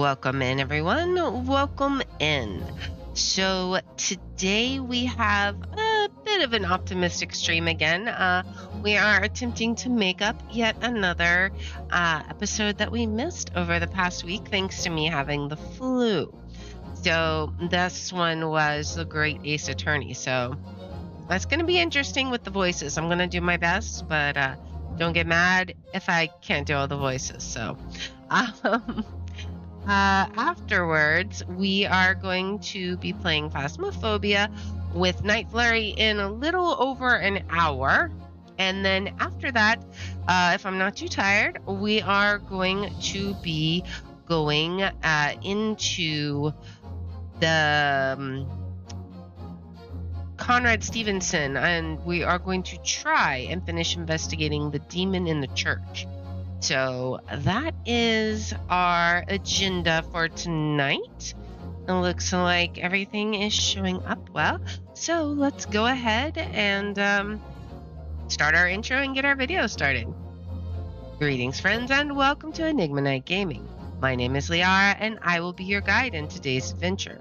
Welcome in, everyone. Welcome in. So today we have a bit of an optimistic stream again. We are attempting to make up yet another episode that we missed over the past week thanks to me having the flu. So this one was The Great Ace Attorney. So that's going to be interesting with the voices. I'm going to do my best, but don't get mad if I can't do all the voices. So afterwards, we are going to be playing Phasmophobia with Night Flurry in a little over an hour. And then after that, if I'm not too tired, we are going to be going into the Conrad Stevenson, and we are going to try and finish investigating the demon in the church. So that is our agenda for tonight. It looks like everything is showing up well. So let's go ahead and start our intro and get our video started. Greetings, friends, and welcome to Enigma Night Gaming. My name is Liara, and I will be your guide in today's adventure.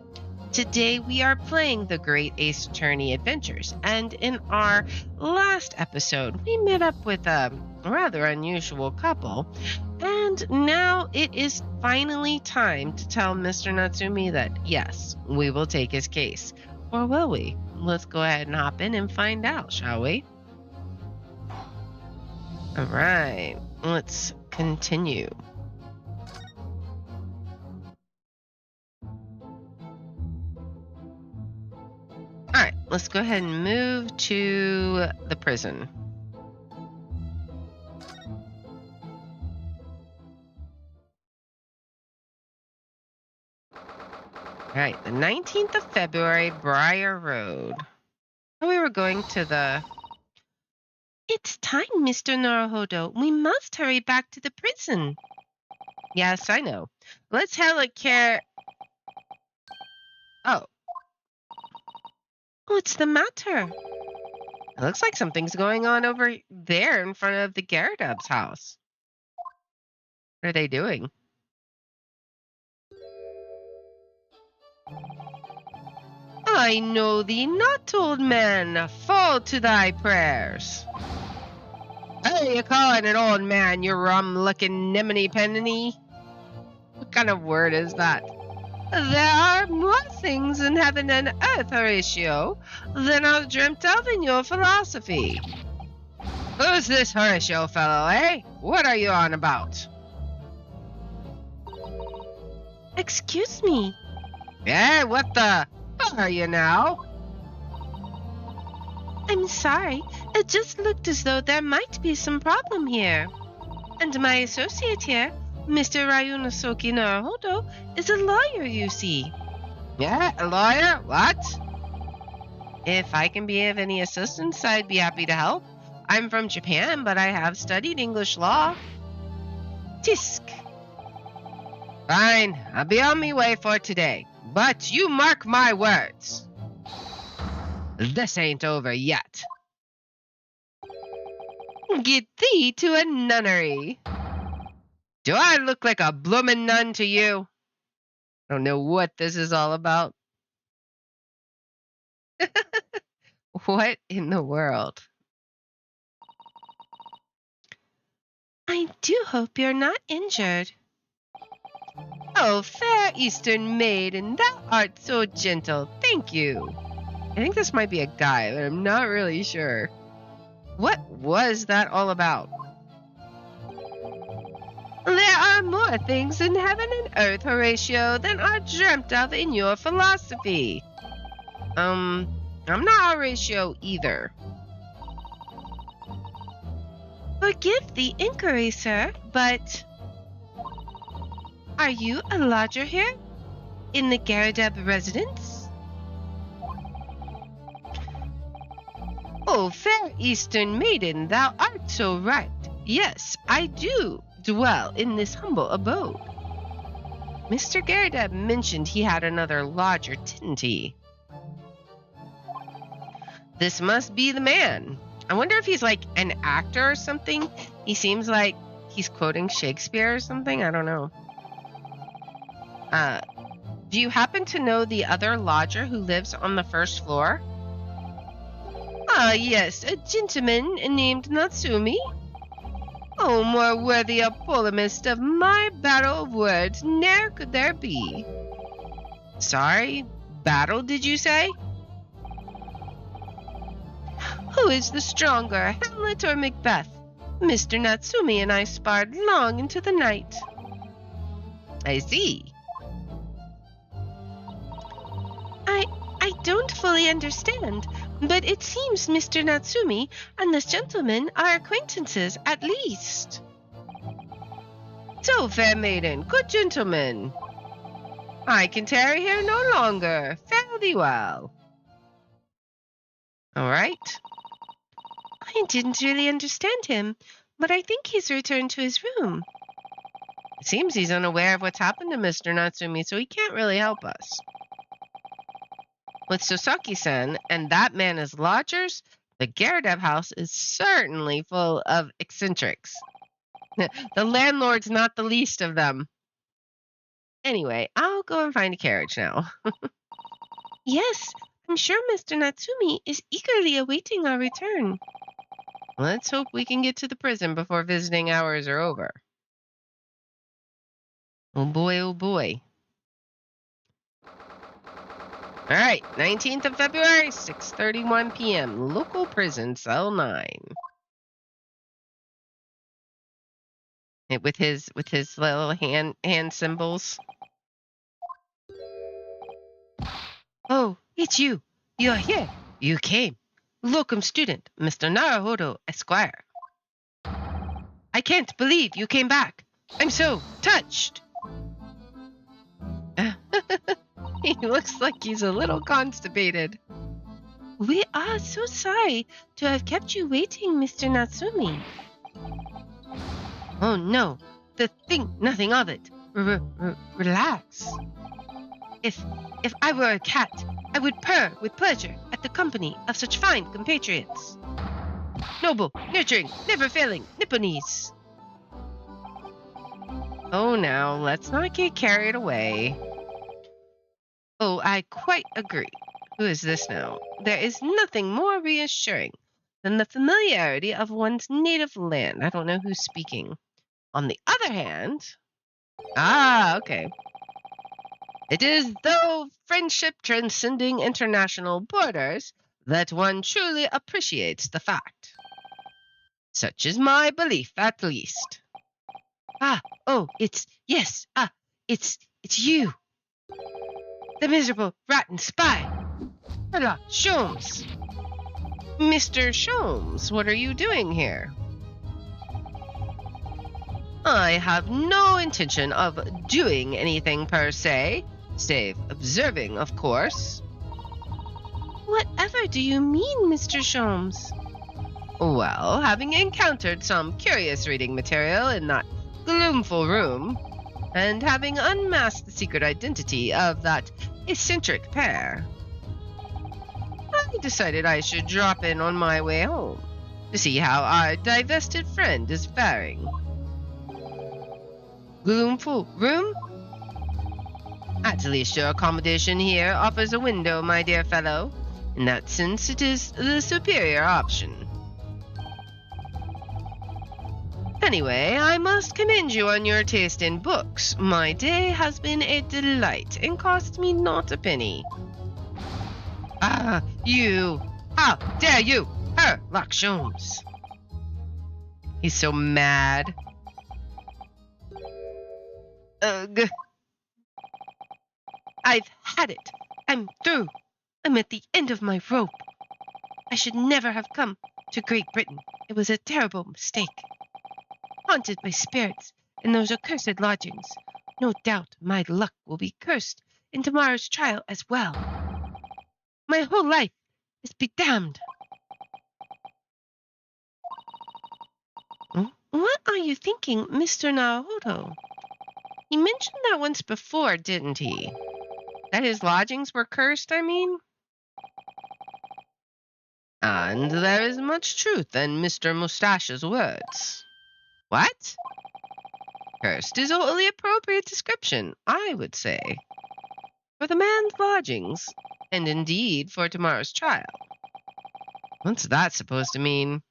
Today we are playing The Great Ace Attorney Adventures, and in our last episode we met up with a rather unusual couple, and now it is finally time to tell Mr. Natsumi that yes, we will take his case. Or will we? Let's go ahead and hop in and find out, shall we? Alright, let's continue. Alright, let's go ahead and move to the prison. Alright, the 19th of February, Briar Road. We were going to the... It's time, Mr. Naruhodo. We must hurry back to the prison. Yes, I know. Let's have a care... Oh. What's the matter? It looks like something's going on over there in front of the Garadub's house. What are they doing? I know thee not, old man. Fall to thy prayers. Hey, you calling an old man, you rum-licking niminy-penny? What kind of word is that? There are more things in heaven and earth, Horatio, than are dreamt of in your philosophy. Who's this Horatio fellow, eh? What are you on about? Excuse me. Yeah, what the... Who are you now? I'm sorry. It just looked as though there might be some problem here. And my associate here, Mr. Ryunosuke Naruhodo, is a lawyer, you see. Yeah, a lawyer? What? If I can be of any assistance, I'd be happy to help. I'm from Japan, but I have studied English law. Tisk. Fine, I'll be on my way for today. But you mark my words. This ain't over yet. Get thee to a nunnery. Do I look like a bloomin' nun to you? I don't know what this is all about. What in the world? I do hope you're not injured. Oh, fair Eastern maiden, thou art so gentle. Thank you. I think this might be a guy, but I'm not really sure. What was that all about? There are more things in heaven and earth, Horatio, than are dreamt of in your philosophy. I'm not Horatio either. Forgive the inquiry, sir, but... Are you a lodger here? In the Garadub residence? Oh, fair Eastern maiden, thou art so right. Yes, I do dwell in this humble abode. Mr. Garadub mentioned he had another lodger, didn't he? This must be the man. I wonder if he's like an actor or something. He seems like he's quoting Shakespeare or something. I don't know. Do you happen to know the other lodger who lives on the first floor? Yes, a gentleman named Natsumi. Oh, more worthy a polemist of my battle of words ne'er could there be. Sorry, battle did you say? Who is the stronger, Hamlet or Macbeth? Mr. Natsumi and I sparred long into the night. I see. I don't fully understand, but it seems Mr. Natsumi and this gentleman are acquaintances at least. So, fair maiden, good gentleman, I can tarry here no longer. Fare thee well. All right. I didn't really understand him, but I think he's returned to his room. It seems he's unaware of what's happened to Mr. Natsumi, so he can't really help us. With Sosaki-san and that man as lodgers, the Gardev house is certainly full of eccentrics. The landlord's not the least of them. Anyway, I'll go and find a carriage now. Yes, I'm sure Mr. Natsumi is eagerly awaiting our return. Let's hope we can get to the prison before visiting hours are over. Oh boy, oh boy. All right, 19th of February, 6:31 p.m. Local prison, cell 9. With his little hand symbols. Oh, it's you. You're here. You came. Locum student, Mr. Naruhodo, Esquire. I can't believe you came back. I'm so touched. He looks like he's a little constipated. We are so sorry to have kept you waiting, Mr. Natsumi. Oh no, think nothing of it. Relax. If I were a cat, I would purr with pleasure at the company of such fine compatriots. Noble, nurturing, never failing Nipponese. Oh, now, let's not get carried away. Oh, I quite agree. Who is this now? There is nothing more reassuring than the familiarity of one's native land. I don't know who's speaking. On the other hand... okay. It is though friendship transcending international borders that one truly appreciates the fact. Such is my belief, at least. It's you. The miserable, rotten spy. Sherlock Sholmes. Mr. Sholmes, what are you doing here? I have no intention of doing anything per se, save observing, of course. Whatever do you mean, Mr. Sholmes? Well, having encountered some curious reading material in that gloomful room, and having unmasked the secret identity of that eccentric pair, I decided I should drop in on my way home to see how our divested friend is faring. Gloomful room? At least your accommodation here offers a window, my dear fellow. In that sense, it is the superior option. Anyway, I must commend you on your taste in books. My day has been a delight and cost me not a penny. You! How dare you! Sherlock Sholmes! He's so mad. Ugh. I've had it. I'm through. I'm at the end of my rope. I should never have come to Great Britain. It was a terrible mistake. Haunted by spirits in those accursed lodgings. No doubt my luck will be cursed in tomorrow's trial as well. My whole life is bedamned. What are you thinking, Mr. Naruhodo? He mentioned that once before, didn't he? That his lodgings were cursed, I mean? And there is much truth in Mr. Mustache's words. What? Cursed is a wholly appropriate description, I would say, for the man's lodgings, and indeed for tomorrow's trial. What's that supposed to mean?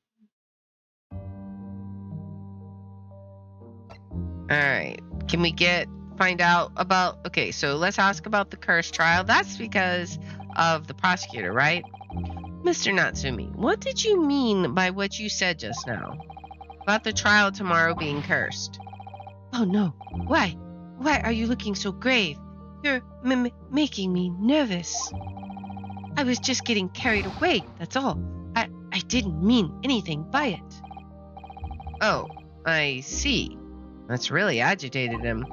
Alright, can we find out about, okay, so let's ask about the cursed trial. That's because of the prosecutor, right? Mr. Natsumi, what did you mean by what you said just now? About the trial tomorrow being cursed? Oh no, why? Why are you looking so grave? You're making me nervous. I was just getting carried away, that's all. I didn't mean anything by it. Oh, I see. That's really agitated him.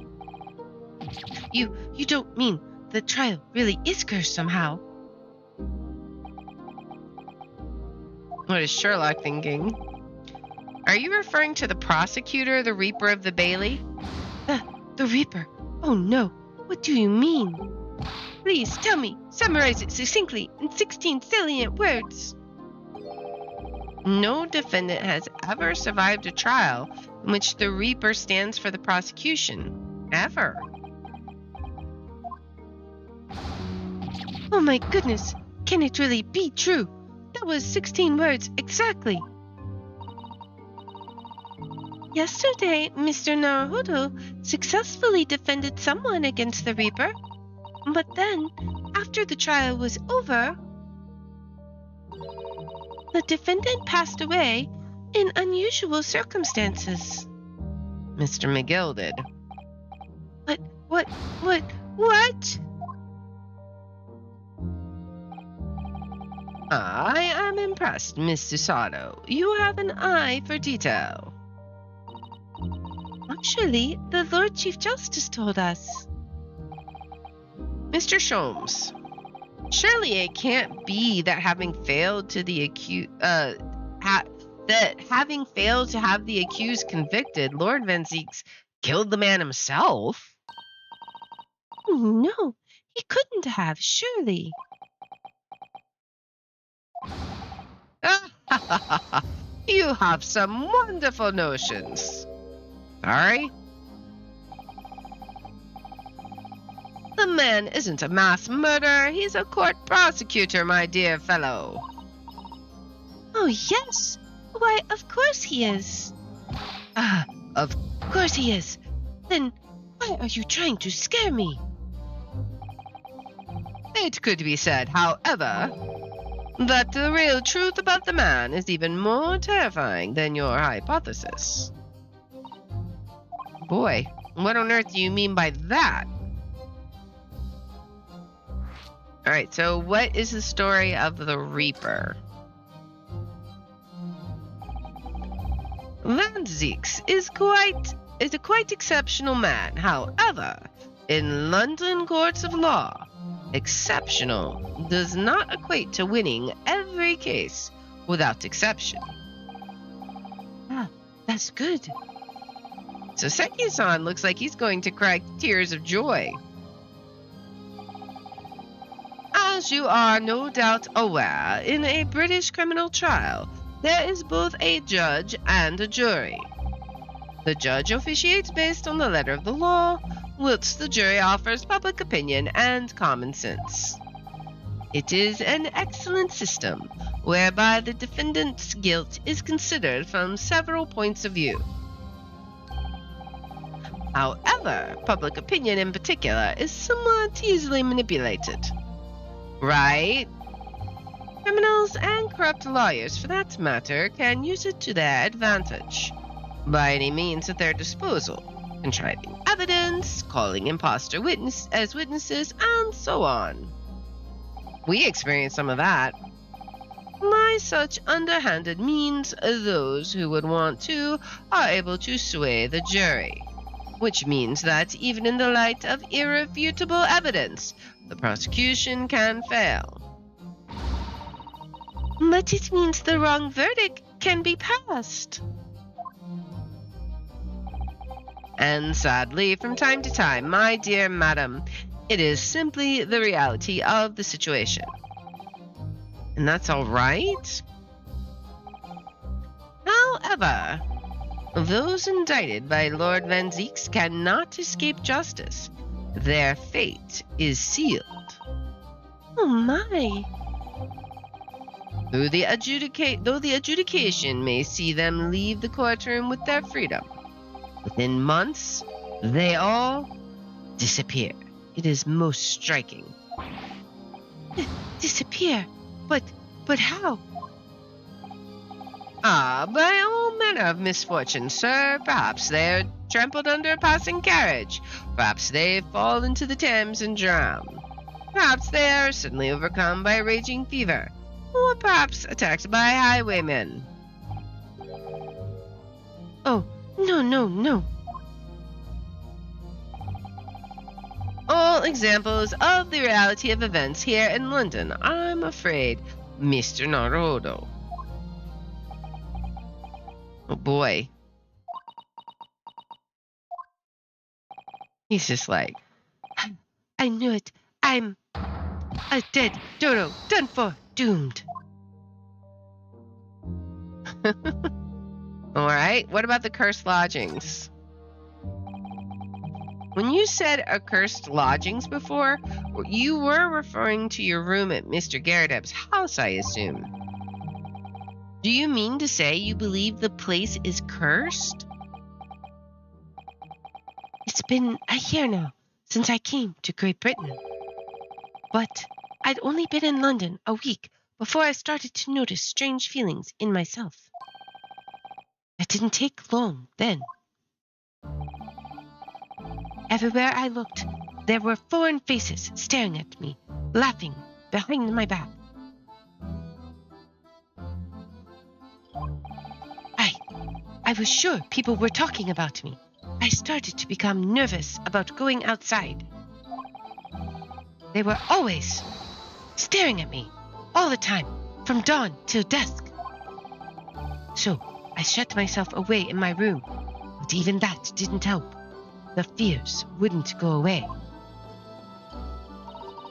You don't mean the trial really is cursed somehow? What is Sherlock thinking? Are you referring to the prosecutor, the Reaper of the Bailey? The Reaper? Oh no, what do you mean? Please tell me, summarize it succinctly in 16 salient words. No defendant has ever survived a trial in which the Reaper stands for the prosecution. Ever. Oh my goodness, can it really be true? That was 16 words exactly. Yesterday, Mr. Naruhodo successfully defended someone against the Reaper. But then, after the trial was over, the defendant passed away in unusual circumstances. Mr. McGill did. What? I am impressed, Mr. Sato. You have an eye for detail. Actually, the Lord Chief Justice told us. Mr. Sholmes, surely it can't be that having failed to have the accused convicted, Lord Van Zeeks killed the man himself? No, he couldn't have, surely. You have some wonderful notions. Sorry? The man isn't a mass murderer. He's a court prosecutor, my dear fellow. Oh, yes. Why, of course he is. Of course he is. Then why are you trying to scare me? It could be said, however, that the real truth about the man is even more terrifying than your hypothesis. Boy, what on earth do you mean by that? Alright, so what is the story of the Reaper? Van Zeeks is a quite exceptional man. However, in London courts of law, exceptional does not equate to winning every case without exception. That's good. So Seki-san looks like he's going to cry tears of joy. As you are no doubt aware, in a British criminal trial, there is both a judge and a jury. The judge officiates based on the letter of the law, whilst the jury offers public opinion and common sense. It is an excellent system, whereby the defendant's guilt is considered from several points of view. However, public opinion in particular is somewhat easily manipulated. Right? Criminals and corrupt lawyers, for that matter, can use it to their advantage, by any means at their disposal, contriving evidence, calling imposter witnesses, and so on. We experienced some of that. By such underhanded means, those who would want to are able to sway the jury, which means that even in the light of irrefutable evidence, the prosecution can fail. But it means the wrong verdict can be passed. And sadly, from time to time, my dear madam, it is simply the reality of the situation. And that's all right? However, Those indicted by Lord Van Zeeks cannot escape justice. Their fate is sealed. Oh my. Though the adjudication may see them leave the courtroom with their freedom, within months, they all disappear. It is most striking. Disappear? But how? By all manner of misfortune, sir. Perhaps they're trampled under a passing carriage. Perhaps they fall into the Thames and drown. Perhaps they are suddenly overcome by a raging fever. Or perhaps attacked by highwaymen. Oh, no. All examples of the reality of events here in London, I'm afraid, Mr. Naruto. Oh boy. He's just like, I knew it. I'm a dead dodo, done for, doomed. All right, what about the cursed lodgings? When you said accursed lodgings before, you were referring to your room at Mr. Garrideb's house, I assume. Do you mean to say you believe the place is cursed? It's been a year now since I came to Great Britain. But I'd only been in London a week before I started to notice strange feelings in myself. It didn't take long then. Everywhere I looked, there were foreign faces staring at me, laughing behind my back. I was sure people were talking about me. I started to become nervous about going outside. They were always staring at me, all the time, from dawn till dusk. So I shut myself away in my room, but even that didn't help. The fears wouldn't go away.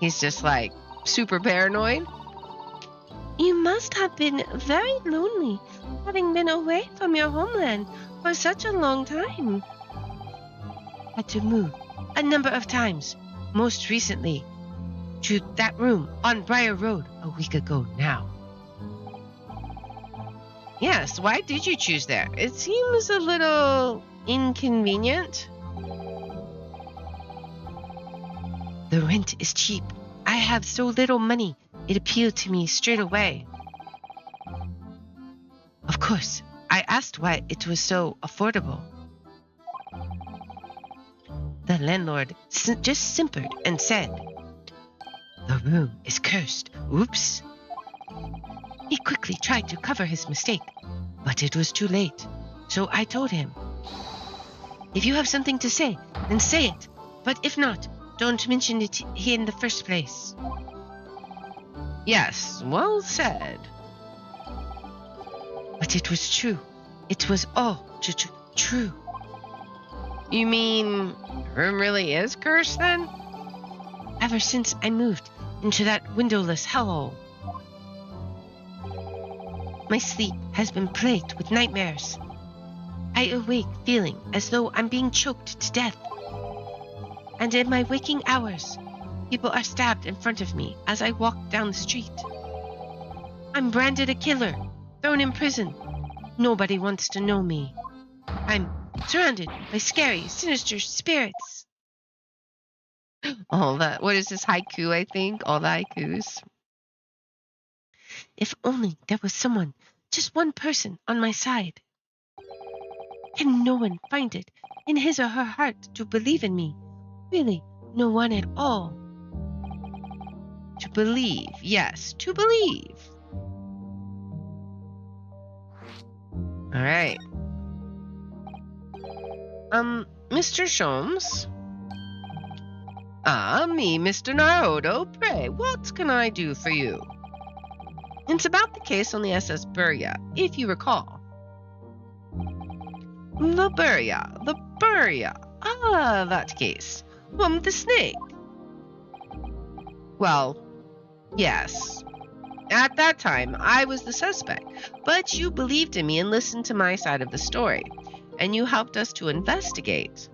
He's just like super paranoid. You must have been very lonely, having been away from your homeland for such a long time. Had to move a number of times, most recently to that room on Briar Road a week ago now. Yes, why did you choose there? It seems a little inconvenient. The rent is cheap. I have so little money, it appealed to me straight away. Of course, I asked why it was so affordable. The landlord just simpered and said, "The room is cursed. Oops." He quickly tried to cover his mistake, but it was too late. So I told him, "If you have something to say, then say it. But if not, don't mention it here in the first place." Yes, well said. But it was true. It was all true. You mean room really is cursed then? Ever since I moved into that windowless hellhole, my sleep has been plagued with nightmares. I awake feeling as though I'm being choked to death. And in my waking hours, people are stabbed in front of me as I walk down the street. I'm branded a killer, thrown in prison. Nobody wants to know me. I'm surrounded by scary, sinister spirits. All that, what is this haiku, I think? All the haikus. If only there was someone, just one person on my side. Can no one find it in his or her heart to believe in me? Really, no one at all. To believe, yes, to believe. All right. Mr. Sholmes? Me, Mr. Naruto. Pray, what can I do for you? It's about the case on the SS Buria, if you recall. The Buria. Ah, that case. One with the snake. Well, yes. At that time, I was the suspect, but you believed in me and listened to my side of the story, and you helped us to investigate.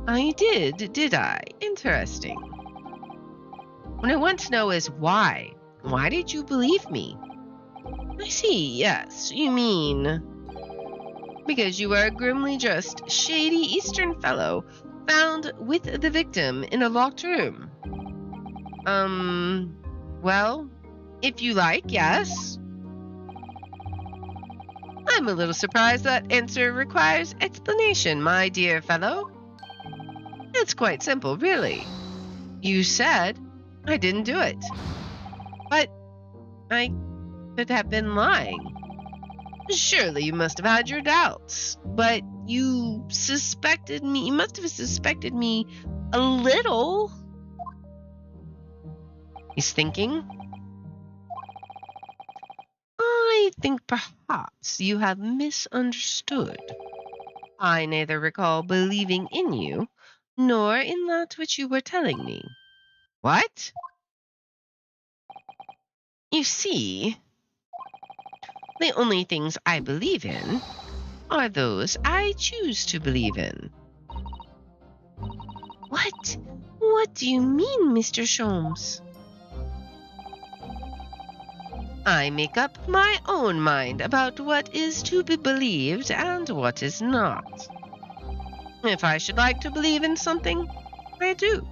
I did I? Interesting. What I want to know is why. Why did you believe me? I see, yes, you mean... Because you were a grimly dressed, shady Eastern fellow found with the victim in a locked room. Well, if you like, yes. I'm a little surprised that answer requires explanation, my dear fellow. It's quite simple, really. You said I didn't do it. But I could have been lying. Surely you must have had your doubts, but you suspected me. You must have suspected me a little. He's thinking. I think perhaps you have misunderstood. I neither recall believing in you, nor in that which you were telling me. What? You see, the only things I believe in are those I choose to believe in. What? What do you mean, Mr. Sholmes? I make up my own mind about what is to be believed and what is not. If I should like to believe in something, I do.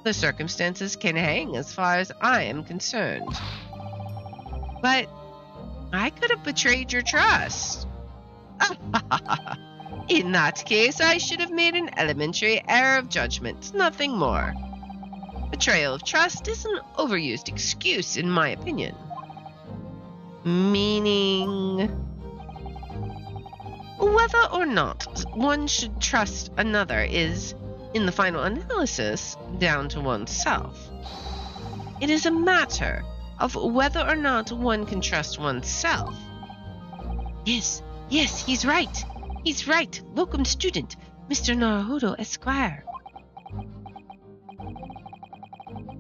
The circumstances can hang as far as I am concerned. But I could have betrayed your trust. In that case, I should have made an elementary error of judgment, nothing more. Betrayal of trust is an overused excuse, in my opinion. Meaning, whether or not one should trust another is, in the final analysis, down to oneself. It is a matter of whether or not one can trust oneself. Yes, he's right. He's right. Locum student, Mr. Naruhodo, Esquire.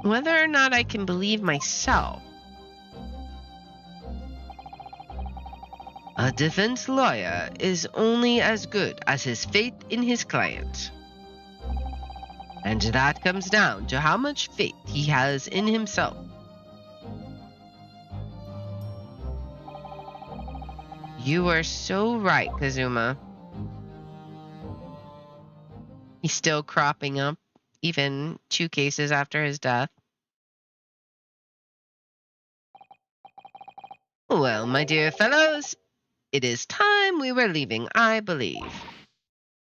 Whether or not I can believe myself. A defense lawyer is only as good as his faith in his client. And that comes down to how much faith he has in himself. You are so right, Kazuma. He's still cropping up, even 2 cases after his death. Well, my dear fellows, it is time we were leaving, I believe.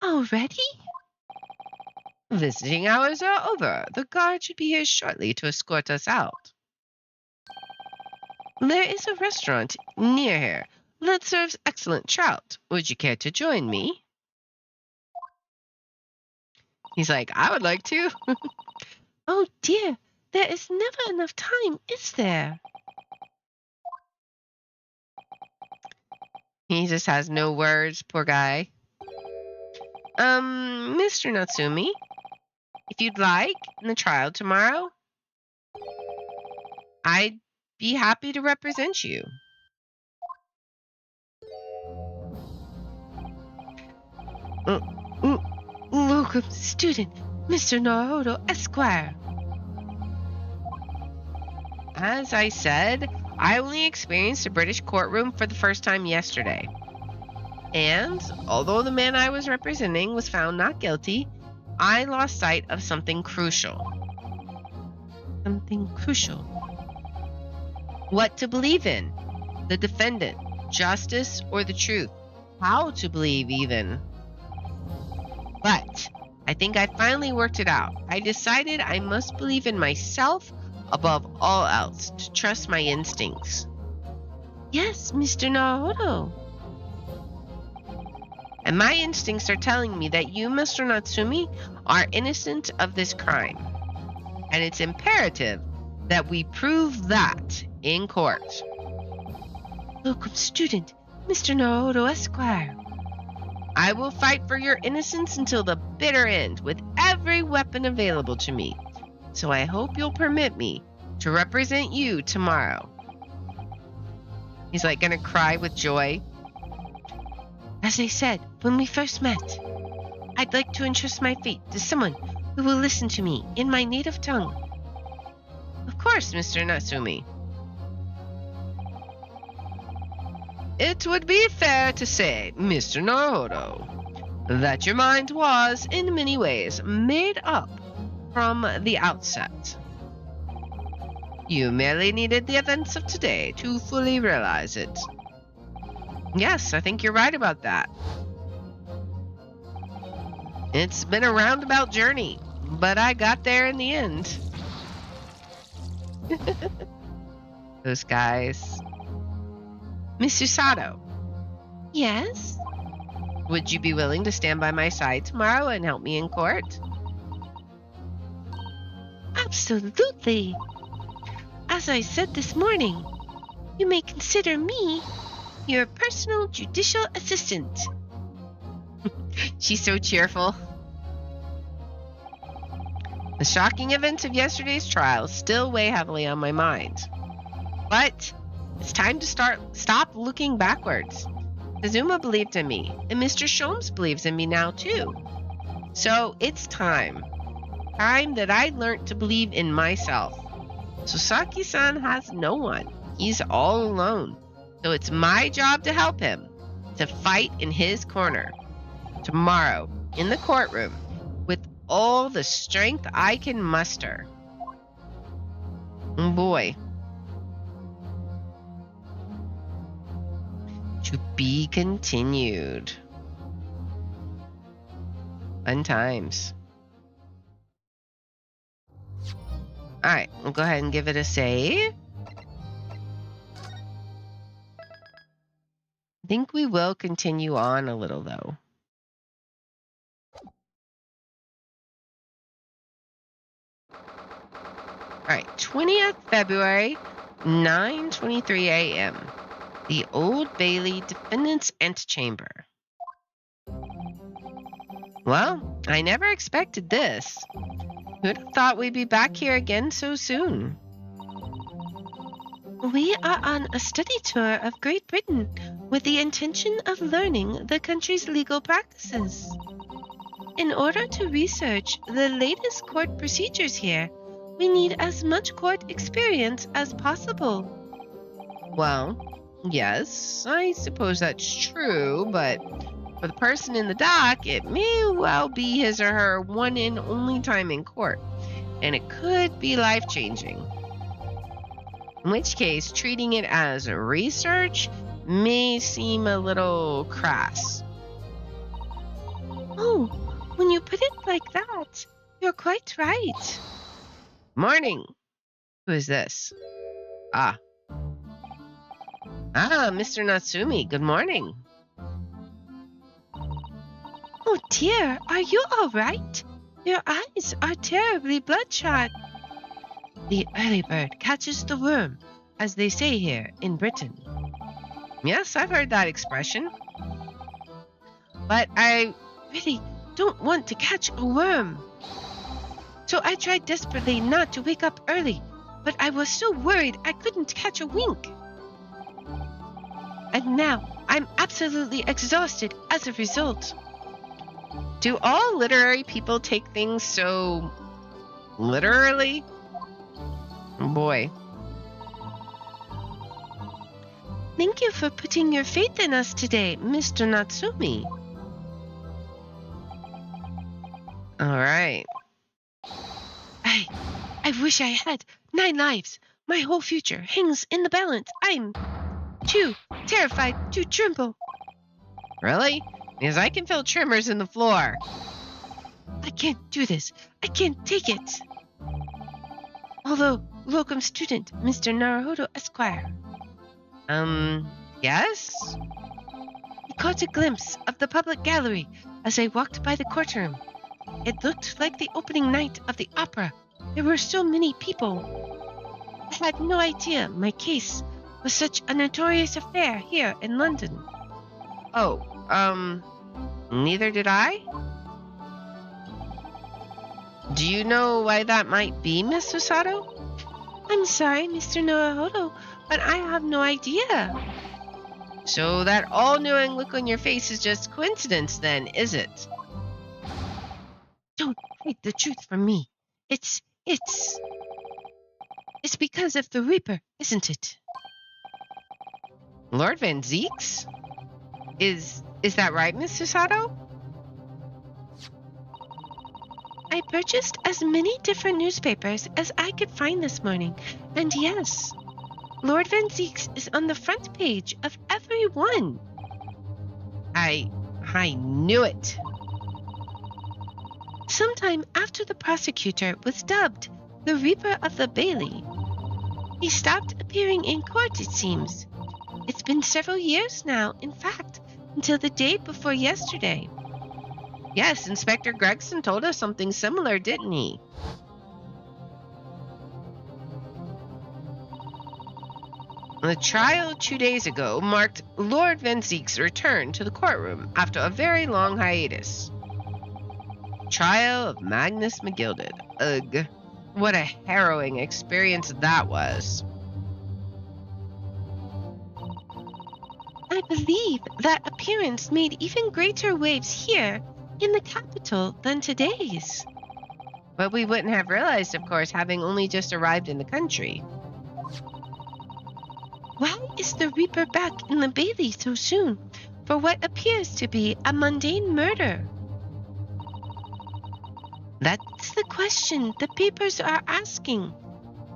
Already? Visiting hours are over. The guard should be here shortly to escort us out. There is a restaurant near here that serves excellent trout. Would you care to join me? He's like, I would like to. Oh dear, there is never enough time, is there? He just has no words, poor guy. Mr. Natsumi, if you'd like, in the trial tomorrow, I'd be happy to represent you. Locum student, Mr. Naruhodo, Esquire. As I said, I only experienced a British courtroom for the first time yesterday. And although the man I was representing was found not guilty, I lost sight of something crucial. Something crucial. What to believe in? The defendant, justice, or the truth? How to believe, even. But I think I finally worked it out. I decided I must believe in myself above all else, to trust my instincts. Yes, Mr. Naruhodo. And my instincts are telling me that you, Mr. Natsumi, are innocent of this crime. And it's imperative that we prove that in court. Locum student, Mr. Naruhodo, Esquire. I will fight for your innocence until the bitter end with every weapon available to me. So I hope you'll permit me to represent you tomorrow. He's like gonna cry with joy. As I said when we first met, I'd like to entrust my fate to someone who will listen to me in my native tongue. Of course, Mr. Natsumi. It would be fair to say, Mr. Naruhodo, that your mind was, in many ways, made up from the outset. You merely needed the events of today to fully realize it. Yes, I think you're right about that. It's been a roundabout journey, but I got there in the end. Those guys. Miss Susato. Yes? Would you be willing to stand by my side tomorrow and help me in court? Absolutely. As I said this morning, you may consider me your personal judicial assistant. She's so cheerful. The shocking events of yesterday's trial still weigh heavily on my mind. But it's time to stop looking backwards. Kazuma believed in me, and Mr. Sholmes believes in me now too. So it's time. Time that I learned to believe in myself. Sasaki-san has no one. He's all alone. So it's my job to help him, to fight in his corner. Tomorrow, in the courtroom, with all the strength I can muster. Boy. To be continued. Fun times. Alright, we'll go ahead and give it a save. I think we will continue on a little though. Alright, 20th February, 9:23 a.m. The Old Bailey Defendant's Antechamber. Well, I never expected this. Who'd have thought we'd be back here again so soon? We are on a study tour of Great Britain with the intention of learning the country's legal practices. In order to research the latest court procedures here, we need as much court experience as possible. Well, yes, I suppose that's true, but for the person in the dock, it may well be his or her one and only time in court, and it could be life-changing. In which case, treating it as research may seem a little crass. Oh, when you put it like that, you're quite right. Morning. Who is this? Ah, Mr. Natsumi, good morning. Oh dear, are you all right? Your eyes are terribly bloodshot. The early bird catches the worm, as they say here in Britain. Yes, I've heard that expression. But I Really don't want to catch a worm. So I tried desperately not to wake up early, but I was so worried I couldn't catch a wink. And now I'm absolutely exhausted as a result. Do all literary people take things so literally? Boy. Thank you for putting your faith in us today, Mr. Natsumi. All right. I wish I had 9 lives. My whole future hangs in the balance. I'm too terrified to tremble. Really? Because I can feel tremors in the floor. I can't do this. I can't take it. Although, locum student, Mr. Naruhodo Esquire. Yes? I caught a glimpse of the public gallery as I walked by the courtroom. It looked like the opening night of the opera. There were so many people. I had no idea my case was such a notorious affair here in London. Oh, neither did I. Do you know why that might be, Miss Susato? I'm sorry, Mr. Naruhodo, but I have no idea. So that all-knowing look on your face is just coincidence then, is it? Don't hide the truth from me. It's because of the Reaper, isn't it? Lord Van Zeeks? Is that right, Mr. Sato? I purchased as many different newspapers as I could find this morning, and yes, Lord Van Zeeks is on the front page of every one. I knew it. Sometime after the prosecutor was dubbed the Reaper of the Bailey, he stopped appearing in court, it seems. It's been several years now, in fact, until the day before yesterday. Yes, Inspector Gregson told us something similar, didn't he? The trial 2 days ago marked Lord Van Zeek's return to the courtroom after a very long hiatus. Trial of Magnus McGilded. Ugh, what a harrowing experience that was. I believe that appearance made even greater waves here in the capital than today's. But we wouldn't have realized, of course, having only just arrived in the country. Why is the Reaper back in the Bailey so soon for what appears to be a mundane murder? That's the question the papers are asking,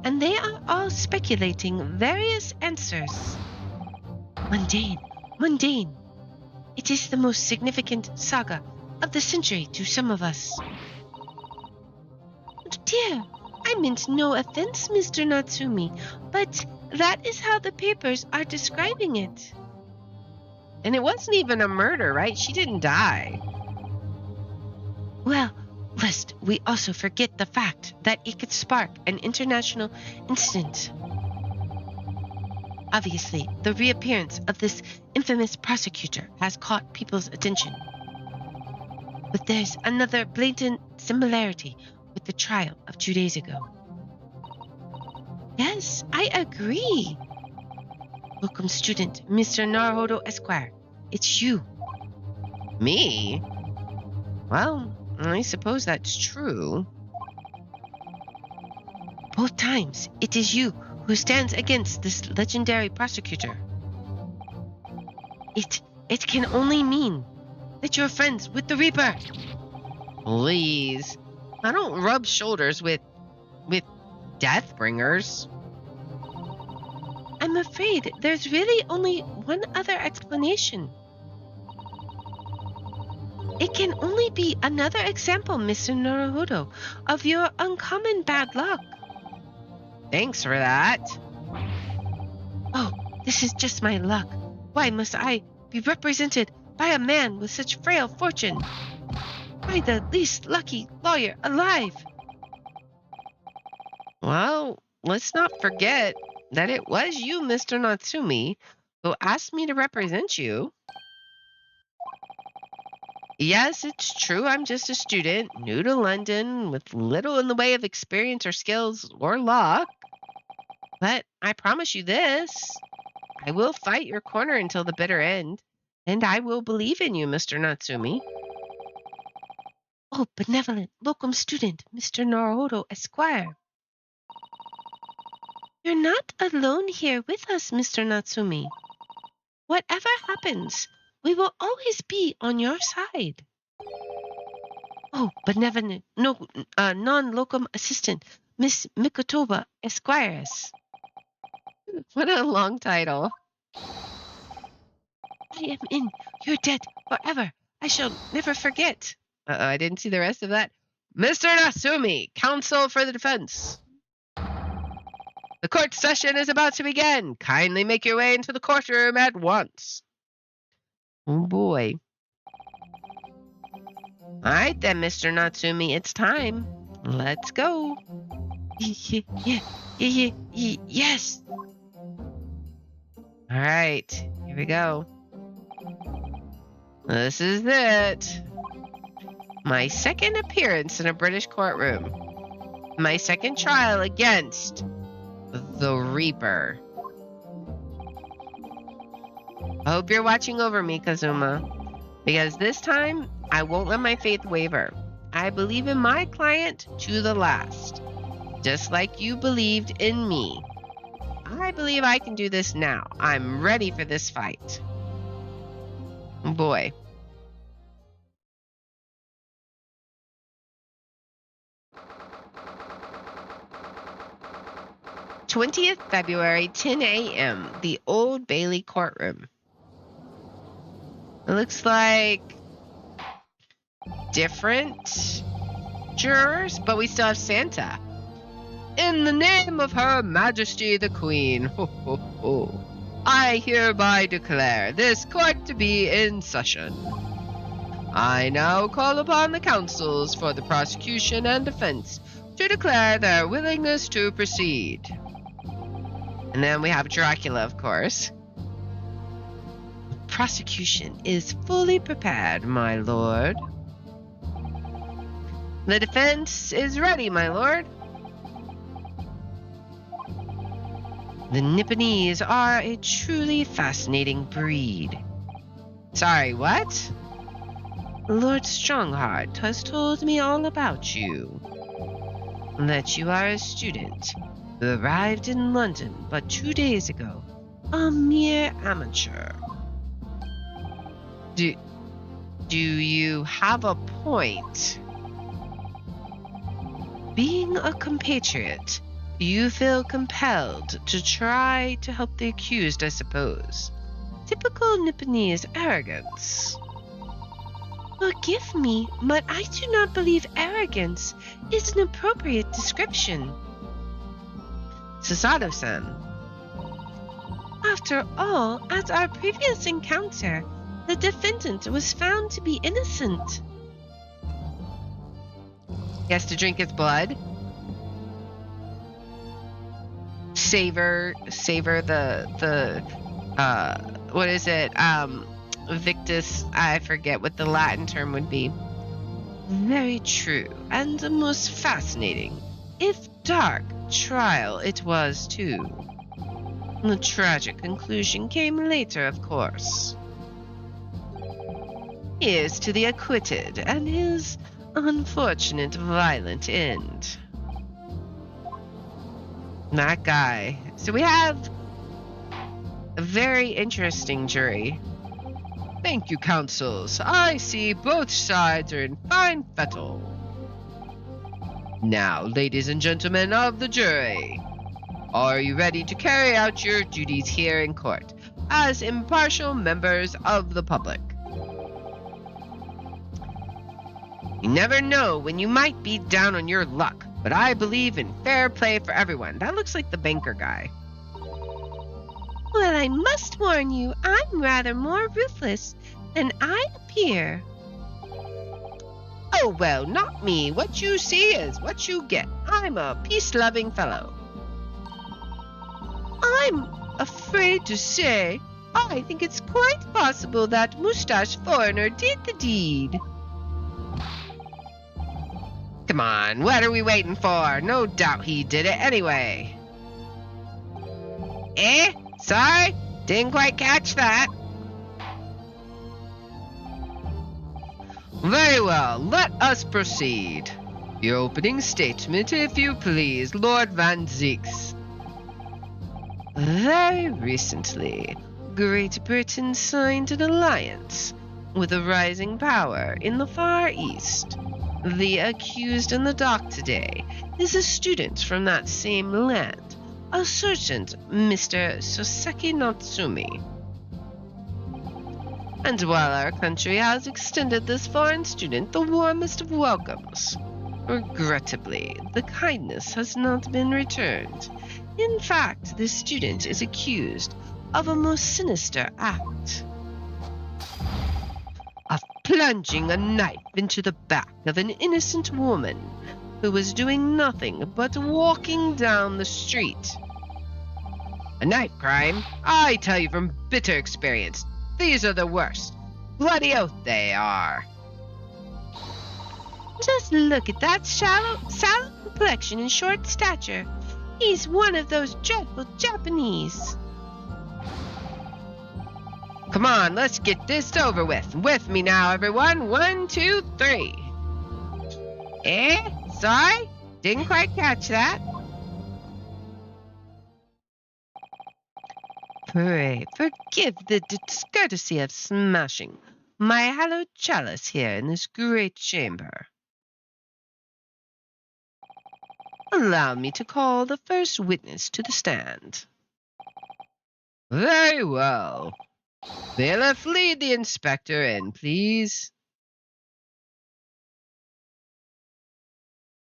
and they are all speculating various answers. Mundane. It is the most significant saga of the century to some of us. Dear, I meant no offense, Mr. Natsumi, but that is how the papers are describing it. And it wasn't even a murder, right? She didn't die. Well, lest we also forget the fact that it could spark an international incident. Obviously, the reappearance of this infamous prosecutor has caught people's attention. But there's another blatant similarity with the trial of 2 days ago. Yes, I agree. Welcome, student, Mr. Naruhodo Esquire. It's you. Me? Well, I suppose that's true. Both times, it is you who stands against this legendary prosecutor. It can only mean that you're friends with the Reaper. Please. I don't rub shoulders with Deathbringers. I'm afraid there's really only one other explanation. It can only be another example, Mr. Naruhodo, of your uncommon bad luck. Thanks for that. Oh, this is just my luck. Why must I be represented by a man with such frail fortune? By the least lucky lawyer alive. Well, let's not forget that it was you, Mr. Natsumi, who asked me to represent you. Yes, it's true, I'm just a student, new to London, with little in the way of experience or skills or luck. But I promise you this, I will fight your corner until the bitter end, and I will believe in you, Mr. Natsumi. Oh, benevolent locum student, Mr. Naruhodo Esquire. You're not alone here with us, Mr. Natsumi. Whatever happens, we will always be on your side. Oh, benevolent non-locum assistant, Miss Mikotoba Esquires. What a long title. I am in your debt forever. I shall never forget. I didn't see the rest of that. Mr. Natsumi, counsel for the defense. The court session is about to begin. Kindly make your way into the courtroom at once. Oh boy. All right then, Mr. Natsumi, it's time. Let's go. Yes. All right, here we go. This is it. My second appearance in a British courtroom. My second trial against the Reaper. I hope you're watching over me, Kazuma, because this time I won't let my faith waver. I believe in my client to the last, just like you believed in me. I believe I can do this now. I'm ready for this fight. Boy. February 20th, 10 a.m., the Old Bailey courtroom. It looks like different jurors, but we still have Santa. In the name of Her Majesty the Queen, ho, ho, ho, I hereby declare this court to be in session. I now call upon the counsels for the prosecution and defense to declare their willingness to proceed. And then we have Dracula, of course. Prosecution is fully prepared, my lord. The defense is ready, my lord. The Nipponese are a truly fascinating breed. Sorry, what? Lord Strongheart has told me all about you. That you are a student who arrived in London but 2 days ago, a mere amateur. Do you have a point? Being a compatriot, you feel compelled to try to help the accused, I suppose. Typical Nipponese arrogance. Forgive me, but I do not believe arrogance is an appropriate description. Susato-san. After all, at our previous encounter, the defendant was found to be innocent. He has to drink his blood. Savor the what is it? Victus, I forget what the Latin term would be. Very true, and a most fascinating, if dark, trial it was too. The tragic conclusion came later, of course. Here's to the acquitted and his unfortunate violent end. That guy. So we have a very interesting jury. Thank you, counsels. I see both sides are in fine fettle. Now, ladies and gentlemen of the jury, are you ready to carry out your duties here in court as impartial members of the public? You never know when you might be down on your luck, but I believe in fair play for everyone. That looks like the banker guy. Well, I must warn you, I'm rather more ruthless than I appear. Oh, well, not me. What you see is what you get. I'm a peace-loving fellow. I'm afraid to say, I think it's quite possible that mustached foreigner did the deed. Come on, what are we waiting for? No doubt he did it anyway. Eh? Sorry? Didn't quite catch that. Very well, let us proceed. Your opening statement, if you please, Lord Van Zeeks. Very recently, Great Britain signed an alliance with a rising power in the Far East. The accused in the dock today is a student from that same land, a certain Mr. Soseki Natsumi. And while our country has extended this foreign student the warmest of welcomes, regrettably, the kindness has not been returned. In fact, this student is accused of a most sinister act. Of plunging a knife into the back of an innocent woman who was doing nothing but walking down the street. A knife crime? I tell you from bitter experience, these are the worst. Bloody oath they are. Just look at that sallow complexion and short stature. He's one of those dreadful Japanese. Come on, let's get this over with. With me now, everyone. 1, 2, 3. Sorry? Didn't quite catch that. Pray, forgive the discourtesy of smashing my hallowed chalice here in this great chamber. Allow me to call the first witness to the stand. Very well. Bailiff, lead the inspector in, please.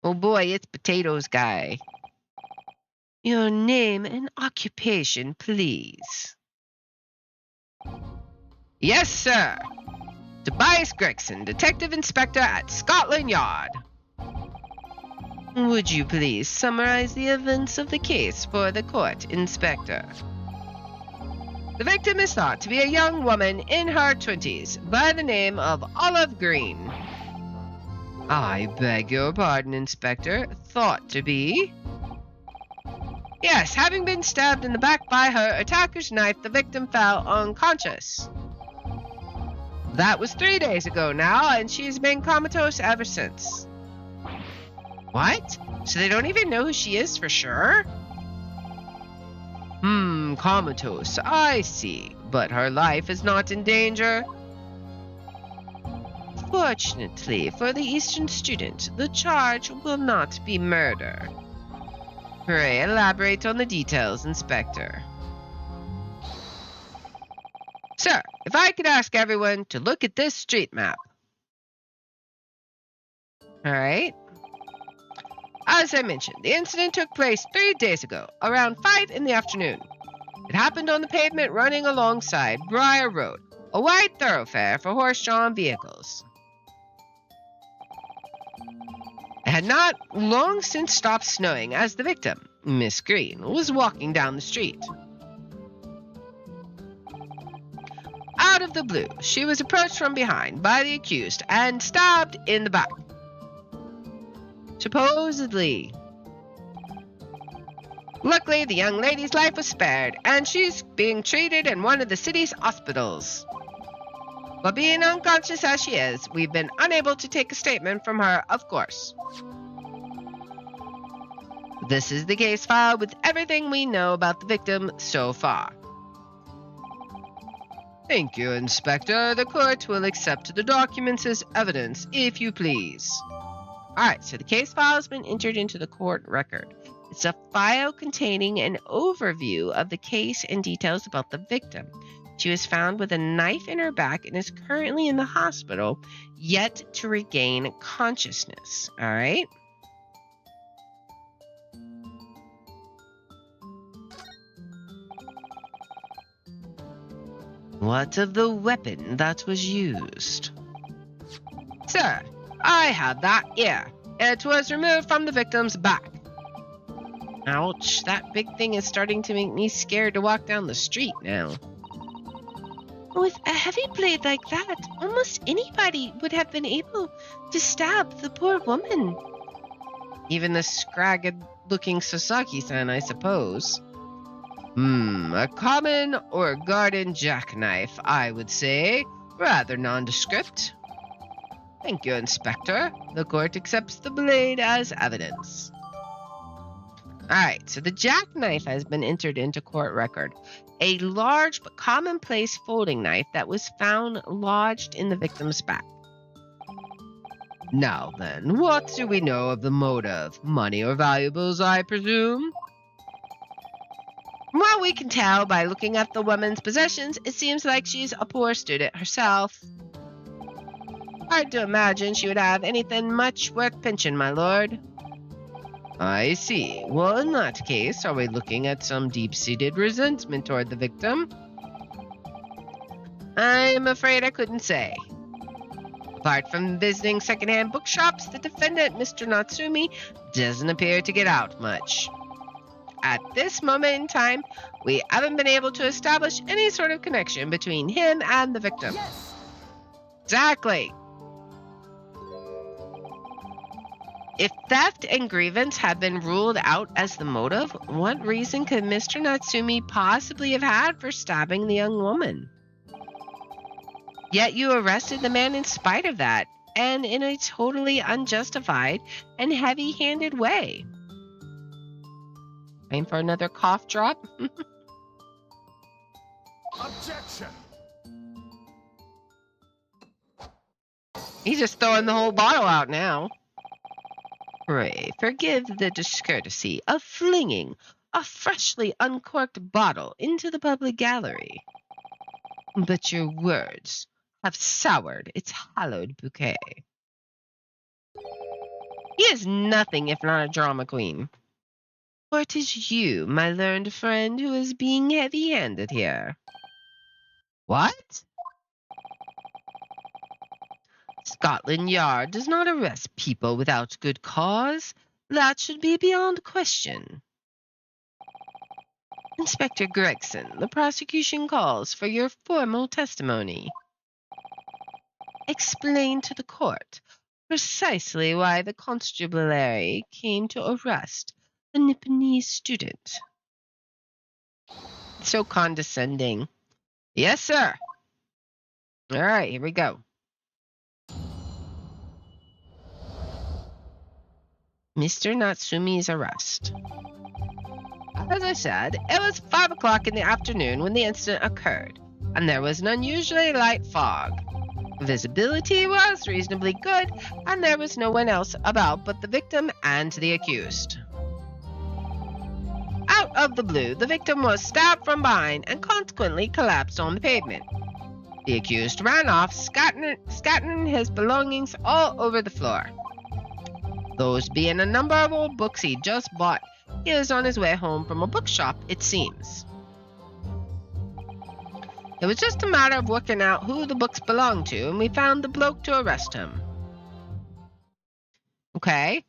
Oh boy, it's Potatoes Guy. Your name and occupation, please. Yes, sir. Tobias Gregson, Detective Inspector at Scotland Yard. Would you please summarize the events of the case for the court, Inspector? The victim is thought to be a young woman in her 20s by the name of Olive Green. I beg your pardon, Inspector. Thought to be? Yes, having been stabbed in the back by her attacker's knife, the victim fell unconscious. That was 3 days ago now, and she's been comatose ever since. What? So they don't even know who she is for sure? Comatose, I see. But her life is not in danger. Fortunately for the Eastern student, the charge will not be murder. Pray elaborate on the details, Inspector. Sir, if I could ask everyone to look at this street map. All right. As I mentioned, the incident took place 3 days ago, around 5 in the afternoon. It happened on the pavement running alongside Briar Road, a wide thoroughfare for horse-drawn vehicles. It had not long since stopped snowing as the victim, Miss Green, was walking down the street. Out of the blue, she was approached from behind by the accused and stabbed in the back. Supposedly. Luckily, the young lady's life was spared, and she's being treated in one of the city's hospitals. But being unconscious as she is, we've been unable to take a statement from her, of course. This is the case file with everything we know about the victim so far. Thank you, Inspector. The court will accept the documents as evidence, if you please. Alright, so the case file has been entered into the court record. It's a file containing an overview of the case and details about the victim. She was found with a knife in her back and is currently in the hospital, yet to regain consciousness. Alright? What of the weapon that was used? Sir, I have that here. It was removed from the victim's back. Ouch, that big thing is starting to make me scared to walk down the street now. With a heavy blade like that, almost anybody would have been able to stab the poor woman. Even the scragged-looking Sasaki-san, I suppose. A common or garden jackknife, I would say. Rather nondescript. Thank you, Inspector. The court accepts the blade as evidence. Alright, so the jackknife has been entered into court record. A large but commonplace folding knife that was found lodged in the victim's back. Now then, what do we know of the motive? Money or valuables, I presume? From what we can tell by looking at the woman's possessions, it seems like she's a poor student herself. Hard to imagine she would have anything much worth pinching, my lord. I see. Well, in that case, are we looking at some deep-seated resentment toward the victim? I'm afraid I couldn't say. Apart from visiting secondhand bookshops, the defendant, Mr. Natsumi, doesn't appear to get out much. At this moment in time, we haven't been able to establish any sort of connection between him and the victim. Yes. Exactly. If theft and grievance have been ruled out as the motive, what reason could Mr. Natsumi possibly have had for stabbing the young woman? Yet you arrested the man in spite of that, and in a totally unjustified and heavy-handed way. Time for another cough drop? Objection! He's just throwing the whole bottle out now. Pray, forgive the discourtesy of flinging a freshly uncorked bottle into the public gallery. But your words have soured its hallowed bouquet. He is nothing if not a drama queen. For it is you, my learned friend, who is being heavy-handed here. What? Scotland Yard does not arrest people without good cause. That should be beyond question. Inspector Gregson, the prosecution calls for your formal testimony. Explain to the court precisely why the constabulary came to arrest the Nipponese student. So condescending. Yes, sir. All right, here we go. Mr. Natsumi's arrest. As I said, it was 5 o'clock in the afternoon when the incident occurred, and there was an unusually light fog. Visibility was reasonably good, and there was no one else about but the victim and the accused. Out of the blue, the victim was stabbed from behind and consequently collapsed on the pavement. The accused ran off, scattering his belongings all over the floor. Those being a number of old books he just bought. He was on his way home from a bookshop, it seems. It was just a matter of working out who the books belonged to, and we found the bloke to arrest him. Okay.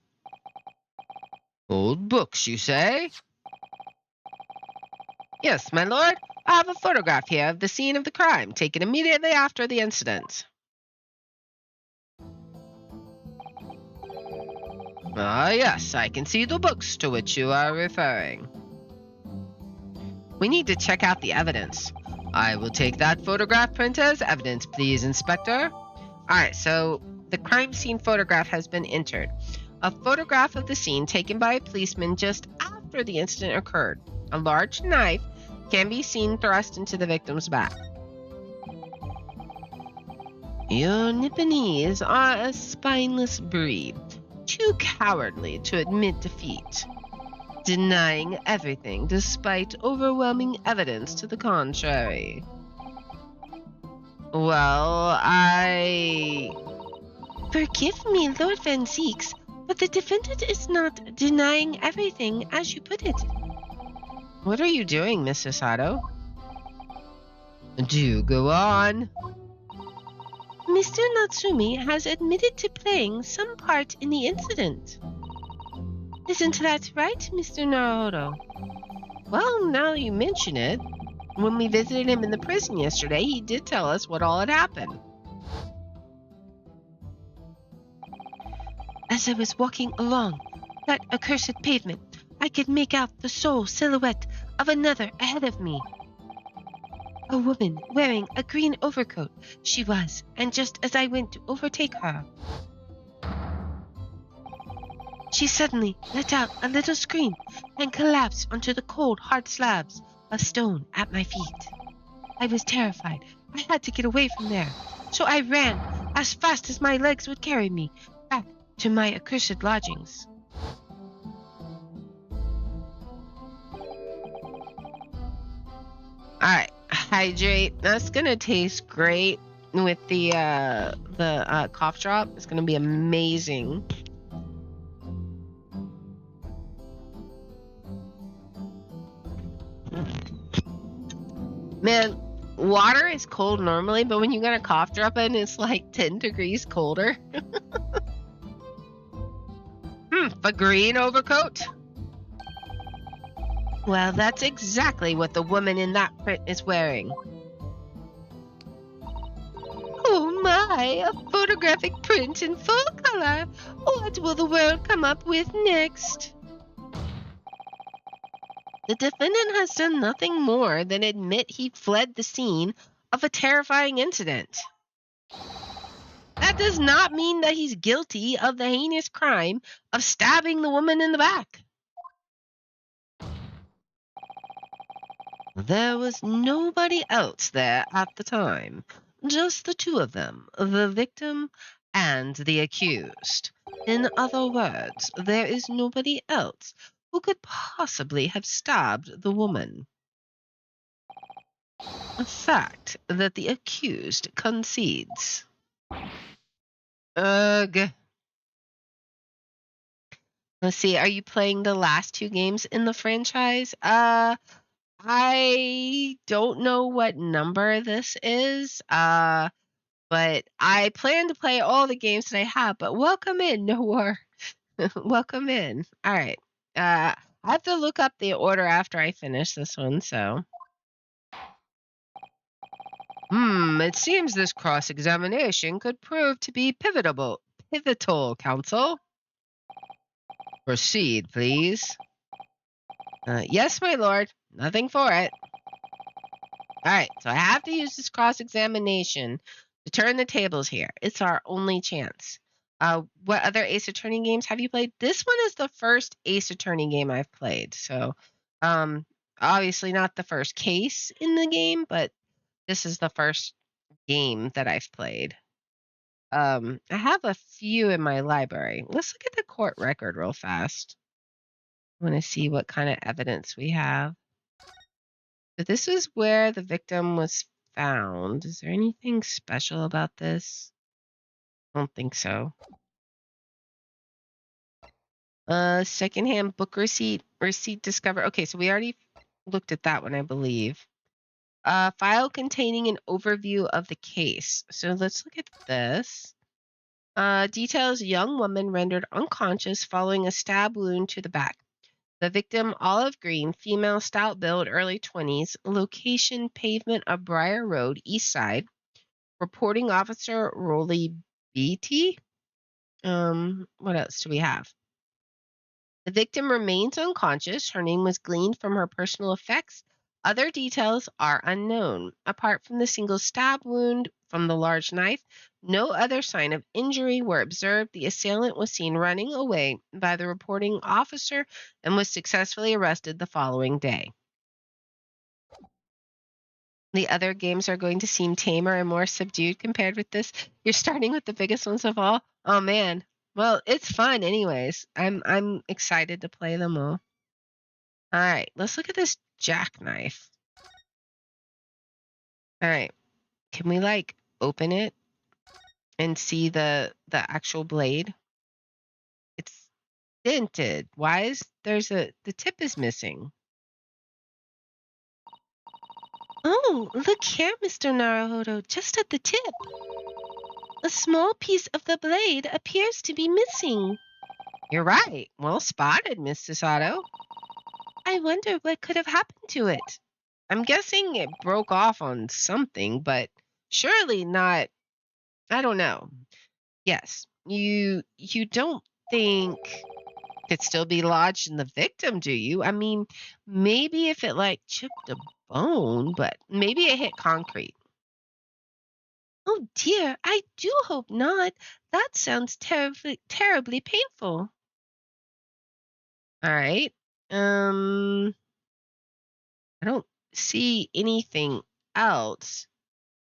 Old books, you say? Yes, my lord. I have a photograph here of the scene of the crime, taken immediately after the incident. Ah, yes, I can see the books to which you are referring. We need to check out the evidence. I will take that photograph print as evidence, please, Inspector. Alright, so the crime scene photograph has been entered. A photograph of the scene taken by a policeman just after the incident occurred. A large knife can be seen thrust into the victim's back. Your Nipponese are a spineless breed, too cowardly to admit defeat, denying everything despite overwhelming evidence to the contrary. Well, Forgive me, Lord Van Zeeks, but the defendant is not denying everything as you put it. What are you doing, Mr. Sato? Do go on. Mr. Natsumi has admitted to playing some part in the incident. Isn't that right, Mr. Naruto? Well, now you mention it, when we visited him in the prison yesterday, he did tell us what all had happened. As I was walking along that accursed pavement, I could make out the sole silhouette of another ahead of me. A woman wearing a green overcoat, she was, and just as I went to overtake her, she suddenly let out a little scream and collapsed onto the cold, hard slabs of stone at my feet. I was terrified. I had to get away from there, so I ran as fast as my legs would carry me back to my accursed lodgings. Alright, hydrate. That's gonna taste great with the cough drop. It's gonna be amazing. Man, water is cold normally, but when you got a cough drop in, it's like 10 degrees colder. A green overcoat? Well, that's exactly what the woman in that print is wearing. Oh my, a photographic print in full color. What will the world come up with next? The defendant has done nothing more than admit he fled the scene of a terrifying incident. That does not mean that he's guilty of the heinous crime of stabbing the woman in the back. There was nobody else there at the time, just the two of them, the victim and the accused. In other words, there is nobody else who could possibly have stabbed the woman. A fact that the accused concedes. Ugh. Let's see, are you playing the last two games in the franchise? I don't know what number this is. But I plan to play all the games that I have, but welcome in, Noah. Welcome in. All right. I have to look up the order after I finish this one, so. It seems this cross-examination could prove to be pivotal, counsel. Proceed, please. Yes, my lord. Nothing for it. All right, so I have to use this cross-examination to turn the tables here. It's our only chance. What other Ace Attorney games have you played? This one is the first Ace Attorney game I've played. So, um, obviously not the first case in the game, but this is the first game that I've played. I have a few in my library. Let's look at the court record real fast. I want to see what kind of evidence we have. So this is where the victim was found. Is there anything special about this? I don't think so. Secondhand book receipt discovered. Okay, so we already looked at that one, I believe. File containing an overview of the case. So let's look at this. Details young woman rendered unconscious following a stab wound to the back. The victim, olive green, female, stout build, early 20s. Location, pavement of Briar Road, East Side. Reporting officer, Rolly Beatty. What else do we have? The victim remains unconscious. Her name was gleaned from her personal effects. Other details are unknown. Apart from the single stab wound from the large knife, no other sign of injury were observed. The assailant was seen running away by the reporting officer and was successfully arrested the following day. The other games are going to seem tamer and more subdued compared with this. You're starting with the biggest ones of all. Oh man. Well, it's fun anyways. I'm excited to play them all. All right, let's look at this jackknife. All right. Can we like open it and see the actual blade? It's dented. Why is the tip is missing? Oh, look here, Mr. Naruhodo, just at the tip. A small piece of the blade appears to be missing. You're right. Well spotted, Miss Sato. I wonder what could have happened to it. I'm guessing it broke off on something, but surely not. I don't know. Yes, you don't think it could still be lodged in the victim, do you? I mean, maybe if it like chipped a bone, but maybe it hit concrete. Oh dear, I do hope not. That sounds terribly painful. All right. Um, I don't see anything else.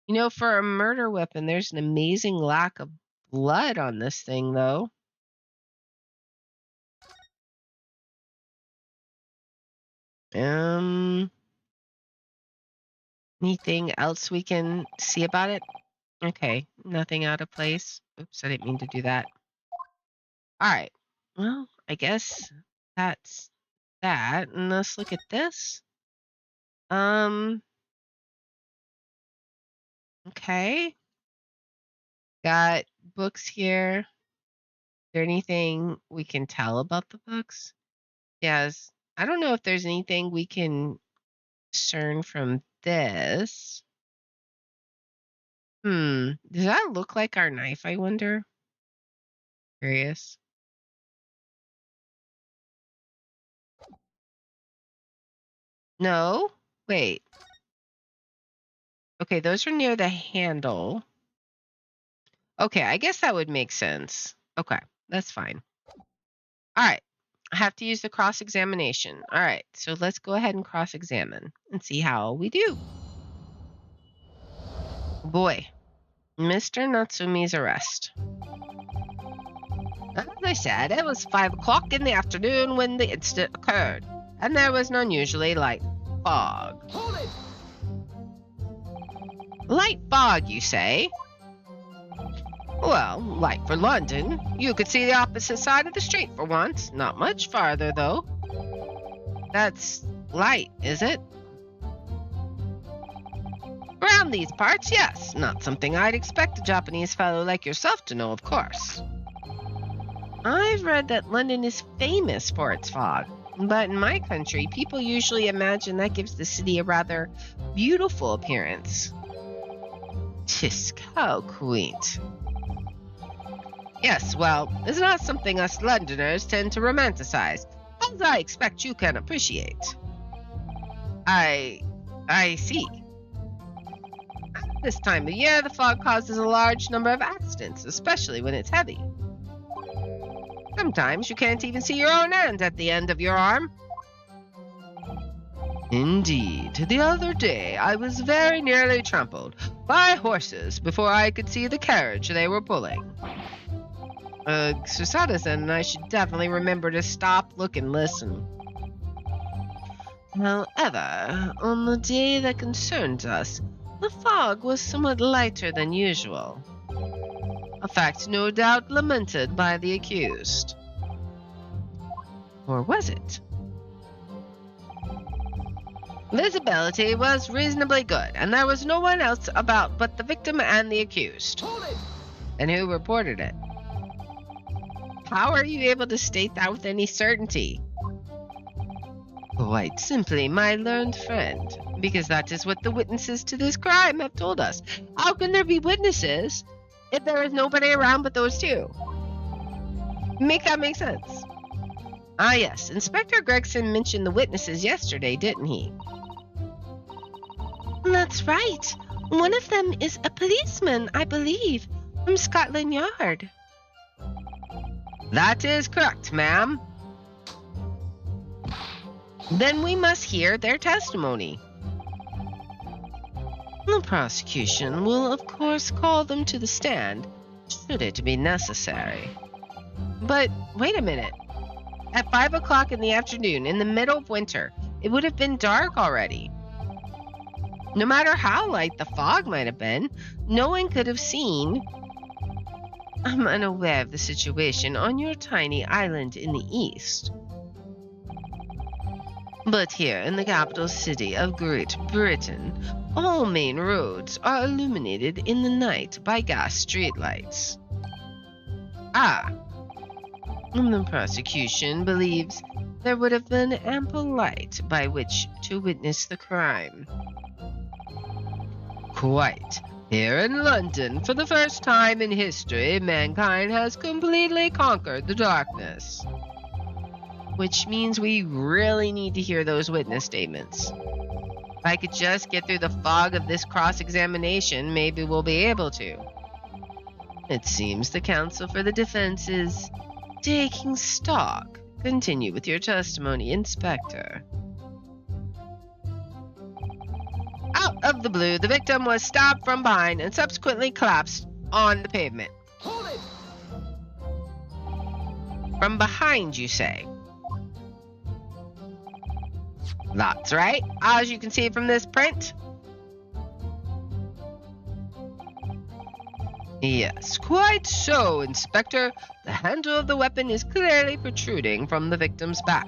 You know, for a murder weapon, there's an amazing lack of blood on this thing, though. Um, Anything else we can see about it? Okay, nothing out of place. Oops, I didn't mean to do that. All right. Well, I guess that's that. And let's look at this. Um, okay. Got books here. Is there anything we can tell about the books? Yes. I don't know if there's anything we can discern from this. Does that look like our knife, I wonder? Curious. No? Wait. Okay, those are near the handle. Okay, I guess that would make sense. Okay, that's fine. All right. I have to use the cross-examination. All right, so let's go ahead and cross-examine and see how we do. Boy, Mr. Natsumi's arrest. As I said, it was 5 o'clock in the afternoon when the incident occurred, and there was an unusually light fog. Hold it! Light fog, you say? Well, light for London. You could see the opposite side of the street for once. Not much farther, though. That's light, is it? Around these parts, yes. Not something I'd expect a Japanese fellow like yourself to know, of course. I've read that London is famous for its fog, but in my country, people usually imagine that gives the city a rather beautiful appearance. Tisk, how quaint. Yes, well, it's not something us Londoners tend to romanticize, as I expect you can appreciate. I see. At this time of year, the fog causes a large number of accidents, especially when it's heavy. Sometimes you can't even see your own hand at the end of your arm. Indeed, the other day I was very nearly trampled by horses before I could see the carriage they were pulling. Susada-san, I should definitely remember to stop, look, and listen. However, on the day that concerns us, the fog was somewhat lighter than usual. A fact no doubt lamented by the accused. Or was it? Visibility was reasonably good, and there was no one else about but the victim and the accused. Hold it! And who reported it? How are you able to state that with any certainty? Quite simply, my learned friend, because that is what the witnesses to this crime have told us. How can there be witnesses if there is nobody around but those two? Make that make sense? Ah, yes. Inspector Gregson mentioned the witnesses yesterday, didn't he? That's right. One of them is a policeman, I believe, from Scotland Yard. That is correct, ma'am. Then we must hear their testimony. The prosecution will, of course, call them to the stand, should it be necessary. But wait a minute. At 5 o'clock in the afternoon, in the middle of winter, it would have been dark already. No matter how light the fog might have been, no one could have seen. I'm unaware of the situation on your tiny island in the east. But here in the capital city of Great Britain, all main roads are illuminated in the night by gas streetlights. Ah. The prosecution believes there would have been ample light by which to witness the crime. Quite. Here in London, for the first time in history, mankind has completely conquered the darkness. Which means we really need to hear those witness statements. If I could just get through the fog of this cross-examination, maybe we'll be able to. It seems the counsel for the defense is taking stock. Continue with your testimony, Inspector. Out of the blue, the victim was stabbed from behind and subsequently collapsed on the pavement. Hold it! From behind, you say? That's right, as you can see from this print. Yes, quite so, Inspector. The handle of the weapon is clearly protruding from the victim's back.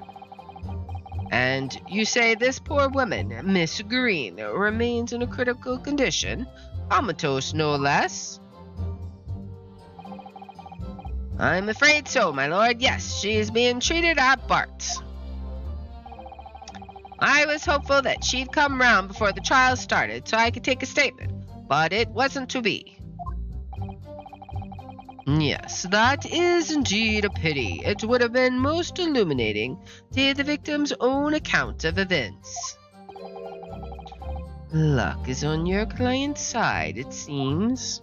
And you say this poor woman, Miss Green, remains in a critical condition, comatose no less? I'm afraid so, my lord. Yes, she is being treated at Bart's. I was hopeful that she'd come round before the trial started so I could take a statement, but it wasn't to be. Yes, that is indeed a pity. It would have been most illuminating to hear the victim's own account of events. Luck is on your client's side, it seems.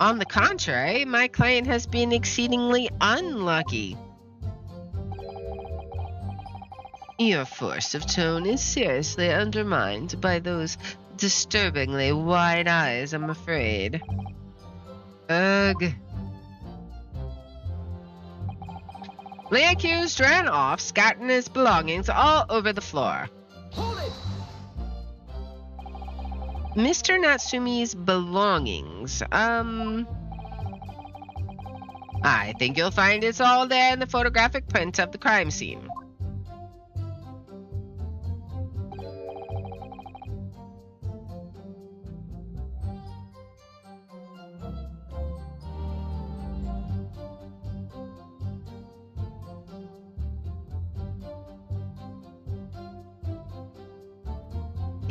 On the contrary, my client has been exceedingly unlucky. Your force of tone is seriously undermined by those disturbingly wide eyes, I'm afraid. Ugh. The accused ran off, scattering his belongings all over the floor. Hold it! Mr. Natsumi's belongings, I think you'll find it's all there in the photographic print of the crime scene.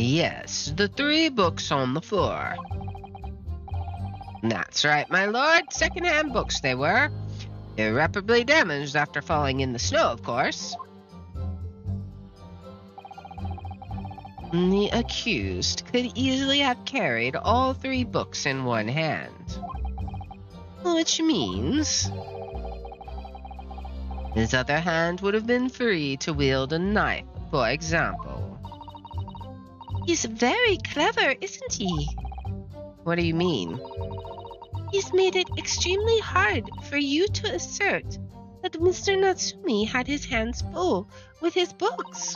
Yes, the 3 books on the floor. That's right, my lord. Second-hand books they were. Irreparably damaged after falling in the snow, of course. The accused could easily have carried all 3 books in one hand. Which means his other hand would have been free to wield a knife, for example. He's very clever, isn't he? What do you mean? He's made it extremely hard for you to assert that Mr. Natsumi had his hands full with his books.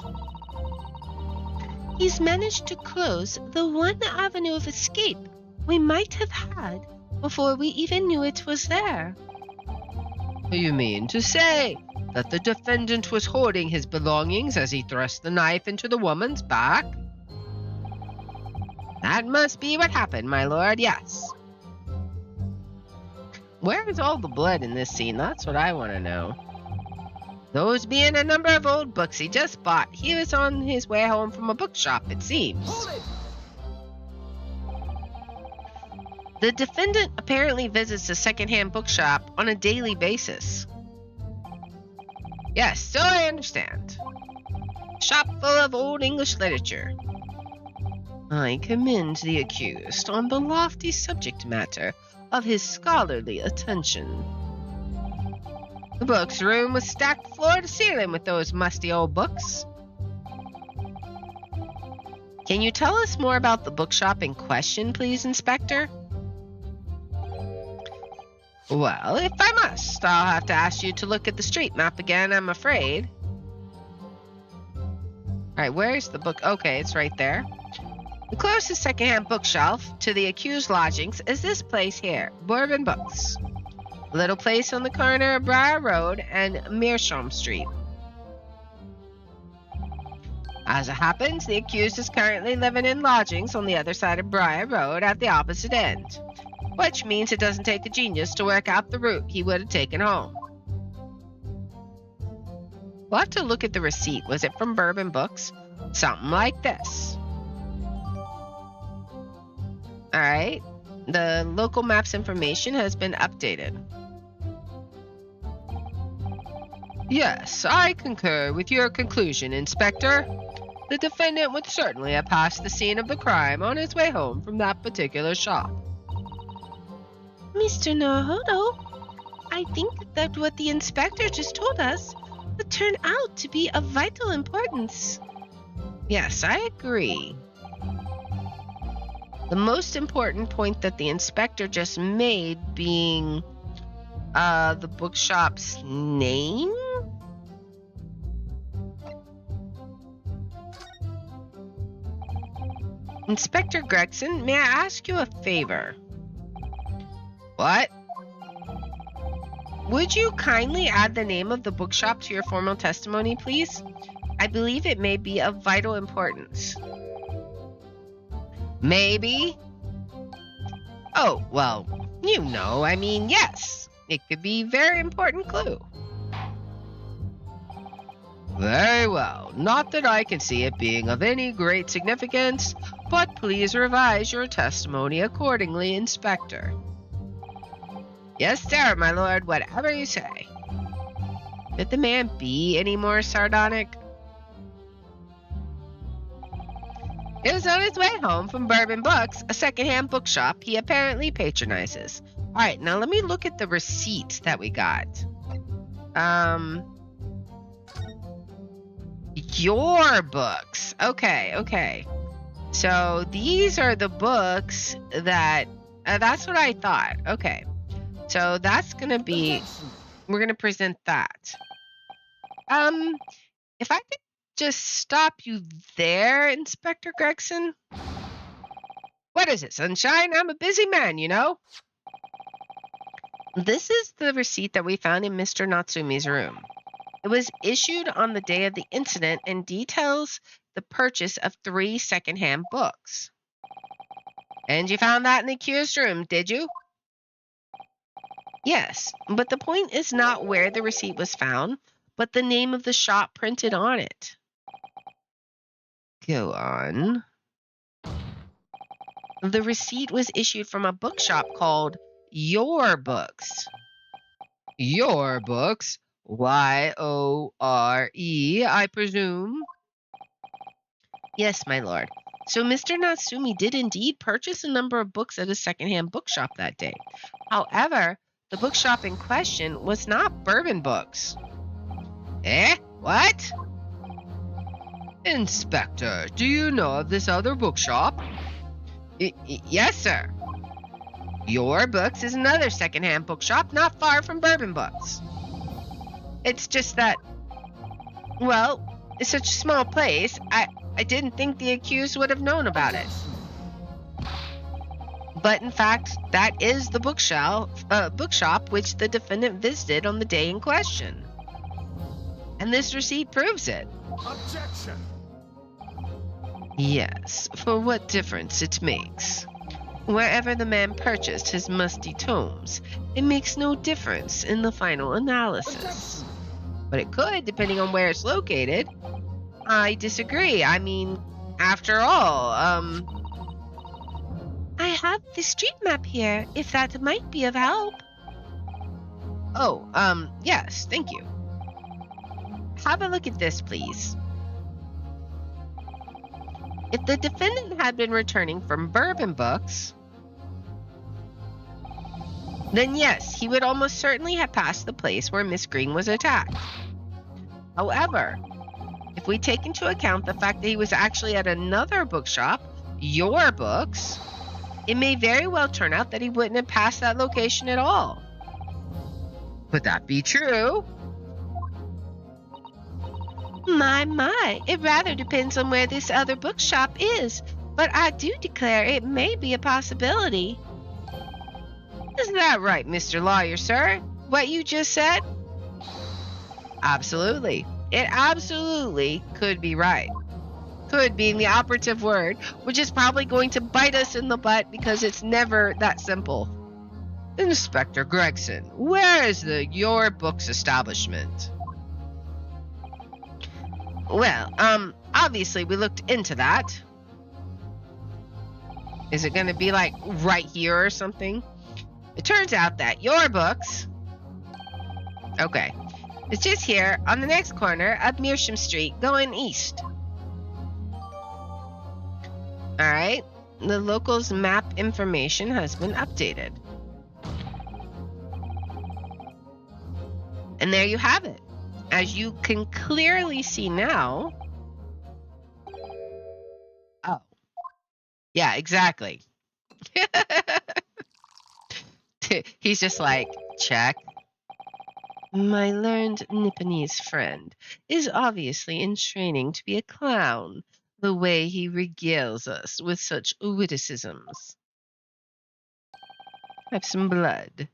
He's managed to close the one avenue of escape we might have had before we even knew it was there. You mean to say that the defendant was hoarding his belongings as he thrust the knife into the woman's back? That must be what happened, my lord, yes. Where is all the blood in this scene? That's what I want to know. Those being a number of old books he just bought. He was on his way home from a bookshop, it seems. Hold it! The defendant apparently visits a secondhand bookshop on a daily basis. Yes, so I understand. Shop full of old English literature. I commend the accused on the lofty subject matter of his scholarly attention. The books room was stacked floor to ceiling with those musty old books. Can you tell us more about the bookshop in question, please, Inspector? Well, if I must, I'll have to ask you to look at the street map again, I'm afraid. Alright, where's the book? Okay, it's right there. The closest secondhand bookshelf to the accused lodgings is this place here, Bourbon Books. A little place on the corner of Briar Road and Meerschaum Street. As it happens, the accused is currently living in lodgings on the other side of Briar Road at the opposite end, which means it doesn't take a genius to work out the route he would have taken home. We'll have to look at the receipt. Was it from Bourbon Books? Something like this. Alright, the local maps information has been updated. Yes, I concur with your conclusion, Inspector. The defendant would certainly have passed the scene of the crime on his way home from that particular shop. Mr. Naruhodo, I think that what the inspector just told us would turn out to be of vital importance. Yes, I agree. The most important point that the inspector just made being the bookshop's name? Inspector Gregson, may I ask you a favor? What? Would you kindly add the name of the bookshop to your formal testimony, please? I believe it may be of vital importance. Maybe? Oh, well, you know, I mean, yes. It could be a very important clue. Very well. Not that I can see it being of any great significance, but please revise your testimony accordingly, Inspector. Yes, sir, my lord, whatever you say. Could the man be any more sardonic? It was on his way home from Bourbon Books, a secondhand bookshop he apparently patronizes. All right, now let me look at the receipt that we got. Your books. Okay. So these are the books that, that's what I thought. Okay. So that's going to be, we're going to present that. If I could just stop you there, Inspector Gregson. What is it, sunshine? I'm a busy man, you know. This is the receipt that we found in Mr. Natsumi's room. It was issued on the day of the incident and details the purchase of 3 secondhand books. And you found that in the accused room, did you? Yes, but the point is not where the receipt was found, but the name of the shop printed on it. Go on. The receipt was issued from a bookshop called Your Books. Your Books? Y-O-R-E, I presume? Yes, my lord. So Mr. Natsumi did indeed purchase a number of books at a secondhand bookshop that day. However, the bookshop in question was not Bourbon Books. Eh? What? Inspector, do you know of this other bookshop? Yes, sir. Your Books is another secondhand bookshop not far from Bourbon Books. It's just that, well, it's such a small place, I didn't think the accused would have known about it. But in fact, that is the bookshop which the defendant visited on the day in question. And this receipt proves it. Objection! Yes, for what difference it makes. Wherever the man purchased his musty tomes, it makes no difference in the final analysis. But it could, depending on where it's located. I disagree. I mean, after all, I have the street map here, if that might be of help. Oh, yes, thank you. Have a look at this, please. If the defendant had been returning from Bourbon Books, then yes, he would almost certainly have passed the place where Miss Green was attacked. However, if we take into account the fact that he was actually at another bookshop, Your Books, it may very well turn out that he wouldn't have passed that location at all. Could that be true? My, it rather depends on where this other bookshop is, but I do declare it may be a possibility. Isn't that right, Mr. Lawyer, sir? What you just said? Absolutely. It absolutely could be right. Could being the operative word, which is probably going to bite us in the butt because it's never that simple. Inspector Gregson, where is the Your Books establishment? Well, obviously we looked into that. Is it going to be like right here or something? It turns out that Your Books, okay, it's just here on the next corner of Mearsham Street going east. Alright, the local's map information has been updated. And there you have it. As you can clearly see now. Oh. Yeah, exactly. He's just like, check. My learned Nipponese friend is obviously in training to be a clown, the way he regales us with such witticisms. Have some blood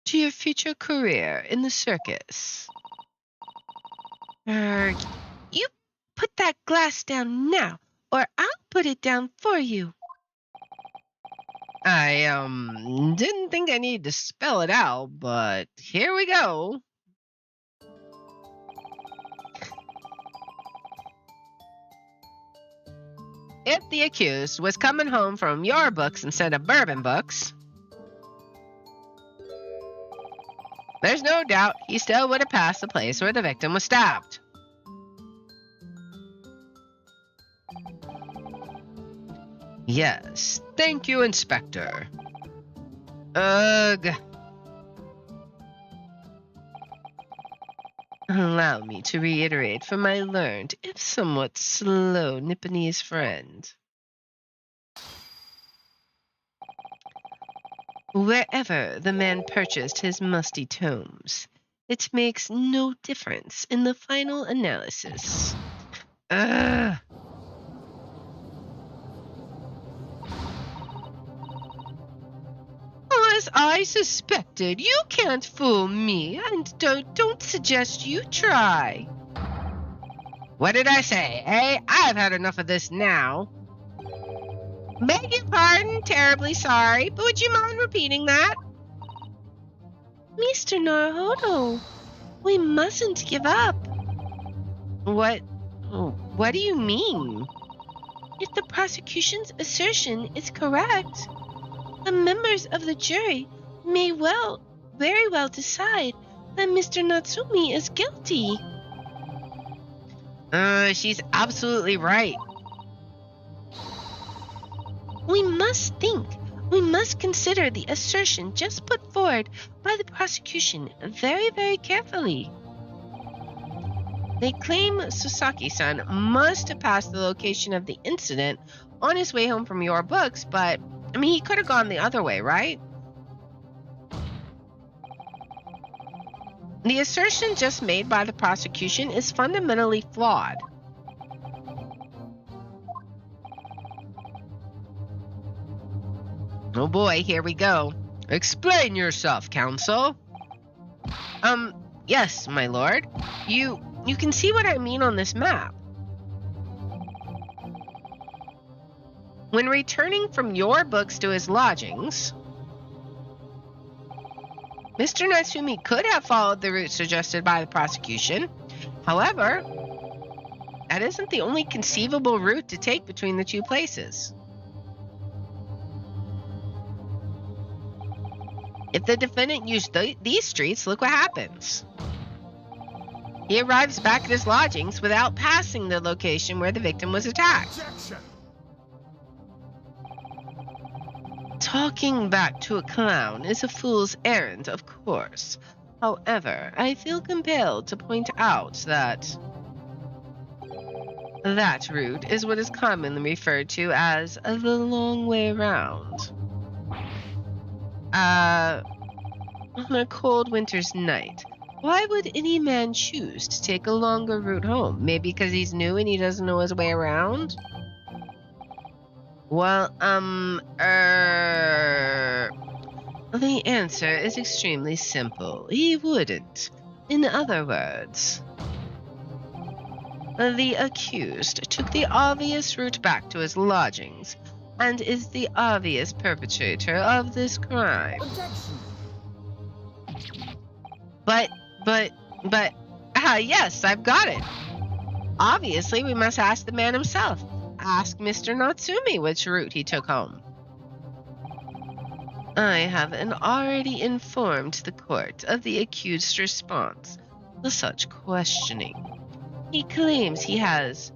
to your future career in the circus. You put that glass down now, or I'll put it down for you. I, didn't think I needed to spell it out, but here we go. If the accused was coming home from Your Books instead of Bourbon Books, there's no doubt he still would have passed the place where the victim was stabbed. Yes, thank you, Inspector. Ugh. Allow me to reiterate for my learned, if somewhat slow, Nipponese friend. Wherever the man purchased his musty tomes, it makes no difference in the final analysis. Ugh. As I suspected, you can't fool me, and don't suggest you try. What did I say, eh? I've had enough of this now. Beg your pardon, terribly sorry, but would you mind repeating that? Mr. Naruhodo, we mustn't give up. What do you mean? If the prosecution's assertion is correct, the members of the jury may very well decide that Mr. Natsumi is guilty. She's absolutely right. We must consider the assertion just put forward by the prosecution very, very carefully. They claim Sasaki-san must have passed the location of the incident on his way home from your books, but, he could have gone the other way, right? The assertion just made by the prosecution is fundamentally flawed. Oh boy, here we go. Explain yourself, counsel. Yes, my lord. You can see what I mean on this map. When returning from your books to his lodgings, Mr. Natsumi could have followed the route suggested by the prosecution. However, that isn't the only conceivable route to take between the two places. If the defendant used these streets, look what happens. He arrives back at his lodgings without passing the location where the victim was attacked. Objection. Talking back to a clown is a fool's errand, of course. However, I feel compelled to point out that that route is what is commonly referred to as the long way around. On a cold winter's night, why would any man choose to take a longer route home? Maybe because he's new and he doesn't know his way around? Well, the answer is extremely simple. He wouldn't. In other words, the accused took the obvious route back to his lodgings and is the obvious perpetrator of this crime. Objection. But, yes, I've got it. Obviously, we must ask the man himself. Ask Mr. Natsumi which route he took home. I have already informed the court of the accused's response to such questioning. He claims he has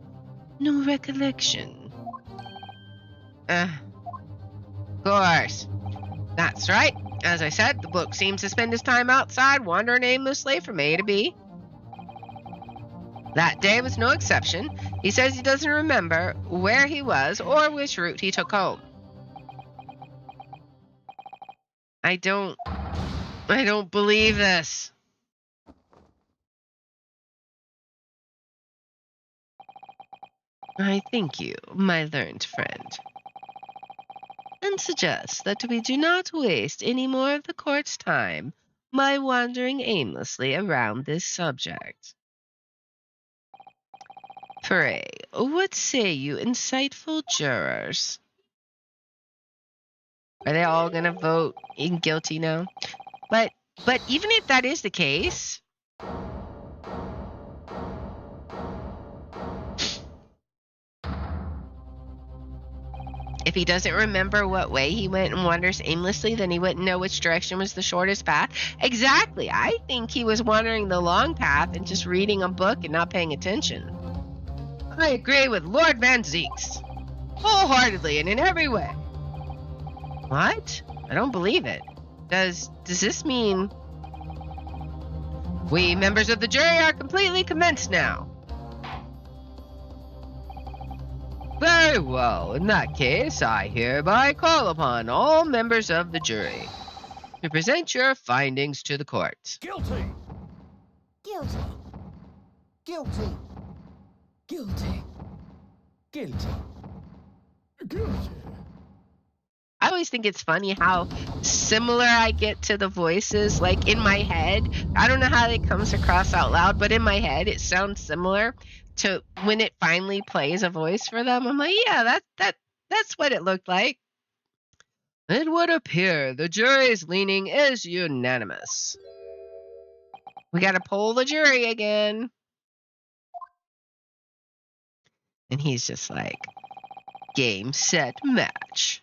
no recollection. Of course. That's right. As I said, the book seems to spend his time outside, wandering aimlessly from A to B. That day was no exception. He says he doesn't remember where he was or which route he took home. I don't believe this. I thank you, my learned friend, and suggest that we do not waste any more of the court's time by wandering aimlessly around this subject. Pray, what say you, insightful jurors? Are they all going to vote in guilty now? But even if that is the case, if he doesn't remember what way he went and wanders aimlessly, then he wouldn't know which direction was the shortest path. Exactly. I think he was wandering the long path and just reading a book and not paying attention. I agree with Lord Van Zeeks. wholeheartedly and in every way. What? I don't believe it. Does this mean we members of the jury are completely convinced now? Very well. In that case, I hereby call upon all members of the jury to present your findings to the court. Guilty! Guilty. Guilty! Guilty! Guilty! Guilty! I always think it's funny how similar I get to the voices. Like in my head, I don't know how it comes across out loud, but in my head it sounds similar to when it finally plays a voice for them. I'm like, yeah, that's what it looked like. It would appear the jury's leaning is unanimous. We got to poll the jury again. And he's just like, game, set, match.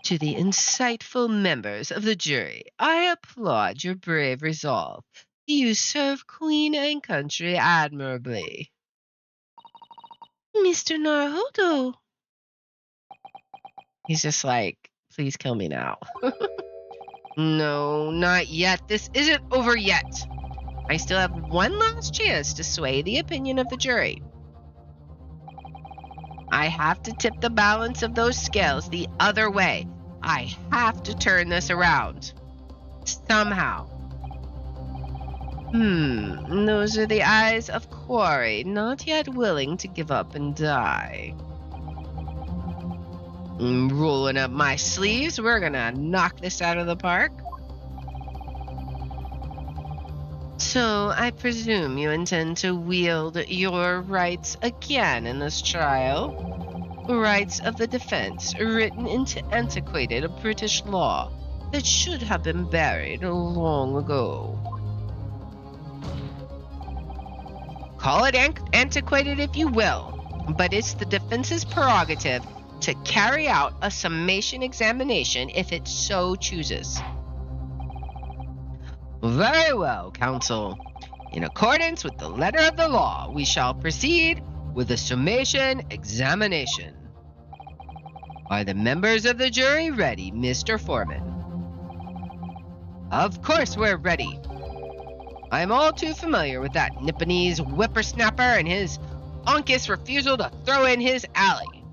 To the insightful members of the jury, I applaud your brave resolve. You serve Queen and country admirably. Mr. Naruto. He's just like, please kill me now. No, not yet. This isn't over yet. I still have one last chance to sway the opinion of the jury. I have to tip the balance of those scales the other way. I have to turn this around. Somehow. Those are the eyes of Quarry, not yet willing to give up and die. Rolling up my sleeves, we're gonna knock this out of the park. So, I presume you intend to wield your rights again in this trial? Rights of the defense, written into antiquated British law that should have been buried long ago. Call it antiquated if you will, but it's the defense's prerogative to carry out a summation examination if it so chooses. Very well, counsel. In accordance with the letter of the law, we shall proceed with the summation examination. Are the members of the jury ready, Mr. Foreman? Of course we're ready. I am all too familiar with that Nipponese whippersnapper and his onkus refusal to throw in his alley.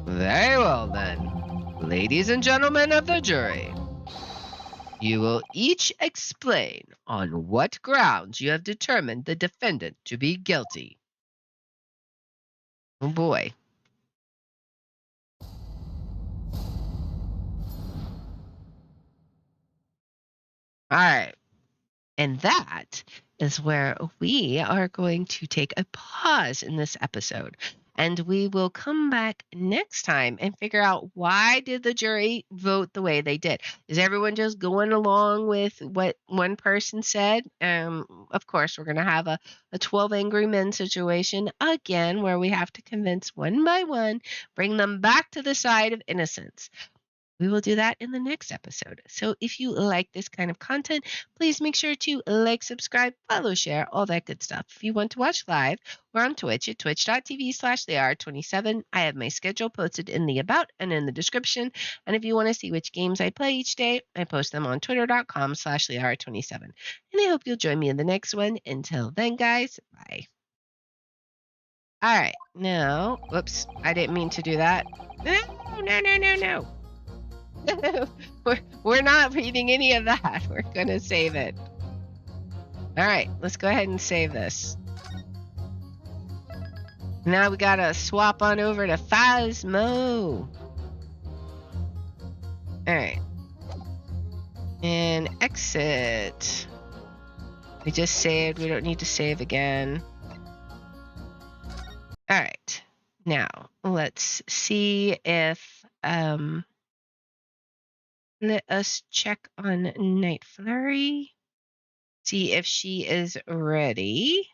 Very well then, ladies and gentlemen of the jury. You will each explain on what grounds you have determined the defendant to be guilty. Oh boy. All right. And that is where we are going to take a pause in this episode. And we will come back next time and figure out, why did the jury vote the way they did? Is everyone just going along with what one person said? Of course, we're going to have a 12 Angry Men situation again, where we have to convince one by one, bring them back to the side of innocence. We will do that in the next episode. So if you like this kind of content, please make sure to like, subscribe, follow, share, all that good stuff. If you want to watch live, we're on Twitch at twitch.tv/thehour27. I have my schedule posted in the about and in the description. And if you want to see which games I play each day, I post them on twitter.com/thehour27. And I hope you'll join me in the next one. Until then, guys, bye. All right, now, whoops, I didn't mean to do that. No. We're not reading any of that. We're going to save it. All right, let's go ahead and save this. Now we got to swap on over to Phasmo. All right. And exit. We just saved. We don't need to save again. All right. Now, let's see if... let us check on Night Flurry. See if she is ready.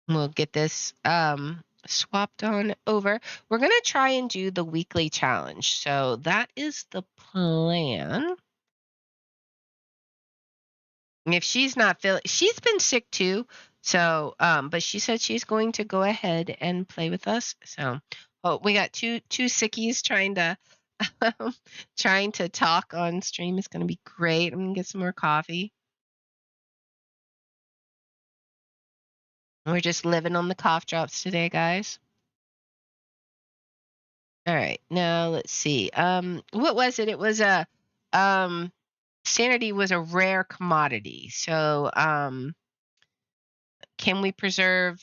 We'll get this swapped on over. We're going to try and do the weekly challenge. So that is the plan. If she's not feeling... She's been sick too. So, but she said she's going to go ahead and play with us. So, oh, we got two sickies trying to trying to talk on stream. Is going to be great. I'm gonna get some more coffee. We're just living on the cough drops today, guys. All right, now let's see. What was it? It was a sanity was a rare commodity. So, can we preserve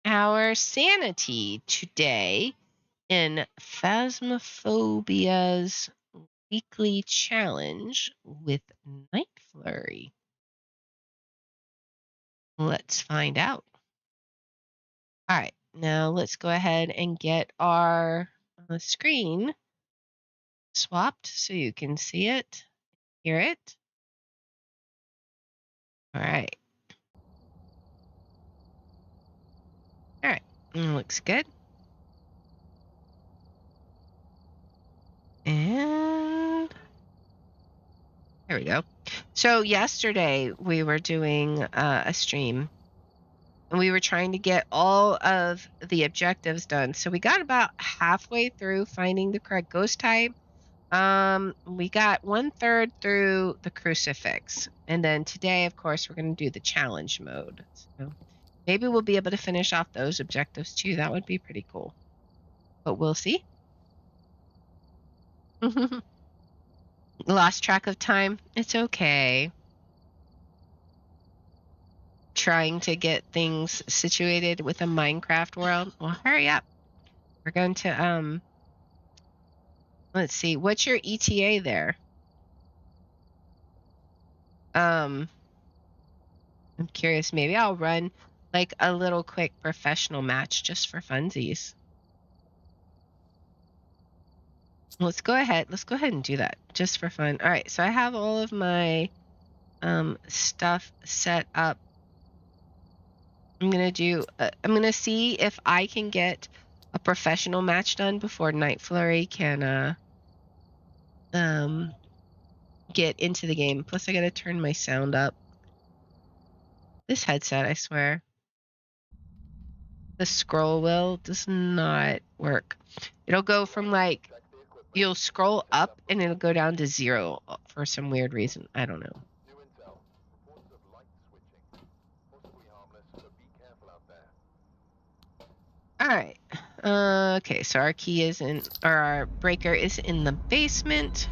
our sanity today in Phasmophobia's weekly challenge with Night Flurry? Let's find out. All right, now let's go ahead and get our screen swapped so you can see it, hear it. All right. All right, looks good. And there we go. So yesterday we were doing a stream and we were trying to get all of the objectives done. So we got about halfway through finding the correct ghost type. We got 1/3 through the crucifix. And then today, of course, we're going to do the challenge mode. So maybe we'll be able to finish off those objectives too. That would be pretty cool. But we'll see. Lost track of time. It's okay. Trying to get things situated with a Minecraft world. Well, hurry up. We're going to let's see. What's your ETA there? I'm curious. Maybe I'll run like a little quick professional match just for funsies. Let's go ahead and do that just for fun. All right, so I have all of my stuff set up. I'm gonna see if I can get a professional match done before Night Flurry can get into the game. Plus I gotta turn my sound up. This headset, I swear. The scroll wheel does not work. It'll go from like, you'll scroll up and it'll go down to 0 for some weird reason. I don't know. All right. Okay, so our key is in, or our breaker is in the basement.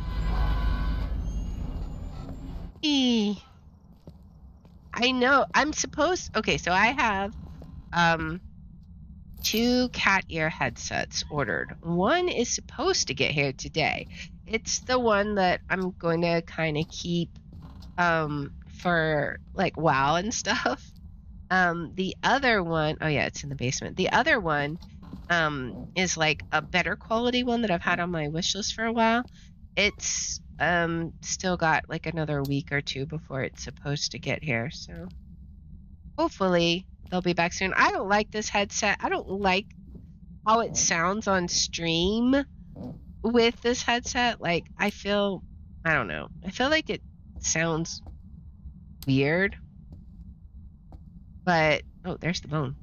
I know. I'm supposed. Okay, so I have 2 cat ear headsets ordered. One is supposed to get here today. It's the one that I'm going to kind of keep for like WoW and stuff. The other one, oh yeah, it's in the basement. The other one is like a better quality one that I've had on my wish list for a while. It's still got like another week or 2 before it's supposed to get here. So hopefully they'll be back soon. I don't like this headset. I don't like how it sounds on stream with this headset. Like I don't know. I feel like it sounds weird. But oh, there's the bone.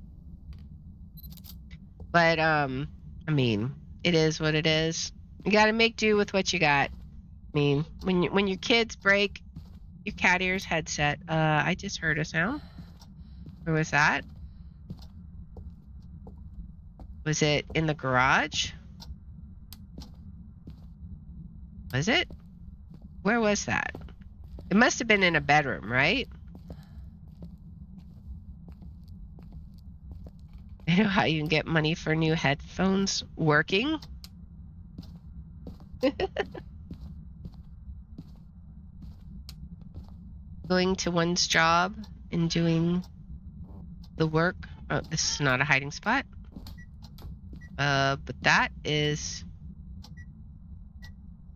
But I mean, it is what it is. You got to make do with what you got. I mean, when your kids break your cat ears headset, I just heard a sound. Where was that? Was it in the garage? Was it? Where was that? It must have been in a bedroom, right? I know how you can get money for new headphones working. Going to one's job and doing the work. Oh, this is not a hiding spot. But that is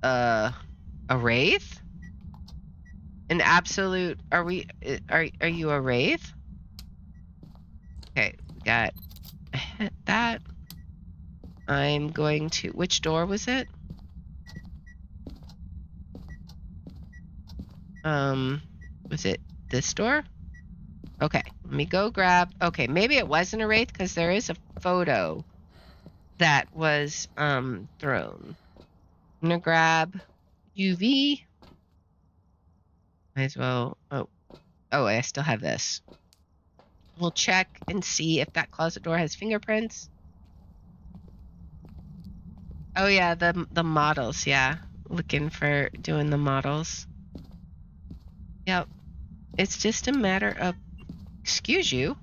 a wraith? An absolute, are you a wraith? Okay, we got that. I'm going to, which door was it? Was it this door? Okay, let me go grab. Okay, maybe it wasn't a wraith because there is a photo that was thrown. I'm gonna grab UV. Might as well. Oh, I still have this. We'll check and see if that closet door has fingerprints. Oh yeah, the models. Yeah, looking for doing the models. Yep. It's just a matter of. Excuse you.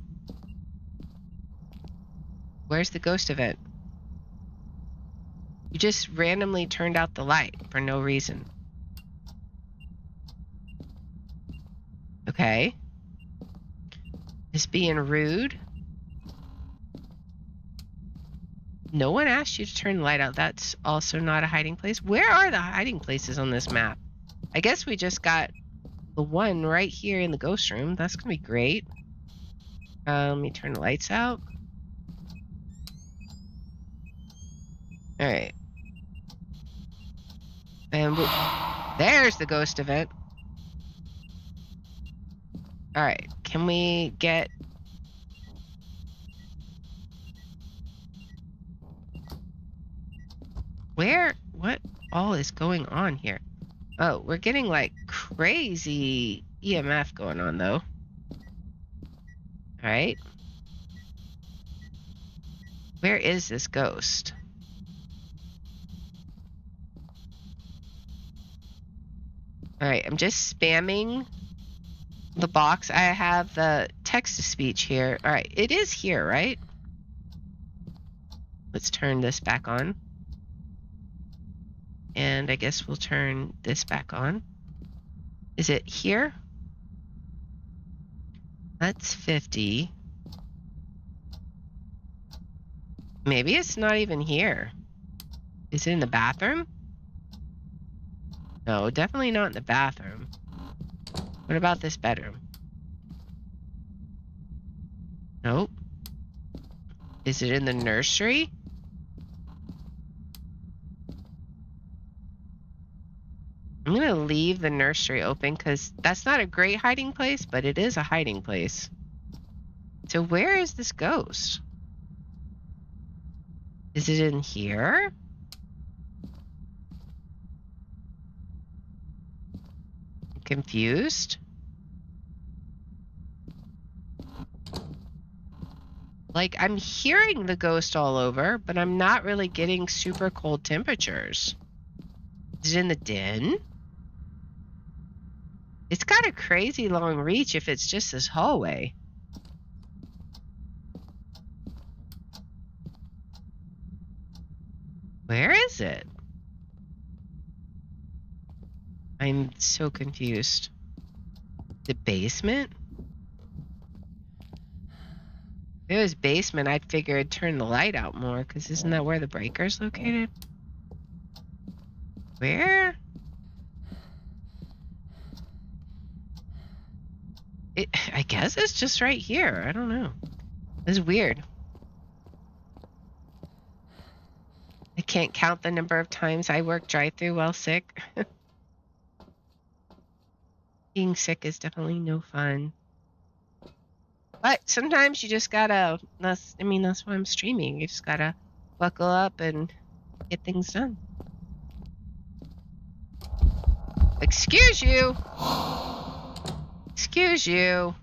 Where's the ghost event? You just randomly turned out the light for no reason. Okay. Just being rude. No one asked you to turn the light out. That's also not a hiding place. Where are the hiding places on this map? I guess we just got the one right here in the ghost room. That's gonna be great. Let me turn the lights out. All right. And there's the ghost event. All right. Can we get... Where? What all is going on here? Oh, we're getting like crazy EMF going on though. All right. Where is this ghost? All right, I'm just spamming the box. I have the text-to-speech here. All right, it is here, right? Let's turn this back on. And I guess we'll turn this back on. Is it here? That's 50. Maybe it's not even here. Is it in the bathroom? No, definitely not in the bathroom. What about this bedroom? Nope. Is it in the nursery? I'm gonna leave the nursery open because that's not a great hiding place, but it is a hiding place. So where is this ghost? Is it in here? I'm confused. Like, I'm hearing the ghost all over, but I'm not really getting super cold temperatures. Is it in the den? It's got a crazy long reach if it's just this hallway. Where is it? I'm so confused. The basement? If it was basement, I'd figure I'd turn the light out more, because isn't that where the breaker's located? Where? I guess it's just right here. I don't know. It's weird. I can't count the number of times I work drive-through while sick. Being sick is definitely no fun. But sometimes you just gotta, that's why I'm streaming. You just gotta buckle up and get things done. Excuse you. Excuse you.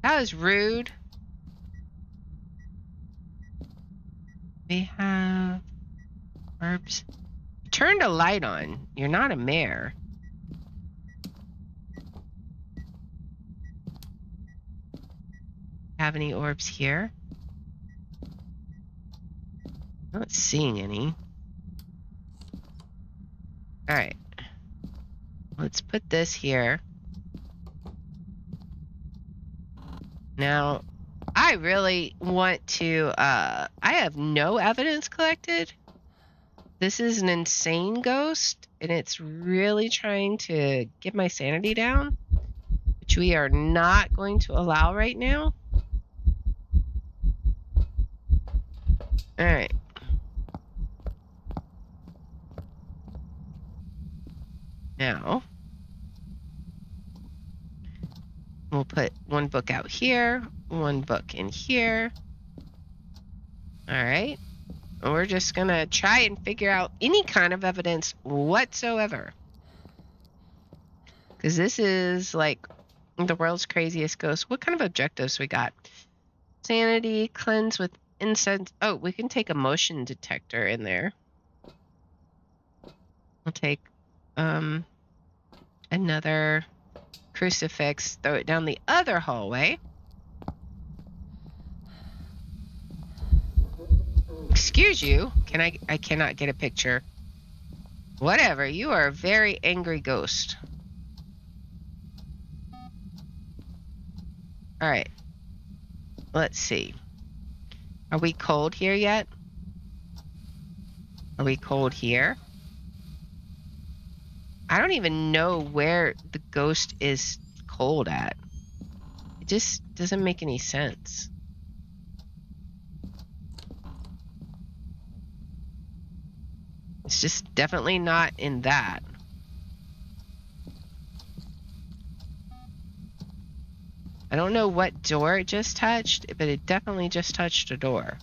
That was rude. We have orbs. You turned a light on. You're not a mayor. Have any orbs here? Not seeing any. All right. Let's put this here. Now, I really want to, I have no evidence collected. This is an insane ghost, and it's really trying to get my sanity down, which we are not going to allow right now. All right. Now, we'll put one book out here, one book in here. All right. We're just going to try and figure out any kind of evidence whatsoever. Because this is like the world's craziest ghost. What kind of objectives we got? Sanity, cleanse with incense. Oh, we can take a motion detector in there. We'll take another crucifix, throw it down the other hallway. Excuse you. I cannot get a picture. Whatever, you are a very angry ghost. All right. Let's see. Are we cold here yet? Are we cold here? I don't even know where the ghost is cold at. It just doesn't make any sense. It's just definitely not in that. I don't know what door it just touched, but it definitely just touched a door.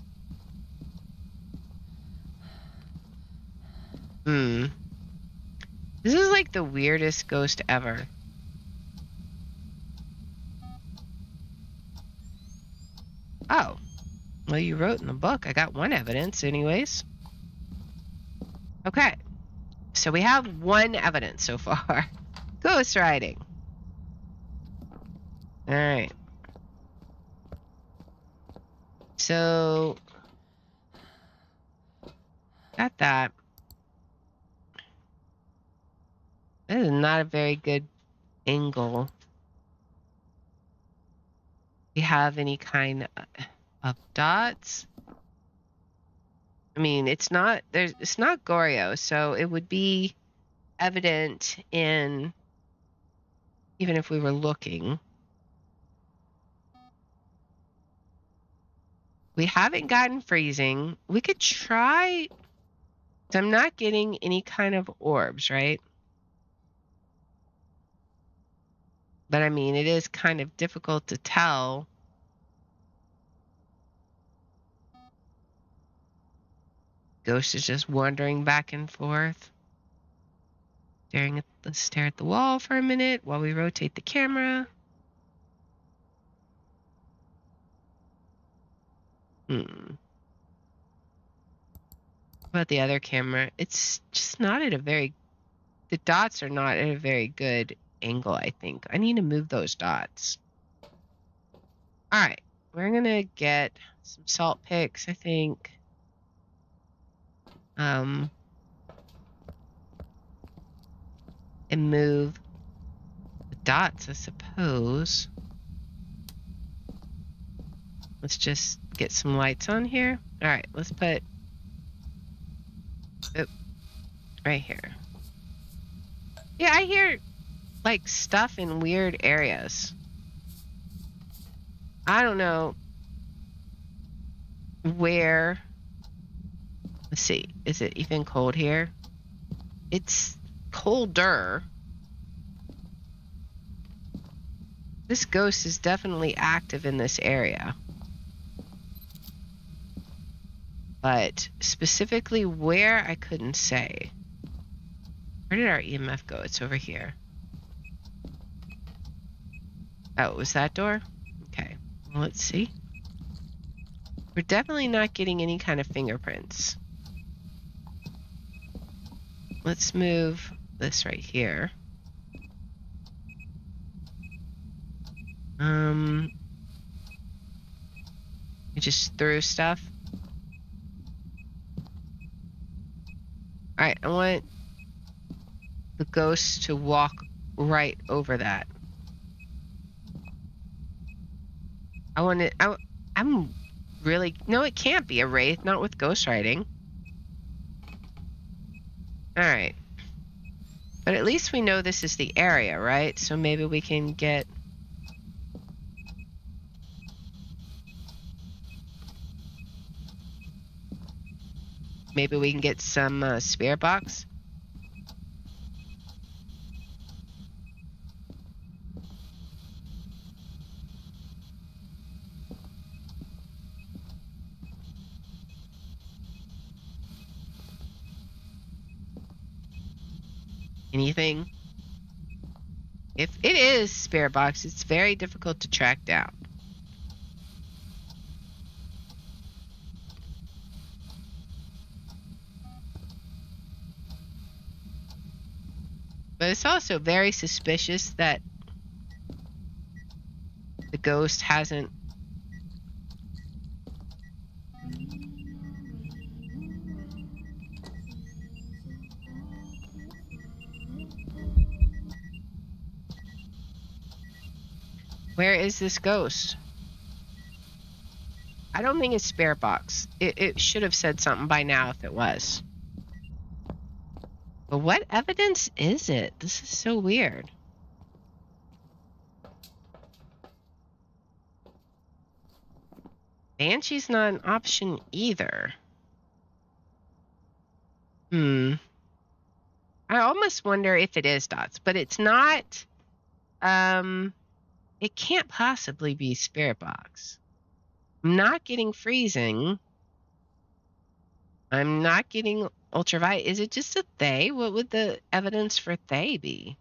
This is like the weirdest ghost ever. Oh. Well, you wrote in the book. I got one evidence anyways. Okay. So we have one evidence so far. Ghost writing. All right. So got that. This is not a very good angle. Do you have any kind of dots? I mean, it's not Goryo, so it would be evident in even if we were looking. We haven't gotten freezing. We could try. I'm not getting any kind of orbs, right? But I mean, it is kind of difficult to tell. Ghost is just wandering back and forth. Let's stare at the wall for a minute while we rotate the camera. What about the other camera? It's just not at a very... The dots are not at a very good angle, I think. I need to move those dots. All right. We're going to get some salt picks, I think. And move the dots, I suppose. Let's just get some lights on here. All right, let's put right here. Yeah, I hear like stuff in weird areas. I don't know where. Let's see. Is it even cold here? It's colder. This ghost is definitely active in this area. But specifically where, I couldn't say. Where did our EMF go? It's over here. Oh, it was that door? Okay. Well, let's see. We're definitely not getting any kind of fingerprints. Let's move this right here. You just threw stuff. Alright, I want the ghost to walk right over that. I'm really... No, it can't be a wraith, not with ghost writing. Alright. But at least we know this is the area, right? So maybe we can get... Maybe we can get some spirit box. Anything? If it is spirit box, it's very difficult to track down. But it's also very suspicious that the ghost hasn't. Where is this ghost? I don't think it's spirit box. It should have said something by now if it was. But what evidence is it? This is so weird. Banshee's not an option either. I almost wonder if it is dots, but it's not. It can't possibly be spirit box. I'm not getting freezing. I'm not getting ultraviolet. Is it just a they? What would the evidence for they be?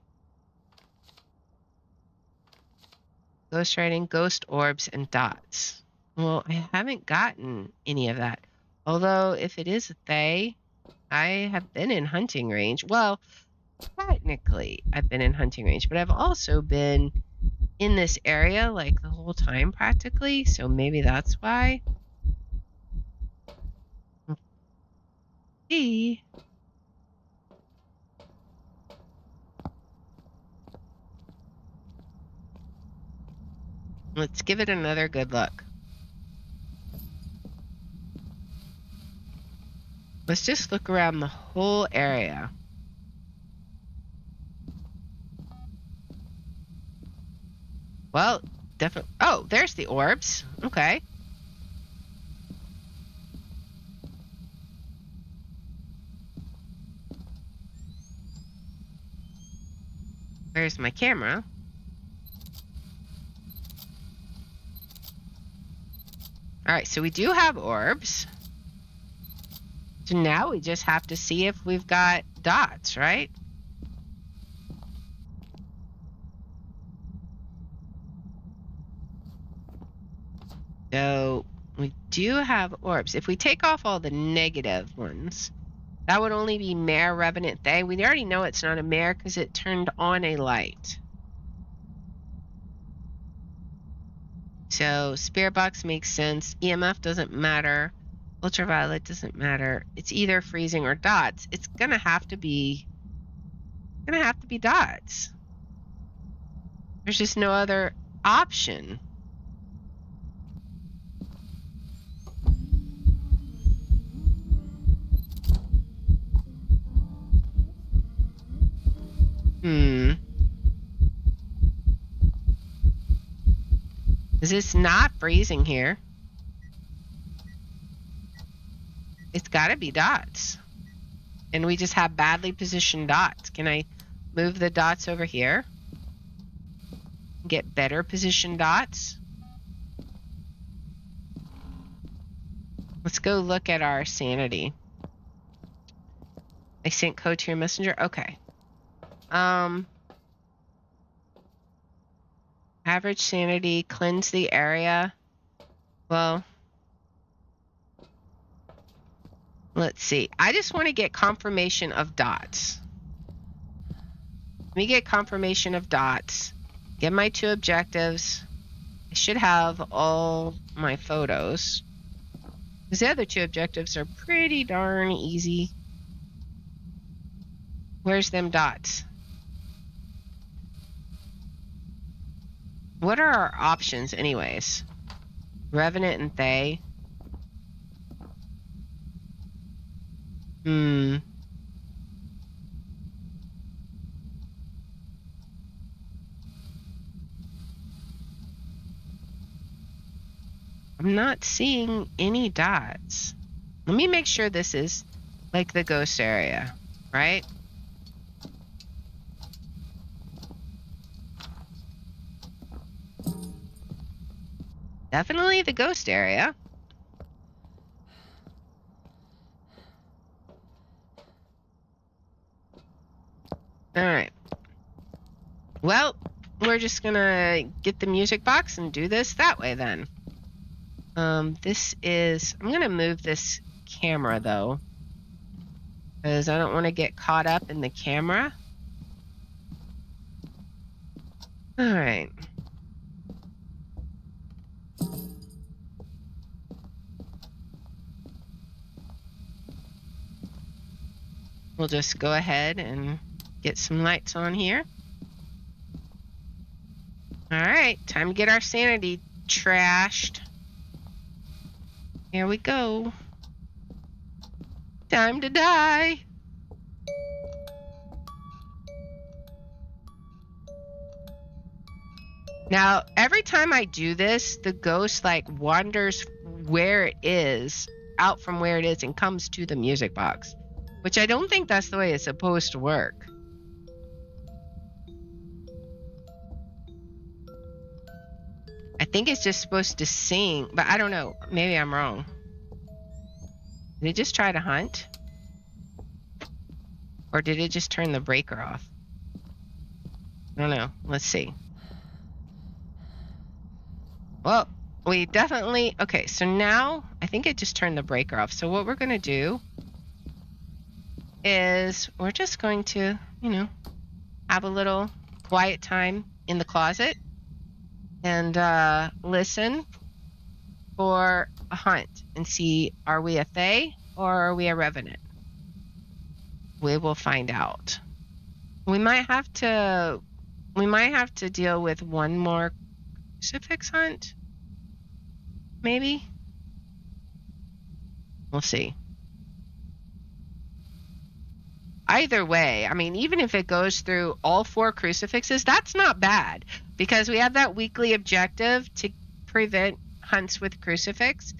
Ghost writing, ghost orbs, and dots. Well, I haven't gotten any of that. Although, if it is a they, I have been in hunting range. Well, technically, I've been in hunting range, but I've also been in this area like the whole time practically. So maybe that's why. See. Let's give it another good look. Let's just look around the whole area. Well, definitely. Oh, there's the orbs. Okay. Where's my camera? All right, so we do have orbs. So now we just have to see if we've got dots, right? So we do have orbs. If we take off all the negative ones, that would only be mare, revenant, they. We already know it's not a mare because it turned on a light. So spirit box makes sense. EMF doesn't matter. Ultraviolet doesn't matter. It's either freezing or dots. It's gonna have to be dots. There's just no other option. Is this not freezing here? It's gotta be dots. And we just have badly positioned dots. Can I move the dots over here? Get better positioned dots? Let's go look at our sanity. I sent code to your messenger. Okay. Average sanity, cleanse the area. Well, let's see. I just want to get confirmation of dots. Let me get confirmation of dots. Get my 2 objectives. I should have all my photos. Because the other 2 objectives are pretty darn easy. Where's them dots? What are our options anyways? Revenant and they. I'm not seeing any dots. Let me make sure this is like the ghost area, right? Definitely the ghost area. All right. Well, we're just gonna get the music box and do this that way then. This is, I'm gonna move this camera though, because I don't want to get caught up in the camera. All right. We'll just go ahead and get some lights on here. All right, time to get our sanity trashed. Here we go. Time to die. Now, every time I do this, the ghost like wanders where it is, out from where it is, and comes to the music box, which I don't think that's the way it's supposed to work. I think it's just supposed to sing, but I don't know. Maybe I'm wrong. Did it just try to hunt? Or did it just turn the breaker off? I don't know. Let's see. Well, we definitely... Okay, so now I think it just turned the breaker off. So what we're going to do is we're just going to, have a little quiet time in the closet and listen for a hunt and see, are we a fae or are we a revenant? We will find out. We might have to deal with one more crucifix hunt. Maybe. We'll see. Either way, I mean, even if it goes through all 4 crucifixes, that's not bad, because we have that weekly objective to prevent hunts with crucifix.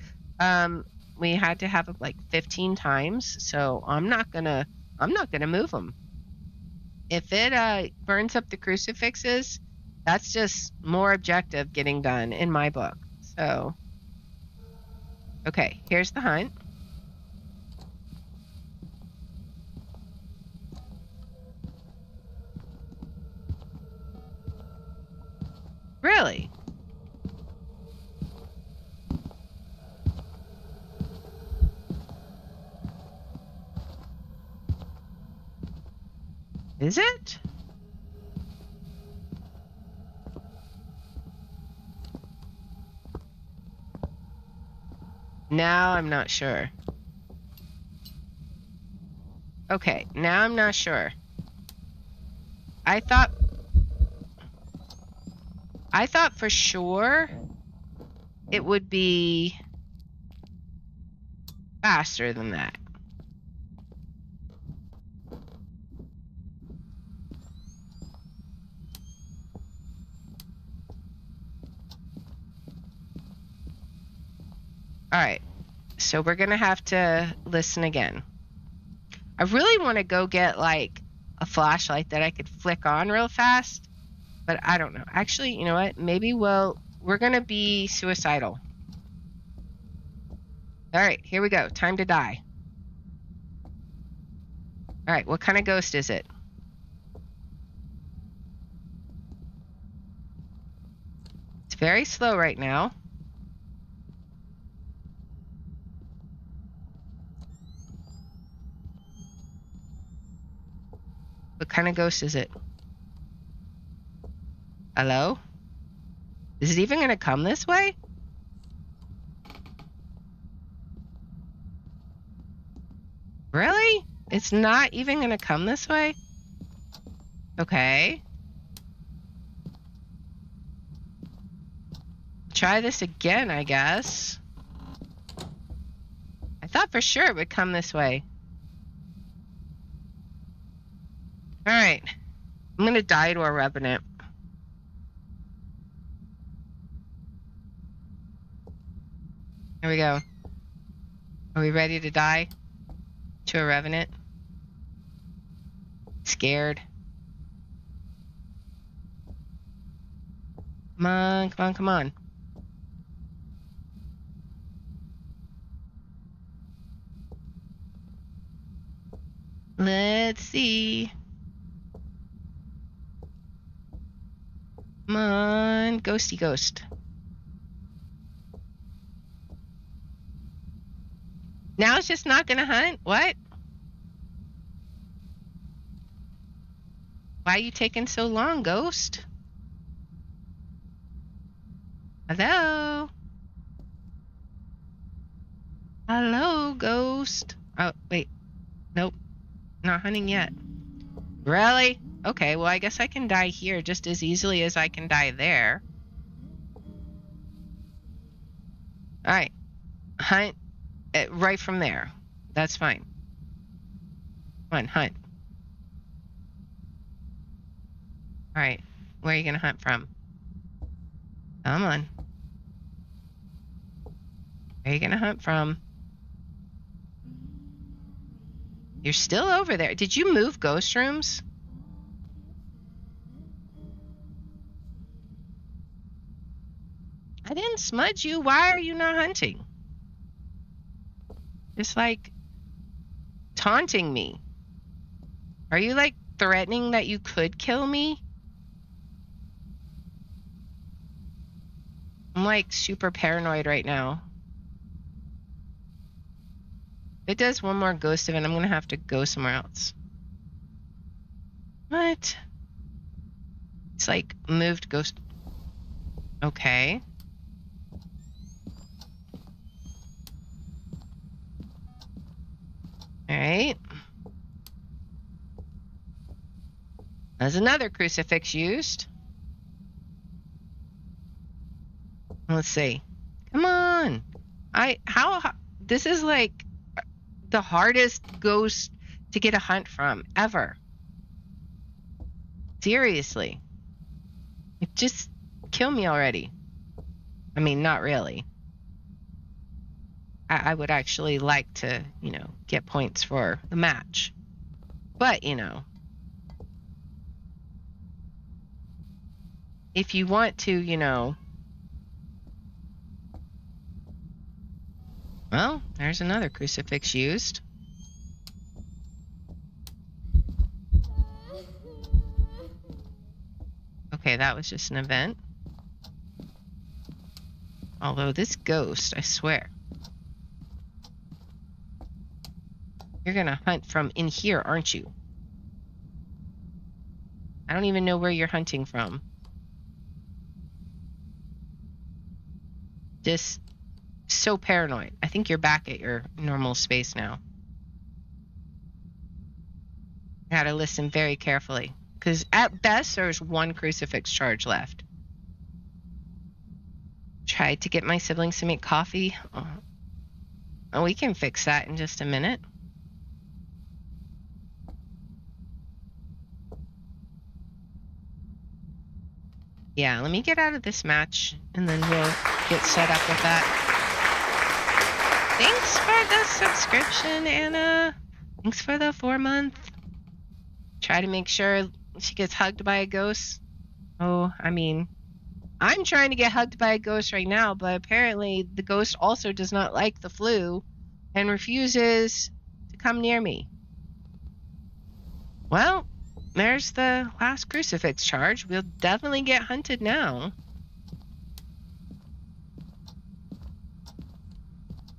We had to have it like 15 times, so I'm not gonna move them. If it burns up the crucifixes, that's just more objective getting done in my book. So, okay, here's the hunt. Really? Is it? Now I'm not sure. Okay, now I'm not sure. I thought for sure it would be faster than that. All right, so we're gonna have to listen again. I really want to go get like a flashlight that I could flick on real fast, but I don't know. Actually, you know what? Maybe we're gonna be suicidal. All right, here we go. Time to die. All right, what kind of ghost is it? It's very slow right now. What kind of ghost is it? Hello? Is it even going to come this way? Really? It's not even going to come this way? Okay. Try this again, I guess. I thought for sure it would come this way. All right. I'm going to die to a revenant. Here we go. Are we ready to die to a revenant? Scared. Come on, come on, come on. Let's see. Come on, ghosty ghost. Now it's just not gonna hunt? What? Why are you taking so long, ghost? Hello? Hello, ghost. Oh, wait. Nope. Not hunting yet. Really? Okay, well, I guess I can die here just as easily as I can die there. Alright. Hunt right from there. That's fine. Come on, hunt. Alright. Where are you going to hunt from? Come on. Where are you going to hunt from? You're still over there. Did you move ghost rooms? I didn't smudge you. Why are you not hunting? Just like taunting me. Are you like threatening that you could kill me? I'm like super paranoid right now. If it does one more ghost event, I'm going to have to go somewhere else. What? It's like moved ghost. Okay. Alright. There's another crucifix used. Let's see. Come on. This is like the hardest ghost to get a hunt from ever. Seriously. Just kill me already. I mean, not really. I would actually like to, get points for the match. But, if you want to, well, there's another crucifix used. Okay, that was just an event. Although this ghost, I swear. You're gonna hunt from in here, aren't you? I don't even know where you're hunting from. Just so paranoid. I think you're back at your normal space now. I gotta listen very carefully. Because at best, there's one crucifix charge left. Tried to get my siblings to make coffee. Oh, we can fix that in just a minute. Yeah, let me get out of this match, and then we'll get set up with that. Thanks for the subscription, Anna. Thanks for the 4-month. Try to make sure she gets hugged by a ghost. Oh, I mean, I'm trying to get hugged by a ghost right now, but apparently the ghost also does not like the flu and refuses to come near me. Well, there's the last crucifix charge. We'll definitely get hunted now.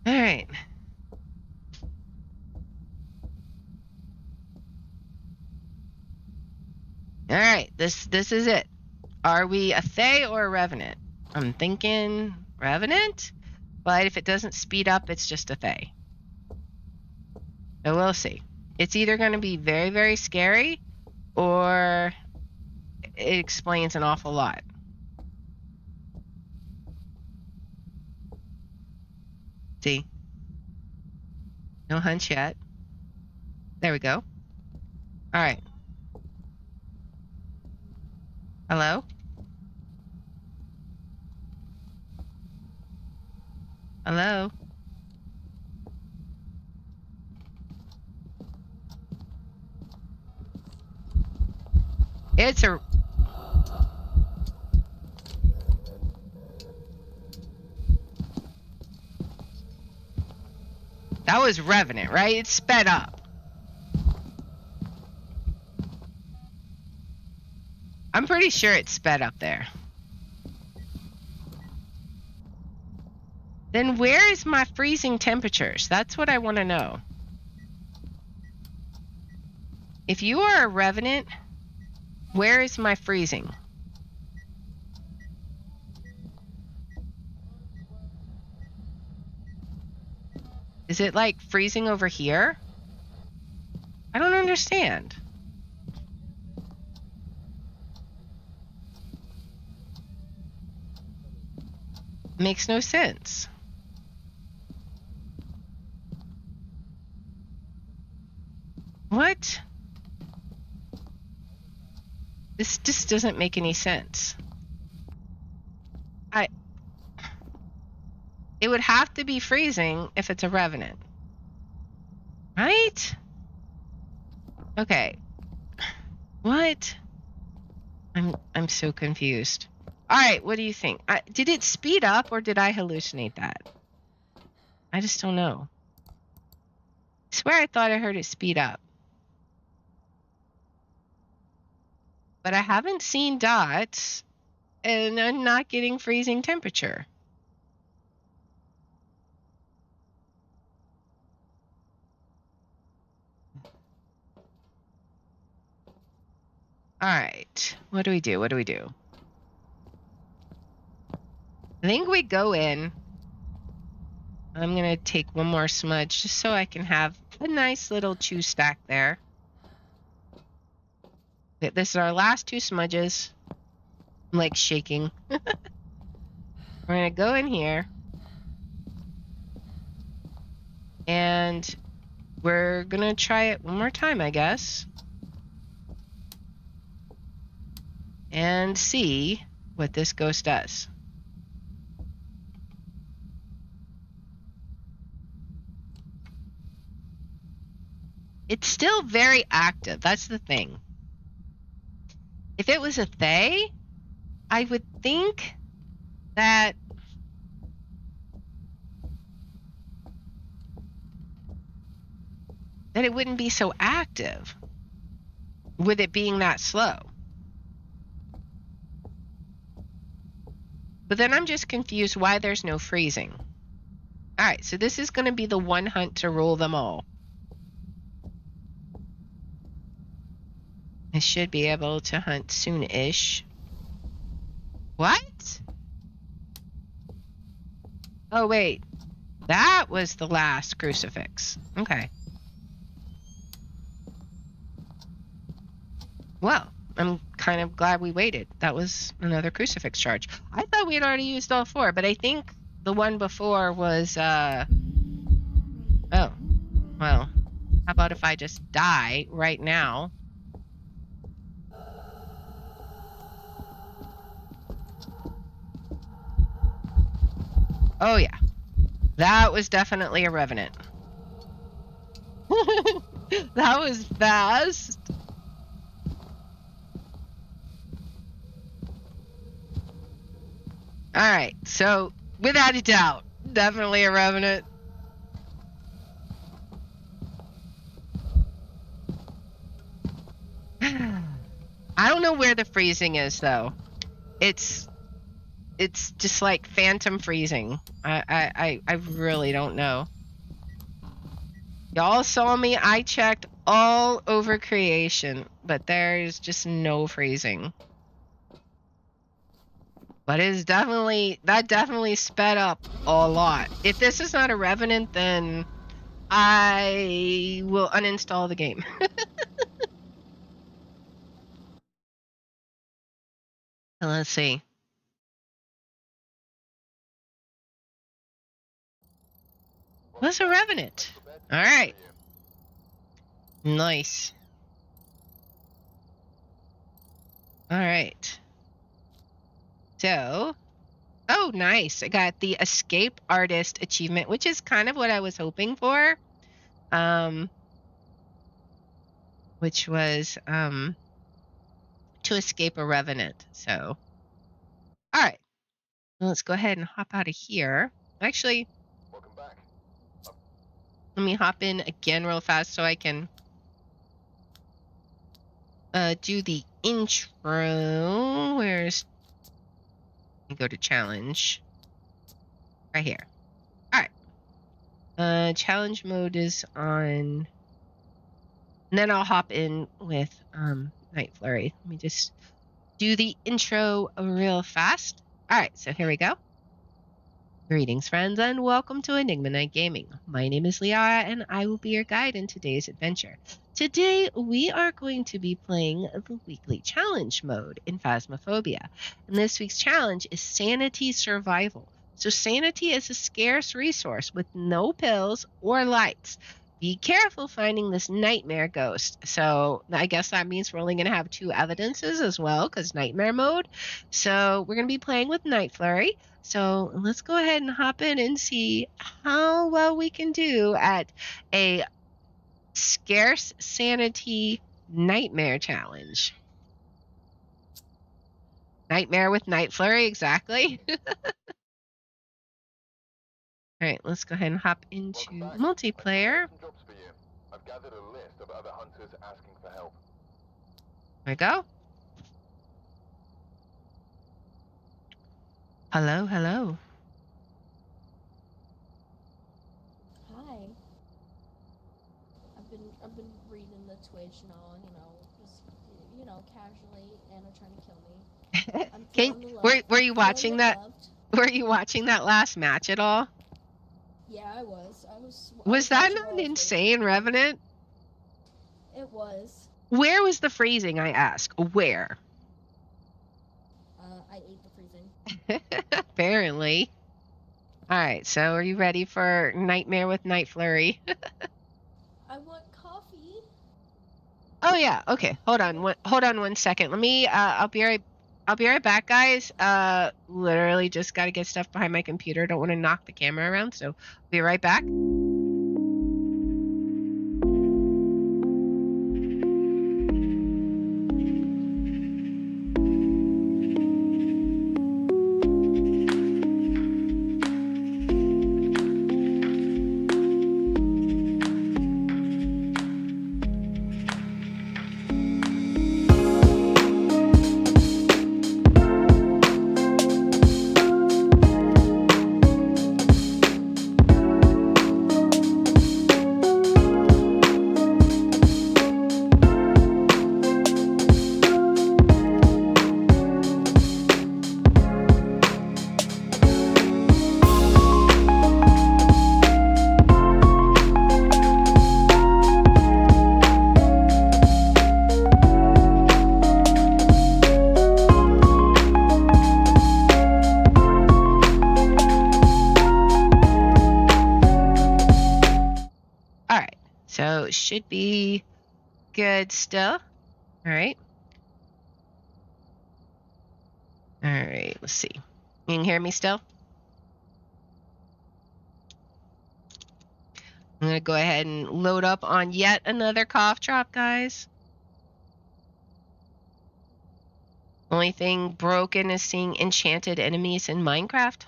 All right. All right, this is it. Are we a Fae or a Revenant? I'm thinking Revenant, but if it doesn't speed up, it's just a Fae. So we'll see. It's either going to be very, very scary, or it explains an awful lot. See? No hunch yet. There we go. All right. Hello? Hello? It's a... That was Revenant, right? It sped up. I'm pretty sure it sped up there. Then where is my freezing temperatures? That's what I want to know. If you are a revenant, where is my freezing? Is it like freezing over here? I don't understand. Makes no sense. What? This just doesn't make any sense. It would have to be freezing if it's a revenant. Right? Okay. What? I'm so confused. All right, what do you think? Did it speed up or did I hallucinate that? I just don't know. I swear I thought I heard it speed up. But I haven't seen dots and I'm not getting freezing temperature. All right, what do we do? What do we do? I think we go in. I'm going to take one more smudge just so I can have a nice little chew stack there. This is our last 2 smudges. I'm like shaking. We're going to go in here. And we're going to try it one more time, I guess. And see what this ghost does. It's still very active. That's the thing. If it was a Fae, I would think that it wouldn't be so active with it being that slow. But then I'm just confused why there's no freezing. All right, so this is going to be the one hunt to rule them all. I should be able to hunt soon-ish. What? Oh, wait. That was the last crucifix. Okay. Well, I'm kind of glad we waited. That was another crucifix charge. I thought we had already used all 4, but I think the one before was, oh. Well, how about if I just die right now? Oh, yeah. That was definitely a revenant. That was fast. All right, so without a doubt, definitely a revenant. I don't know where the freezing is though. It's just like phantom freezing. I really don't know. Y'all saw me. I checked all over creation, but there's just no freezing. But it's that definitely sped up a lot. If this is not a revenant, then I will uninstall the game. Let's see. What's a revenant? All right. Nice. All right. So, oh, nice. I got the Escape Artist achievement, which is kind of what I was hoping for. Which was to escape a revenant. So, all right. Well, let's go ahead and hop out of here. Actually, Welcome back. let me hop in again real fast so I can do the intro. Where's... Go to challenge. Right here. Challenge mode is on. And then I'll hop in with Night Flurry. Let me just do the intro real fast. All right, so here we go. Greetings, friends, and welcome to Enigma Night Gaming. My name is Liara, and I will be your guide in today's adventure. Today, we are going to be playing the weekly challenge mode in Phasmophobia. And this week's challenge is Sanity Survival. So sanity is a scarce resource with no pills or lights. Be careful finding this nightmare ghost. So I guess that means we're only going to have 2 evidences as well, because nightmare mode. So we're going to be playing with Night Flurry. So let's go ahead and hop in and see how well we can do at a scarce sanity nightmare challenge. Nightmare with Night Flurry, exactly. All right, let's go ahead and hop into multiplayer. I've gathered a list of other hunters asking for help. There we go. Hello, hello. Hi. I've been reading the Twitch and all, just casually, and are trying to kill me. I'm feeling the love. Were you watching that? Loved. Were you watching that last match at all? Yeah, I was. Was that not insane, Revenant? It was. Where was the freezing, I ask? Where? I ate the freezing. Apparently. Alright, so are you ready for Nightmare with Night Flurry? I want coffee. Oh yeah, okay. Hold on 1 second. Let me I'll be right back, guys. Literally just gotta get stuff behind my computer. Don't want to knock the camera around, so be right back. So it should be good still. All right. All right, let's see. You can hear me still? I'm going to go ahead and load up on yet another cough drop, guys. Only thing broken is seeing enchanted enemies in Minecraft.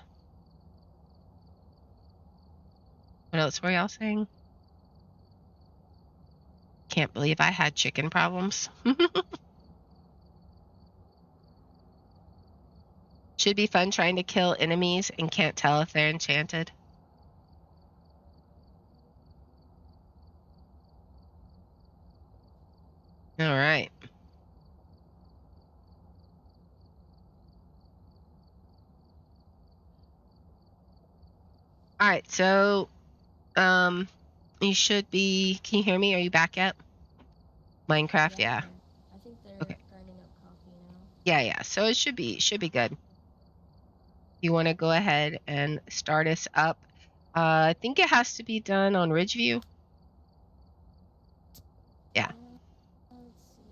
What else were y'all saying? Can't believe I had chicken problems. Should be fun trying to kill enemies and can't tell if they're enchanted. All right. All right, so you should be. Can you hear me? Are you back yet? Minecraft, yeah. I think they're Okay. grinding up coffee now. Yeah. So it should be good. You want to go ahead and start us up. I think it has to be done on Ridgeview. Yeah. Let's see.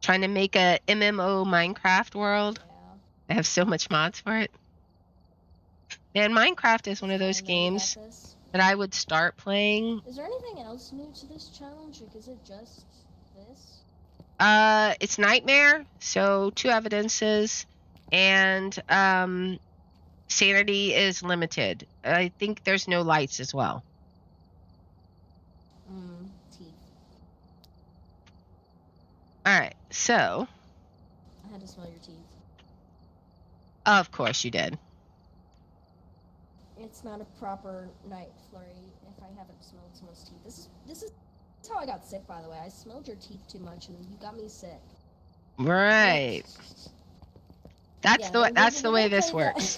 Trying to make a MMO Minecraft world. Yeah. I have so much mods for it. Man, Minecraft is one of those games that I would start playing. Is there anything else new to this challenge, or is it just this? It's Nightmare, so 2 evidences, and sanity is limited. I think there's no lights as well. Teeth. Alright, so. I had to smell your teeth. Of course you did. It's not a proper night flurry if I haven't smelled someone's teeth. This is how I got sick, by the way. I smelled your teeth too much, and you got me sick. Right. That's the way this works.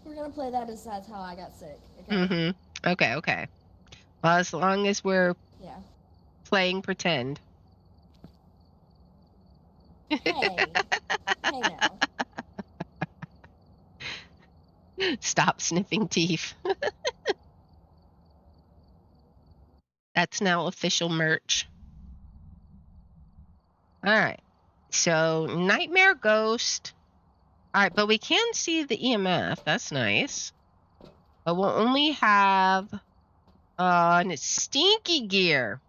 We're gonna play that as that's how I got sick. Okay. Mm-hmm. Okay. Well, as long as we're playing pretend. Hey now. Stop sniffing teeth. That's now official merch. All right. So, Nightmare Ghost. All right, but we can see the EMF. That's nice. But we'll only have Stinky Gear.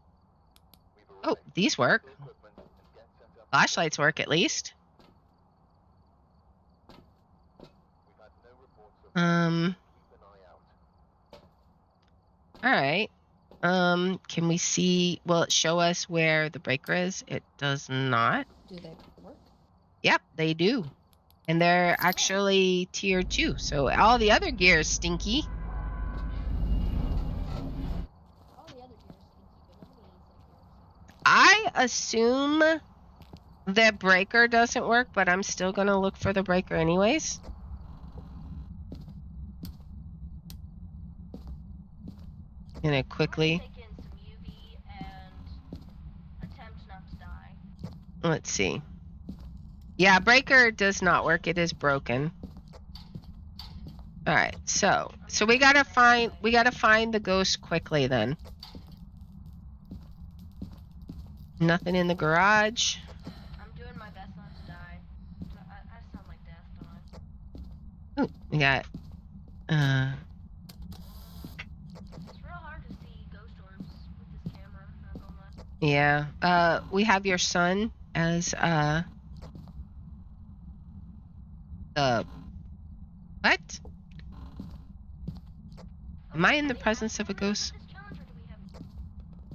Oh, these work. Flashlights work at least. All right. Can we see, will it show us where the breaker is? It does not. Do they work? Yep, they do. And they're actually tier 2. So all the other gear is stinky. I assume the breaker doesn't work, but I'm still going to look for the breaker anyways. Gonna quickly. Let's see. Yeah, breaker does not work. It is broken. All right, so we gotta find the ghost quickly then. Nothing in the garage. I'm doing my best not to die. I sound like death, don't I? Ooh, we got It's real hard to see ghost orbs with this camera, not gonna lie. yeah. We have your son as the what? Am I in the presence of a ghost?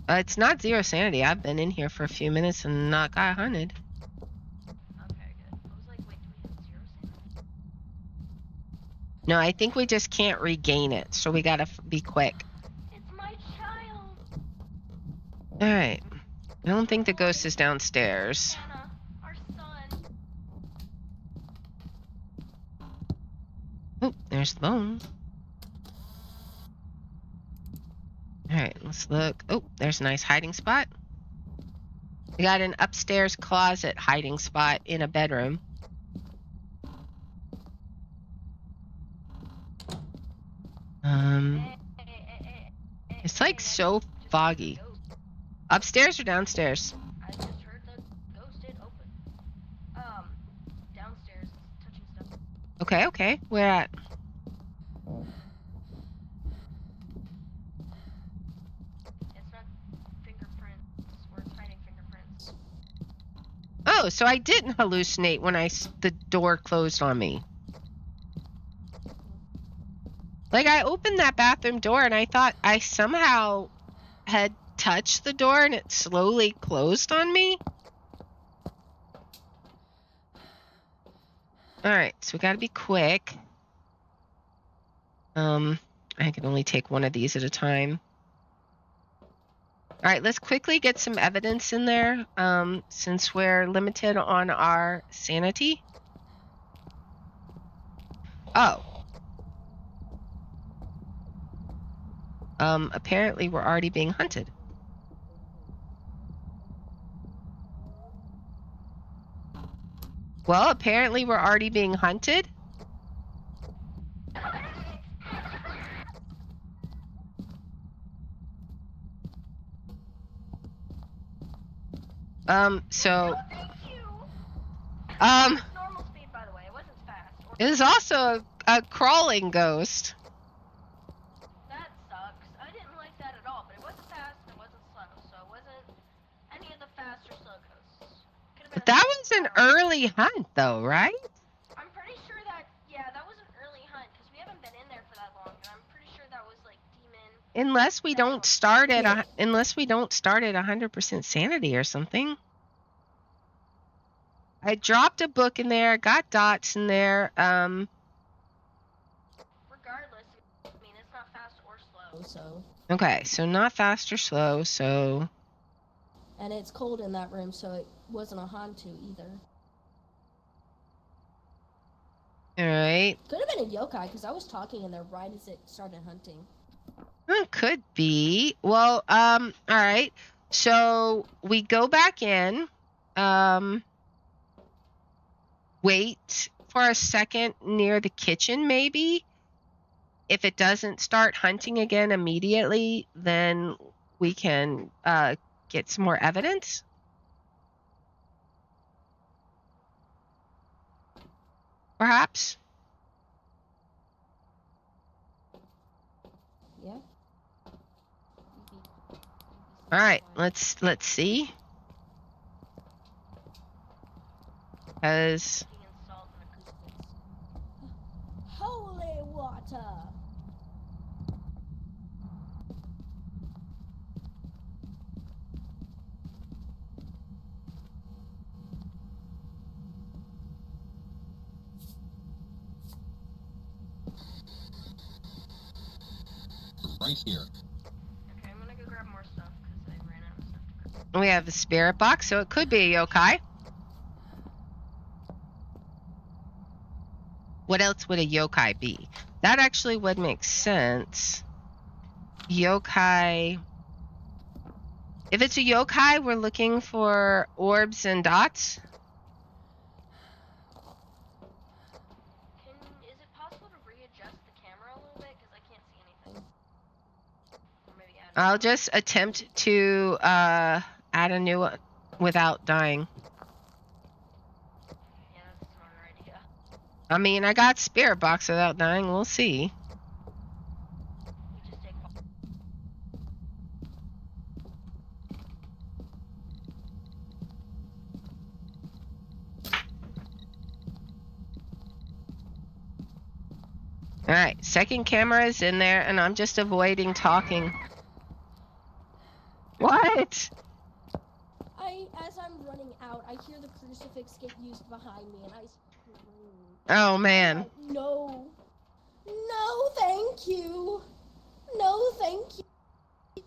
It's not 0 sanity. I've been in here for a few minutes and not got hunted. Okay, good. I was like, wait, do we have 0 sanity? No, I think we just can't regain it, so we gotta be quick. It's my child. All right. I don't think the ghost is downstairs. Anna, our son. Oh, there's the bone. All right, let's look. Oh, there's a nice hiding spot. We got an upstairs closet hiding spot in a bedroom. It's like so foggy. Upstairs or downstairs? I just heard the ghost did open. Downstairs, touching stuff. Okay. Where at? It's not fingerprints. We're hiding fingerprints. Oh, so I didn't hallucinate when the door closed on me. Like, I opened that bathroom door and I thought I somehow had touched the door and it slowly closed on me. Alright, so we gotta be quick. I can only take one of these at a time. Alright, let's quickly get some evidence in there, since we're limited on our sanity. Oh. Apparently we're already being hunted. Well, apparently we're already being hunted. So Normal speed, by the way. It wasn't fast. it is also a crawling ghost. That sucks. I didn't like that at all, but it wasn't fast and it wasn't slow, so it wasn't any of the fast or slow ghosts. But that was an early hunt, though, right? I'm pretty sure that, yeah, that was an early hunt, because we haven't been in there for that long, and I'm pretty sure that was, like, demon... Unless we don't start at 100% sanity or something. I dropped a book in there, got dots in there. Regardless, so. Okay, so not fast or slow, so... And it's cold in that room, so it wasn't a Hantu either. Alright. Could have been a yokai, because I was talking in there right as it started hunting. Could be. Well, alright. So, we go back in. Wait for a second near the kitchen, maybe? If it doesn't start hunting again immediately, then we can get some more evidence. Perhaps. Yeah. All right, let's see. Because Holy water! Right here. Okay, I'm gonna go grab more stuff because I ran out of stuff to grab. we have the spirit box, so it could be a yokai. What else would a yokai be? That actually would make sense. Yokai. If it's a yokai, we're looking for orbs and dots. Is it possible to readjust the camera a little bit? Because I can't see anything. Or maybe add I'll more. just attempt to add a new one without dying. Yeah, that's a smarter idea. I mean, I got spirit box without dying. We'll see. We just take. All right, second camera is in there, and I'm just avoiding talking. What? As I'm running out, I hear the crucifix get used behind me, and I scream. Oh man. Like, no, thank you, no, thank you.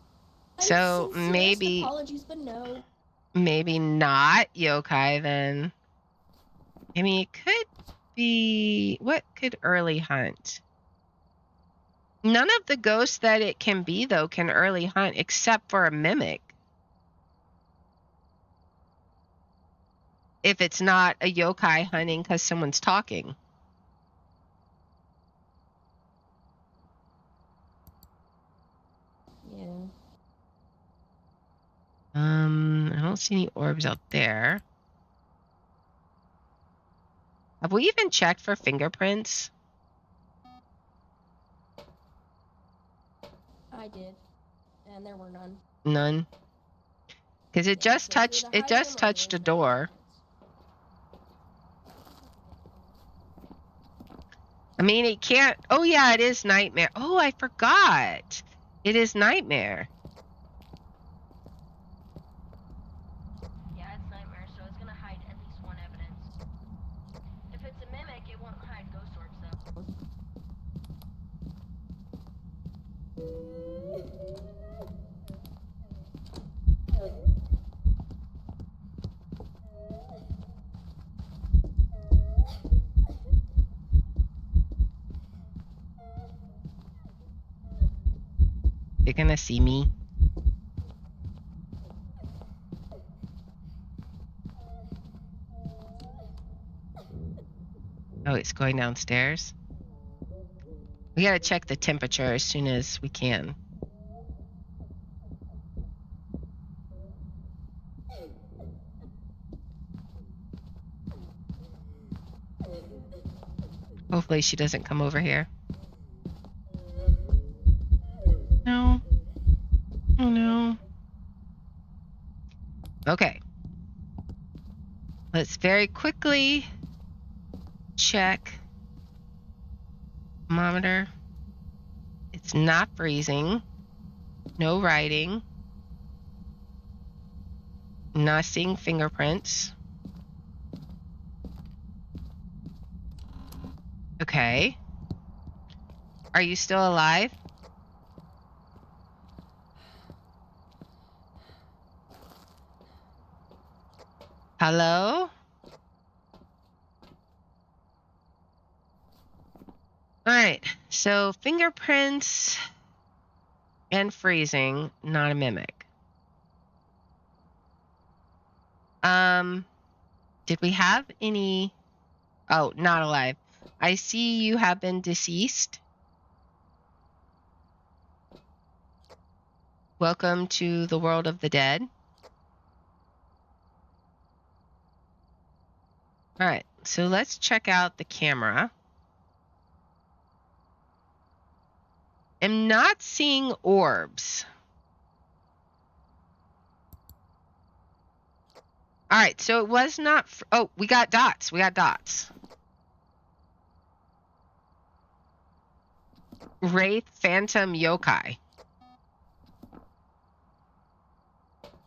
So Sincerest maybe apologies, but no. maybe not yokai then. I mean, it could be. What could early hunt? None of the ghosts that it can be though can early hunt except for a mimic. If it's not a yokai hunting because someone's talking. Yeah. I don't see any orbs out there. Have we even checked for fingerprints? I did, and there were none. None. Because it Yeah, just so touched. either It hide just them or touched a there's no door. evidence. I mean, it can't. Oh yeah, it is nightmare. Oh, I forgot. It is nightmare. Yeah, it's nightmare, so it's gonna hide at least one evidence. If it's a mimic, it won't hide ghost orbs though. You're gonna see me. Oh, it's going downstairs. We gotta check the temperature as soon as we can. Hopefully she doesn't come over here. No. Oh no. Okay. Let's very quickly check thermometer. It's not freezing. No writing. Not seeing fingerprints. Okay. Are you still alive? Hello? Alright, so fingerprints and freezing, not a mimic. Did we have any... Oh, not alive. I see you have been deceased. Welcome to the world of the dead. Alright, so let's check out the camera. I'm not seeing orbs. Alright, so it was not... Oh, we got dots. We got dots. Wraith, Phantom, Yokai.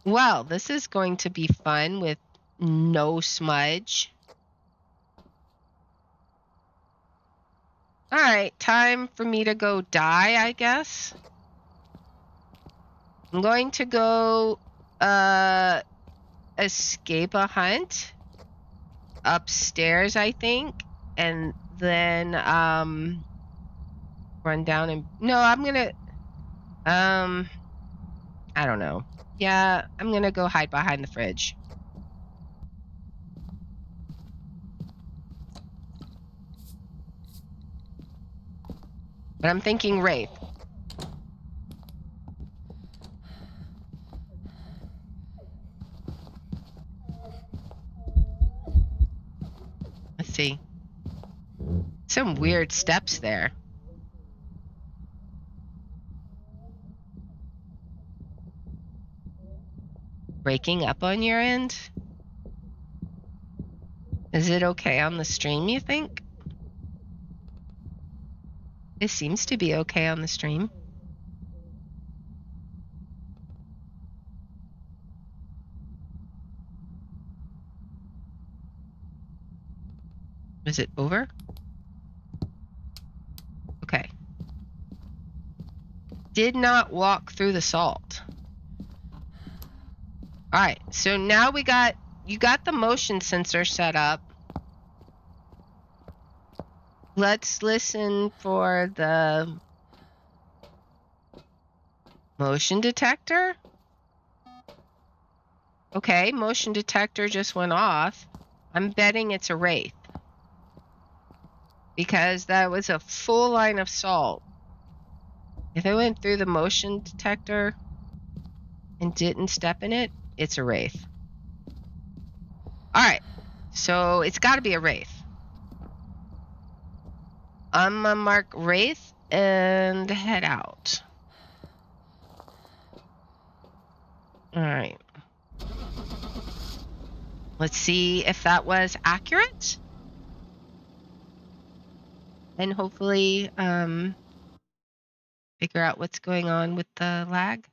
Well, this is going to be fun with no smudge. Alright, time for me to go die, I guess. I'm going to go escape a hunt upstairs, I think, and then run down and... No, I'm gonna... I don't know. Yeah, I'm gonna go hide behind the fridge. But I'm thinking Wraith. Let's see. Some weird steps there. Breaking up on your end? Is it okay on the stream, you think? It seems to be okay on the stream. Is it over? Okay. Did not walk through the salt. Alright, so now you got the motion sensor set up. Let's listen for the motion detector. Okay, motion detector just went off. I'm betting it's a wraith. Because that was a full line of salt. If it went through the motion detector and didn't step in it, it's a wraith. Alright, so it's got to be a wraith. I'm gonna mark wraith and head out. Alright. Let's see if that was accurate. And hopefully figure out what's going on with the lag.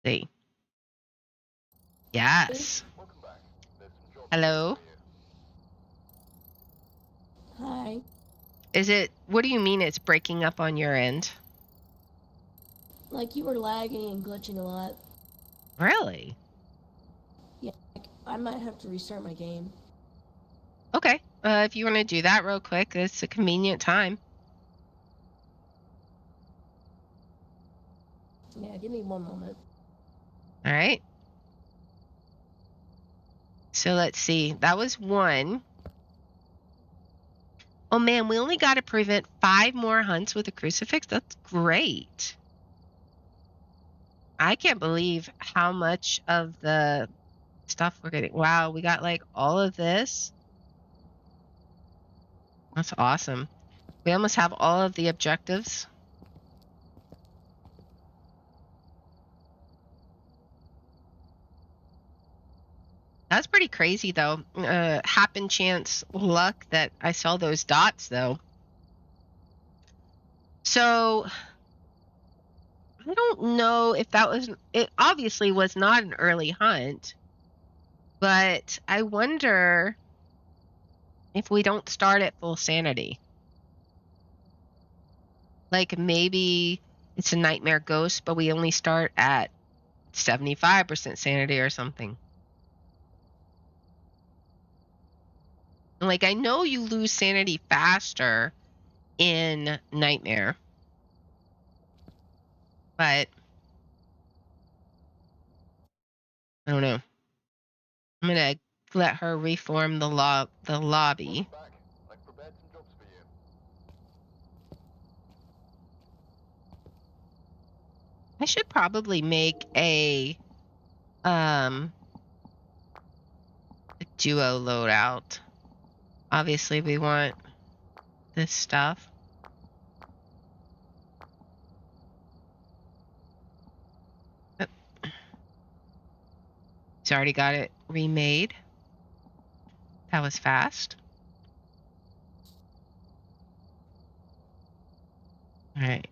See. Yes. Hello? Hi. Is it, what do you mean it's breaking up on your end? Like, you were lagging and glitching a lot. Really? Yeah, like, I might have to restart my game. Okay. If you want to do that real quick, it's a convenient time. Yeah, give me one moment. All right. So let's see. That was one. Oh man, we only got to prevent 5 more hunts with a crucifix. That's great. I can't believe how much of the stuff we're getting. Wow, we got like all of this. That's awesome. We almost have all of the objectives. That's pretty crazy though. Happen chance luck that I saw those dots though. So I don't know if that was, it obviously was not an early hunt, but I wonder if we don't start at full sanity. Like maybe it's a nightmare ghost, but we only start at 75% sanity or something. Like, I know you lose sanity faster in Nightmare, but I don't know. I'm gonna let her reform the lobby. Back. I've prepared some jobs for you. I should probably make a duo loadout. Obviously, we want this stuff. Oh. He's already got it remade. That was fast. All right.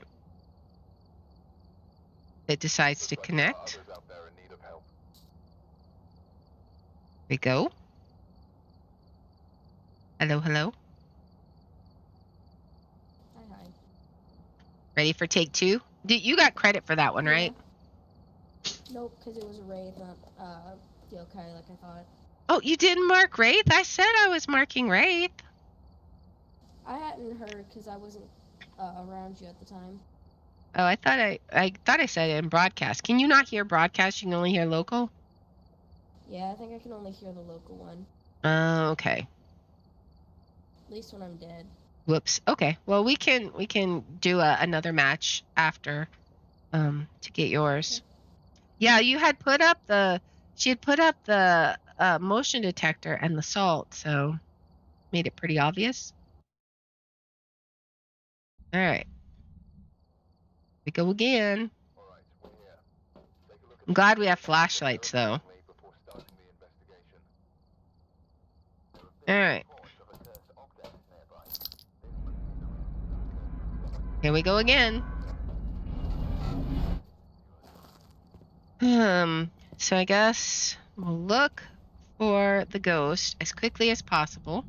It decides to connect. Others out there in need of help. We go. Hello, hello. Hi, hi. Ready for take 2? You got credit for that one, Yeah. right? Nope, because it was a wraith, not yokai like I thought. Oh, you didn't mark Wraith? I said I was marking Wraith. I hadn't heard because I wasn't around you at the time. Oh, I thought I said it in broadcast. Can you not hear broadcast? You can only hear local? Yeah, I think I can only hear the local one. Oh, okay. At least when I'm dead. Whoops. Okay. Well, we can do another match after to get yours. Yeah, you had put up she had put up the motion detector and the salt, so made it pretty obvious. All right. We go again. All right, we're here. Take a look at I'm glad we have flashlights though. before starting the investigation. All right. Reports of a cursed object nearby. Here we go again. So I guess we'll look for the ghost as quickly as possible.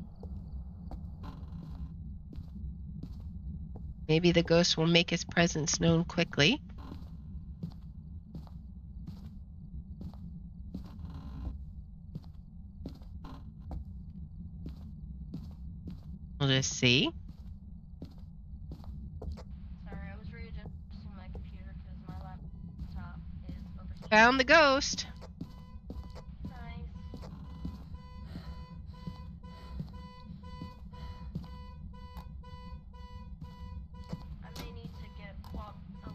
Maybe the ghost will make his presence known quickly. We'll just see. Sorry, I was readjusting my computer because my laptop is overheating. Found the ghost. Nice. I may need to get a walkthrough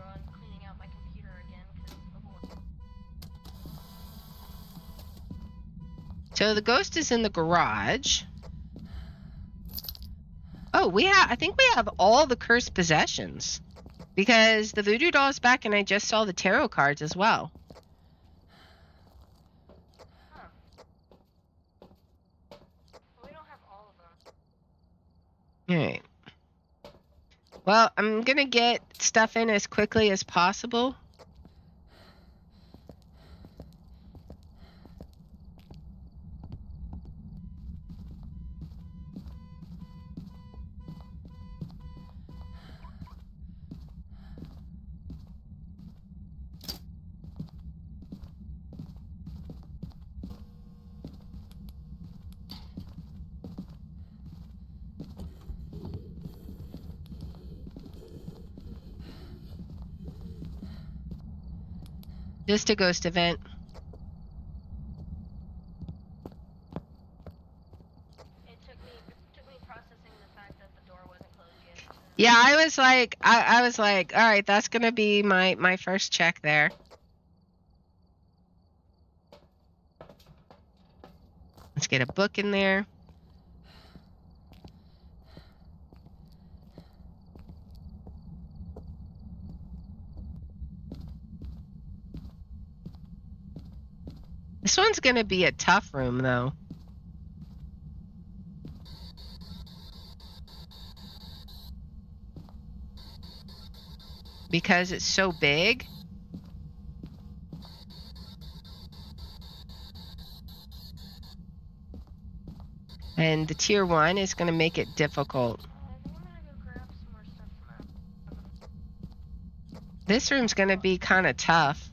on cleaning out my computer again because So the ghost is in the garage. Oh, I think we have all the cursed possessions. Because the voodoo doll is back and I just saw the tarot cards as well. we don't have all of them. Alright. Well, I'm gonna get stuff in as quickly as possible. Just a ghost event. It took me processing the fact that the door wasn't closed yet. Yeah, I was like, all right, that's gonna be my first check there. Let's get a book in there. This one's gonna be a tough room though. Because it's so big. And the tier 1 is going to make it difficult. I think I'm gonna go grab some more stuff from out. This room's going to be kind of tough.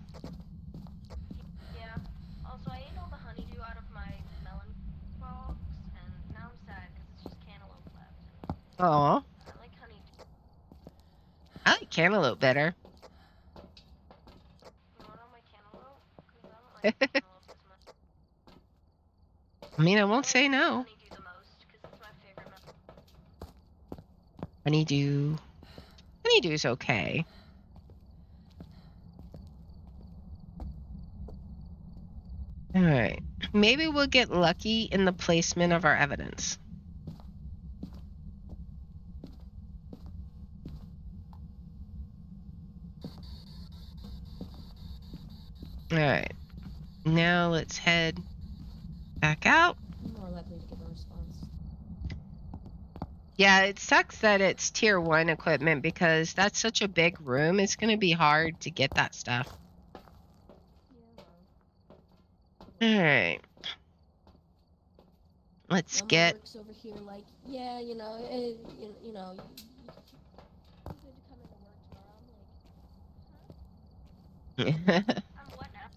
Aw, I like honeydew. I like cantaloupe better. You want all my cantaloupe? Because I don't like cantaloupe as much. I mean, I won't say no. Honeydew the most, because it's my favorite nut. Honeydew. Honeydew's okay. Alright. Maybe we'll get lucky in the placement of our evidence. Alright. Now let's head back out. More likely to give a response. Yeah, it sucks that it's tier 1 equipment because that's such a big room. It's going to be hard to get that stuff. Yeah, well. Alright. Let's Mama get... works over here like, yeah, you know, you know, you good to come into work tomorrow. I'm like, I'm what now?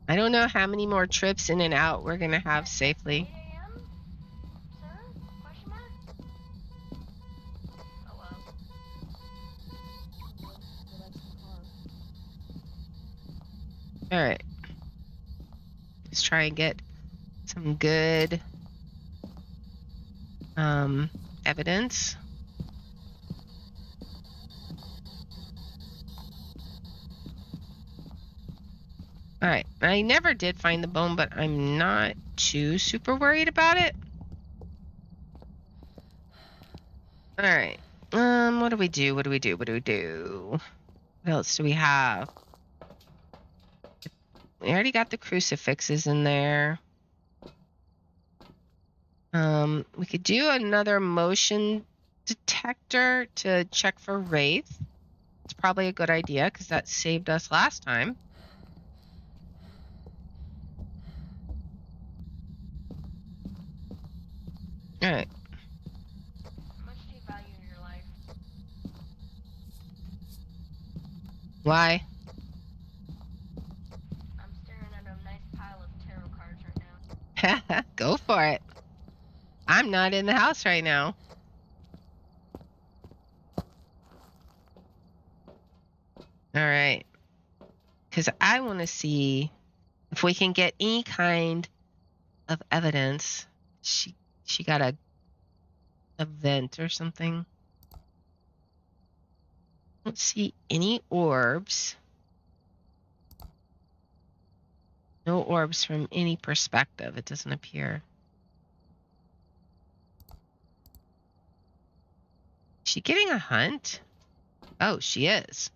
I don't know how many more trips in and out we're going to have 8 safely. a.m.? Sir? Question mark? Oh well. well, that's the car. Alright. Let's try and get some good evidence. Alright, I never did find the bone, but I'm not too super worried about it. Alright, what do we do? What else do we have? We already got the crucifixes in there. We could do another motion detector to check for wraith. It's probably a good idea because that saved us last time. Alright. How much do you value your life? Why? I'm staring at a nice pile of tarot cards right now. Go for it. I'm not in the house right now. Alright. Because I want to see if we can get any kind of evidence. She got a vent or something. Don't see any orbs. No orbs from any perspective. It doesn't appear. Is she getting a hunt? Oh, she is.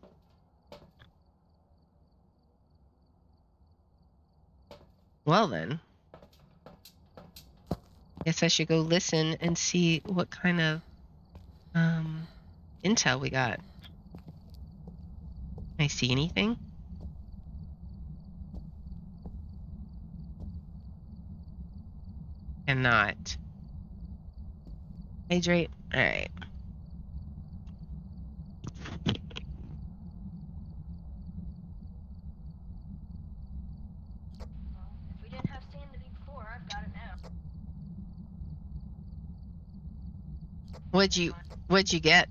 Well then. Guess I should go listen and see what kind of intel we got. Can I see anything? Cannot. Hydrate. Alright. Well, if we didn't have sanity before, I've got it now. What'd you get?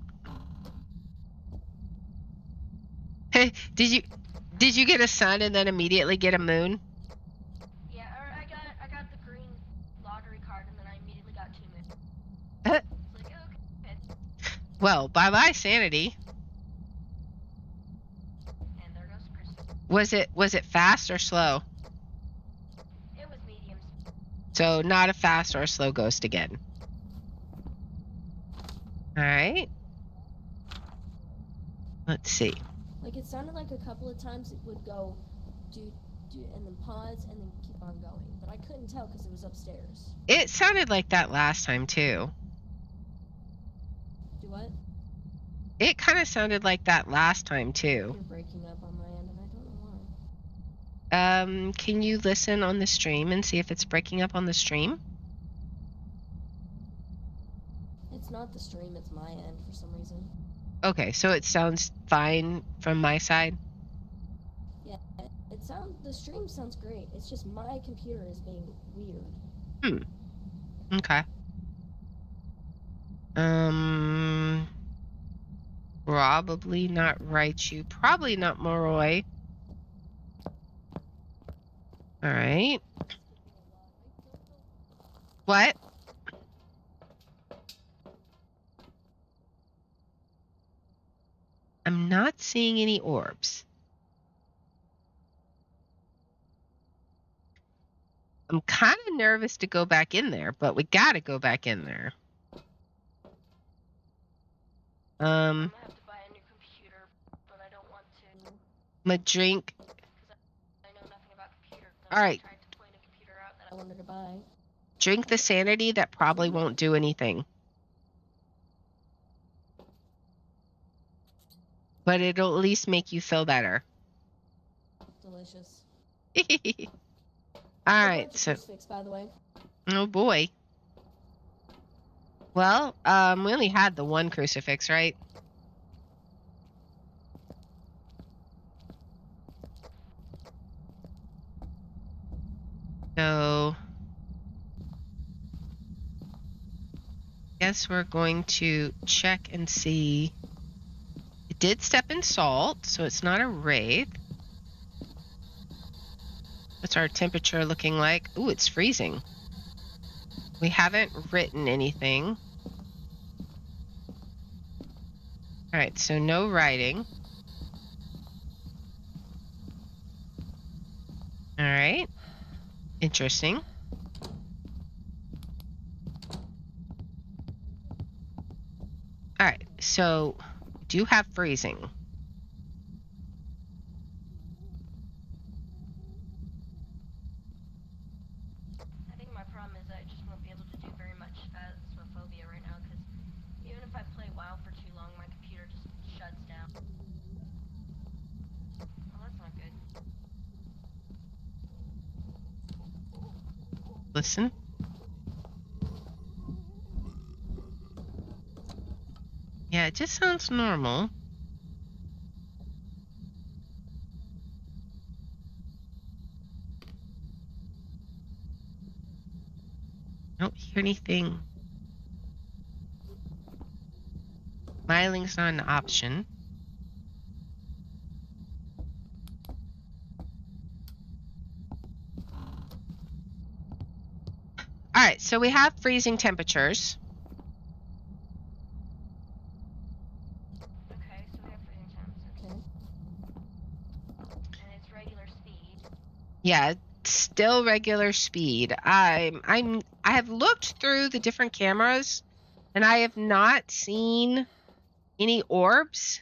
Did you get a sun and then immediately get a moon? Yeah, or I got the green lottery card and then I immediately got 2 moons. Uh, It's like, okay. Well, bye bye sanity. And there goes Chris. Was it fast or slow? It was mediums. So not a fast or a slow ghost again. Alright. Let's see. Like, it sounded like a couple of times it would go, do, and then pause, and then keep on going. But I couldn't tell because it was upstairs. It sounded like that last time too. Do what? It kind of sounded like that last time too. You're breaking up on my end, and I don't know why. Can you listen on the stream and see if it's breaking up on the stream? It's not the stream, it's my end for some reason. Okay, so it sounds fine from my side. Yeah, the stream sounds great. It's just my computer is being weird. Okay. Probably not Raichu. Probably not Moroi. All right. What? I'm not seeing any orbs. I'm kind of nervous to go back in there, but we gotta go back in there. I'm gonna have to buy a new computer, but I don't want to. My drink. Because I know nothing about computers. All right. I tried to point a computer out that I wanted to buy. Drink the sanity. That probably won't do anything. But it'll at least make you feel better. Delicious. All I right, bought the so crucifix, by the way. oh boy. Well, we only had the one crucifix, right? So guess we're going to check and see. It did step in salt, so it's not a wraith. What's our temperature looking like? Ooh, it's freezing. We haven't written anything. All right, so no writing. All right. Interesting. All right, so we do have freezing. I think my problem is I just won't be able to do very much Phasmophobia right now, because even if I play WoW for too long, my computer just shuts down. Well, that's not good. Listen. Yeah, it just sounds normal. I don't hear anything. Smiling's not an option. All right, so we have freezing temperatures. Okay, so we have freezing temps. Okay. And it's regular speed. Yeah, it's still regular speed. I have looked through the different cameras, and I have not seen any orbs.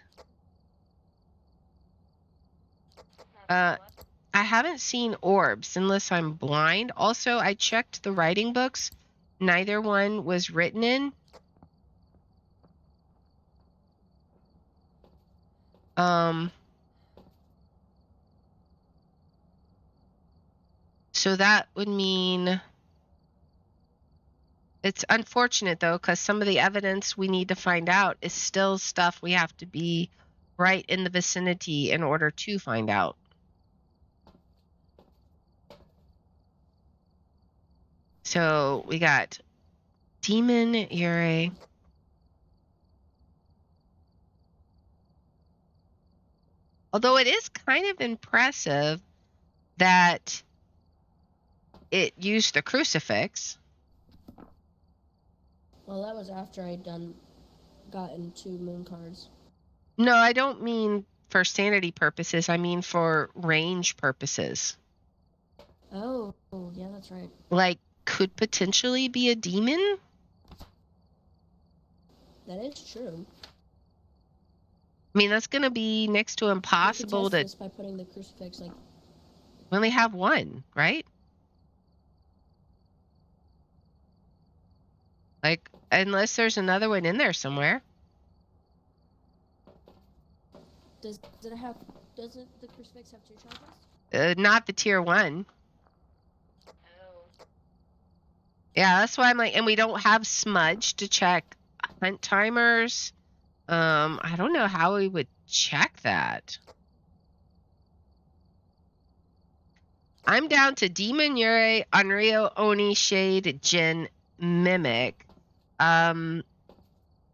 That's what? I haven't seen orbs unless I'm blind. Also, I checked the writing books. Neither one was written in. So that would mean it's unfortunate though, because some of the evidence we need to find out is still stuff we have to be right in the vicinity in order to find out. So we got Demon Yurei. Although it is kind of impressive that it used the crucifix. Well, that was after I'd gotten 2 moon cards. No, I don't mean for sanity purposes. I mean for range purposes. Oh, yeah, that's right. Like, could potentially be a demon? That is true. I mean, that's going to be next to impossible We could to... test this by putting the crucifix, like... We only have one, right? Like, unless there's another one in there somewhere. Doesn't the crucifix have 2 charges? Not the tier 1. Oh. Yeah, that's why I'm like, and we don't have smudge to check hunt timers. I don't know how we would check that. I'm down to Demon Yurei, Onryo, Oni, Shade, Jin, Mimic.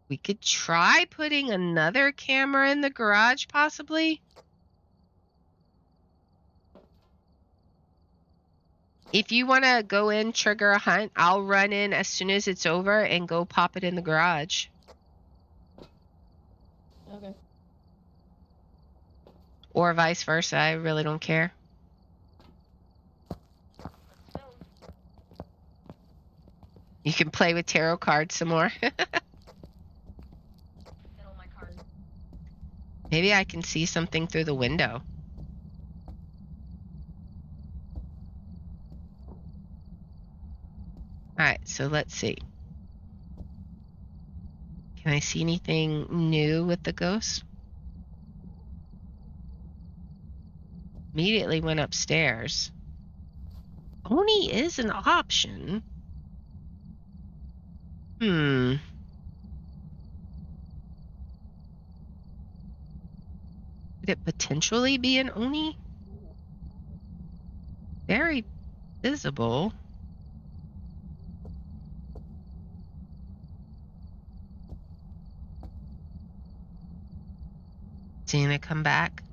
We could try putting another camera in the garage, possibly. If you want to go in, trigger a hunt, I'll run in as soon as it's over and go pop it in the garage. Okay. Or vice versa. I really don't care. Let's go. You can play with tarot cards some more. Get all my cards. Maybe I can see something through the window. Alright, so let's see. Can I see anything new with the ghost? Immediately went upstairs. Oni is an option. Could it potentially be an Oni? Very visible. Seeing it come back.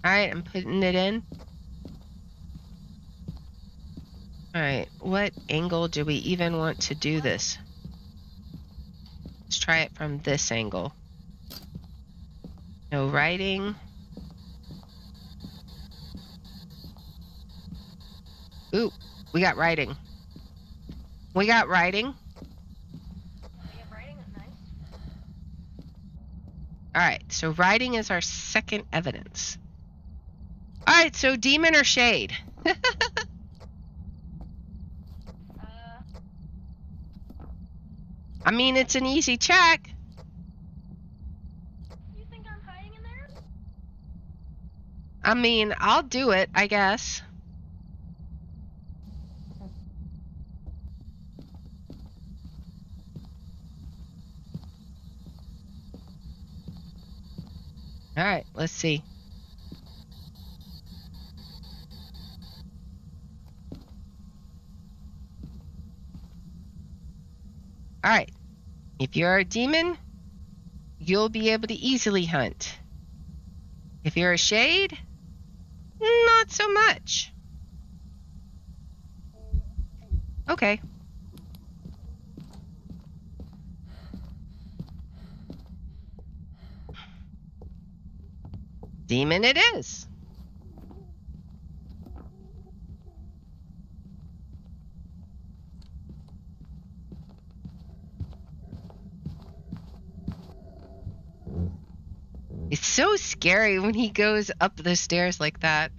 Alright, I'm putting it in. Alright, what angle do we even want to do this? Let's try it from this angle. No writing. Ooh, we got writing. We got writing. Yeah, writing is nice. Alright, so writing is our second evidence. Alright, so demon or shade? I mean, it's an easy check. You think I'm hiding in there? I mean, I'll do it, I guess. Alright, let's see. Alright, if you're a demon, you'll be able to easily hunt. If you're a shade, not so much. Okay. Demon it is. It's so scary when he goes up the stairs like that.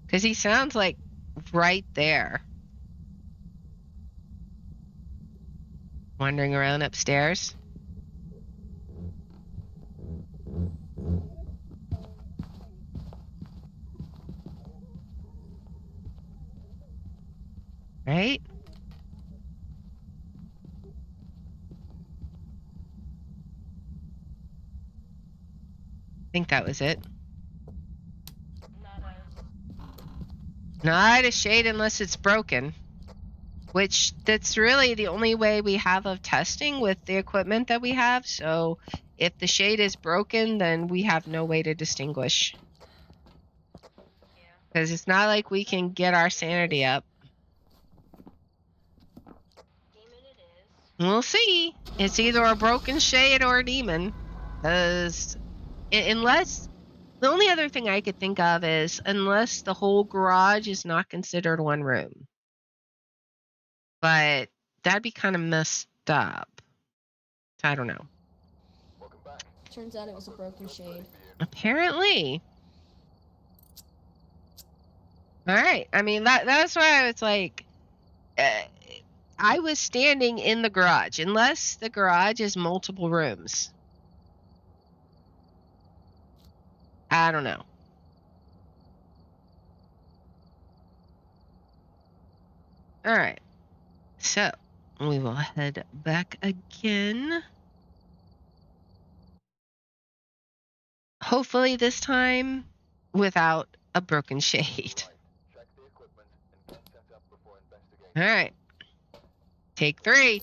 Because he sounds like right there. Wandering around upstairs. Right? I think that was it. Not a shade unless it's broken. Which, that's really the only way we have of testing with the equipment that we have. So, if the shade is broken, then we have no way to distinguish. Because it's not like we can get our sanity up. Demon it is. We'll see. It's either a broken shade or a demon. Because unless... The only other thing I could think of is unless the whole garage is not considered one room. But that'd be kind of messed up. I don't know. Turns out it was a broken shade. Apparently. Alright. I mean, that's why I was like... I was standing in the garage. Unless the garage is multiple rooms. I don't know. Alright. So, we will head back again. Hopefully this time without a broken shade. Check the equipment and get set up before investigating. All right. Take 3.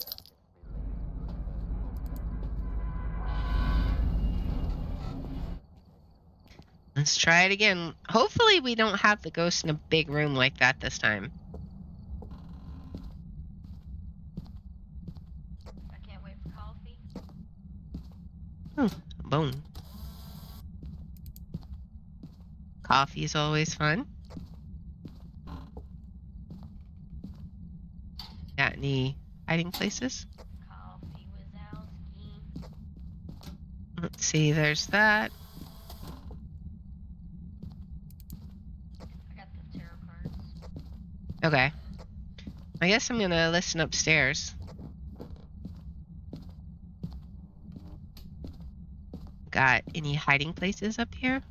Let's try it again. Hopefully we don't have the ghost in a big room like that this time. I can't wait for coffee. Bone. Coffee is always fun. Got any hiding places? Coffee Wazowski. Let's see, there's that. I got the tarot cards. Okay. I guess I'm gonna listen upstairs. Got any hiding places up here?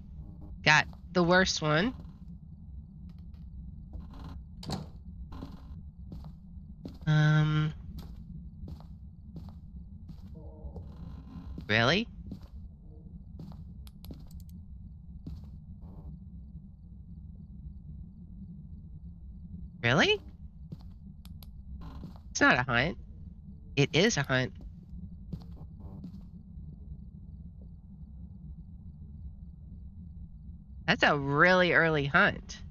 Got the worst one. Really? Really? It's not a hunt. It is a hunt. That's a really early hunt.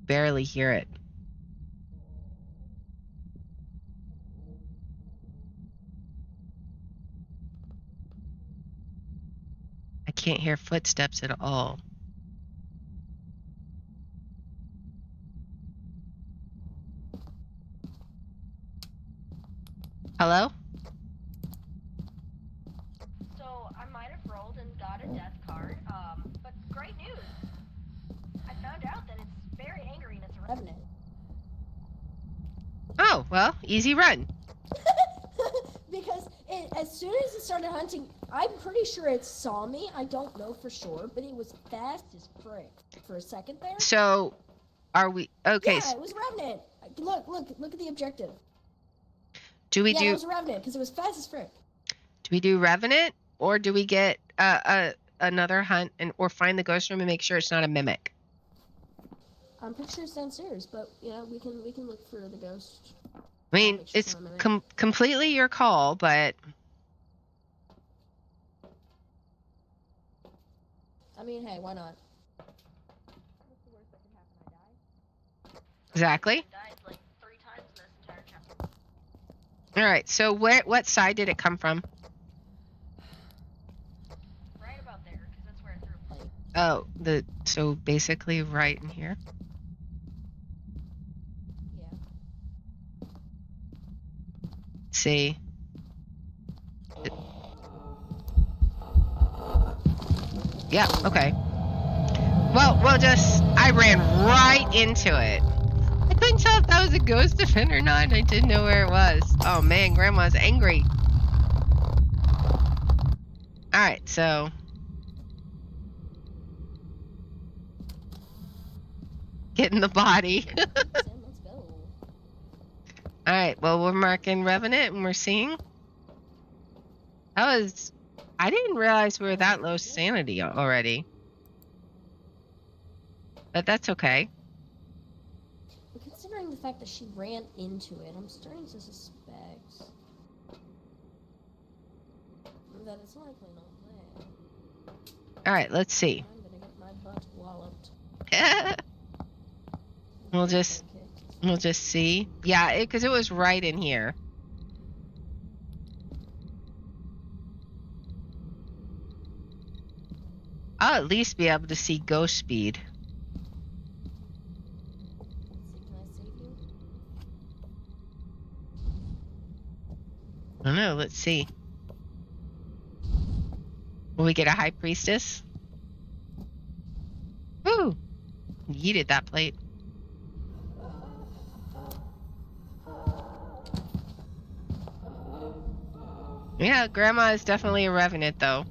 Barely hear it. I can't hear footsteps at all. Hello? So I might have rolled and got a death card. But great news. I found out that it's very angry and it's a Revenant. Oh, well, easy run. Because as soon as it started hunting, I'm pretty sure it saw me. I don't know for sure, but it was fast as frick for a second there. So, are we okay? Yeah, it was a revenant. Look at the objective. Do we Yeah, do it was a revenant because it was fast as frick. do we do revenant, or do we get another hunt or find the ghost room and make sure it's not a mimic? I'm pretty sure it's downstairs, but yeah, we can look for the ghost. I mean, Make sure it's not a mimic. completely your call, but I mean, hey, why not? exactly. died like 3 times in this entire chapter. All right. So what side did it come from? Right about there, because that's where I threw a plate. Oh, so basically right in here. Yeah. See. Yeah, okay. Well, I ran right into it. I couldn't tell if that was a ghost event or not, and I didn't know where it was. Oh man, Grandma's angry. Alright, so. Getting the body. Let's go. Alright, well, we're marking Revenant and we're seeing. I didn't realize we were that low sanity already. But that's okay. But considering the fact that she ran into it, I'm starting to suspect that it's likely not there. Alright, let's see. I'm gonna get my butt walloped. We'll just see. Yeah, because it was right in here. I'll at least be able to see ghost speed. Can I save you? I don't know, let's see. Will we get a high priestess? Woo! Yeeted that plate. Yeah, Grandma is definitely a revenant, though.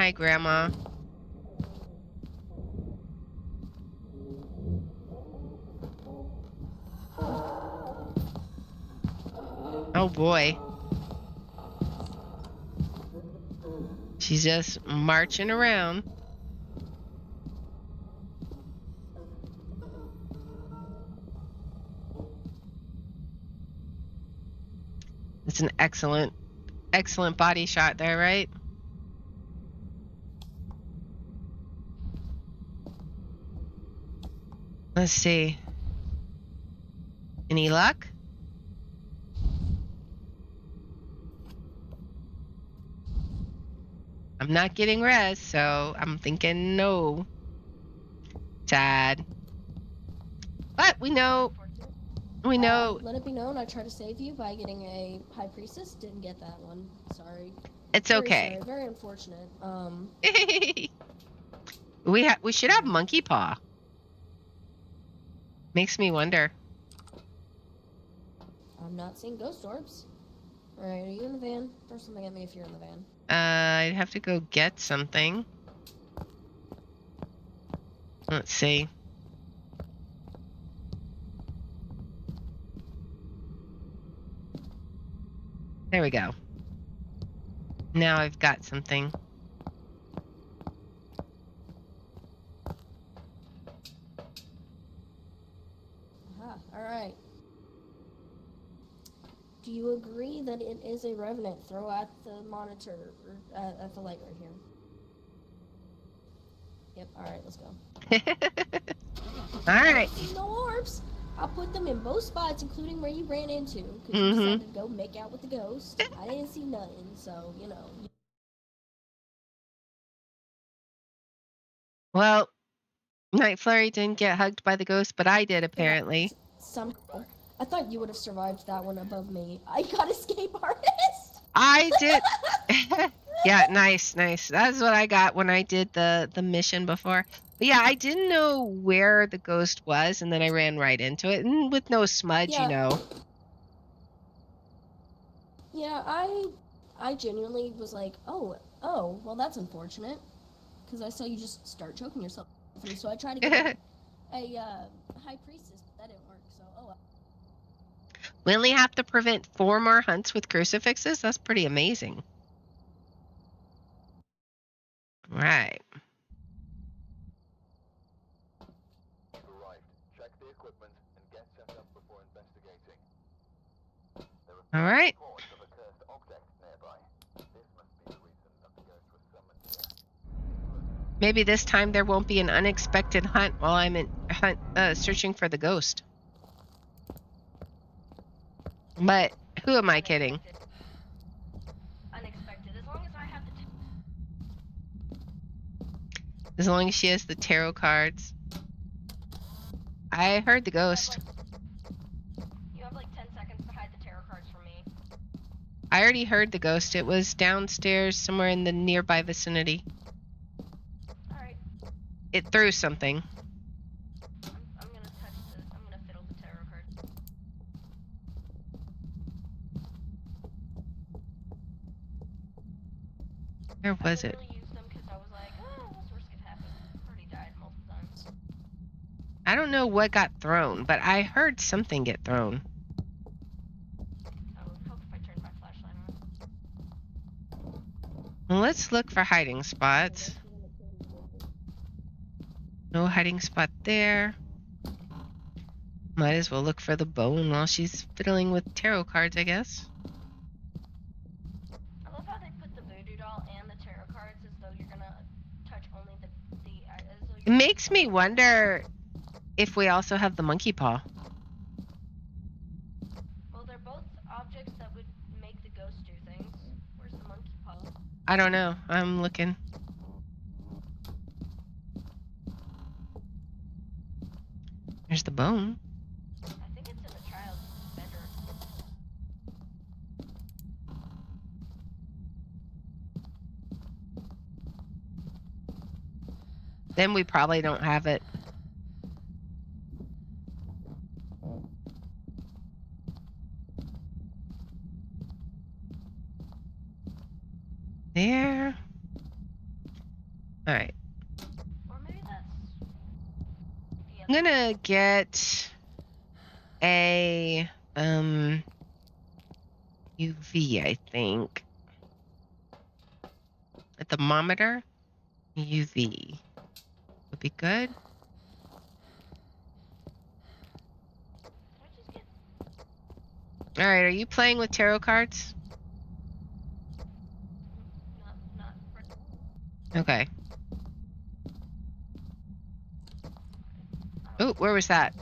Hi, Grandma. Oh boy. She's just marching around. It's an excellent body shot there, right? Let's see. Any luck? I'm not getting res, so I'm thinking no. Sad. But we know. Let it be known, I tried to save you by getting a high priestess. Didn't get that one. Sorry. It's Very okay. Sorry. Very unfortunate. We should have monkey paw. Makes me wonder. I'm not seeing ghost orbs. All right, are you in the van? Throw something at me if you're in the van. I'd have to go get something. Let's see. There we go. Now I've got something. Aha, all right. Do you agree that it is a revenant? Throw at the monitor, or at the light right here. Yep, all right, let's go. All right. No orbs. I'll put them in both spots, including where you ran into, because you decided to go make out with the ghost. I didn't see nothing, so, you know. Well, Night Flurry didn't get hugged by the ghost, but I did apparently. Somehow. I thought you would have survived that one above me. I got escape artist. I did. Yeah, nice. That's what I got when I did the mission before. But yeah, I didn't know where the ghost was, and then I ran right into it, and with no smudge, Yeah. you know. Yeah, I genuinely was like, oh, well, that's unfortunate, because I saw you just start choking yourself. And so I tried to get a high priestess, but that didn't work. So well. We only have to prevent 4 more hunts with crucifixes. That's pretty amazing. Right. You've arrived. Check the equipment and get set up before investigating. There are All right. reports of a cursed object nearby. This must be the reason that the ghost was summoned here. Maybe this time there won't be an unexpected hunt while I'm searching for the ghost. But who am I kidding? Unexpected. As long as I have the As long as she has the tarot cards. I heard the ghost. You have like 10 seconds to hide the tarot cards from me. I already heard the ghost. It was downstairs somewhere in the nearby vicinity. Alright. It threw something. I'm gonna fiddle the tarot cards. Where was it? I didn't really use them because I was like, what's the worst could happen? I've already died multiple times. I don't know what got thrown, but I heard something get thrown. I would help if I turned my flashlight on. Well, let's look for hiding spots. No hiding spot there. Might as well look for the bone while she's fiddling with tarot cards, I guess. I love how they put the voodoo doll and the tarot cards as though you're gonna touch only the as though It makes me wonder if we also have the monkey paw. Well, they're both objects that would make the ghost do things. Where's the monkey paw? I don't know. I'm looking. There's the bone. I think it's in the child's bedroom. Then we probably don't have it. There. I'm gonna get a UV, I think. A thermometer. UV would be good. Did I just get... All right, are you playing with tarot cards? Not... Okay. Oh, where was that?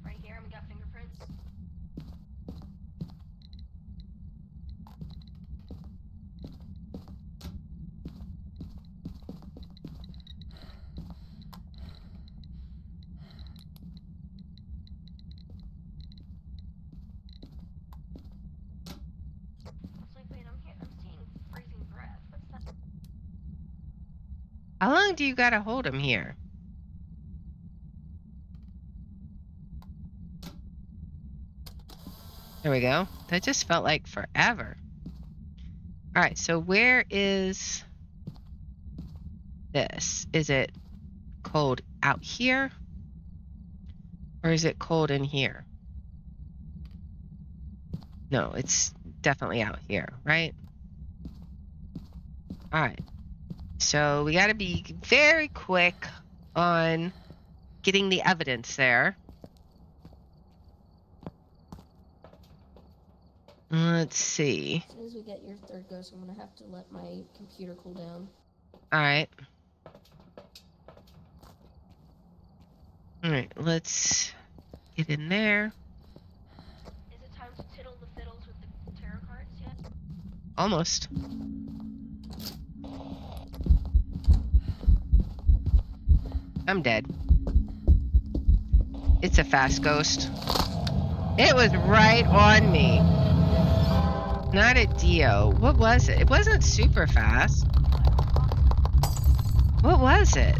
Right here, and we got fingerprints. It's like, wait, I'm seeing freezing breath. What's that? How long do you gotta hold them here? There we go. That just felt like forever. All right, so where is this? Is it cold out here? Or is it cold in here? No, it's definitely out here, right? All right. So we got to be very quick on getting the evidence there. Let's see. As soon as we get your third ghost, I'm gonna have to let my computer cool down. All right. All right, let's get in there. Is it time to tittle the fiddles with the tarot cards yet? Almost. I'm dead. It's a fast ghost. It was right on me. Not a Dio. What was it? It wasn't super fast. What was it?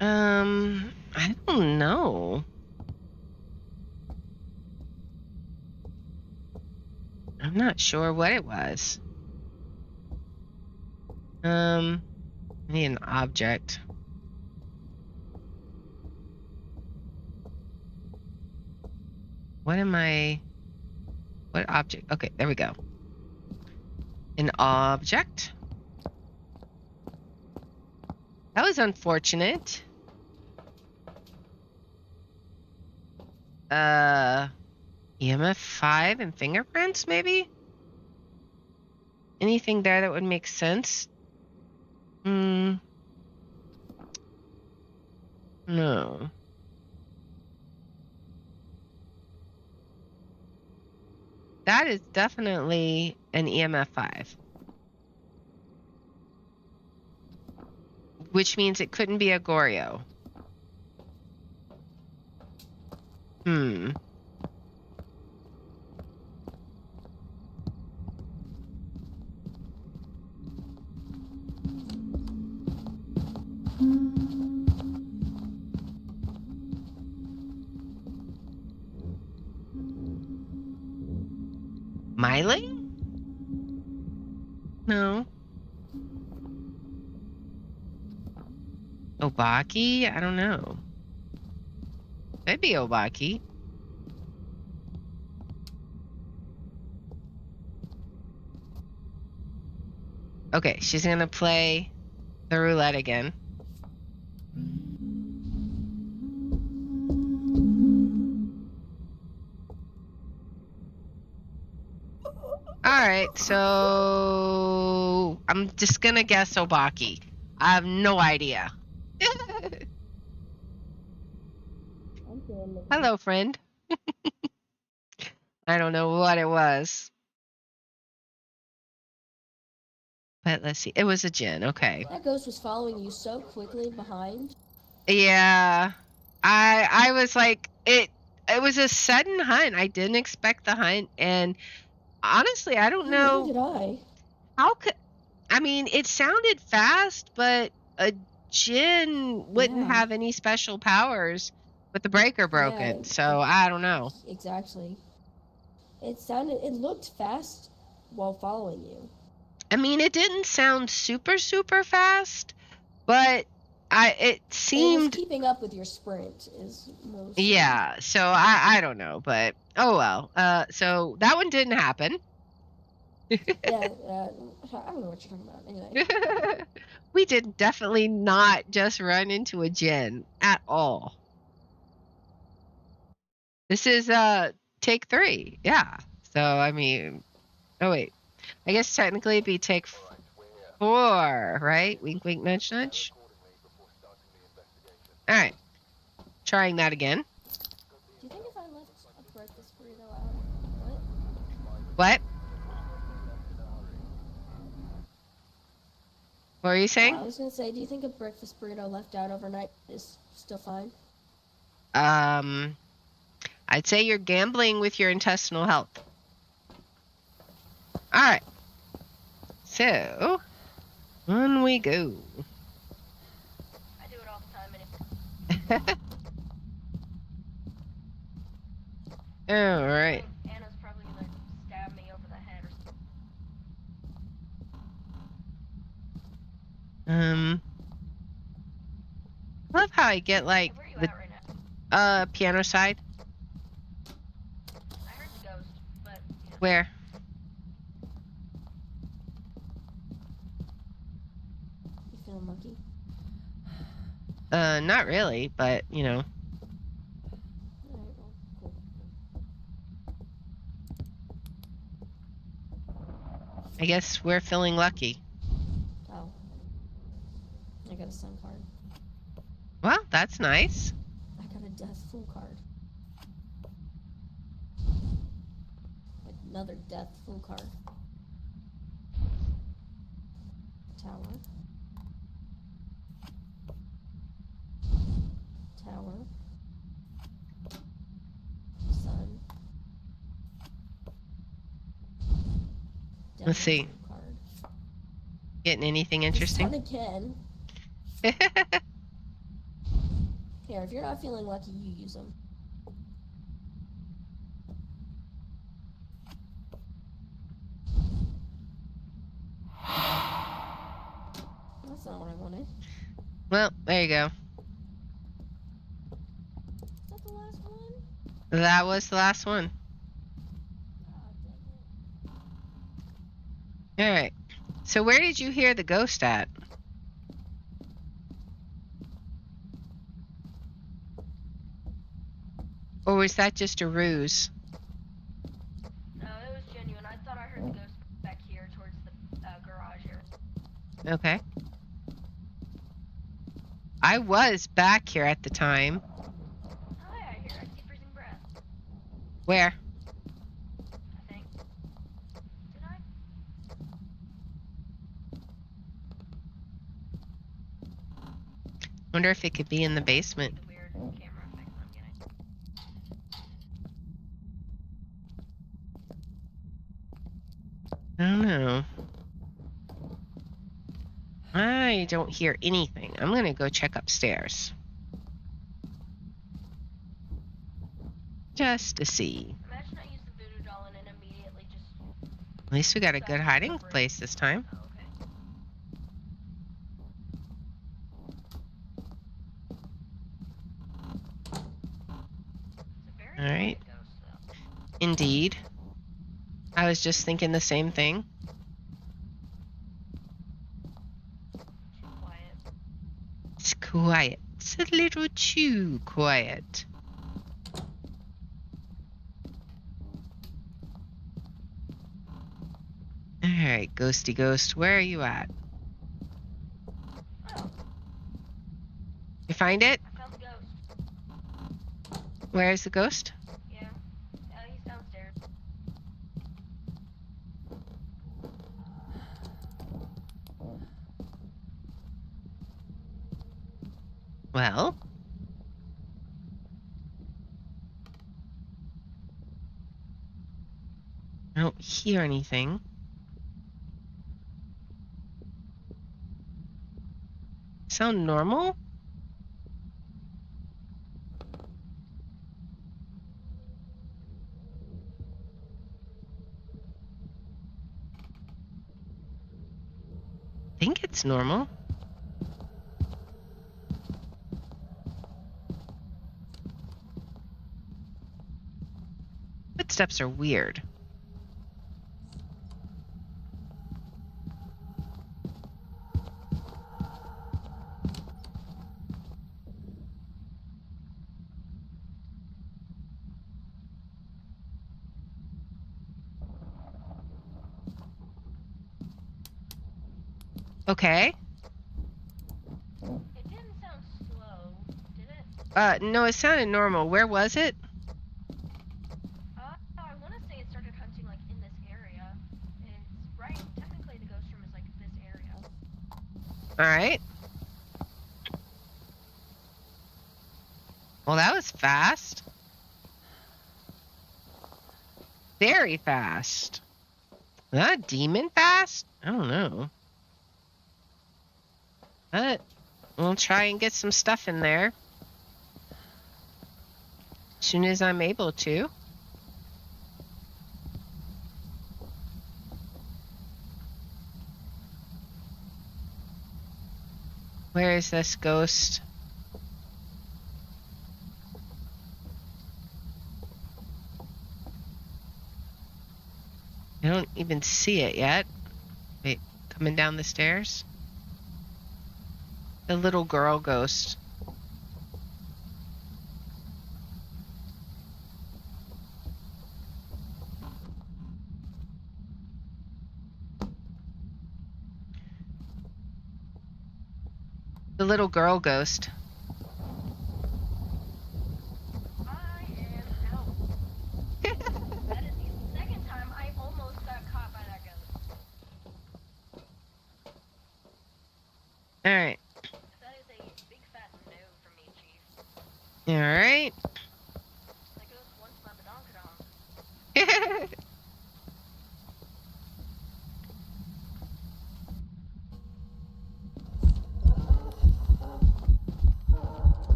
I don't know. I'm not sure what it was. I need an object. What object? Okay, there we go. An object. That was unfortunate. EMF 5 and fingerprints, maybe? Anything there that would make sense? No. That is definitely an EMF 5. Which means it couldn't be a Goryo. Miley? No. Obaki? I don't know. Could be Obaki. Okay, she's gonna play the roulette again. Alright, so I'm just gonna guess Obaki. I have no idea. Hello, friend. I don't know what it was. But let's see. It was a Jinn. Okay. That ghost was following you so quickly behind. Yeah. I was like, it was a sudden hunt. I didn't expect the hunt, and honestly, I don't know. Neither did I. How could, I mean, it sounded fast, but a Jinn wouldn't have any special powers with the breaker broken. Yeah, so I don't know. Exactly. It looked fast while following you. I mean, it didn't sound super, super fast, but it It was seemed... keeping up with your sprint is most. Yeah, so I don't know, but oh well. So that one didn't happen. Yeah, I don't know what you're talking about. Anyway. We did definitely not just run into a gen at all. This is take 3. Yeah. So I mean, oh wait. I guess technically it'd be take 4, right? Wink wink nudge nudge. All right. Trying that again. Do you think if I left a breakfast burrito out? What? What were you saying? I was gonna say, do you think a breakfast burrito left out overnight is still fine? I'd say you're gambling with your intestinal health. All right. So, on we go. I do it all the time. All right. Anna's probably gonna stab me over the head or something. I love how I get like Where are you the at right now? piano side. I heard the ghost, but you know. Where? You feeling lucky? Not really, but you know. Alright, well, cool. I guess we're feeling lucky. Oh. I got a sun card. Well, that's nice. I got a death fool card. Another death fool card. Tower. Tower. Sun. Let's see. Death fool card. Getting anything Sun interesting? again. Here, if you're not feeling lucky, you use them. That's not what I wanted. Well, there you go. Is that the last one? That was the last one. Ah, dang it. All right. So where did you hear the ghost at? Or was that just a ruse? No, it was genuine. I thought I heard the ghost back here towards the garage area. Okay. I was back here at the time. Oh yeah, I hear. I see freezing breath. Where? I think. Did I? Wonder if it could be in the basement. The weird camera effect I'm getting. I don't know. I don't hear anything. I'm gonna go check upstairs. Just to see. Imagine I use the voodoo doll and it immediately just. At least we got a good hiding place this time. Oh, okay. It's a very All right. quiet ghost, though. Indeed. I was just thinking the same thing. Too quiet. It's quiet. It's a little too quiet. Alright, ghosty ghost, where are you at? Oh, You find it? I found the ghost. Where is the ghost? Yeah. He's downstairs. Well. I don't hear anything. Sound normal? That's normal. Footsteps are weird. Okay. It didn't sound slow, did it? No, it sounded normal. Where was it? I want to say it started hunting like in this area. It's right. Technically, the ghost room is like this area. All right. Well, that was fast. Very fast. Was that a demon fast? I don't know. But we'll try and get some stuff in there as soon as I'm able to. Where is this ghost? I don't even see it yet. Wait, coming down the stairs? The little girl ghost. The little girl ghost. I am out. That is the second time I almost got caught by that ghost. Alright. That is a big fat no for me, Chief. Alright. That ghost wants my badonkadonk.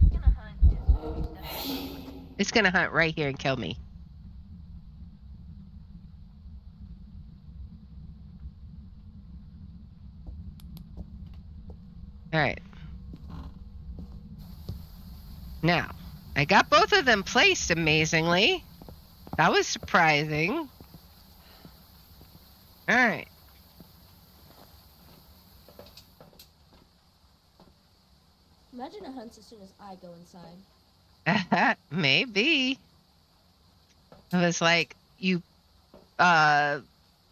It's gonna hunt as soon as you step in. It's gonna hunt right here and kill me. Alright. Now, I got both of them placed amazingly. That was surprising. Alright. Imagine it hunts as soon as I go inside. Maybe. It was like you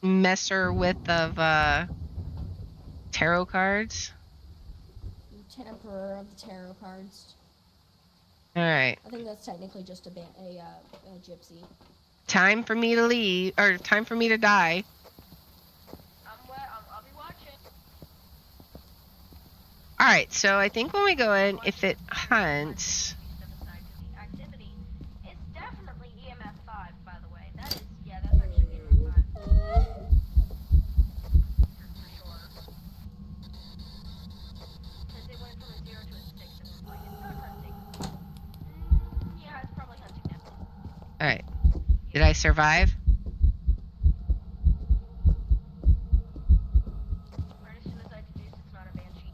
messer with of tarot cards. You Temperer of the tarot cards. Alright. I think that's technically just a gypsy. Time for me to leave, or time for me to die. I'll be watching. Alright, so I think when we go in, if it hunts... Step aside to the activity. It's definitely EMF 5, by the way. That is, yeah, that's actually EMF 5. For sure. Because it went from a 0 to a 6 and it's like, it's not hunting. Yeah, it's probably hunting now. Alright. Did I survive? Right as soon as I deduce it's not a banshee.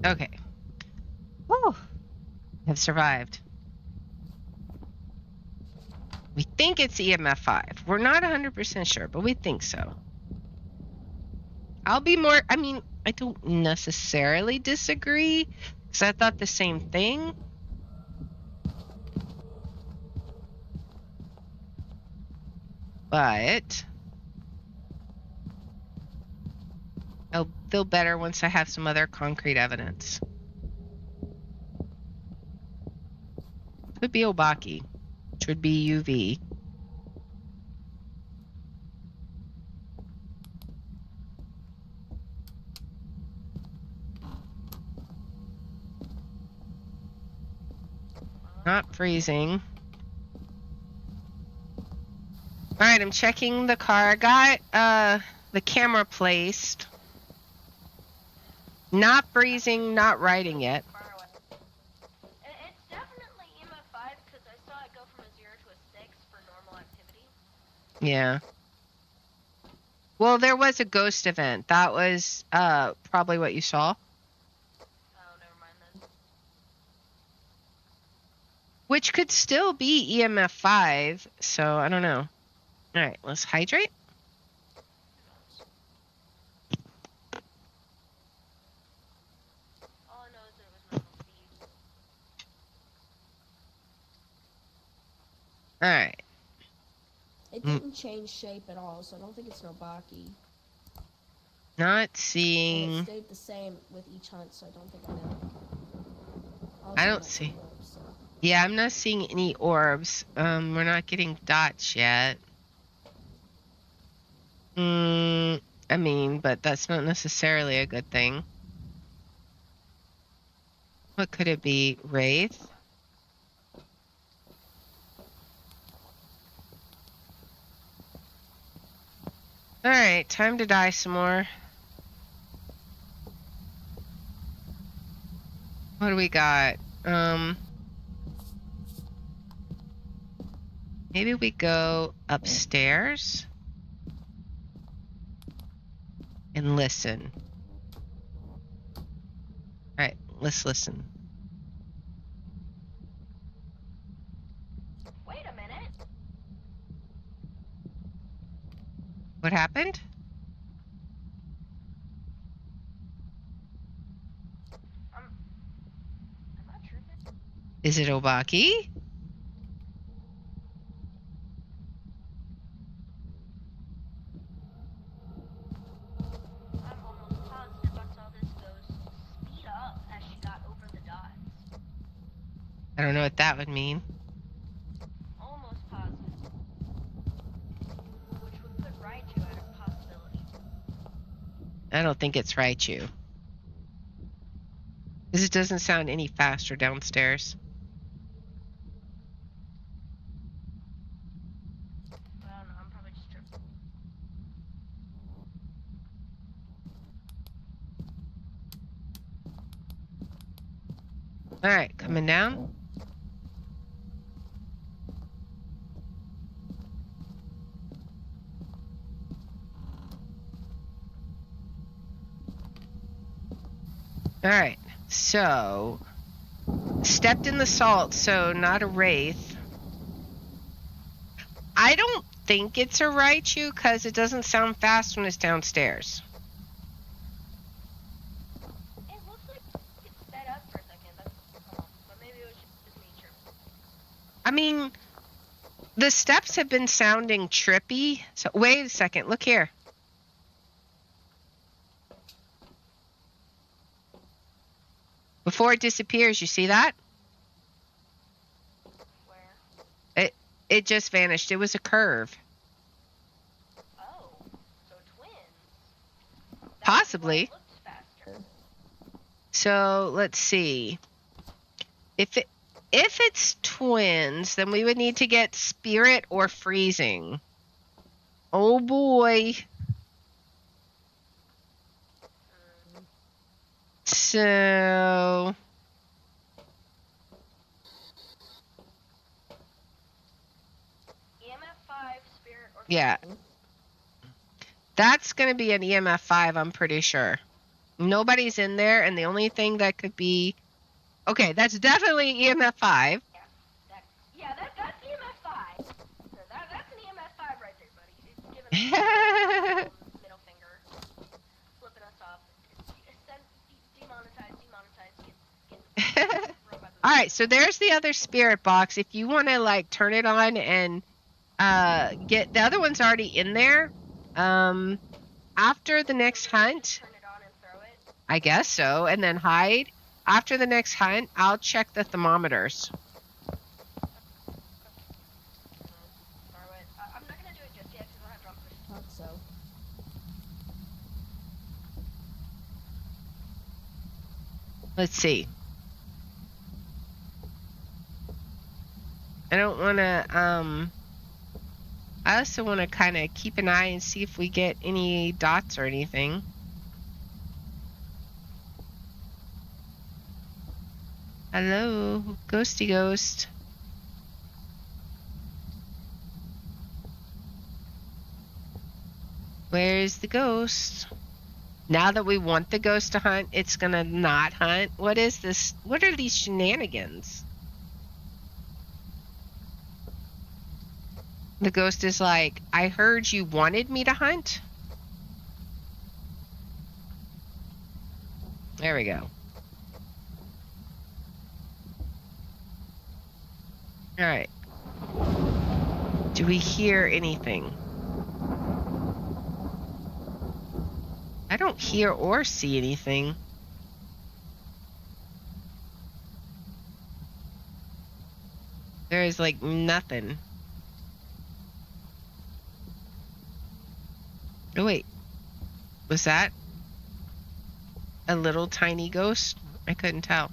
Okay. Woo! I've survived. We think it's EMF 5. We're not 100% sure, but we think so. I'll be more... I mean, I don't necessarily disagree, because I thought the same thing. But... I'll feel better once I have some other concrete evidence. Could be Obaki. Should be UV. Not freezing. Alright, I'm checking the car. I got the camera placed. Not freezing, not riding yet. Far away. It's definitely EMF 5 because I saw it go from a 0 to a 6 for normal activity. Yeah. Well, there was a ghost event. That was probably what you saw. Oh, never mind then. Which could still be EMF 5, so I don't know. All right, let's hydrate. All I know is that it was normal speed. All right. It didn't change shape at all, so I don't think it's Nobaki. Not And it seeing. stayed the same with each hunt, so I don't think I know. I Also, don't I'm not see. seeing orbs, so. Yeah, I'm not seeing any orbs. We're not getting dots yet. I mean, but that's not necessarily a good thing. What could it be? Wraith? All right, time to die some more. What do we got? Maybe we go upstairs and listen. All right, let's listen. Wait a minute. What happened? Am I tripping? Is it Obaki? I'm almost positive I saw this ghost speed up as she got over the dots. I don't know what that would mean. Almost positive. Which would put Raichu out of possibility. I don't think it's Raichu. Because it doesn't sound any faster downstairs. But I don't know, I'm probably just tripping. All right, coming down. All right, so stepped in the salt, so not a wraith. I don't think it's a Raichu because it doesn't sound fast when it's downstairs. It looks like it sped up for a second. But maybe it was just me tripping. I mean, the steps have been sounding trippy. So wait a second, look here. Before it disappears, you see that? Where? It just vanished. It was a curve. Oh, so twins. That's Possibly. why it looks faster. So let's see. If it's twins, then we would need to get spirit or freezing. Oh boy. So EMF 5, spirit, or yeah. That's going to be an EMF 5, I'm pretty sure. Nobody's in there, and the only thing that could be... Okay, that's definitely EMF 5. That's EMF 5. So that's an EMF 5 right there, buddy. It's giving us a middle finger, flipping us off. Demonetize. Get robot. All right, so there's the other spirit box. If you want to, like, turn it on and get... The other one's already in there. After the next hunt... Turn it on and throw it. I guess so, and then hide. After the next hunt, I'll check the thermometers. Throw it. I'm not gonna do it just yet because I have drum push. Thought so. Let's see. I don't want to, I also want to kind of keep an eye and see if we get any dots or anything. Hello, ghosty ghost. Where's the ghost? Now that we want the ghost to hunt, it's gonna not hunt. What is this? What are these shenanigans? The ghost is like, I heard you wanted me to hunt. There we go. All right. Do we hear anything? I don't hear or see anything. There is like nothing. Oh, wait. Was that a little tiny ghost? I couldn't tell.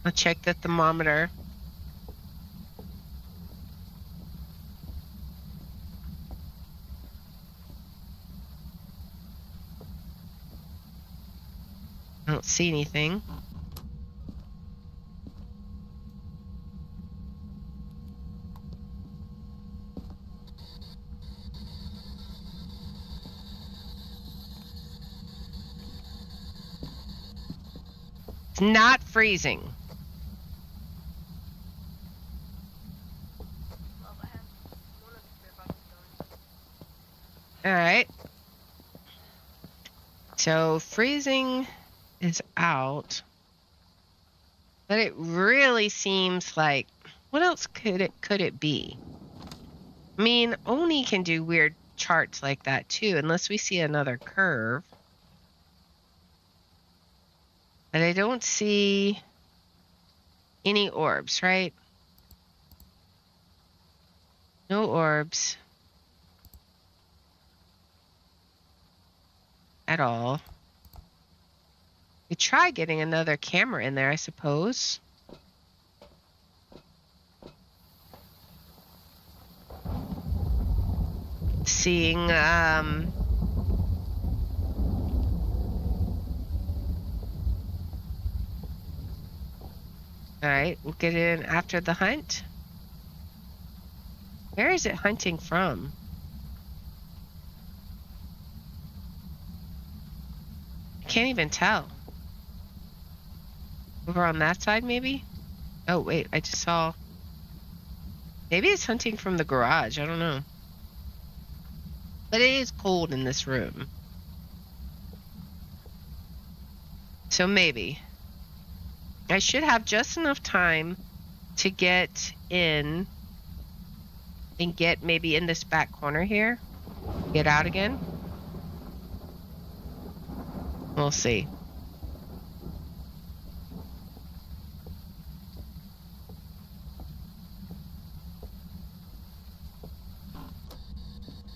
I'll check the thermometer. I don't see anything. It's not freezing. Well, I have one of the spare boxes going. All right. So freezing is out. But it really seems like, what else could it be? I mean, Oni can do weird charts like that too, unless we see another curve. But I don't see any orbs, right? No orbs. At all. We try getting another camera in there, I suppose. Seeing, alright, we'll get in after the hunt. Where is it hunting from? I can't even tell. Over on that side, maybe? Oh, wait, I just saw... Maybe it's hunting from the garage, I don't know. But it is cold in this room. So maybe. I should have just enough time to get in and get maybe in this back corner here. Get out again. We'll see.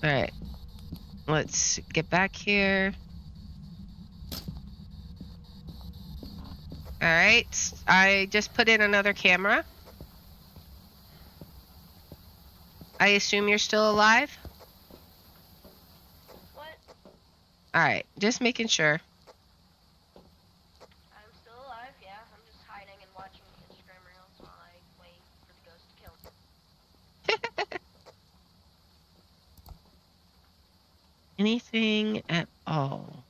All right. Let's get back here. All right. I just put in another camera. I assume you're still alive? What? All right. Just making sure. I'm still alive, yeah. I'm just hiding and watching Instagram reels while I wait for the ghost to kill me. Anything at all?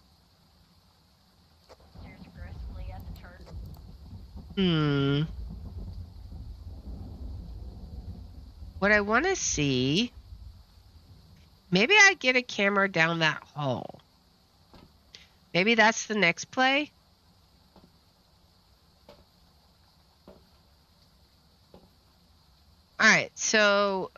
Stares aggressively at the chart. What I want to see... Maybe I get a camera down that hall. Maybe that's the next play. All right, so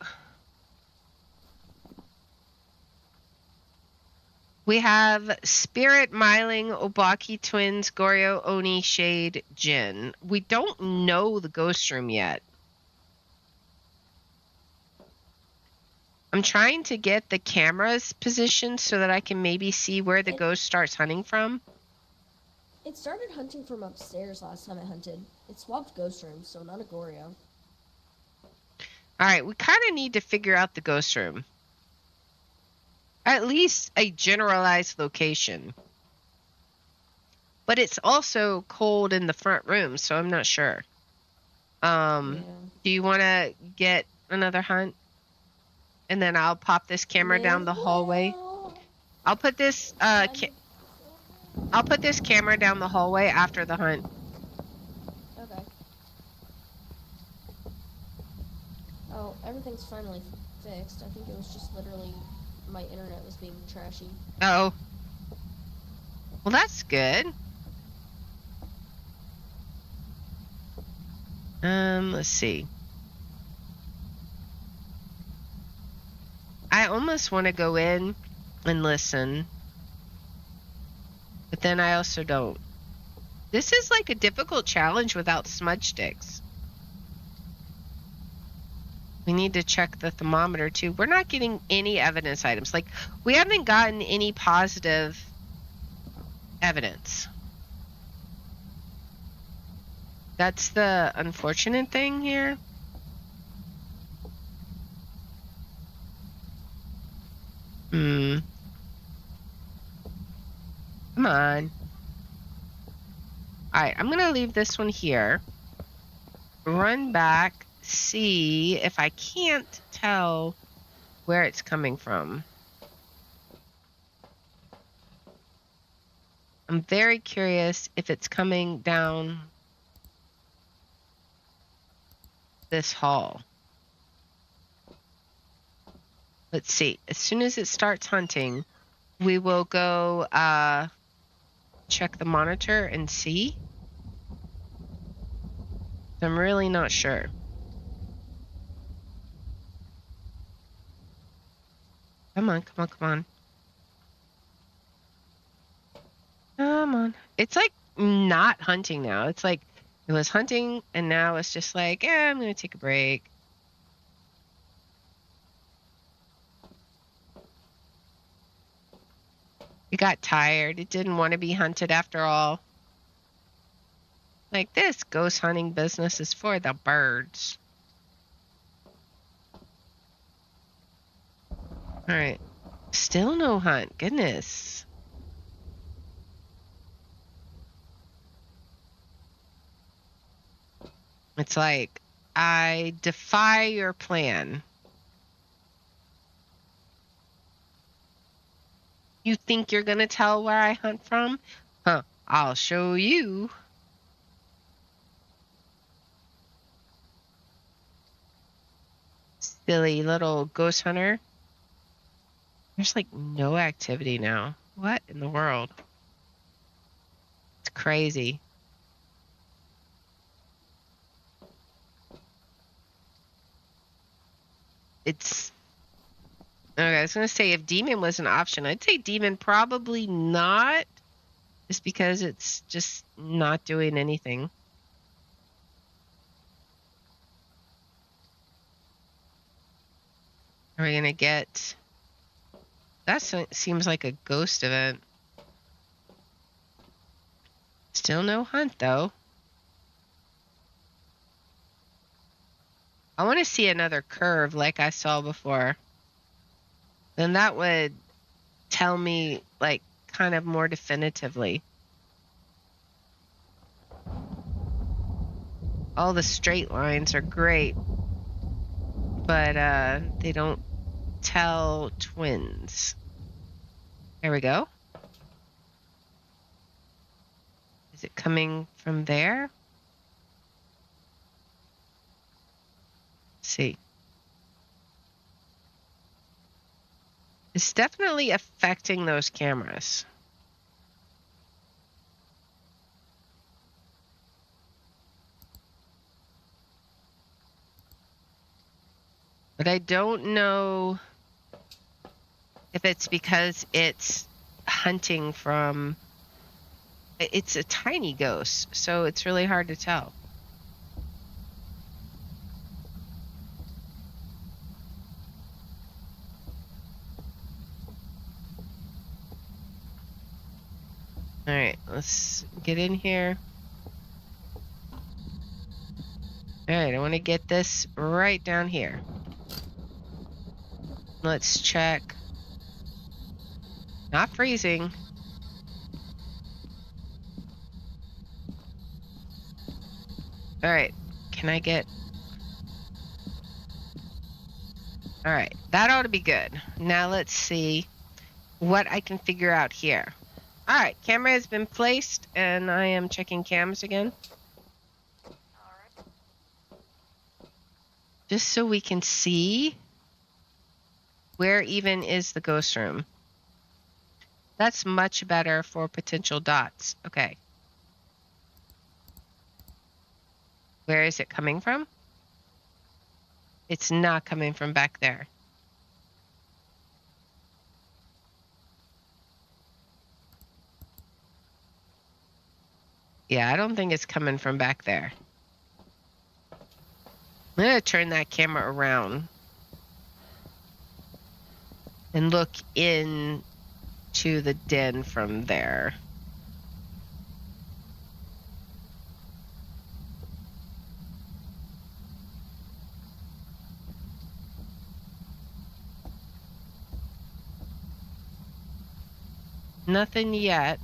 we have Spirit, Myling, Obaki Twins, Goryo, Oni, Shade, Jin. We don't know the ghost room yet. I'm trying to get the cameras positioned so that I can maybe see where the ghost starts hunting from. It started hunting from upstairs last time I hunted. It swapped ghost rooms, so not a Goryo. All right, we kind of need to figure out the ghost room. At least a generalized location. But it's also cold in the front room, so I'm not sure. Yeah. Do you want to get another hunt. And then I'll pop this camera down the hallway. I'll put this I'll put this camera down the hallway after the hunt. Okay. Oh, everything's finally fixed. I think it was just literally my internet was being trashy. Oh. Well, that's good. Let's see. I almost want to go in and listen, but then I also don't. This is like a difficult challenge without smudge sticks. We need to check the thermometer too. We're not getting any evidence items. Like, we haven't gotten any positive evidence. That's the unfortunate thing here. Come on. Alright, I'm gonna leave this one here. Run back, see if I can't tell where it's coming from. I'm very curious if it's coming down this hall. Let's see. As soon as it starts hunting, we will go check the monitor and see. I'm really not sure. Come on, come on, come on. Come on. It's like not hunting now. It's like it was hunting and now it's just like, I'm going to take a break. It got tired. It didn't want to be hunted after all. Like, this ghost hunting business is for the birds. All right. Still no hunt. Goodness. It's like, I defy your plan. You think you're going to tell where I hunt from? Huh. I'll show you. Silly little ghost hunter. There's like no activity now. What in the world? It's crazy. It's okay. I was gonna say if demon was an option, I'd say demon probably not, just because it's just not doing anything. Are we gonna get? That seems like a ghost event. Still no hunt though. I want to see another curve like I saw before. Then that would tell me like kind of more definitively. All the straight lines are great, but they don't tell twins. There we go. Is it coming from there? Let's see. It's definitely affecting those cameras. But I don't know if it's because it's hunting from... It's a tiny ghost, so it's really hard to tell. All right, let's get in here. All right, I want to get this right down here. Let's check. Not freezing. All right, can I get... All right, that ought to be good. Now let's see what I can figure out here. All right, camera has been placed, and I am checking cams again, Alright. just so we can see where even is the ghost room. That's much better for potential dots. Okay. Where is it coming from? It's not coming from back there. Yeah, I don't think it's coming from back there. I'm going to turn that camera around and look in to the den from there. Nothing yet.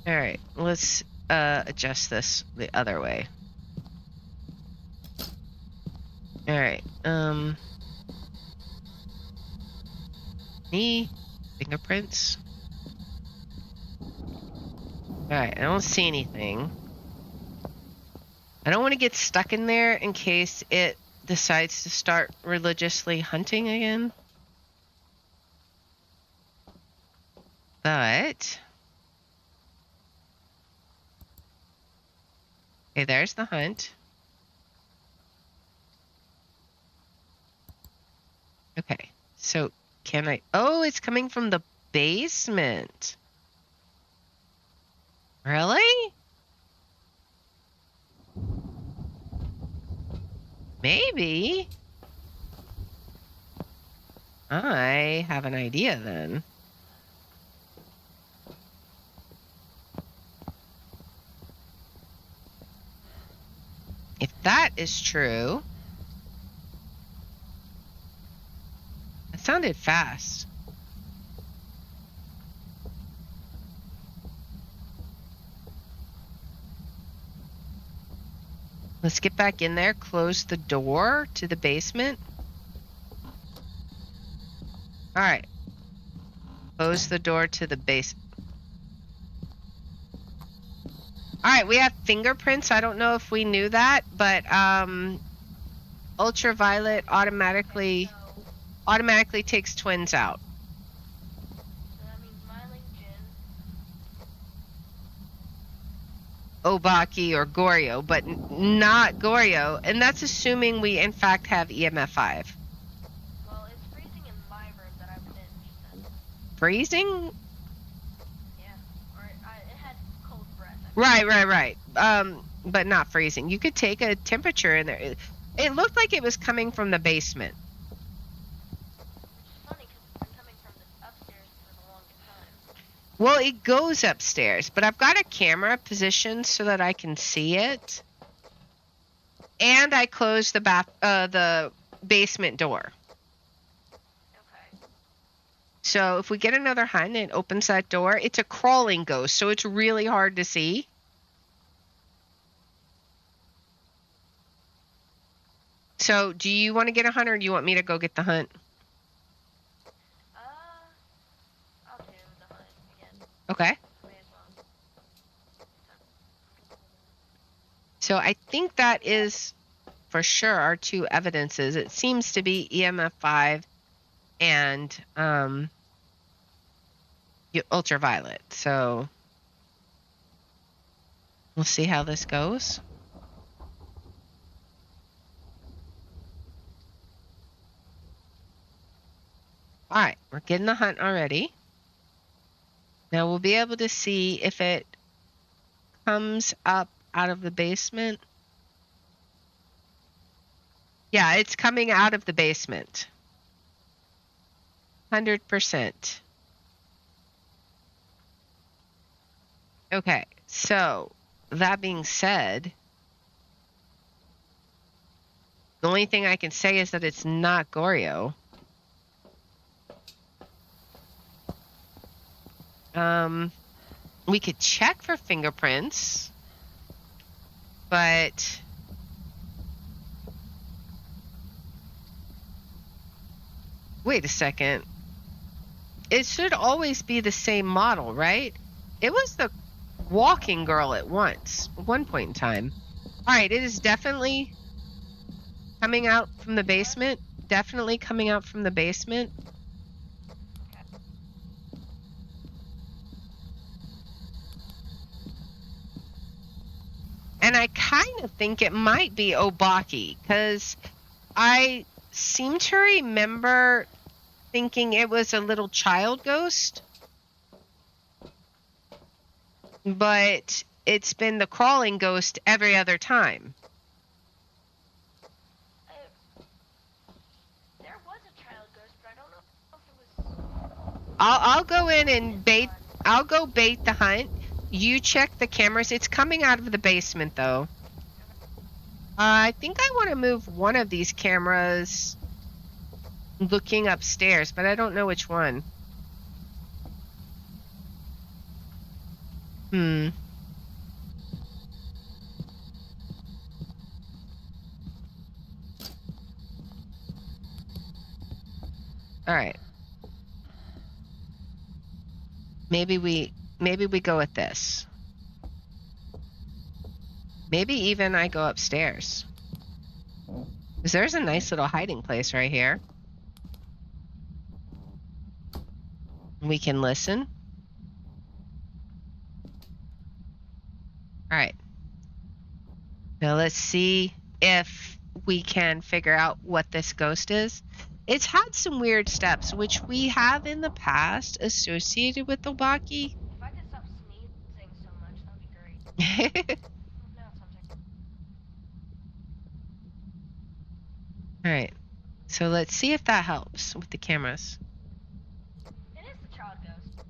All right, let's adjust this the other way. All right. Knee, fingerprints. All right, I don't see anything. I don't want to get stuck in there in case it decides to start religiously hunting again. But okay, there's the hunt. Okay, so can I? Oh, it's coming from the basement. Really? Maybe. I have an idea then. If that is true, that sounded fast. Let's get back in there, close the door to the basement. All right. Close the door to the basement. All right, we have fingerprints. I don't know if we knew that, but ultraviolet automatically takes twins out. So that means Myling, Jin. Obaki or Goryo, but not Goryo, and that's assuming we in fact have EMF 5. Well, it's freezing in my room that I was in, she said. Freezing? Yeah. Or it had cold breath. Right. But not freezing. You could take a temperature in there. It looked like it was coming from the basement. Which is funny because it's been coming from the upstairs for the longest time. Well, it goes upstairs, but I've got a camera positioned so that I can see it. And I closed the basement door. Okay. So if we get another hunt and it opens that door, it's a crawling ghost, so it's really hard to see. So do you want to get a hunt or do you want me to go get the hunt? I'll do the hunt again. Okay. May as well. So I think that is for sure our two evidences. It seems to be EMF 5 and ultraviolet. So we'll see how this goes. All right, we're getting the hunt already. Now we'll be able to see if it comes up out of the basement. Yeah, it's coming out of the basement. 100%. Okay, so that being said, the only thing I can say is that it's not Goryo. We could check for fingerprints, but Wait a second. It should always be the same model, right? It was the walking girl at one point in time. All right, it is definitely coming out from the basement. Definitely coming out from the basement. And I kind of think it might be Obaki, because I seem to remember thinking it was a little child ghost. But it's been the crawling ghost every other time. There was a child ghost, but I don't know if it was. I'll go in and bait. I'll go bait the hunt. You check the cameras. It's coming out of the basement, though. I think I want to move one of these cameras looking upstairs, but I don't know which one. All right. Maybe we go with this. Maybe even I go upstairs. Because there's a nice little hiding place right here. We can listen. All right. Now let's see if we can figure out what this ghost is. It's had some weird steps, which we have in the past associated with Obaki. If I could stop sneezing so much, that'd be great. No, something. All right. So let's see if that helps with the cameras. It is the child ghost.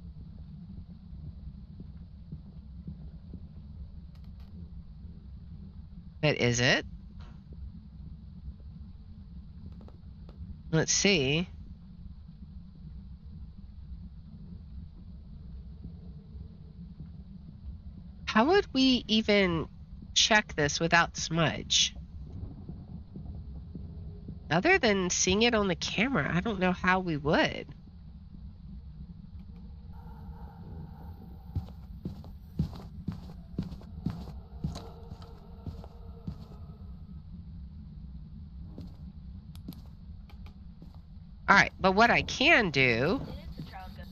But is it? Let's see. How would we even check this without smudge? Other than seeing it on the camera, I don't know how we would. All right, but what I can do, It is the child ghost.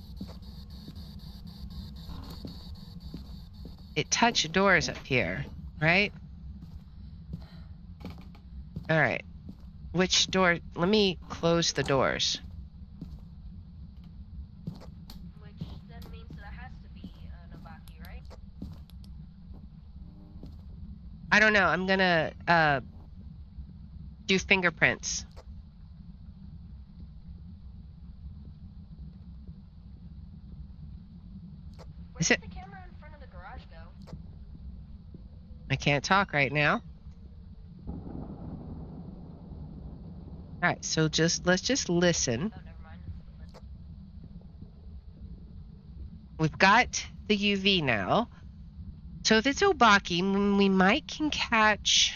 it touched doors up here, right? All right. Which door? Let me close the doors. Which then means that it has to be an Obaki, right? I don't know. I'm gonna do fingerprints. Where Is did it? the camera in front of the garage go? I can't talk right now. All right, so let's just listen. Oh, never mind. We've got the UV now. So if it's Obaki, we might can catch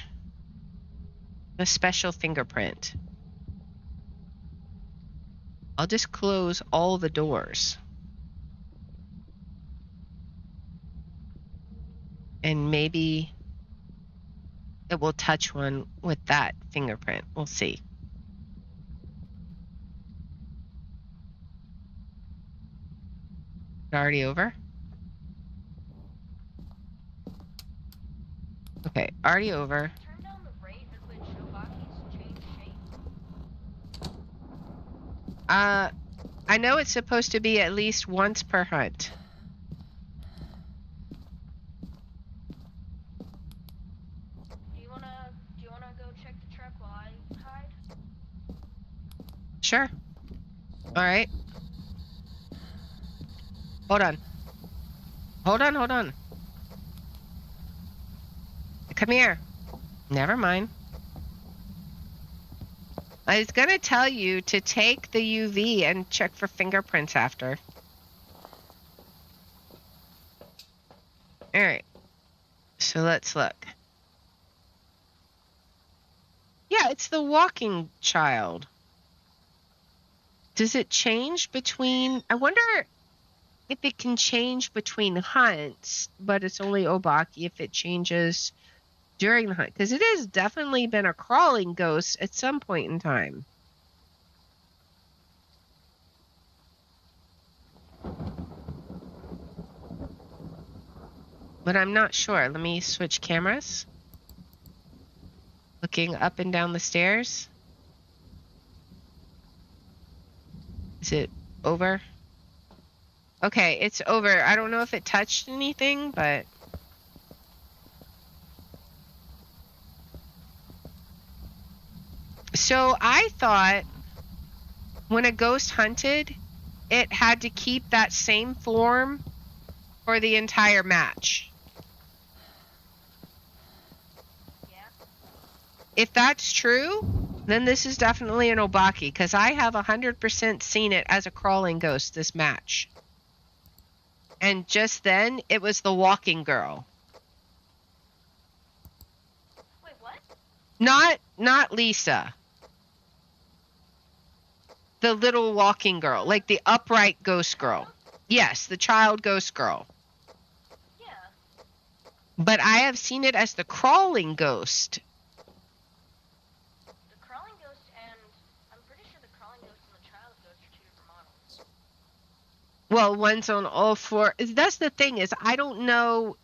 a special fingerprint. I'll just close all the doors. And maybe it will touch one with that fingerprint. We'll see. Already over? Okay, already over. Turn down the rate at which Obakis change shape. I know it's supposed to be at least once per hunt. Do you wanna go check the truck while I hide? Sure. All right. Hold on. Hold on. Come here. Never mind. I was going to tell you to take the UV and check for fingerprints after. All right. So let's look. Yeah, it's the walking child. Does it change between... I wonder if it can change between hunts, but it's only Obaki if it changes during the hunt. Because it has definitely been a crawling ghost at some point in time. But I'm not sure. Let me switch cameras. Looking up and down the stairs. Is it over? Okay, it's over. I don't know if it touched anything, but... So I thought when a ghost hunted, it had to keep that same form for the entire match. Yeah. If that's true, then this is definitely an Obaki, because I have 100% seen it as a crawling ghost this match. And just then, it was the walking girl. Wait, what? Not Lisa. The little walking girl, like the upright ghost girl. Yes, the child ghost girl. Yeah. But I have seen it as the crawling ghost. The crawling ghost and I'm pretty sure the crawling ghost and the child ghost are two different models. Well, one's on all four. That's the thing is, I don't know.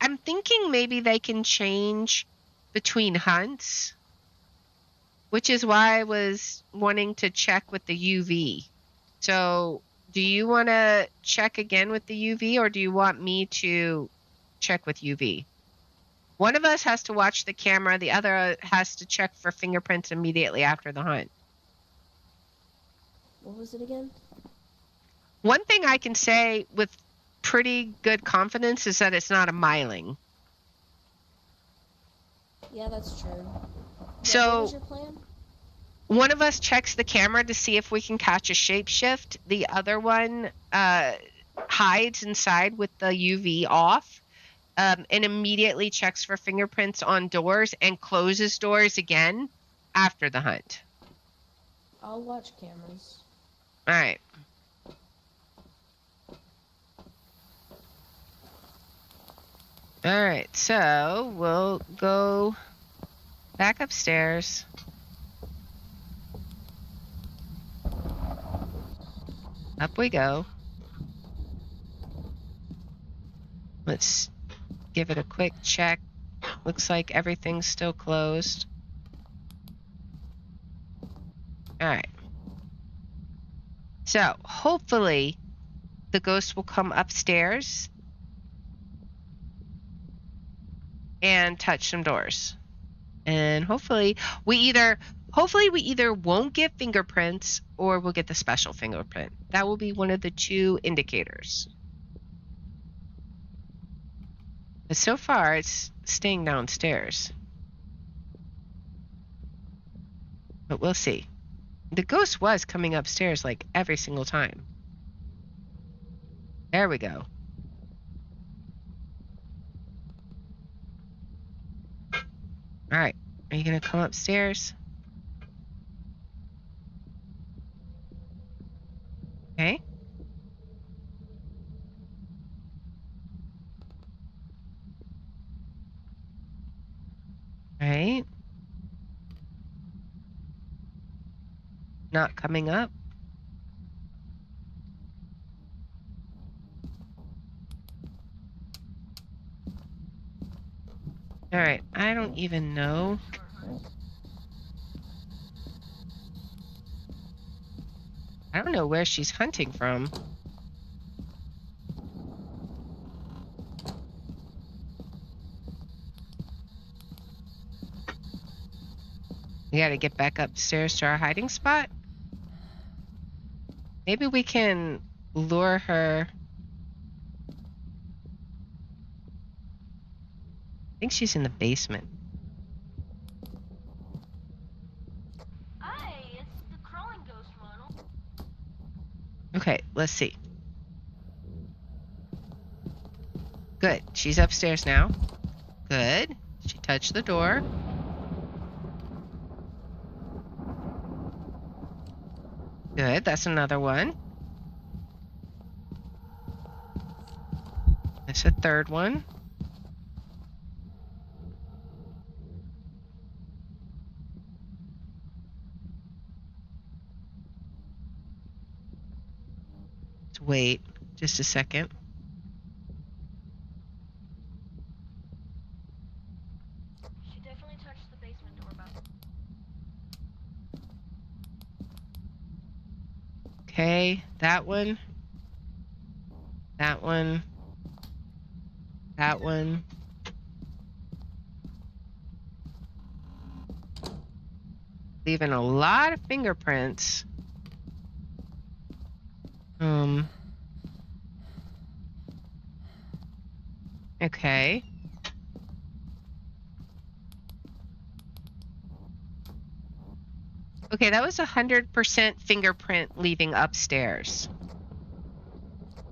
I'm thinking maybe they can change between hunts, which is why I was wanting to check with the UV. So, do you want to check again with the UV, or do you want me to check with UV? One of us has to watch the camera. The other has to check for fingerprints immediately after the hunt. What was it again? One thing I can say with pretty good confidence is that it's not a myling. Yeah, that's true. So, what was your plan? one of us checks the camera to see if we can catch a shapeshift. The other one hides inside with the UV off and immediately checks for fingerprints on doors and closes doors again after the hunt. I'll watch cameras. All right. All right, so we'll go back upstairs. Up we go. Let's give it a quick check. Looks like everything's still closed. All right. So hopefully the ghost will come upstairs and touch some doors. And hopefully we either won't get fingerprints or we'll get the special fingerprint. That will be one of the two indicators. But so far it's staying downstairs. But we'll see. The ghost was coming upstairs like every single time. There we go. All right. Are you going to come upstairs? Okay. All right. Not coming up. All right. I don't even know. I don't know where she's hunting from. We gotta get back upstairs to our hiding spot. Maybe we can lure her. I think she's in the basement. Aye, it's the crawling ghost model. Okay, let's see. Good. She's upstairs now. Good. She touched the door. Good, that's another one. That's a third one. Let's wait just a second. She definitely touched the basement door button. Okay, that one. That one. That one. Leaving a lot of fingerprints. Okay. Okay, that was 100% fingerprint leaving upstairs.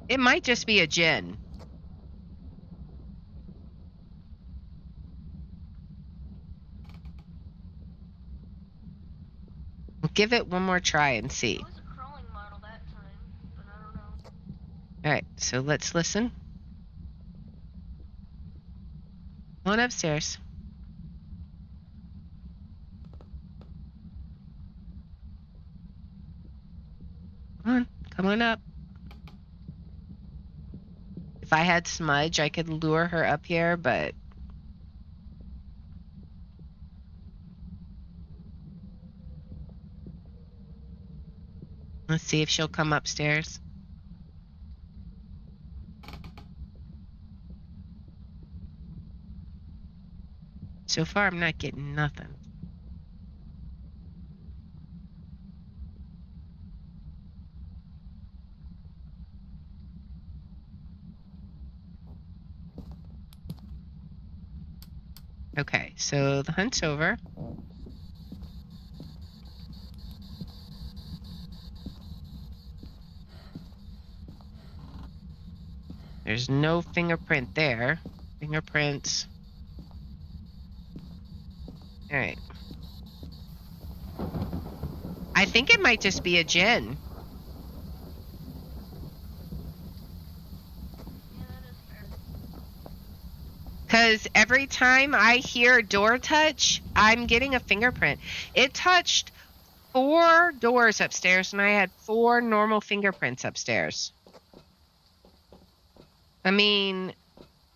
It might just be a gin. We'll give it one more try and see. It was a crawling model that time, but I don't know. All right, so let's listen. Come on upstairs. Come on up. If I had Smudge, I could lure her up here, but let's see if she'll come upstairs. So far, I'm not getting nothing. Okay, so the hunt's over. There's no fingerprint there. Fingerprints. All right. I think it might just be a gin. Yeah, that is fair. Because every time I hear a door touch, I'm getting a fingerprint. It touched 4 doors upstairs, and I had 4 normal fingerprints upstairs. I mean,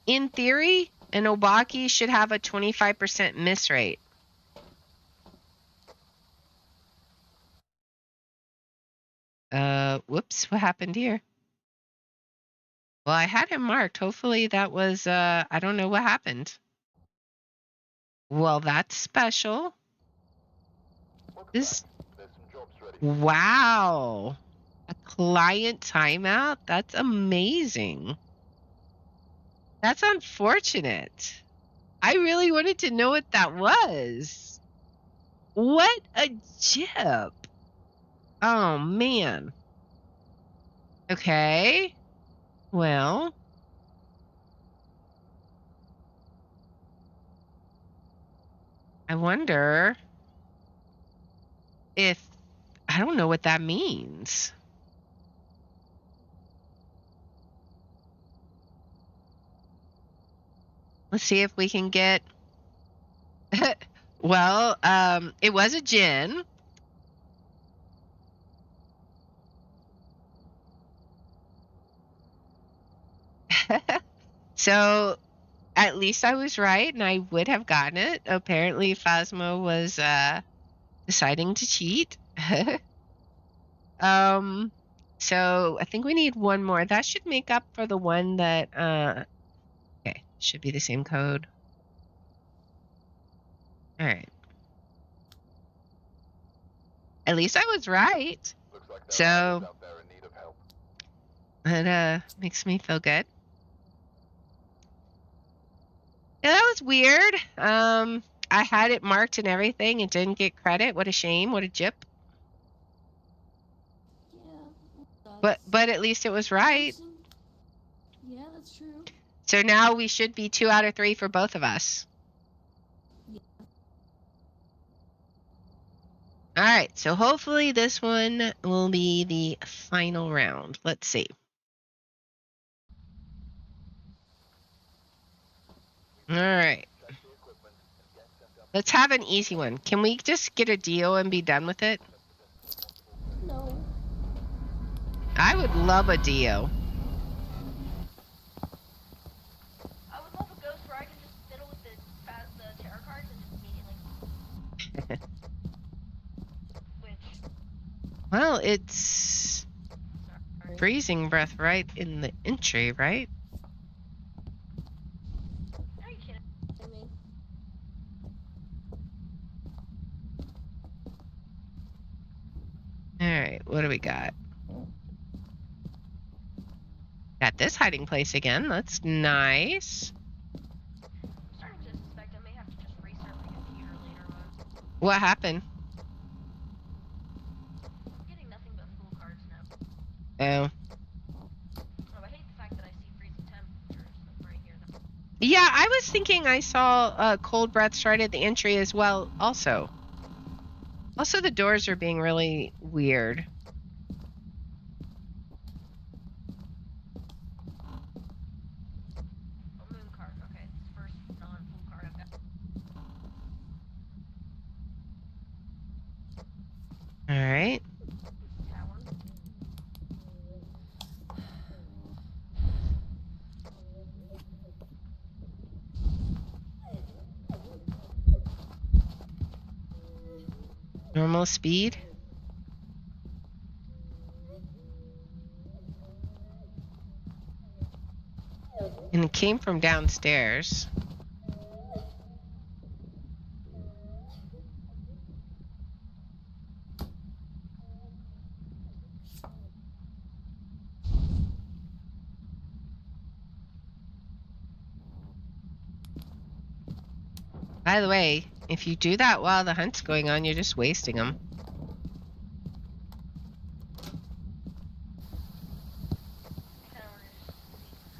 in theory, an Obaki should have a 25% miss rate. Whoops, what happened here? Well, I had him marked. Hopefully that was, I don't know what happened. Well, that's special. This, There's some jobs ready. wow. A client timeout? That's amazing. That's unfortunate. I really wanted to know what that was. What a jip. Oh, man. Okay. Well. I wonder if, I don't know what that means. Let's see if we can get, well, it was a gin. So at least I was right and I would have gotten it. Apparently Phasmo was deciding to cheat. So I think we need one more. That should make up for the one that okay, should be the same code. All right. At least I was right. Looks like there So are others out there in need of help. that makes me feel good. Yeah, that was weird. I had it marked and everything and didn't get credit. What a shame. What a jip. Yeah. But at least it was right. Yeah, that's true. So now we should be 2 out of 3 for both of us. Yeah. All right, so hopefully this one will be the final round. Let's see. All right. Check the equipment and get set up Let's have an easy one. Can we just get a deal and be done with it? No. I would love a deal. I would love a ghost where I can just fiddle with the tarot cards and just immediately. Which. Well, it's Sorry. freezing breath right in the entry, right? Are you kidding? I mean, All right, what do we got? Got this hiding place again. That's nice. I'm starting to suspect I may have to just restart my computer later on. What happened? I'm getting nothing but full cards now. Oh. Oh, I hate the fact that I see freezing temperatures right here. Yeah, I was thinking I saw cold breaths right at the entry as well also. Also, the doors are being really weird. Oh, moon card. Okay, it's the first non-full card I've got. All right. Tower. Normal speed. And it came from downstairs. By the way, if you do that while the hunt's going on, you're just wasting them.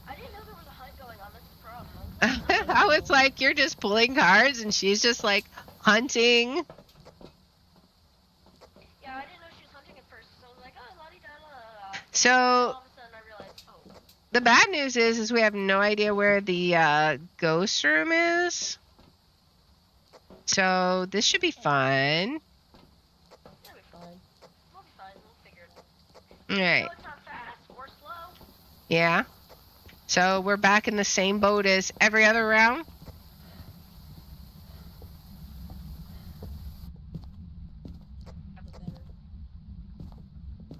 I didn't know there was a hunt going on. That's the problem. I was like, you're just pulling cards, and she's just like hunting. Yeah, I didn't know she was hunting at first, so I was like, oh, la-di-da-da-da. So All of a sudden I realized, oh. the bad news is we have no idea where the ghost room is. So this should be fun. It'll be fine. We'll be fine. We'll figure it out. All No, right. it's not fast or slow. Yeah. So we're back in the same boat as every other round.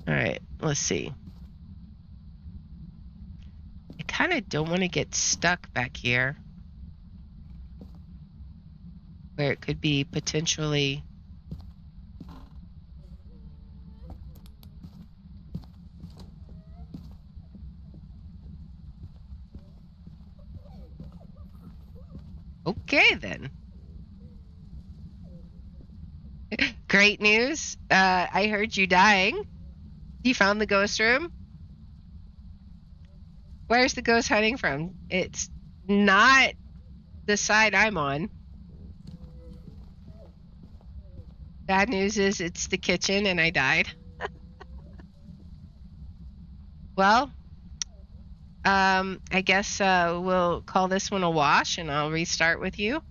All right. Let's see. I kind of don't want to get stuck back here, where it could be potentially. Okay, then. Great news. I heard you dying. You found the ghost room. Where's the ghost hiding from? It's not the side I'm on. Bad news is it's the kitchen and I died. Well, I guess we'll call this one a wash and I'll restart with you.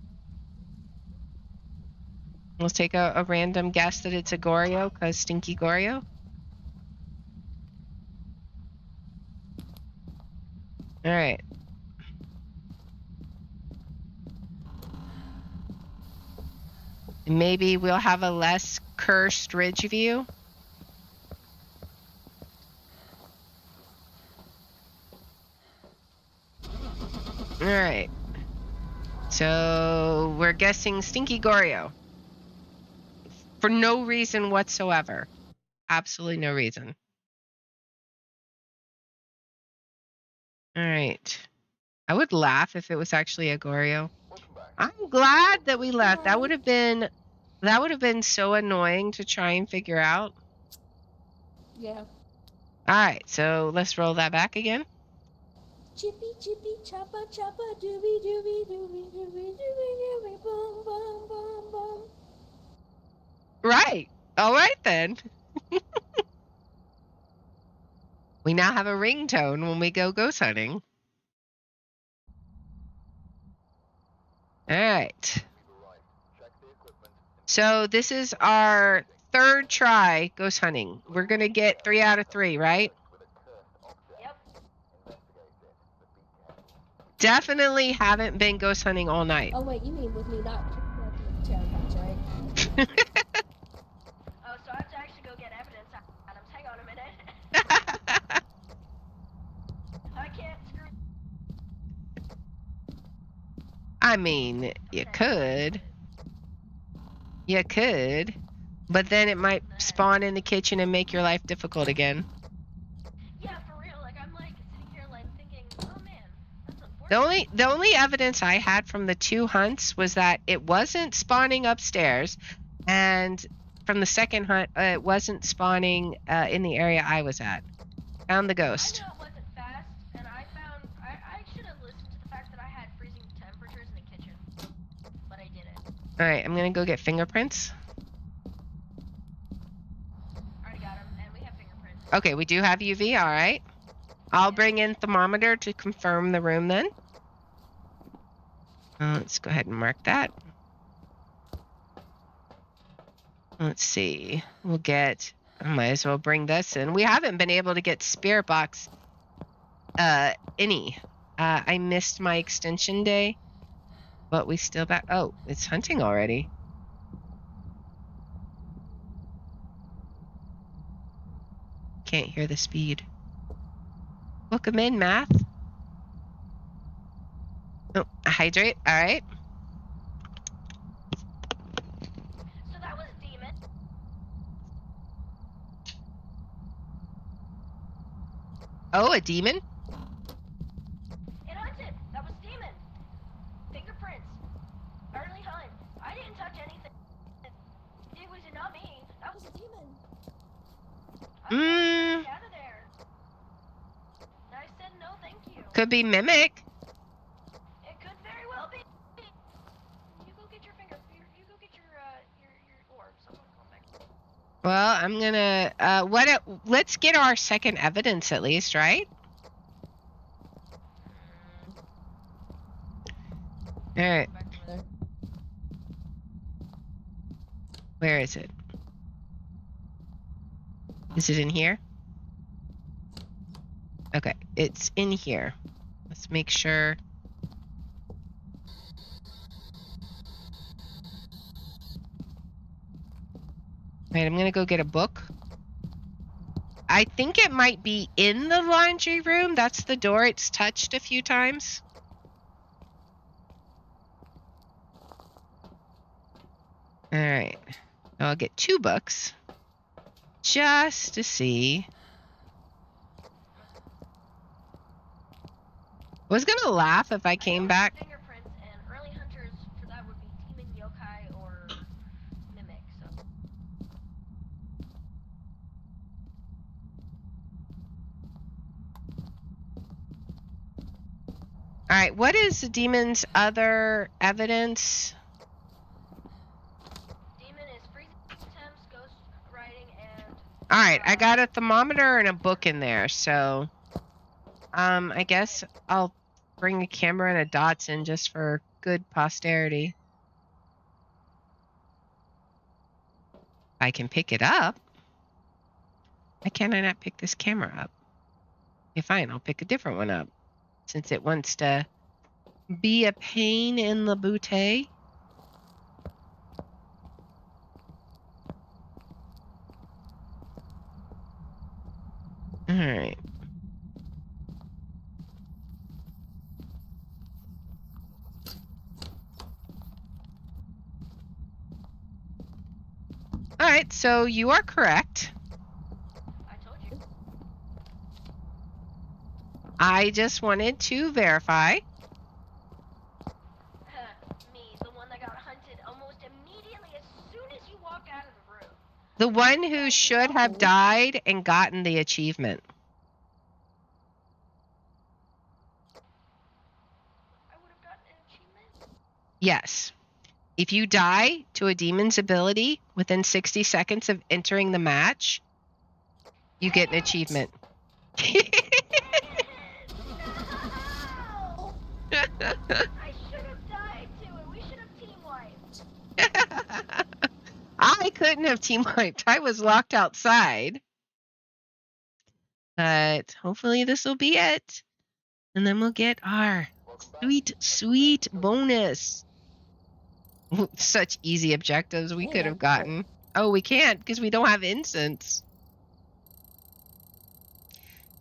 We'll take a random guess that it's a Goryo because Stinky Goryo. All right. Maybe we'll have a less cursed ridge view. All right. So we're guessing Stinky Goryo. For no reason whatsoever. Absolutely no reason. All right. I would laugh if it was actually a Goryo. Welcome back. I'm glad that we left. That would have been so annoying to try and figure out. yeah. All right, so let's roll that back again. Chippy, chippy, choppa, choppa, dooby, dooby, dooby, dooby, dooby, dooby, boom, boom, boom, boom. Right. All right then. We now have a ringtone when we go ghost hunting. All right. So this is our third try ghost hunting. We're going to get 3 out of 3, right? Yep. Definitely haven't been ghost hunting all night. Oh wait, you mean with me not with tarot cards, right? Oh, so I have to actually go get evidence, Adams. Hang on a minute. I can't screw. I mean, you could. You could. But then it might spawn in the kitchen and make your life difficult again. Yeah, for real. Like I'm like sitting here like thinking, oh man, that's unfortunate. The only evidence I had from the 2 hunts was that it wasn't spawning upstairs, and from the second hunt, it wasn't spawning in the area I was at. Found the ghost. I know it wasn't fast, and I should have listened to the fact that I had freezing temperatures in the kitchen, but I didn't. All right, I'm gonna go get fingerprints. Already got them, and we have fingerprints. Okay, we do have UV. All right. I'll bring in thermometer to confirm the room then. Let's go ahead and mark that. Let's see. We'll get. I might as well bring this in. We haven't been able to get spirit box. Any. I missed my extension day, but we still back. Oh, it's hunting already. Can't hear the speed. Welcome in, math. Oh, hydrate. All right. So that was a demon. Oh, a demon. It hunted. That was demon. Fingerprints. Early hunt. I didn't touch anything. It was not me. That was a demon. Mm. Out of there. I said no, thank you. Could be mimic. It could very well be. You go get your finger. You go get your orbs. I'm gonna come back. Well, I'm gonna. Let's get our second evidence at least, right? All right. Back over there. Where is it? Is it in here? Okay, it's in here. Let's make sure. Right, I'm gonna go get a book. I think it might be in the laundry room. That's the door it's touched a few times. All right, I'll get 2 books just to see. I was gonna laugh if I came back. Fingerprints and early hunters for that would be demon, yokai, or mimic. So. All right, what is the demon's other evidence? Demon is freezing temps, ghost writing, and. All right, I got a thermometer and a book in there, so I guess I'll bring a camera and a dots in just for good posterity. I can pick it up. Why can't I not pick this camera up? Okay, fine, I'll pick a different one up since it wants to be a pain in the booty. All right. All right, so you are correct. I told you. I just wanted to verify. Me, the one that got hunted almost immediately as soon as you walk out of the room. The one who should have died and gotten the achievement. I would have gotten an achievement. Yes. If you die to a demon's ability within 60 seconds of entering the match, you get an achievement. No! I should have died to it. We should have team wiped. I couldn't have team wiped. I was locked outside. But hopefully this will be it. And then we'll get our sweet bonus. Such easy objectives we could have gotten. Oh, we can't because we don't have incense.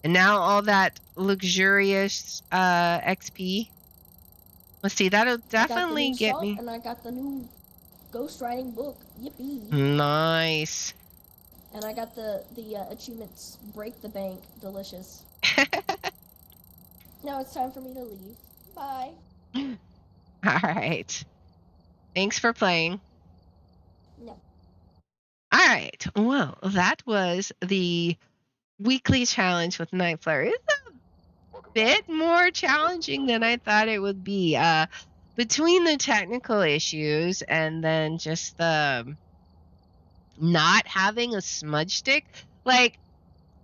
And now all that luxurious XP. Let's see, that'll definitely get me. And I got the new ghost writing book. Yippee! Nice. And I got the achievements. Break the bank. Delicious. Now it's time for me to leave. Bye. All right. Thanks for playing. No. All right. Well, that was the weekly challenge with Night Flare. It's a bit more challenging than I thought it would be. Between the technical issues and then just the not having a smudge stick, like,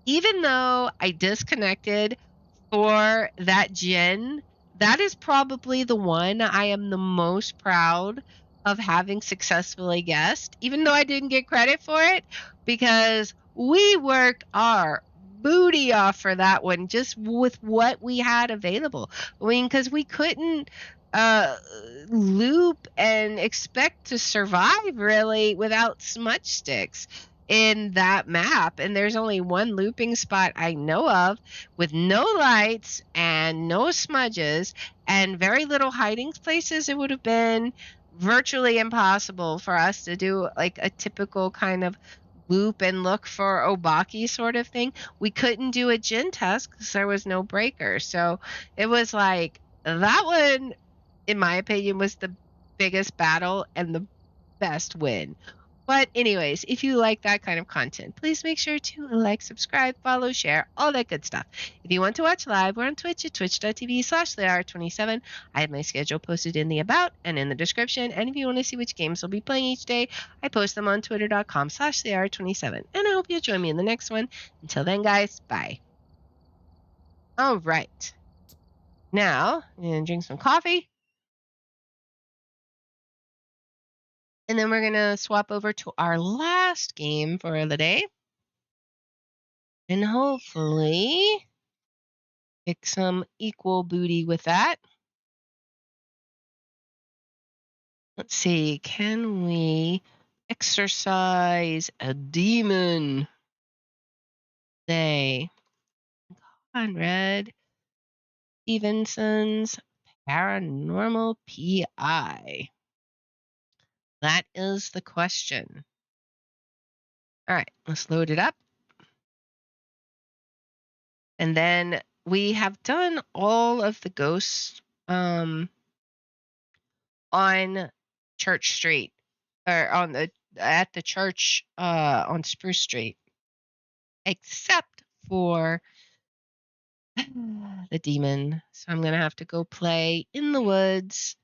even though I disconnected for that gen, that is probably the one I am the most proud of having successfully guessed, even though I didn't get credit for it, because we worked our booty off for that one just with what we had available. I mean, because we couldn't loop and expect to survive really without smudge sticks in that map. And there's only one looping spot I know of with no lights and no smudges and very little hiding places. It would have been virtually impossible for us to do like a typical kind of loop and look for Obaki sort of thing. We couldn't do a gen test because there was no breaker. So it was like, that one, in my opinion, was the biggest battle and the best win. But anyways, if you like that kind of content, please make sure to like, subscribe, follow, share, all that good stuff. If you want to watch live, we're on Twitch at twitch.tv/Liara27. I have my schedule posted in the about and in the description. And if you want to see which games we'll be playing each day, I post them on twitter.com/Liara27. And I hope you'll join me in the next one. Until then, guys, bye. All right. Now, I'm going to drink some coffee. And then we're going to swap over to our last game for the day. And hopefully pick some equal booty with that. Let's see. Can we exercise a demon? Say, Conrad Stevenson's Paranormal PI. That is the question. All right, let's load it up. And then we have done all of the ghosts on Church Street, or at the church on Spruce Street, except for the demon. So I'm gonna have to go play in the woods,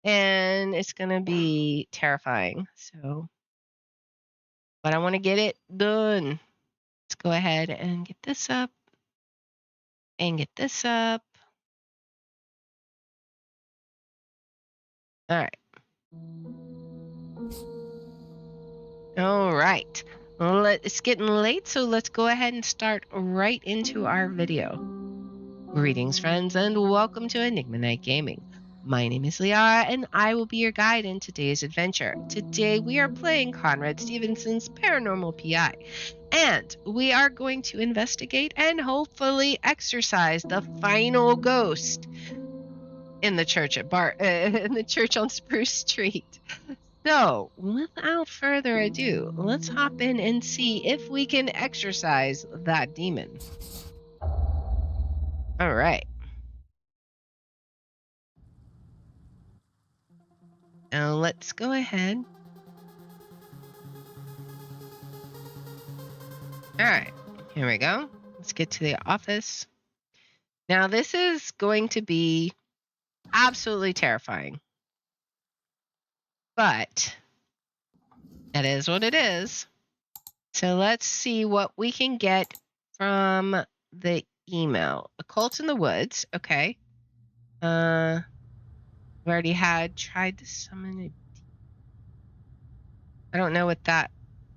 and it's gonna be terrifying. So, but I want to get it done. Let's go ahead and get this up. And get this up. All right. All right. Well, it's getting late, so let's go ahead and start right into our video. Greetings, friends, and welcome to Enigma Night Gaming. My name is Liara, and I will be your guide in today's adventure. Today, we are playing Conrad Stevenson's Paranormal PI, and we are going to investigate and hopefully exorcise the final ghost in the church in the church on Spruce Street. So, without further ado, let's hop in and see if we can exorcise that demon. All right. Now let's go ahead. All right, here we go. Let's get to the office. Now this is going to be absolutely terrifying. But that is what it is. So let's see what we can get from the email. A cult in the woods. Okay. We already tried to summon it. I don't know what that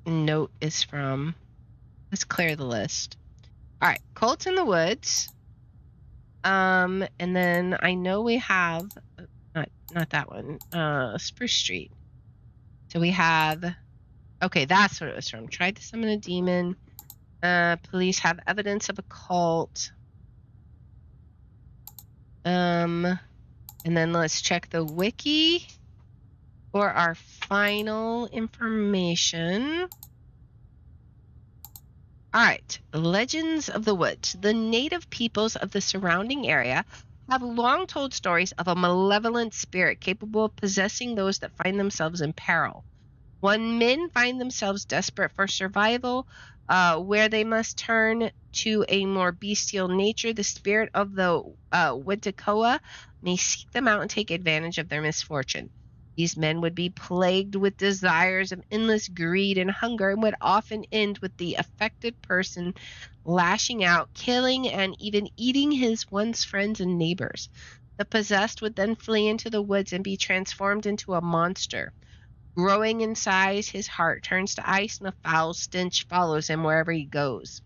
note is from. Let's clear the list. All right. Cult in the woods. And then I know we have not that one. Spruce Street. So we have, okay, that's what it was from. Tried to summon a demon. Police have evidence of a cult. And then let's check the wiki for our final information. All right, Legends of the Woods. The native peoples of the surrounding area have long told stories of a malevolent spirit capable of possessing those that find themselves in peril. When men find themselves desperate for survival, where they must turn to a more bestial nature, the spirit of the Wetakoa may seek them out and take advantage of their misfortune. These men would be plagued with desires of endless greed and hunger and would often end with the affected person lashing out, killing, and even eating his once friends and neighbors. The possessed would then flee into the woods and be transformed into a monster. Growing in size, his heart turns to ice and a foul stench follows him wherever he goes.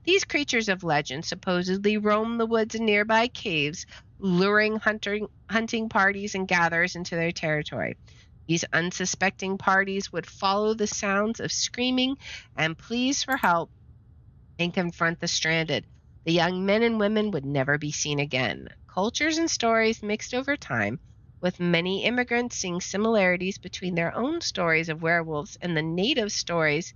These creatures of legend supposedly roam the woods and nearby caves, luring hunting parties and gatherers into their territory. These unsuspecting parties would follow the sounds of screaming and pleas for help and confront the stranded. The young men and women would never be seen again. Cultures and stories mixed over time, with many immigrants seeing similarities between their own stories of werewolves and the native stories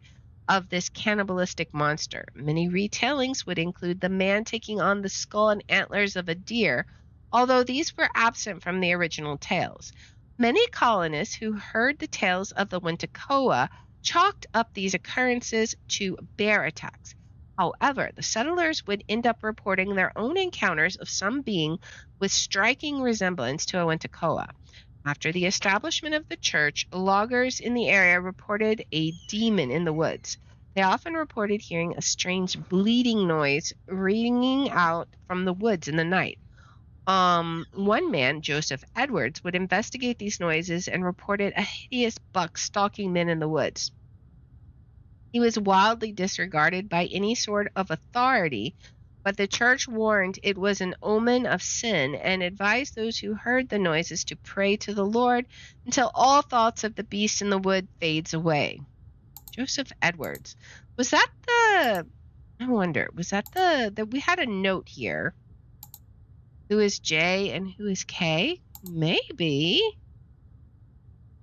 of this cannibalistic monster. Many retellings would include the man taking on the skull and antlers of a deer, although these were absent from the original tales. Many colonists who heard the tales of the Wentakoa chalked up these occurrences to bear attacks. However, the settlers would end up reporting their own encounters of some being with striking resemblance to a Wentakoa. After the establishment of the church, loggers in the area reported a demon in the woods. They often reported hearing a strange bleating noise ringing out from the woods in the night. One man, Joseph Edwards, would investigate these noises and reported a hideous buck stalking men in the woods. He was wildly disregarded by any sort of authority, but the church warned it was an omen of sin and advised those who heard the noises to pray to the Lord until all thoughts of the beast in the wood fades away. Joseph Edwards. Was that the... I wonder, was that the... We had a note here. Who is J and who is K? Maybe.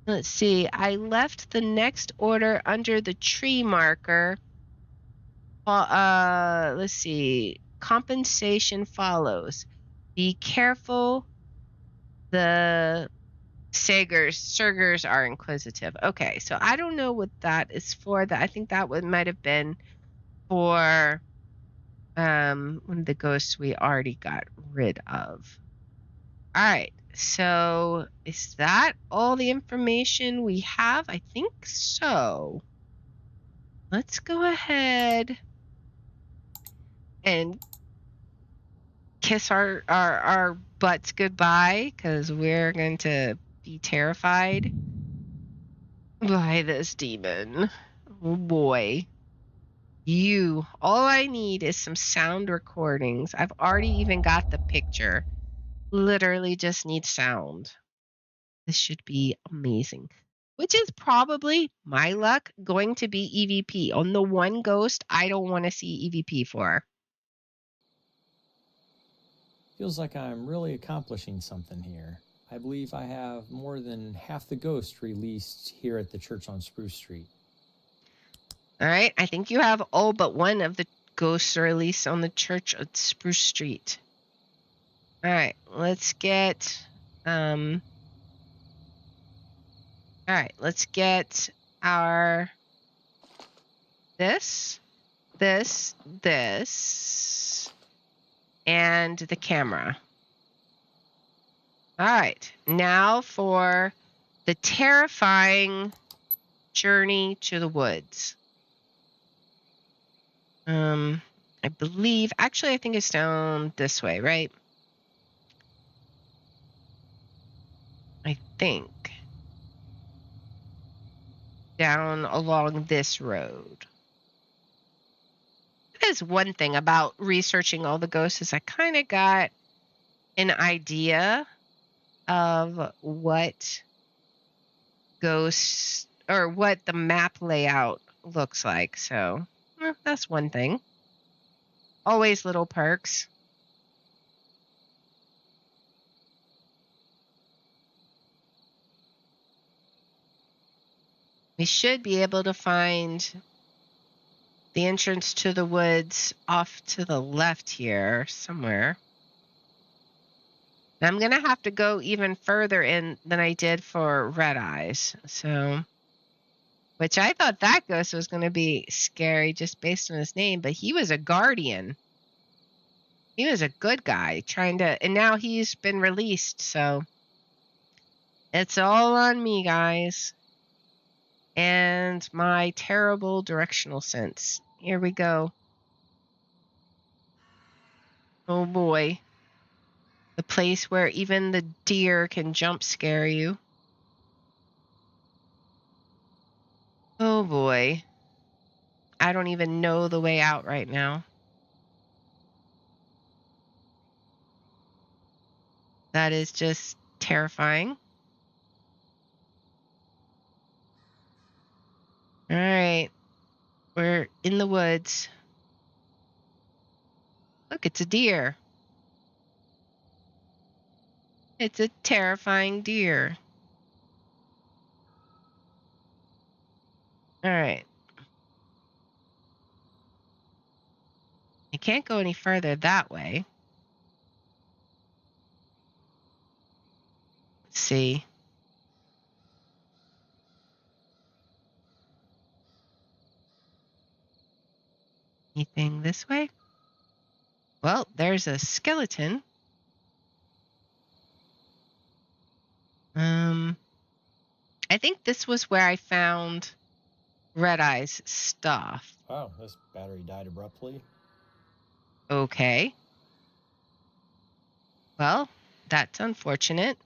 Let's see. I left the next order under the tree marker. Let's see. Compensation follows. Be careful. The Sergers are inquisitive. Okay, so I don't know what that is for. I think that might have been for one of the ghosts we already got rid of. All right, so is that all the information we have? I think so. Let's go ahead and kiss our butts goodbye, because we're going to be terrified by this demon. Oh boy. All I need is some sound recordings. I've already even got the picture. Literally just need sound. This should be amazing. Which is probably, my luck, going to be EVP on the one ghost I don't want to see EVP for. Feels like I'm really accomplishing something here. I believe I have more than half the ghosts released here at the church on Spruce Street. All right, I think you have all but one of the ghosts released on the church at Spruce Street. All right, let's get our this, and the camera. All right, now for The terrifying journey to the woods. I believe, actually, I think it's down this way, right? I think. Down along this road. That is one thing about researching all the ghosts is I kind of got an idea of what ghosts or what the map layout looks like. So that's one thing. Always little perks. We should be able to find the entrance to the woods off to the left here somewhere. And I'm going to have to go even further in than I did for Red Eyes. So, which I thought that ghost was going to be scary just based on his name, but he was a guardian. He was a good guy and now he's been released. So it's all on me, guys. And my terrible directional sense. Here we go. Oh boy. The place where even the deer can jump scare you. Oh boy. I don't even know the way out right now. That is just terrifying. All right. We're in the woods. Look, it's a deer. It's a terrifying deer. All right. I can't go any further that way. Let's see. Anything this way? Well, there's a skeleton. I think this was where I found Red Eye's stuff. Oh, this battery died abruptly. Okay. Well, that's unfortunate.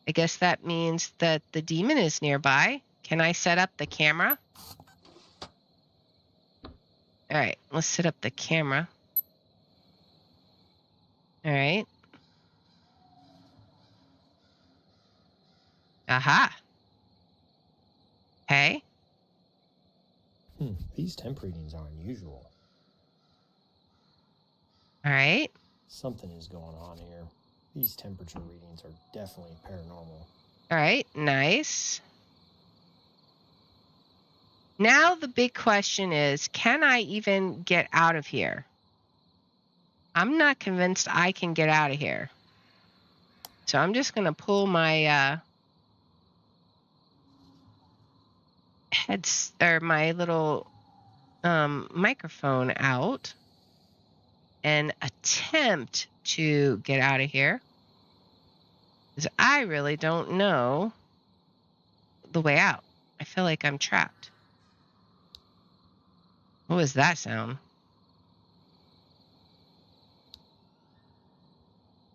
I guess that means that the demon is nearby. Can I set up the camera? All right, let's set up the camera. All right. Aha. Okay. These temp readings are unusual. All right. Something is going on here. These temperature readings are definitely paranormal. All right, nice. Now the big question is, can I even get out of here? I'm not convinced I can get out of here. So I'm just going to pull my my little microphone out and attempt to get out of here. Because I really don't know the way out. I feel like I'm trapped. What was that sound?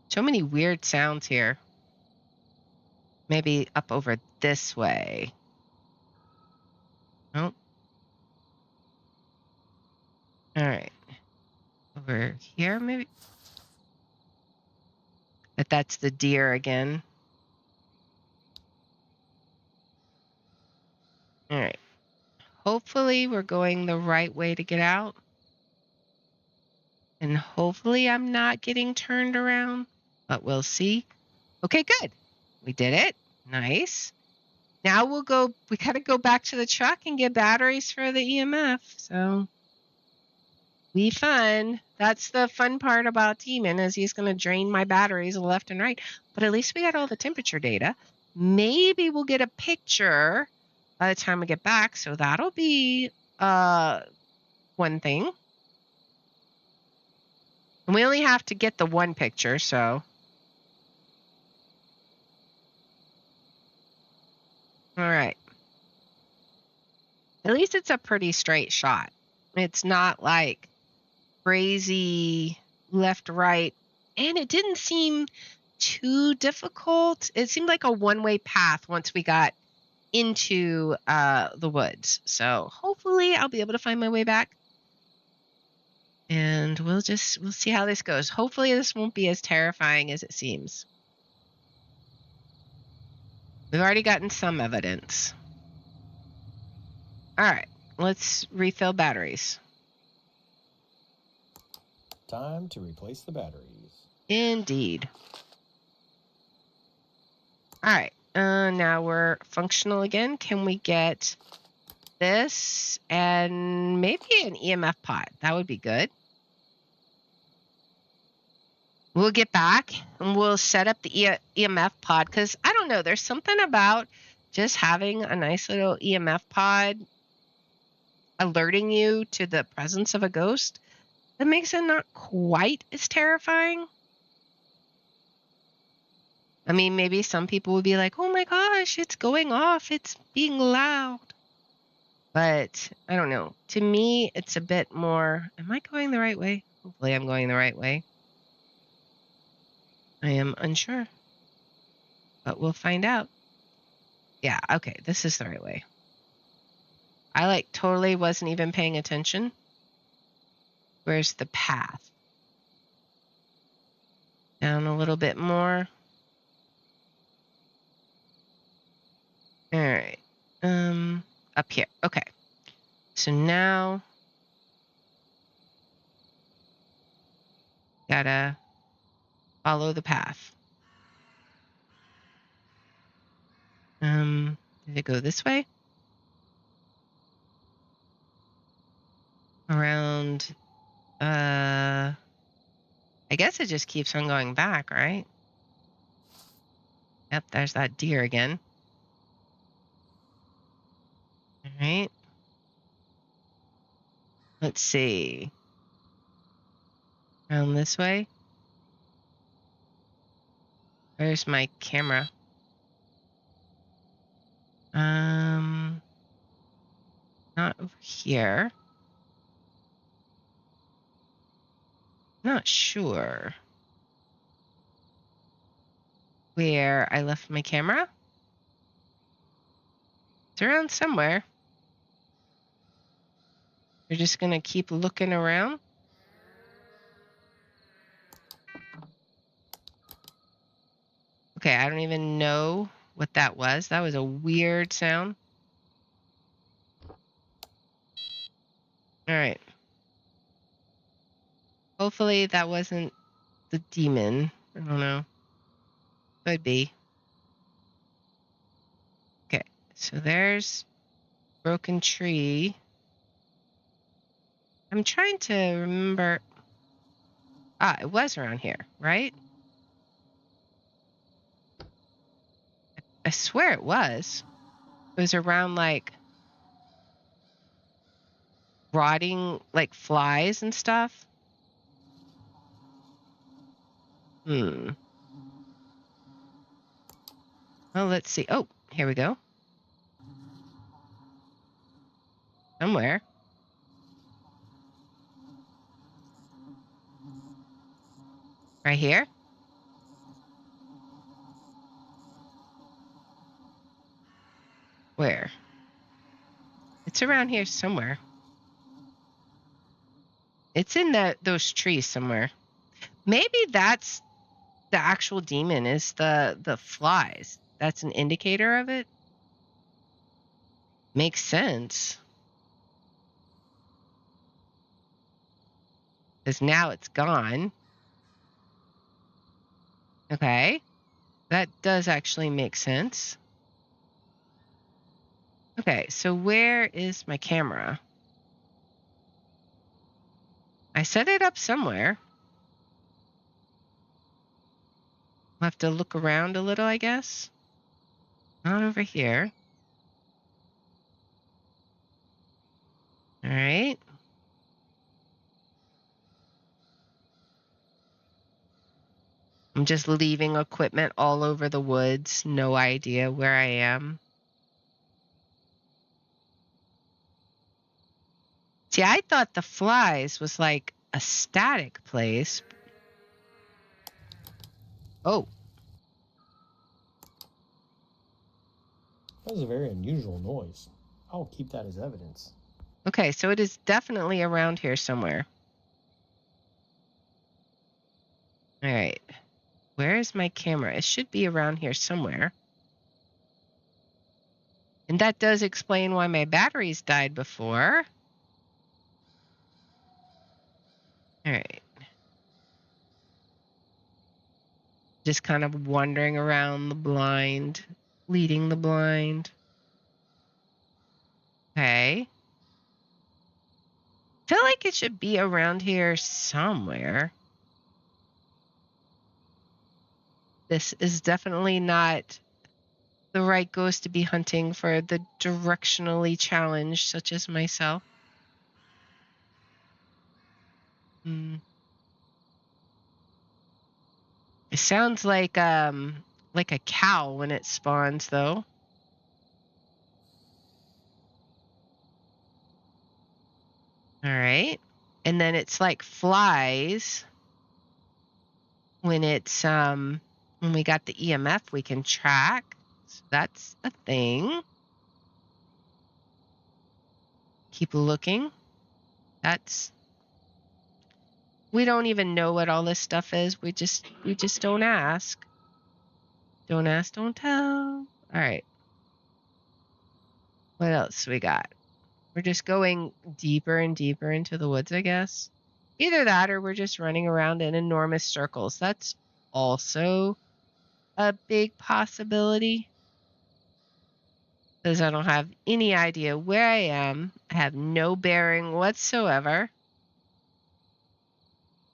So many weird sounds here. Maybe up over this way. Nope. All right. Over here, maybe? But that's the deer again. All right. Hopefully we're going the right way to get out. And hopefully I'm not getting turned around. But we'll see. Okay, good. We did it. Nice. Now we gotta go back to the truck and get batteries for the EMF. So be fun. That's the fun part about Demon, is he's gonna drain my batteries left and right. But at least we got all the temperature data. Maybe we'll get a picture by the time we get back. So that'll be one thing. And we only have to get the one picture, so All right. At least it's a pretty straight shot. It's not like crazy left, right. And it didn't seem too difficult. It seemed like a one-way path once we got into the woods. So hopefully I'll be able to find my way back. And we'll see how this goes. Hopefully this won't be as terrifying as it seems. We've already gotten some evidence. All right, let's refill batteries. Time to replace the batteries. Indeed. All right, now we're functional again. Can we get this and maybe an EMF pod? That would be good. We'll get back and we'll set up the EMF pod because I don't know, there's something about just having a nice little EMF pod alerting you to the presence of a ghost that makes it not quite as terrifying. I mean, maybe some people would be like, oh my gosh, it's going off, it's being loud. But I don't know. To me, it's a bit more, am I going the right way? Hopefully I'm going the right way. I am unsure, but we'll find out. Yeah, okay, this is the right way. I totally wasn't even paying attention. Where's the path? Down a little bit more. All right. Up here. Okay. So now gotta follow the path. Did it go this way? Around, I guess it just keeps on going back, right? Yep, there's that deer again. All right. Let's see. Around this way. Where's my camera? Not over here. Not sure where I left my camera. It's around somewhere. We're just gonna keep looking around. Okay, I don't even know what that was. That was a weird sound. All right. Hopefully that wasn't the demon. I don't know. Could be. Okay, so there's broken tree. I'm trying to remember. It was around here, right? I swear it was. It was around rotting flies and stuff. Well, let's see. Oh, here we go. Somewhere. Right here. Where? It's around here somewhere. It's in those trees somewhere. Maybe that's the actual demon, is the flies. That's an indicator of it. Makes sense. Because now it's gone. Okay. That does actually make sense. Okay, so where is my camera? I set it up somewhere. I'll have to look around a little, I guess. Not over here. All right. I'm just leaving equipment all over the woods. No idea where I am. See, I thought the flies was like a static place. Oh, That was a very unusual noise. I'll keep that as evidence. okay, so it is definitely around here somewhere. All right. Where is my camera? It should be around here somewhere. And that does explain why my batteries died before. All right. Just kind of wandering around the blind, leading the blind. Okay. Feel like it should be around here somewhere. This is definitely not the right ghost to be hunting for the directionally challenged, such as myself. It sounds like a cow when it spawns, though. All right. And then it's like flies when it's when we got the EMF we can track. So that's a thing. Keep looking. We don't even know what all this stuff is. We just don't ask. Don't ask, don't tell. All right. What else we got? We're just going deeper and deeper into the woods, I guess. Either that or we're just running around in enormous circles. That's also a big possibility. Because I don't have any idea where I am. I have no bearing whatsoever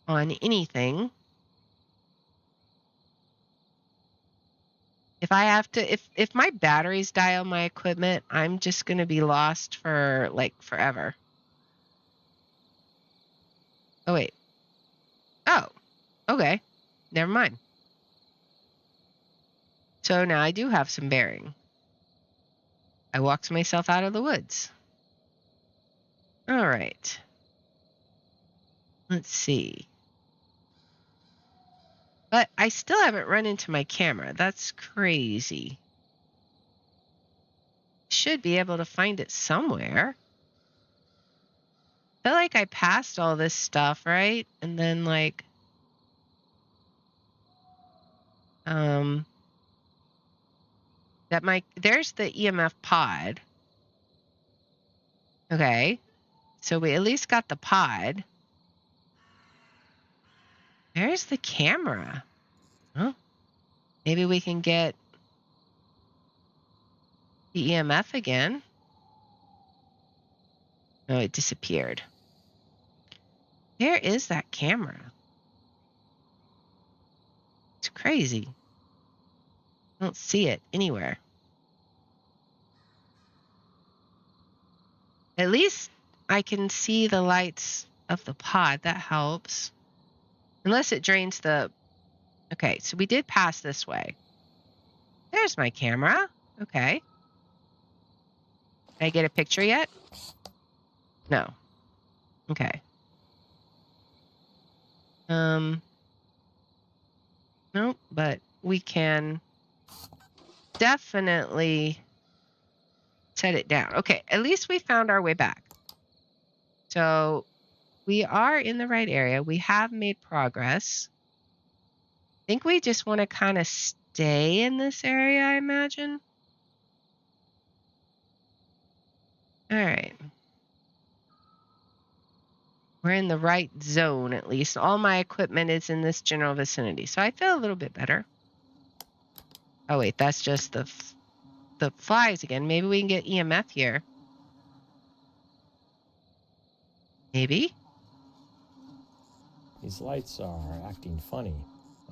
on anything. If I have to, if my batteries die on my equipment, I'm just going to be lost for like forever. Oh, wait. Oh, okay. Never mind. So now I do have some bearing. I walked myself out of the woods. All right. Let's see. But I still haven't run into my camera. That's crazy. Should be able to find it somewhere. I feel like I passed all this stuff, right? And then like there's the EMF pod. Okay. So we at least got the pod. There's the camera. Oh, maybe we can get the EMF again. No, it disappeared. Where is that camera? It's crazy. I don't see it anywhere. At least I can see the lights of the pod. That helps. Unless it drains the... Okay, so we did pass this way. There's my camera. Okay. Did I get a picture yet? No. Okay. Nope, but we can definitely set it down. Okay, at least we found our way back. So we are in the right area. We have made progress. I think we just want to kind of stay in this area, I imagine. All right. We're in the right zone, at least. All my equipment is in this general vicinity, so I feel a little bit better. Oh, wait, that's just the flies again. Maybe we can get EMF here. Maybe. These lights are acting funny.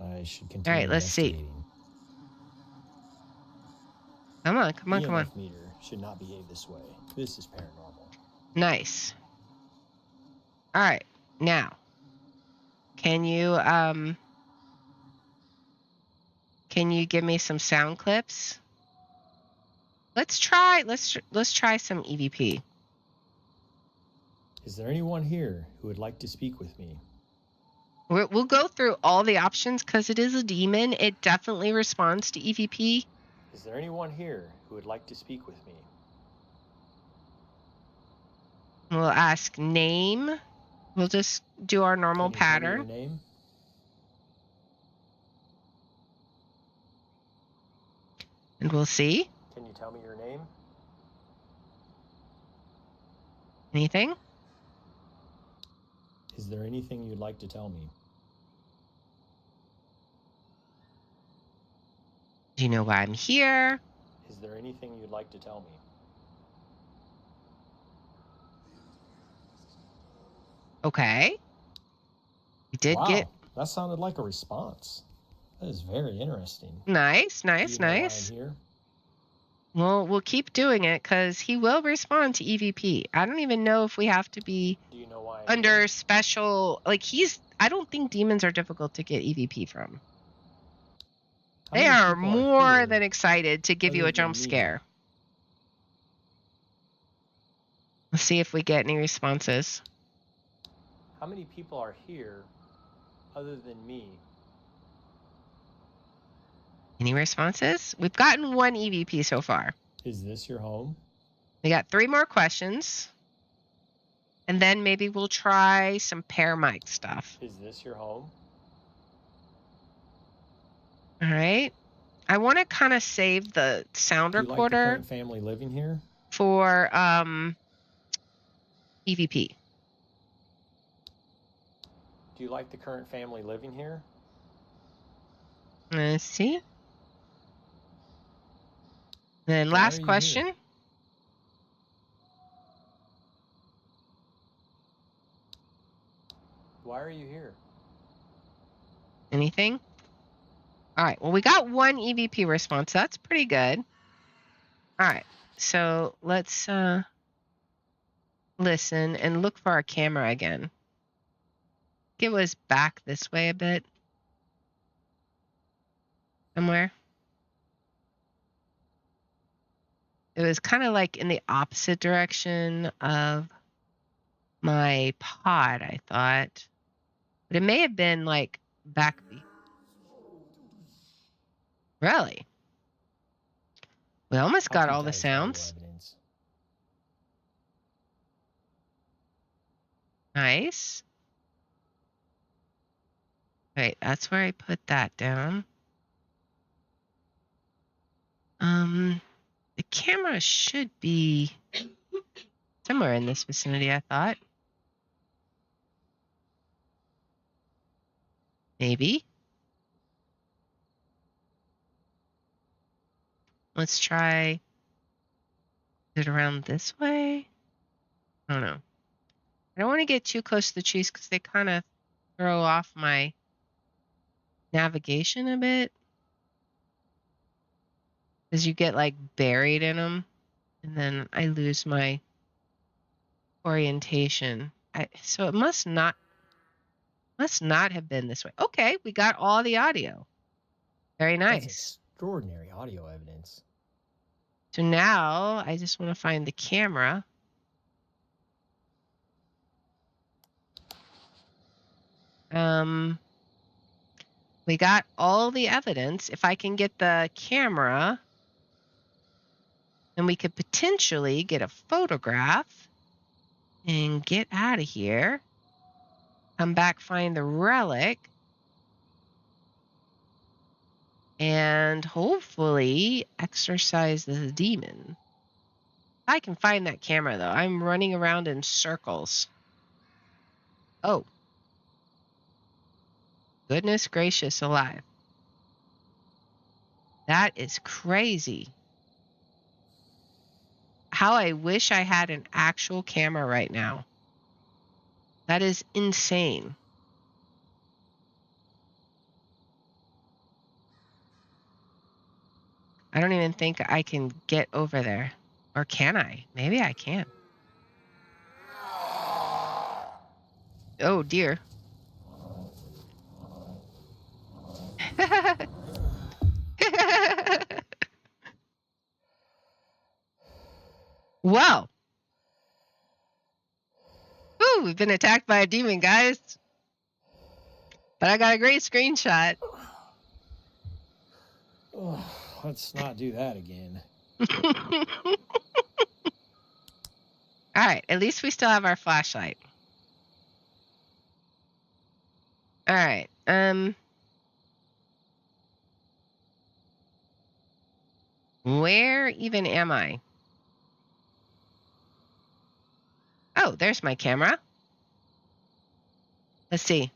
I should continue All right, let's see. investigating. Come on, come on, EMF come on. meter should not behave this way. This is paranormal. Nice. All right, now, can you give me some sound clips? Let's try some EVP. Is there anyone here who would like to speak with me? We'll go through all the options because it is a demon. It definitely responds to EVP. Is there anyone here who would like to speak with me? We'll ask name. We'll just do our normal Can you tell me pattern. your name? And we'll see. Can you tell me your name? Anything? Is there anything you'd like to tell me? Do you know why I'm here? Is there anything you'd like to tell me? Okay. We did Wow, get that sounded like a response. That is very interesting. nice. Do you know why I'm here? Well, we'll keep doing it because he will respond to EVP. I don't even know if we have to be Do you know why I'm under here? special. Like I don't think demons are difficult to get EVP from. How They many are people more here than excited to give you other a jump than me? scare. Let's see if we get any responses. How many people are here other than me? Any responses? We've gotten one EVP so far. Is this your home? We got 3 more questions. And then maybe we'll try some pair mic stuff. Is this your home? All right. I want to kind of save the sound Do you like the recorder current family living here? for EVP. Do you like the current family living here? Let's see. Then Why are last you question. here? Why are you here? Anything? All right. Well, we got one EVP response. That's pretty good. All right. So let's listen and look for our camera again. It was back this way a bit. Somewhere. It was kind of like in the opposite direction of my pod, I thought. But it may have been like back. Really? We almost I'll got keep all the that as audio sounds. evidence. Nice. Right, that's where I put that down. The camera should be somewhere in this vicinity, I thought. Maybe. Let's try. Is it around this way? I don't know. I don't want to get too close to the trees because they kind of throw off my navigation a bit. Because you get like buried in them, and then I lose my orientation. So it must not have been this way. Okay, we got all the audio. Very That's nice. extraordinary audio evidence. So now I just want to find the camera. We got all the evidence. If I can get the camera, then we could potentially get a photograph and get out of here. Come back, find the relic, and hopefully exorcise the demon. I can find that camera, though. I'm running around in circles. Oh. Goodness gracious alive. That is crazy. How I wish I had an actual camera right now. That is insane. I don't even think I can get over there. Or can I? Maybe I can. Oh dear. Well. been attacked by a demon, guys. But I got a great screenshot. Oh, let's not do that again. All right, at least we still have our flashlight. All right. Where even am I? Oh, there's my camera. Let's see.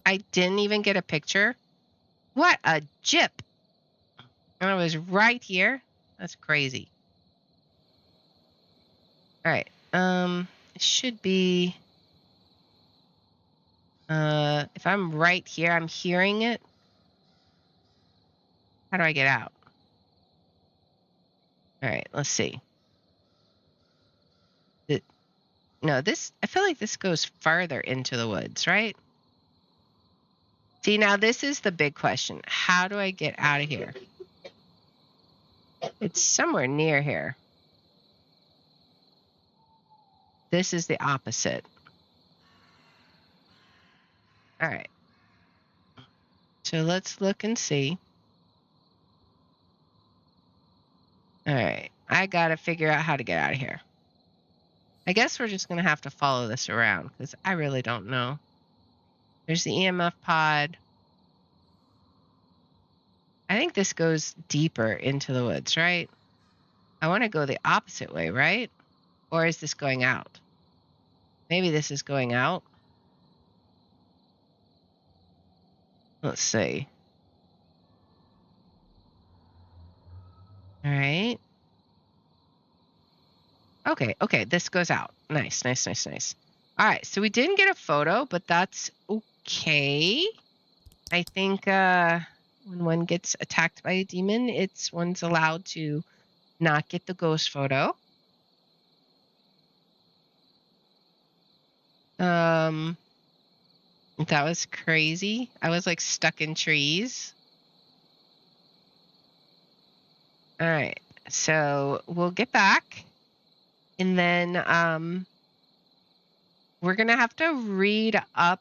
I didn't even get a picture? What a jip. And I was right here. That's crazy. All right. It should be if I'm right here, I'm hearing it. How do I get out? All right, let's see. No, I feel like this goes farther into the woods, right? See, now this is the big question. How do I get out of here? It's somewhere near here. This is the opposite. All right. So let's look and see. All right. I got to figure out how to get out of here. I guess we're just going to have to follow this around because I really don't know. There's the EMF pod. I think this goes deeper into the woods, right? I want to go the opposite way, right? Or is this going out? Maybe this is going out. Let's see. All right. Okay, this goes out. Nice. All right, so we didn't get a photo, but that's okay. I think when one gets attacked by a demon, one's allowed to not get the ghost photo. That was crazy. I was like stuck in trees. All right, so we'll get back. And then we're going to have to read up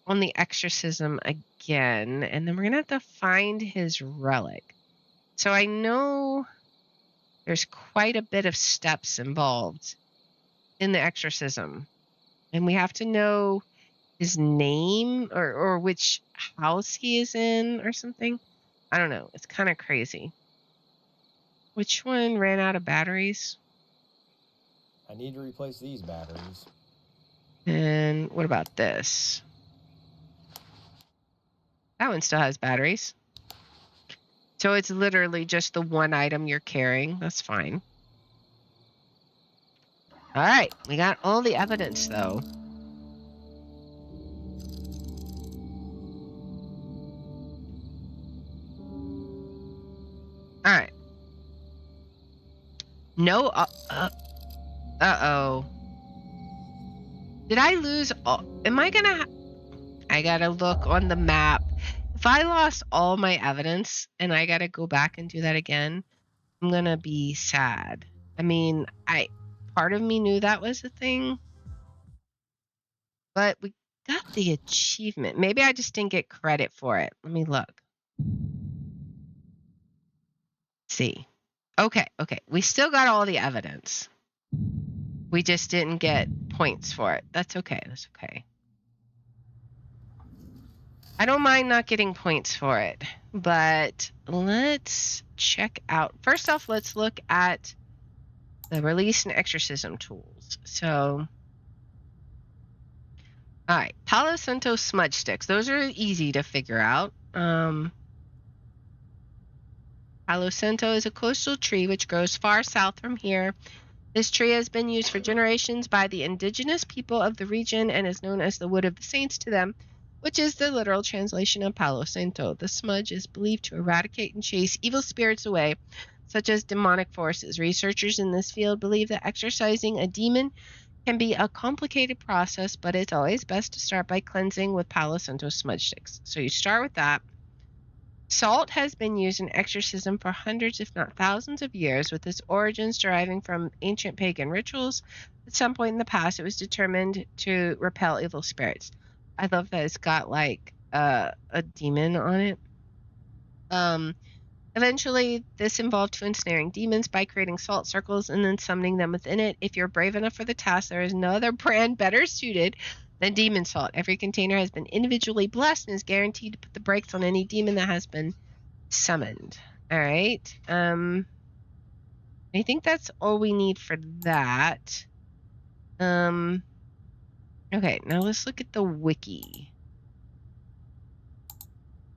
on the exorcism again. And then we're going to have to find his relic. So I know there's quite a bit of steps involved in the exorcism. And we have to know his name or which house he is in or something. I don't know. It's kind of crazy. Which one ran out of batteries? I need to replace these batteries. And what about this? That one still has batteries. So it's literally just the one item you're carrying. That's fine. All right. We got all the evidence, though. All right. No. Uh-oh. Did I lose all? Am I gonna? I gotta look on the map. If I lost all my evidence and I gotta go back and do that again, I'm gonna be sad. I mean, part of me knew that was a thing, but we got the achievement. Maybe I just didn't get credit for it. Let me look. See. Okay. We still got all the evidence. We just didn't get points for it. That's okay. I don't mind not getting points for it, but let's check out. First off, let's look at the release and exorcism tools. So, all right, Palo Santo smudge sticks. Those are easy to figure out. Palo Santo is a coastal tree which grows far south from here. This tree has been used for generations by the indigenous people of the region and is known as the wood of the saints to them, which is the literal translation of Palo Santo. The smudge is believed to eradicate and chase evil spirits away, such as demonic forces. Researchers in this field believe that exorcising a demon can be a complicated process, but it's always best to start by cleansing with Palo Santo smudge sticks. So you start with that. Salt has been used in exorcism for hundreds, if not thousands of years, with its origins deriving from ancient pagan rituals. At some point in the past, it was determined to repel evil spirits. I love that it's got like a demon on it. Eventually, this involved ensnaring demons by creating salt circles and then summoning them within it. If you're brave enough for the task, there is no other brand better suited than demon salt. Every container has been individually blessed and is guaranteed to put the brakes on any demon that has been summoned. All right. I think that's all we need for that. Okay, now let's look at the wiki.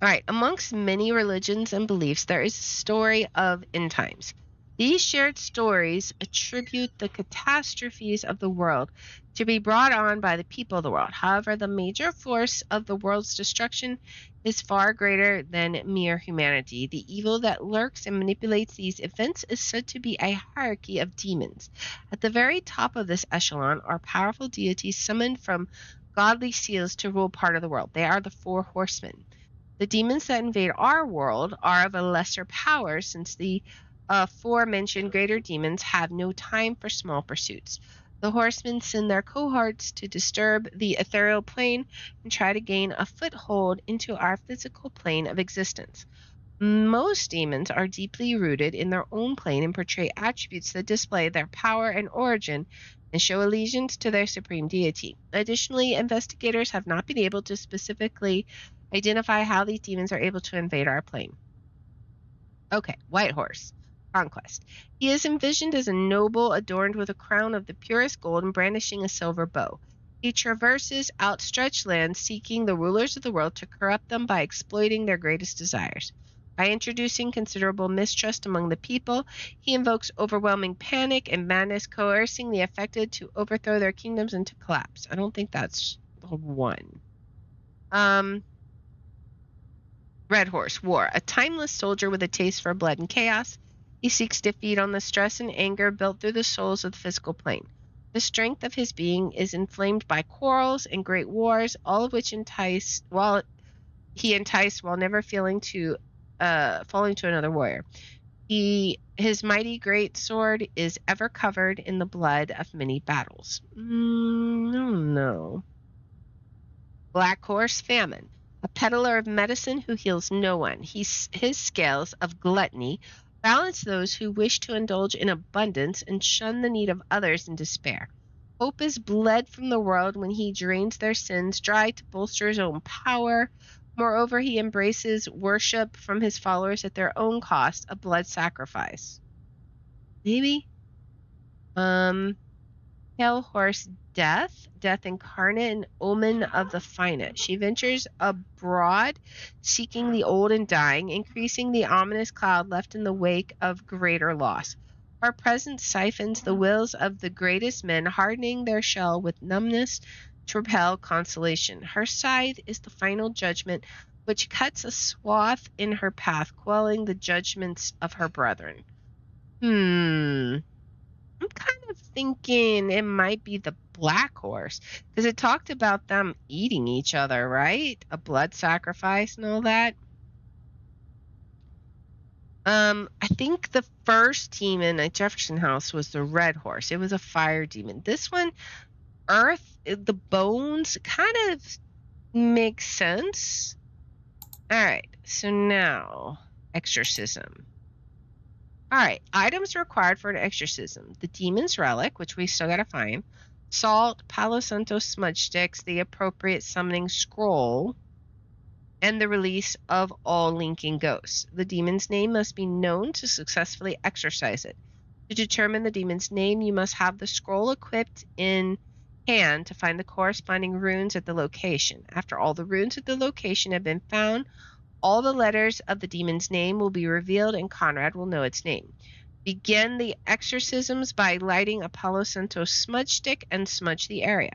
All right, amongst many religions and beliefs, there is a story of end times. These shared stories attribute the catastrophes of the world to be brought on by the people of the world. However, the major force of the world's destruction is far greater than mere humanity. The evil that lurks and manipulates these events is said to be a hierarchy of demons. At the very top of this echelon are powerful deities summoned from godly seals to rule part of the world. They are the four horsemen. The demons that invade our world are of a lesser power, since the aforementioned greater demons have no time for small pursuits. The horsemen send their cohorts to disturb the ethereal plane and try to gain a foothold into our physical plane of existence. Most demons are deeply rooted in their own plane and portray attributes that display their power and origin and show allegiance to their supreme deity. Additionally, investigators have not been able to specifically identify how these demons are able to invade our plane. Okay, White Horse, Conquest. He is envisioned as a noble adorned with a crown of the purest gold and brandishing a silver bow. He traverses outstretched lands, seeking the rulers of the world to corrupt them by exploiting their greatest desires. By introducing considerable mistrust among the people, he invokes overwhelming panic and madness, coercing the affected to overthrow their kingdoms and to collapse. I don't think that's the one. Red Horse, War. A timeless soldier with a taste for blood and chaos. He seeks to feed on the stress and anger built through the souls of the physical plane. The strength of his being is inflamed by quarrels and great wars, all of which enticed while never falling to another warrior. His mighty great sword is ever covered in the blood of many battles. No. Black Horse, Famine. A peddler of medicine who heals no one. His scales of gluttony balance those who wish to indulge in abundance and shun the need of others in despair. Hope is bled from the world when he drains their sins dry to bolster his own power. Moreover, he embraces worship from his followers at their own cost, a blood sacrifice. Maybe? Pale Horse, Death incarnate and omen of the finite. She ventures abroad, seeking the old and dying, increasing the ominous cloud left in the wake of greater loss. Her presence siphons the wills of the greatest men, hardening their shell with numbness to repel consolation. Her scythe is the final judgment, which cuts a swath in her path, quelling the judgments of her brethren. I'm kind of thinking it might be the Black Horse, because it talked about them eating each other, right? A blood sacrifice and all that. I think the first demon at Jefferson House was the Red Horse. It was a fire demon. This one, Earth, the bones, kind of makes sense. All right, so now exorcism. All right, items required for an exorcism. The demon's relic, which we still got to find. Salt, Palo Santo smudge sticks, the appropriate summoning scroll, and the release of all linking ghosts. The demon's name must be known to successfully exorcise it. To determine the demon's name, you must have the scroll equipped in hand to find the corresponding runes at the location. After all the runes at the location have been found, all the letters of the demon's name will be revealed and Conrad will know its name. Begin the exorcisms by lighting a Palo Santo smudge stick and smudge the area.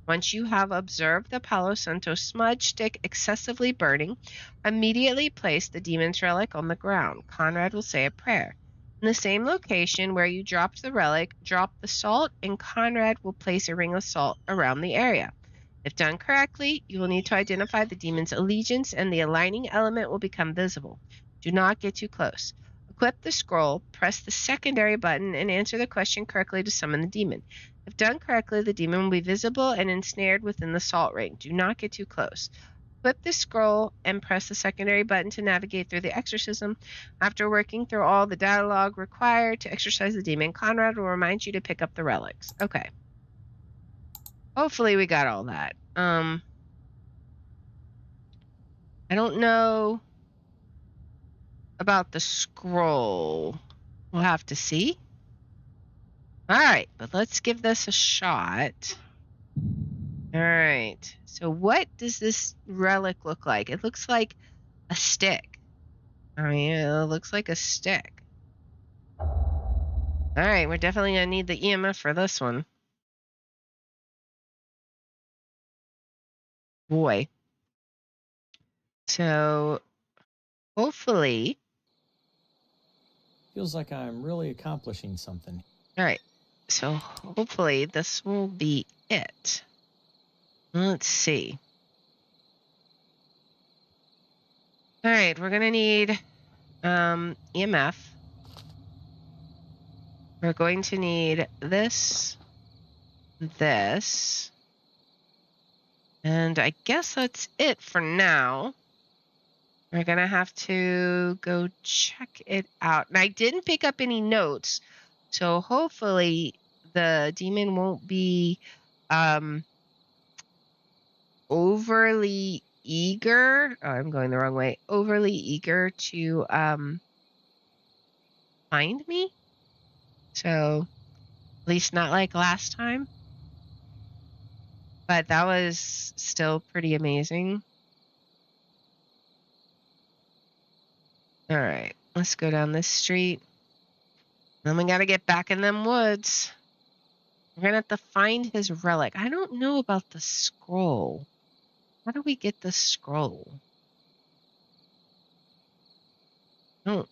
Once you have observed the Palo Santo smudge stick excessively burning, immediately place the demon's relic on the ground. Conrad will say a prayer. In the same location where you dropped the relic, drop the salt and Conrad will place a ring of salt around the area. If done correctly, you will need to identify the demon's allegiance and the aligning element will become visible. Do not get too close. Equip the scroll, press the secondary button, and answer the question correctly to summon the demon. If done correctly, the demon will be visible and ensnared within the salt ring. Do not get too close. Equip the scroll and press the secondary button to navigate through the exorcism. After working through all the dialogue required to exorcise the demon, Conrad will remind you to pick up the relics. Okay. Hopefully we got all that. I don't know about the scroll. We'll have to see. All right, but let's give this a shot. All right. So what does this relic look like? It looks like a stick. I mean, it looks like a stick. All right, we're definitely going to need the EMF for this one. Boy. So hopefully. Feels like I'm really accomplishing something. All right. So hopefully this will be it. Let's see. All right, we're going to need EMF. We're going to need this, and I guess that's it for now. We're going to have to go check it out. And I didn't pick up any notes, so hopefully the demon won't be overly eager. Oh, I'm going the wrong way. Overly eager to find me. So at least not like last time. But that was still pretty amazing. All right, let's go down this street. Then we gotta get back in them woods. We're gonna have to find his relic. I don't know about the scroll. How do we get the scroll? Oh,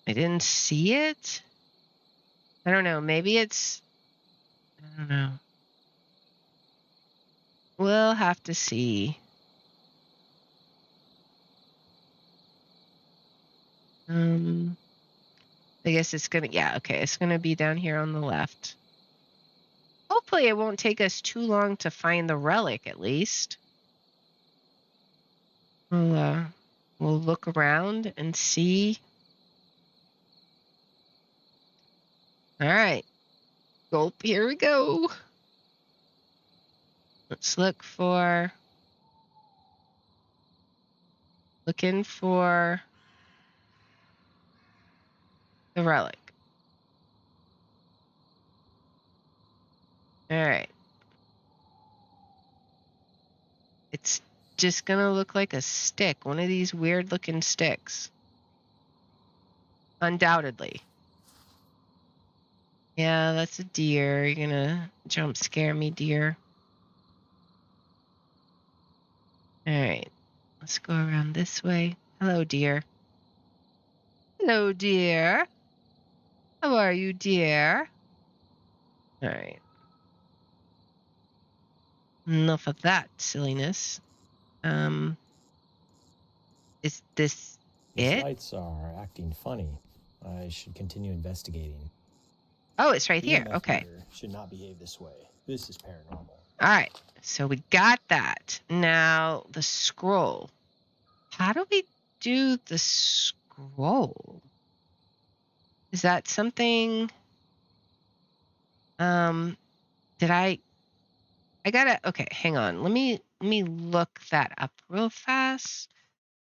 I didn't see it? I don't know. Maybe it's... I don't know. We'll have to see. I guess it's gonna... Yeah, okay. It's gonna be down here on the left. Hopefully it won't take us too long to find the relic, at least. We'll look around and see. All right. Gulp, here we go. Let's look for... Looking for the relic. All right. It's just gonna look like a stick. One of these weird looking sticks. Undoubtedly. Yeah, that's a deer. You're gonna jump scare me, deer. All right. Let's go around this way. Hello, deer. Hello, deer. How are you, dear? All right. Enough of that silliness. Is this These it? lights are acting funny. I should continue investigating. Oh, it's right The here. EMF Okay. meter should not behave this way. This is paranormal. All right. So we got that. Now the scroll. How do we do the scroll? Is that something? Did I gotta, okay, hang on. Let me look that up real fast.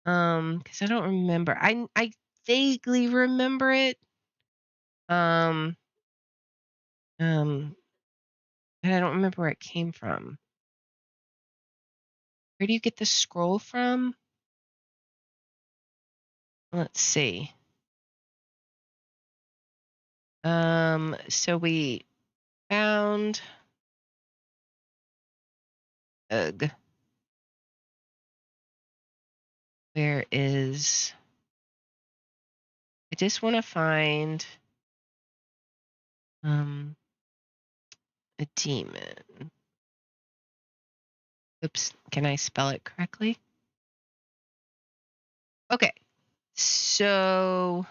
Because I don't remember. I vaguely remember it. And I don't remember where it came from. Where do you get the scroll from? Let's see. So we found... Ugh. Where is... I just want to find a demon. Oops, can I spell it correctly? Okay, so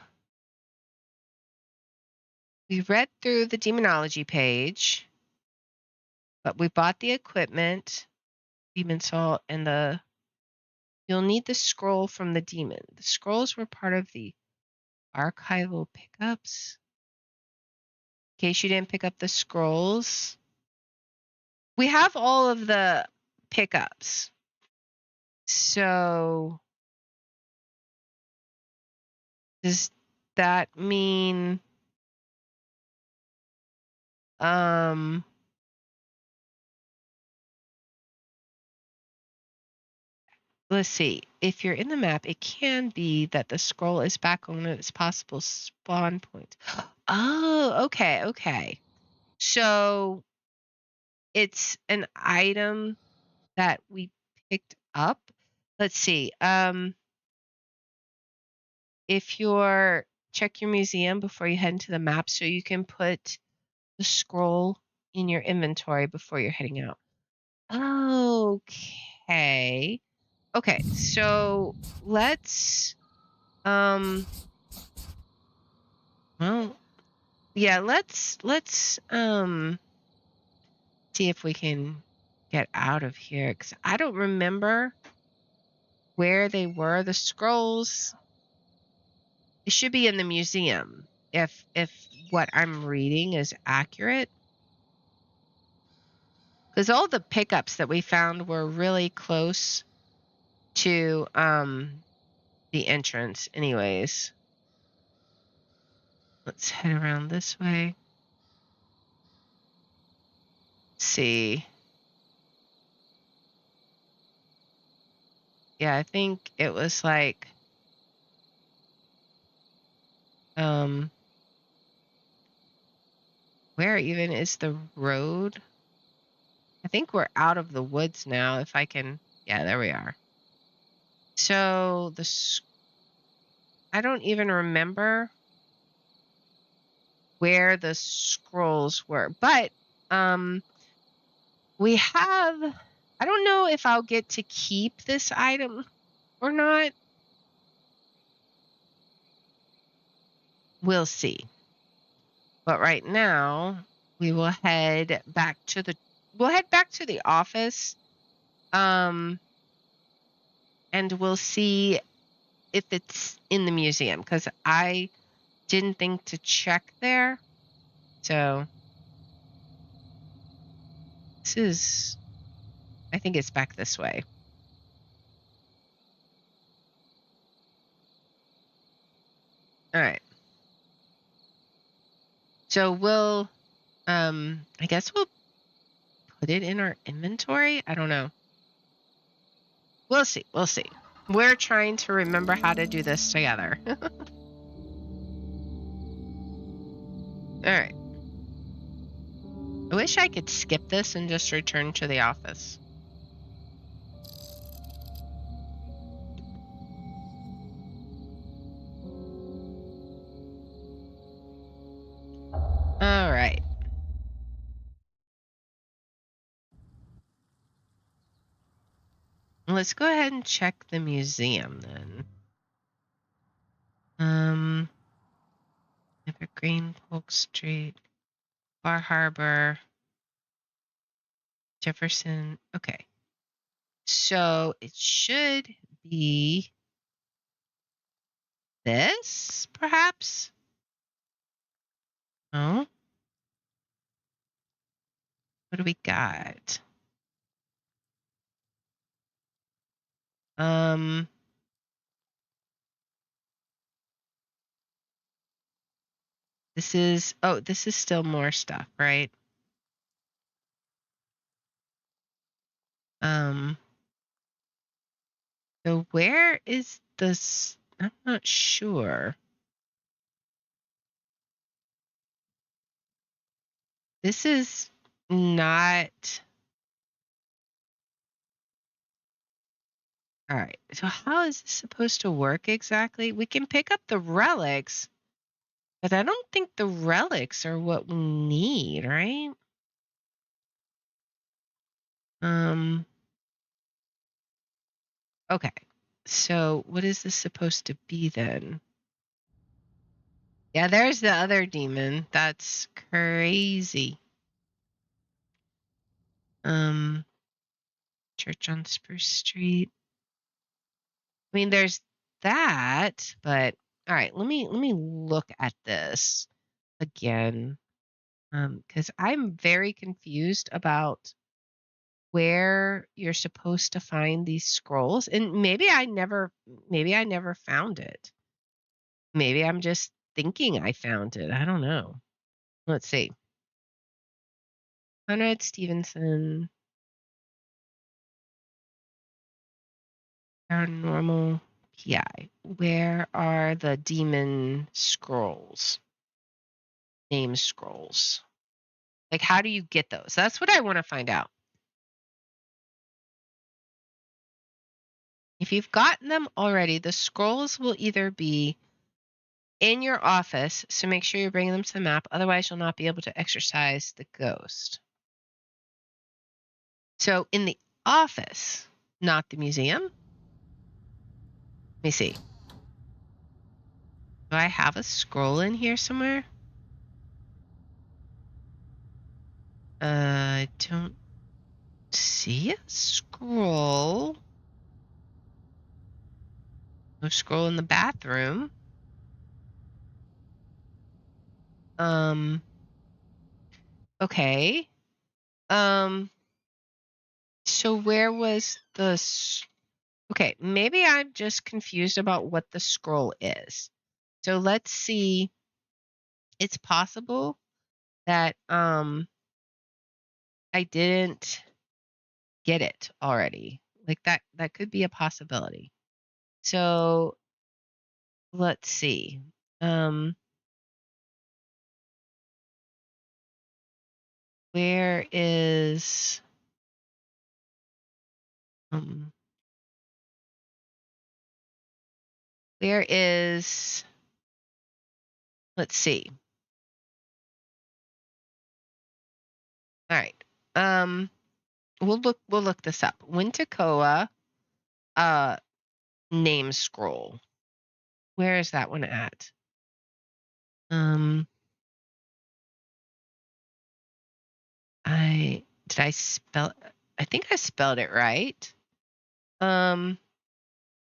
we read through the demonology page, but we bought the equipment, demon salt, and you'll need the scroll from the demon. The scrolls were part of the archival pickups. In case you didn't pick up the scrolls, we have all of the pickups. So does that mean let's see. If you're in the map, it can be that the scroll is back on its possible spawn point. Oh, okay. So it's an item that we picked up. Let's see. If you're check your museum before you head into the map so you can put the scroll in your inventory before you're heading out. Okay. Okay, so let's well, yeah, let's see if we can get out of here cuz I don't remember where they were. The scrolls, it should be in the museum if what I'm reading is accurate. Cuz all the pickups that we found were really close to the entrance anyways. Let's head around this way. Let's see. Yeah, I think it was like where even is the road? I think we're out of the woods now if I can. Yeah, there we are. So I don't even remember where the scrolls were, but we have, I don't know if I'll get to keep this item or not. We'll see. But right now we will head back to the office. And we'll see if it's in the museum because I didn't think to check there. So I think it's back this way. All right. So we'll, I guess we'll put it in our inventory. I don't know. We'll see. We're trying to remember how to do this together. All right. I wish I could skip this and just return to the office. All right. Let's go ahead and check the museum then. Evergreen, Polk Street, Bar Harbor, Jefferson. Okay. So it should be this, perhaps? Oh. What do we got? This is still more stuff, right? So where is this? I'm not sure. This is not. All right. So how is this supposed to work exactly? We can pick up the relics, but I don't think the relics are what we need, right? Okay. So what is this supposed to be then? Yeah, there's the other demon. That's crazy. Church on Spruce Street. I mean, there's that, but all right, let me look at this again. Because I'm very confused about where you're supposed to find these scrolls. And maybe I never found it. Maybe I'm just thinking I found it. I don't know. Let's see. Conrad Stevenson, Paranormal PI. Where are the demon scrolls? Name scrolls. Like, how do you get those? That's what I want to find out. If you've gotten them already, the scrolls will either be in your office, so make sure you're bringing them to the map. Otherwise, you'll not be able to exorcise the ghost. So in the office, not the museum. Let me see. Do I have a scroll in here somewhere? I don't see a scroll. No scroll in the bathroom. Okay. So where was the... Okay, maybe I'm just confused about what the scroll is. So let's see. It's possible that I didn't get it already. Like that could be a possibility. So let's see. Where is let's see. All right. We'll look this up. Wintecoa name scroll. Where is that one at? I think I spelled it right.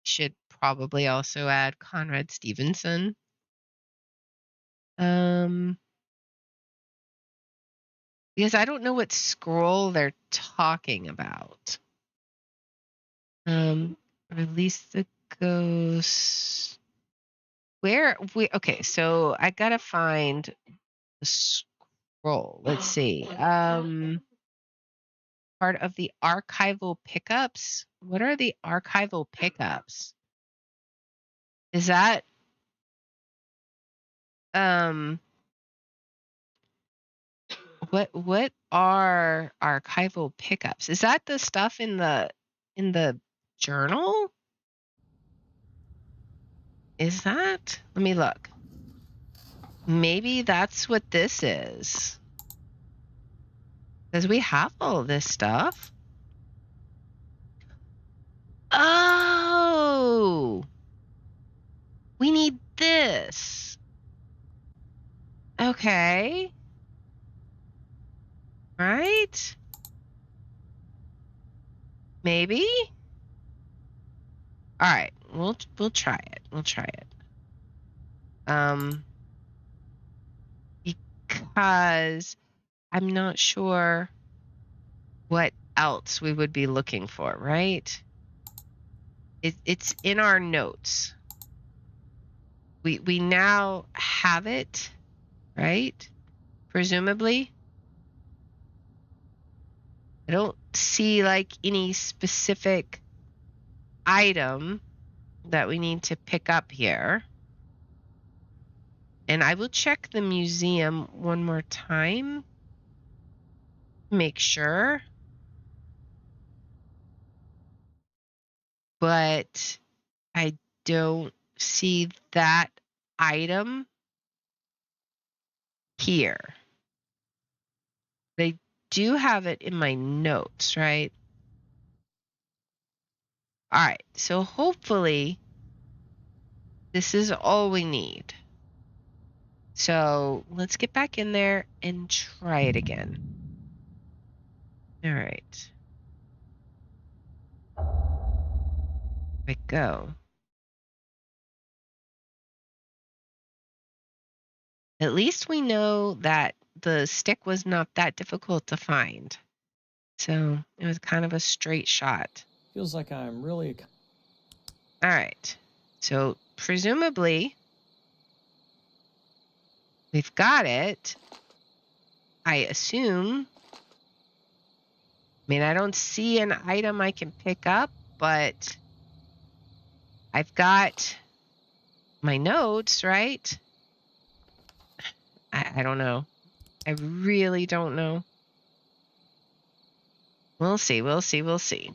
Should probably also add Conrad Stevenson. Because I don't know what scroll they're talking about. Release the ghost. Okay, so I gotta find the scroll. Let's see. Part of the archival pickups. What are the archival pickups? Is that what are archival pickups? Is that the stuff in the journal? Is that? Let me look. Maybe that's what this is. Because we have all this stuff. Oh, we need this. Okay. Right? Maybe? All right. We'll try it. We'll try it. Because I'm not sure what else we would be looking for, right? It's in our notes. We now have it, right? Presumably. I don't see like any specific item that we need to pick up here. And I will check the museum one more time. Make sure. But I don't see that item here. They do have it in my notes, right? All right, so hopefully this is all we need. So let's get back in there and try it again. All right. Here we go. At least we know that the stick was not that difficult to find. So it was kind of a straight shot. Feels like I'm really... All right. So presumably we've got it. I assume. I mean, I don't see an item I can pick up, but I've got my notes, right? I don't know. I really don't know. We'll see. We'll see. We'll see.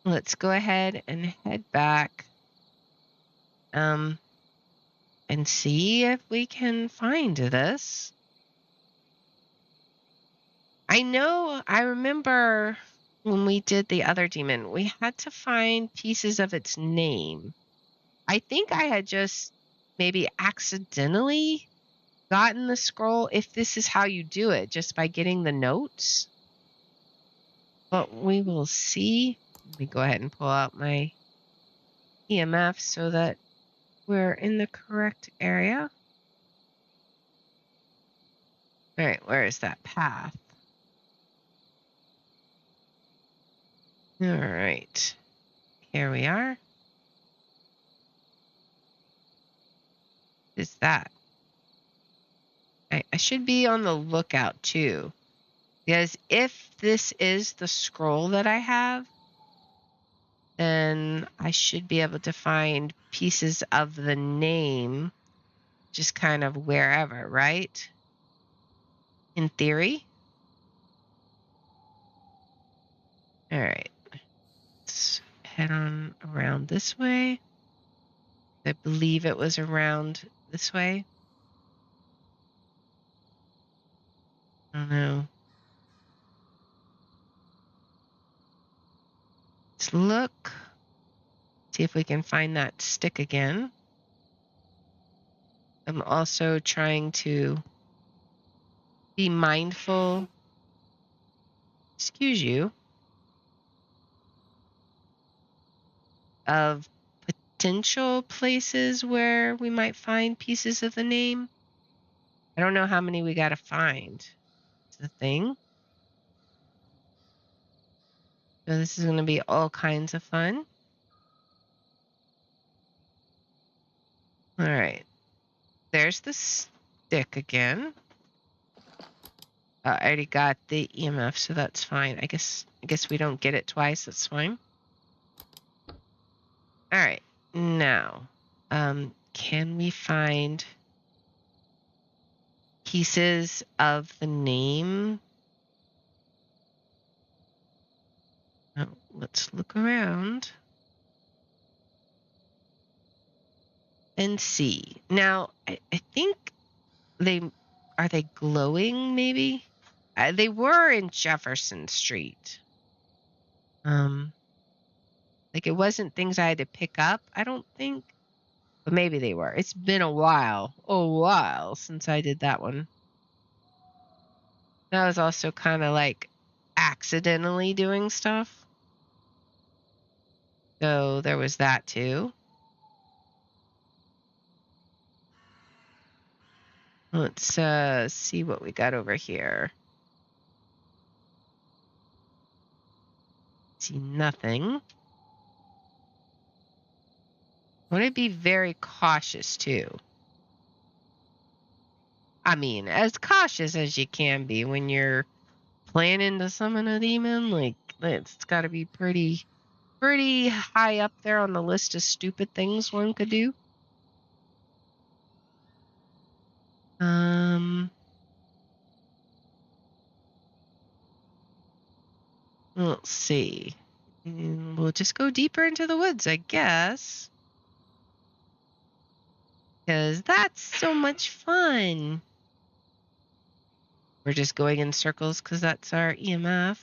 Let's go ahead and head back. And see if we can find this. I remember when we did the other demon, we had to find pieces of its name. I think I had just maybe accidentally gotten the scroll, if this is how you do it, just by getting the notes. But we will see. Let me go ahead and pull out my EMF so that we're in the correct area. All right, where is that path? All right, here we are. What is that? I should be on the lookout too, because if this is the scroll that I have, then I should be able to find pieces of the name just kind of wherever, right? In theory. All right, let's head on around this way. I believe it was around this way. I don't know. Let's look. See if we can find that stick again. I'm also trying to be mindful, excuse you, of potential places where we might find pieces of the name. I don't know how many we got to find. It's the thing. So this is going to be all kinds of fun. All right. There's the stick again. I already got the EMF, so that's fine. I guess we don't get it twice. That's fine. All right. Now, can we find pieces of the name? Oh, let's look around and see. Now, I think are they glowing maybe? They were in Jefferson Street. Like it wasn't things I had to pick up, I don't think. But maybe they were. It's been a while since I did that one. That was also kind of like accidentally doing stuff. So there was that too. Let's see what we got over here. See nothing. I want to be very cautious too. I mean, as cautious as you can be when you're planning to summon a demon. Like, it's got to be pretty high up there on the list of stupid things one could do. Let's see. We'll just go deeper into the woods, I guess. Because that's so much fun. We're just going in circles because that's our EMF.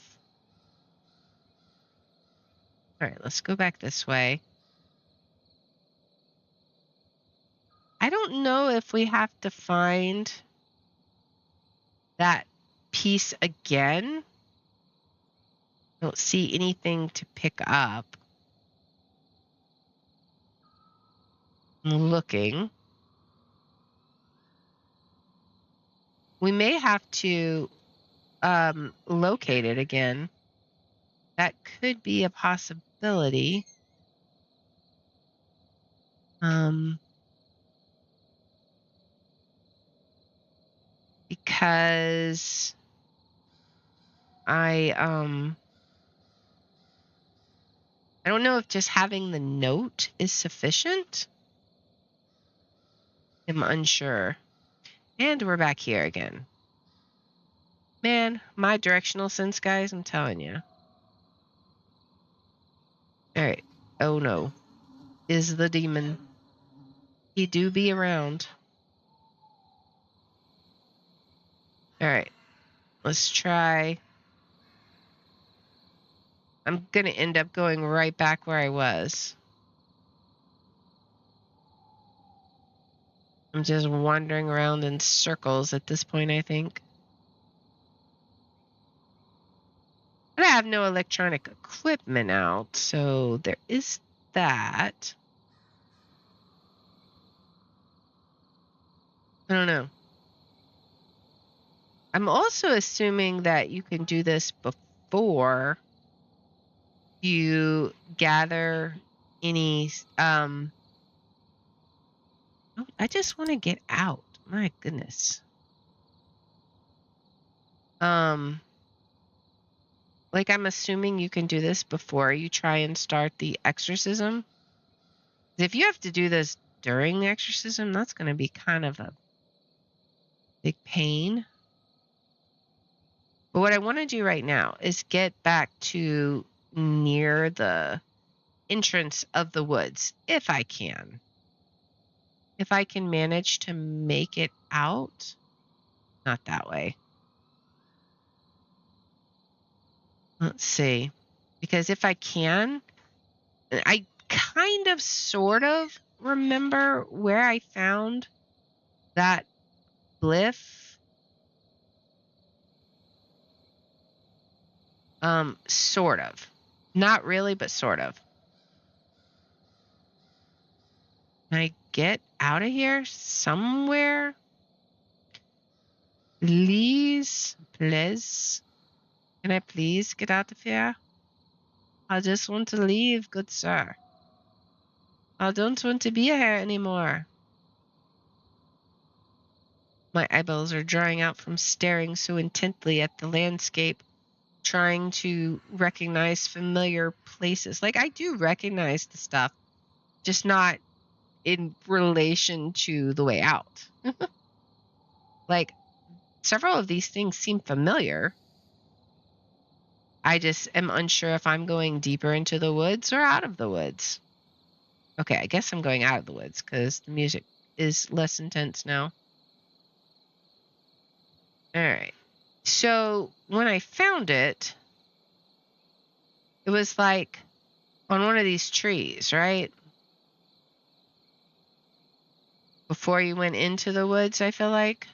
All right, let's go back this way. I don't know if we have to find that piece again. I don't see anything to pick up. I'm looking. We may have to locate it again. That could be a possibility. Because I don't know if just having the note is sufficient. I'm unsure. And we're back here again. Man, my directional sense, guys, I'm telling you. All right. Oh no. Is the demon. He do be around. All right. Let's try. I'm going to end up going right back where I was. I'm just wandering around in circles at this point, I think. But I have no electronic equipment out, so there is that. I don't know. I'm also assuming that you can do this before you gather any oh, I just want to get out. My goodness. Like I'm assuming you can do this before you try and start the exorcism. If you have to do this during the exorcism, that's going to be kind of a big pain. But what I want to do right now is get back to near the entrance of the woods, if I can. If I can manage to make it out. Not that way. Let's see. Because if I can, I kind of sort of remember where I found that glyph. Sort of. Not really, but sort of. Can I get out of here somewhere? Please? Can I please get out of here? I just want to leave, good sir. I don't want to be here anymore. My eyeballs are drying out from staring so intently at the landscape, trying to recognize familiar places. Like, I do recognize the stuff, just not in relation to the way out. Like, several of these things seem familiar. I just am unsure if I'm going deeper into the woods or out of the woods. Okay, I guess I'm going out of the woods because the music is less intense now. All right. So when I found it, it was like on one of these trees, right? Before you went into the woods, I feel like.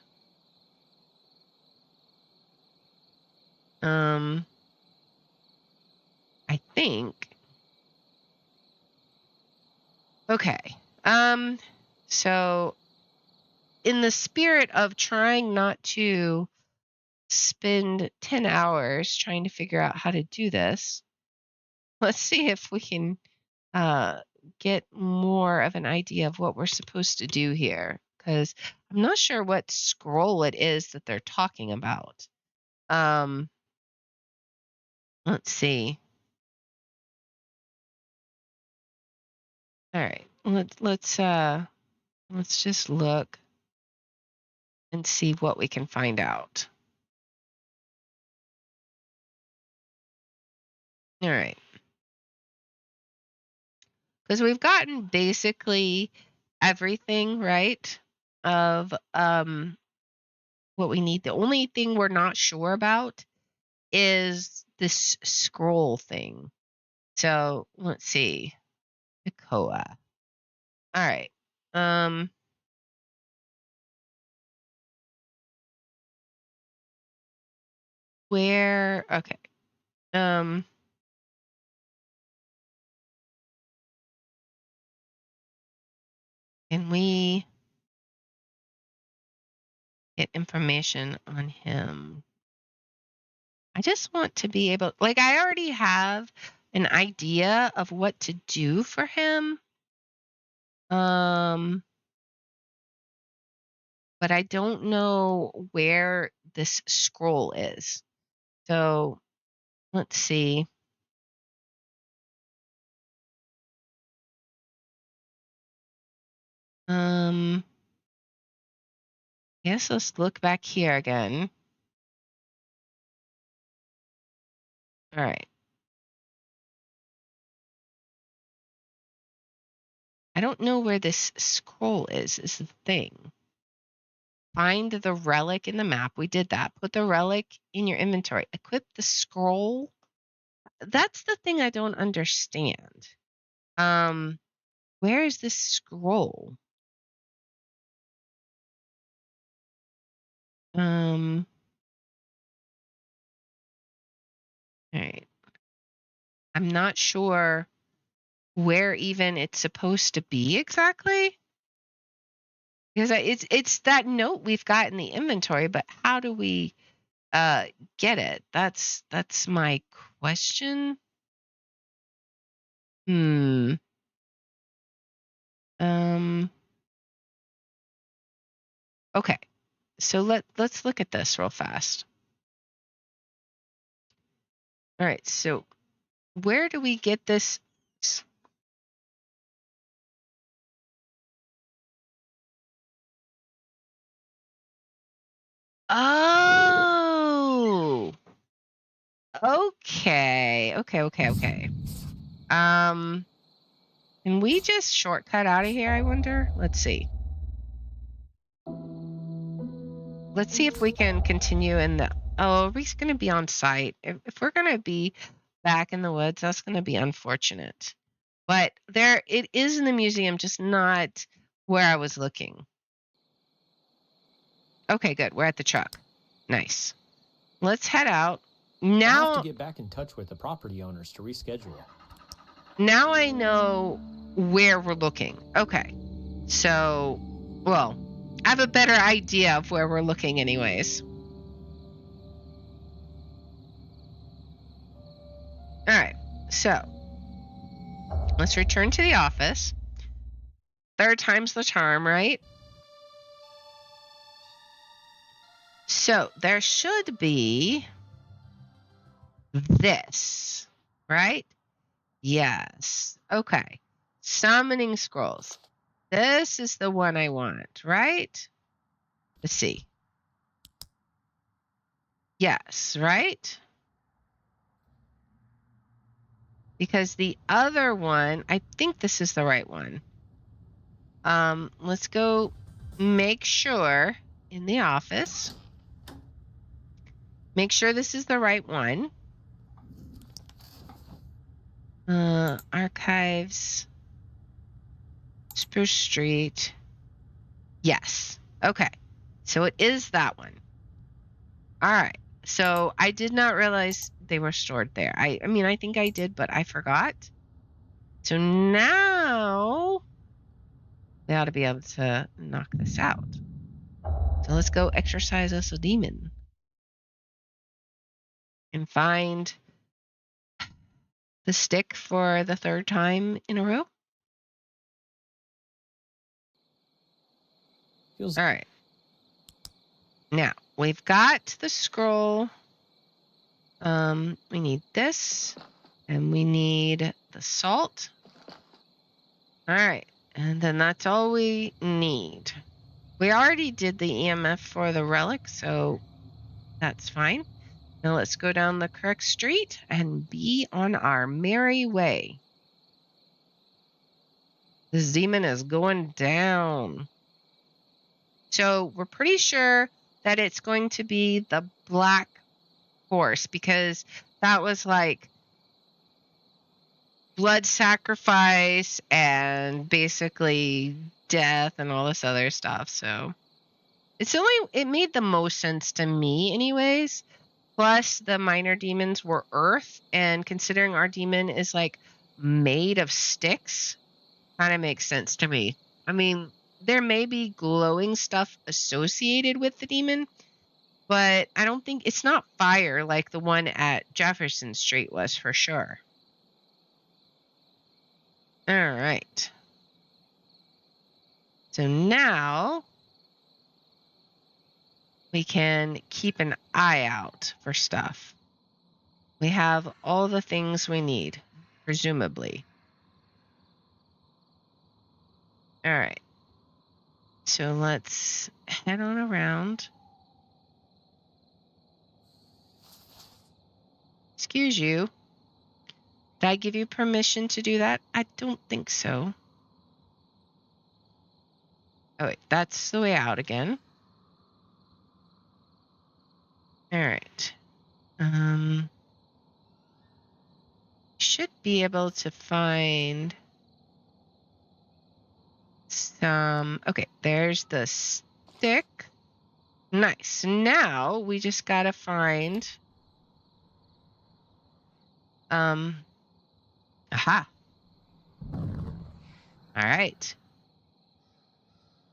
I think. Okay. So in the spirit of trying not to spend 10 hours trying to figure out how to do this, let's see if we can get more of an idea of what we're supposed to do here, because I'm not sure what scroll it is that they're talking about. Let's see. All right, let's just look and see what we can find out. All right. Because we've gotten basically everything, right, of what we need. The only thing we're not sure about is this scroll thing. So let's see. Nakoa. All right. Where? Okay. Can we get information on him? I just want to be able, like, I already have an idea of what to do for him. But I don't know where this scroll is. So let's see. Yes, let's look back here again. All right. I don't know where this scroll is the thing. Find the relic in the map. We did that. Put the relic in your inventory. Equip the scroll. That's the thing I don't understand. Where is this scroll? All right. I'm not sure where even it's supposed to be exactly. Because it's that note we've got in the inventory, but how do we get it? That's my question. Okay. So let's look at this real fast. All right. So where do we get this? Oh. Okay. Can we just shortcut out of here, I wonder? Let's see. Let's see if we can continue in the... Oh, are we going to be on site? If we're going to be back in the woods, that's going to be unfortunate. But it is in the museum, just not where I was looking. Okay, good. We're at the truck. Nice. Let's head out. Now I'll have to get back in touch with the property owners to reschedule. Now I know where we're looking. Okay. So, well, I have a better idea of where we're looking anyways. All right. So, let's return to the office. Third time's the charm, right? So, there should be this, right? Yes. Okay. Summoning scrolls. This is the one I want, right? Let's see. Yes, right? Because the other one, I think this is the right one. Let's go make sure in the office. Make sure this is the right one. Archives. Spruce Street. Yes. Okay. So it is that one. All right. So I did not realize they were stored there. I mean, I think I did, but I forgot. So now they ought to be able to knock this out. So let's go exercise us a demon. And find the stick for the third time in a row. All right. Now, we've got the scroll. We need this. And we need the salt. All right. And then that's all we need. We already did the EMF for the relic, so that's fine. Now let's go down the correct street and be on our merry way. This demon is going down. So we're pretty sure that it's going to be the black horse because that was like blood sacrifice and basically death and all this other stuff. So it made the most sense to me anyways. Plus the minor demons were earth, and considering our demon is like made of sticks, kind of makes sense to me. I mean, there may be glowing stuff associated with the demon, but I don't think it's not fire like the one at Jefferson Street was for sure. All right. So now we can keep an eye out for stuff. We have all the things we need, presumably. All right. So let's head on around. Excuse you. Did I give you permission to do that? I don't think so. Oh, wait, that's the way out again. All right. Should be able to find some. Okay, there's the stick. Nice. Now we just gotta find. Aha. All right.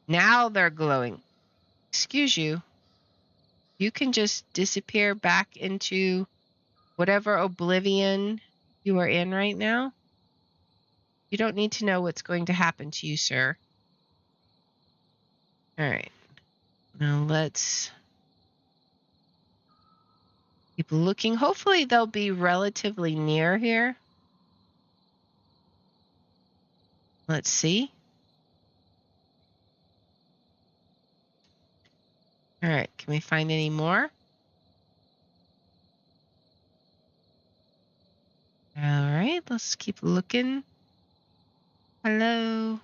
Now they're glowing. Excuse you. You can just disappear back into whatever oblivion you are in right now. You don't need to know what's going to happen to you, sir. All right. Now let's keep looking. Hopefully they'll be relatively near here. Let's see. All right. Can we find any more? All right. Let's keep looking. Hello.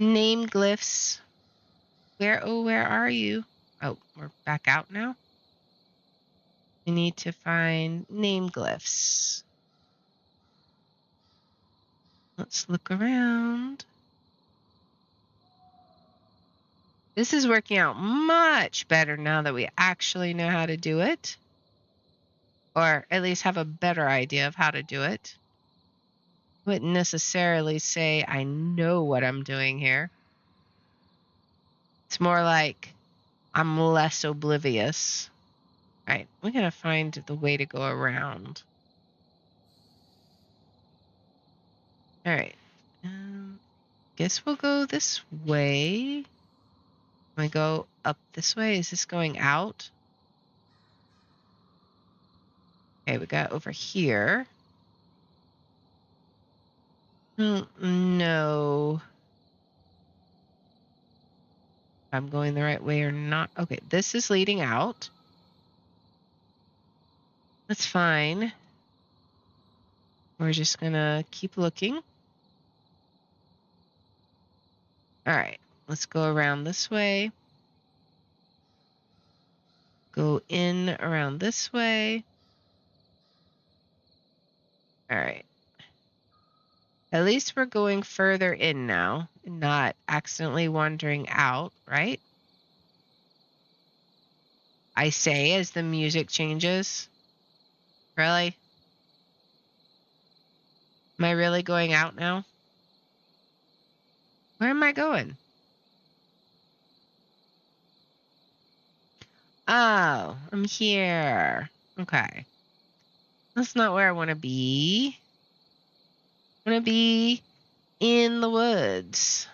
Name glyphs. Where are you? Oh, we're back out now. We need to find name glyphs. Let's look around. This is working out much better now that we actually know how to do it. Or at least have a better idea of how to do it. I wouldn't necessarily say I know what I'm doing here. It's more like I'm less oblivious. All right, we're going to find the way to go around. All right. Guess we'll go this way. Can we go up this way? Is this going out? Okay, we got over here. No. If I'm going the right way or not. Okay, this is leading out. That's fine. We're just gonna keep looking. All right, let's go around this way. Go in around this way. All right. At least we're going further in now and not accidentally wandering out, right? I say as the music changes. Really? Am I really going out now? Where am I going? Oh, I'm here. Okay. That's not where I want to be. I want to be in the woods.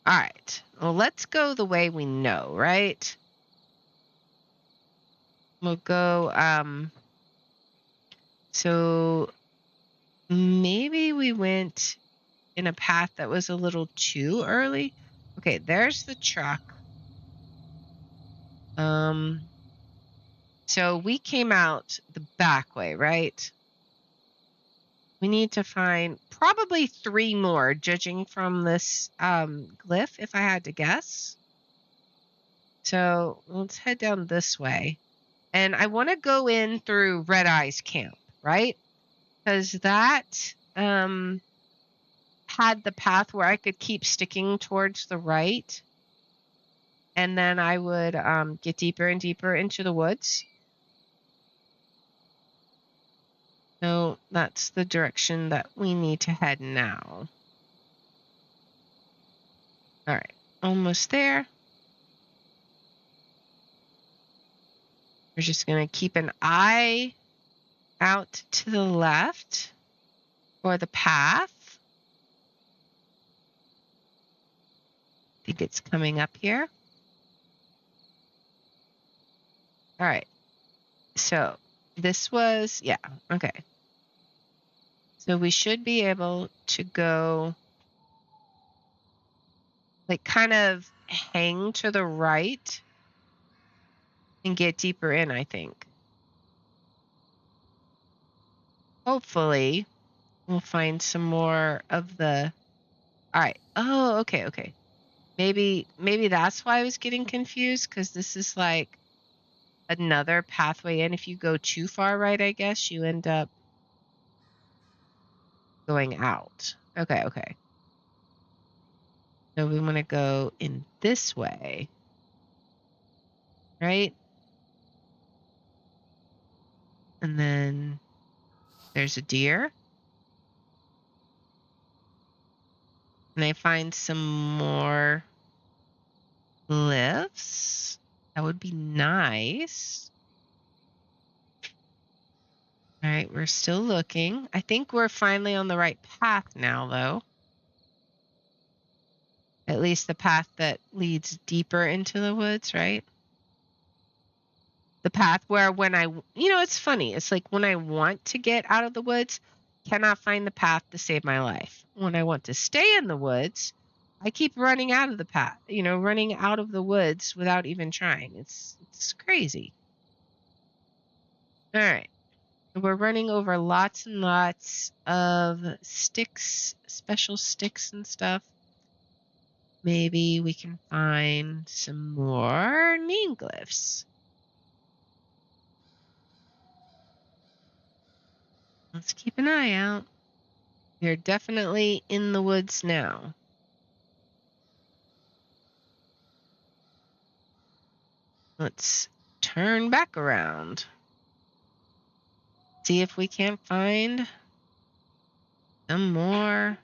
All right. Well, let's go the way we know, right? We'll go, so maybe we went in a path that was a little too early. Okay, there's the truck. So we came out the back way, right? We need to find probably 3 more, judging from this glyph, if I had to guess. So let's head down this way. And I want to go in through Red Eye's camp, right? because that had the path where I could keep sticking towards the right, and then I would get deeper and deeper into the woods. So that's the direction that we need to head now. All right, almost there. We're just going to keep an eye out to the left for the path. I think it's coming up here. All right. So this was, yeah, okay. So we should be able to go, like, kind of hang to the right and get deeper in, I think. Hopefully, we'll find some more of the, all right. Oh, okay. Maybe that's why I was getting confused, because this is like another pathway in. If you go too far right, I guess you end up going out. Okay. So we want to go in this way, right? And then there's a deer. And I find some more glyphs. That would be nice. All right, we're still looking. I think we're finally on the right path now, though. At least the path that leads deeper into the woods, right? The path where when it's funny. It's like when I want to get out of the woods, cannot find the path to save my life. When I want to stay in the woods, I keep running out of the path, running out of the woods without even trying. It's crazy. All right. We're running over lots and lots of sticks, special sticks and stuff. Maybe we can find some more name glyphs. Let's keep an eye out. We're definitely in the woods now. Let's turn back around. See if we can't find some more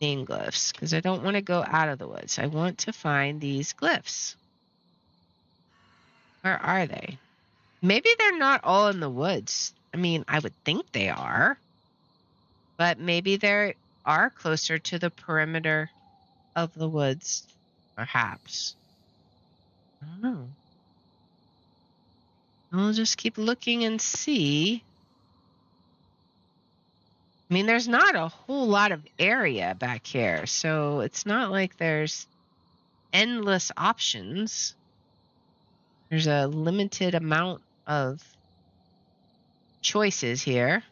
name glyphs, because I don't want to go out of the woods. I want to find these glyphs. Where are they? Maybe they're not all in the woods. I mean, I would think they are. But maybe they are closer to the perimeter of the woods, perhaps. I don't know. We'll just keep looking and see. I mean, there's not a whole lot of area back here, so it's not like there's endless options. There's a limited amount of choices here.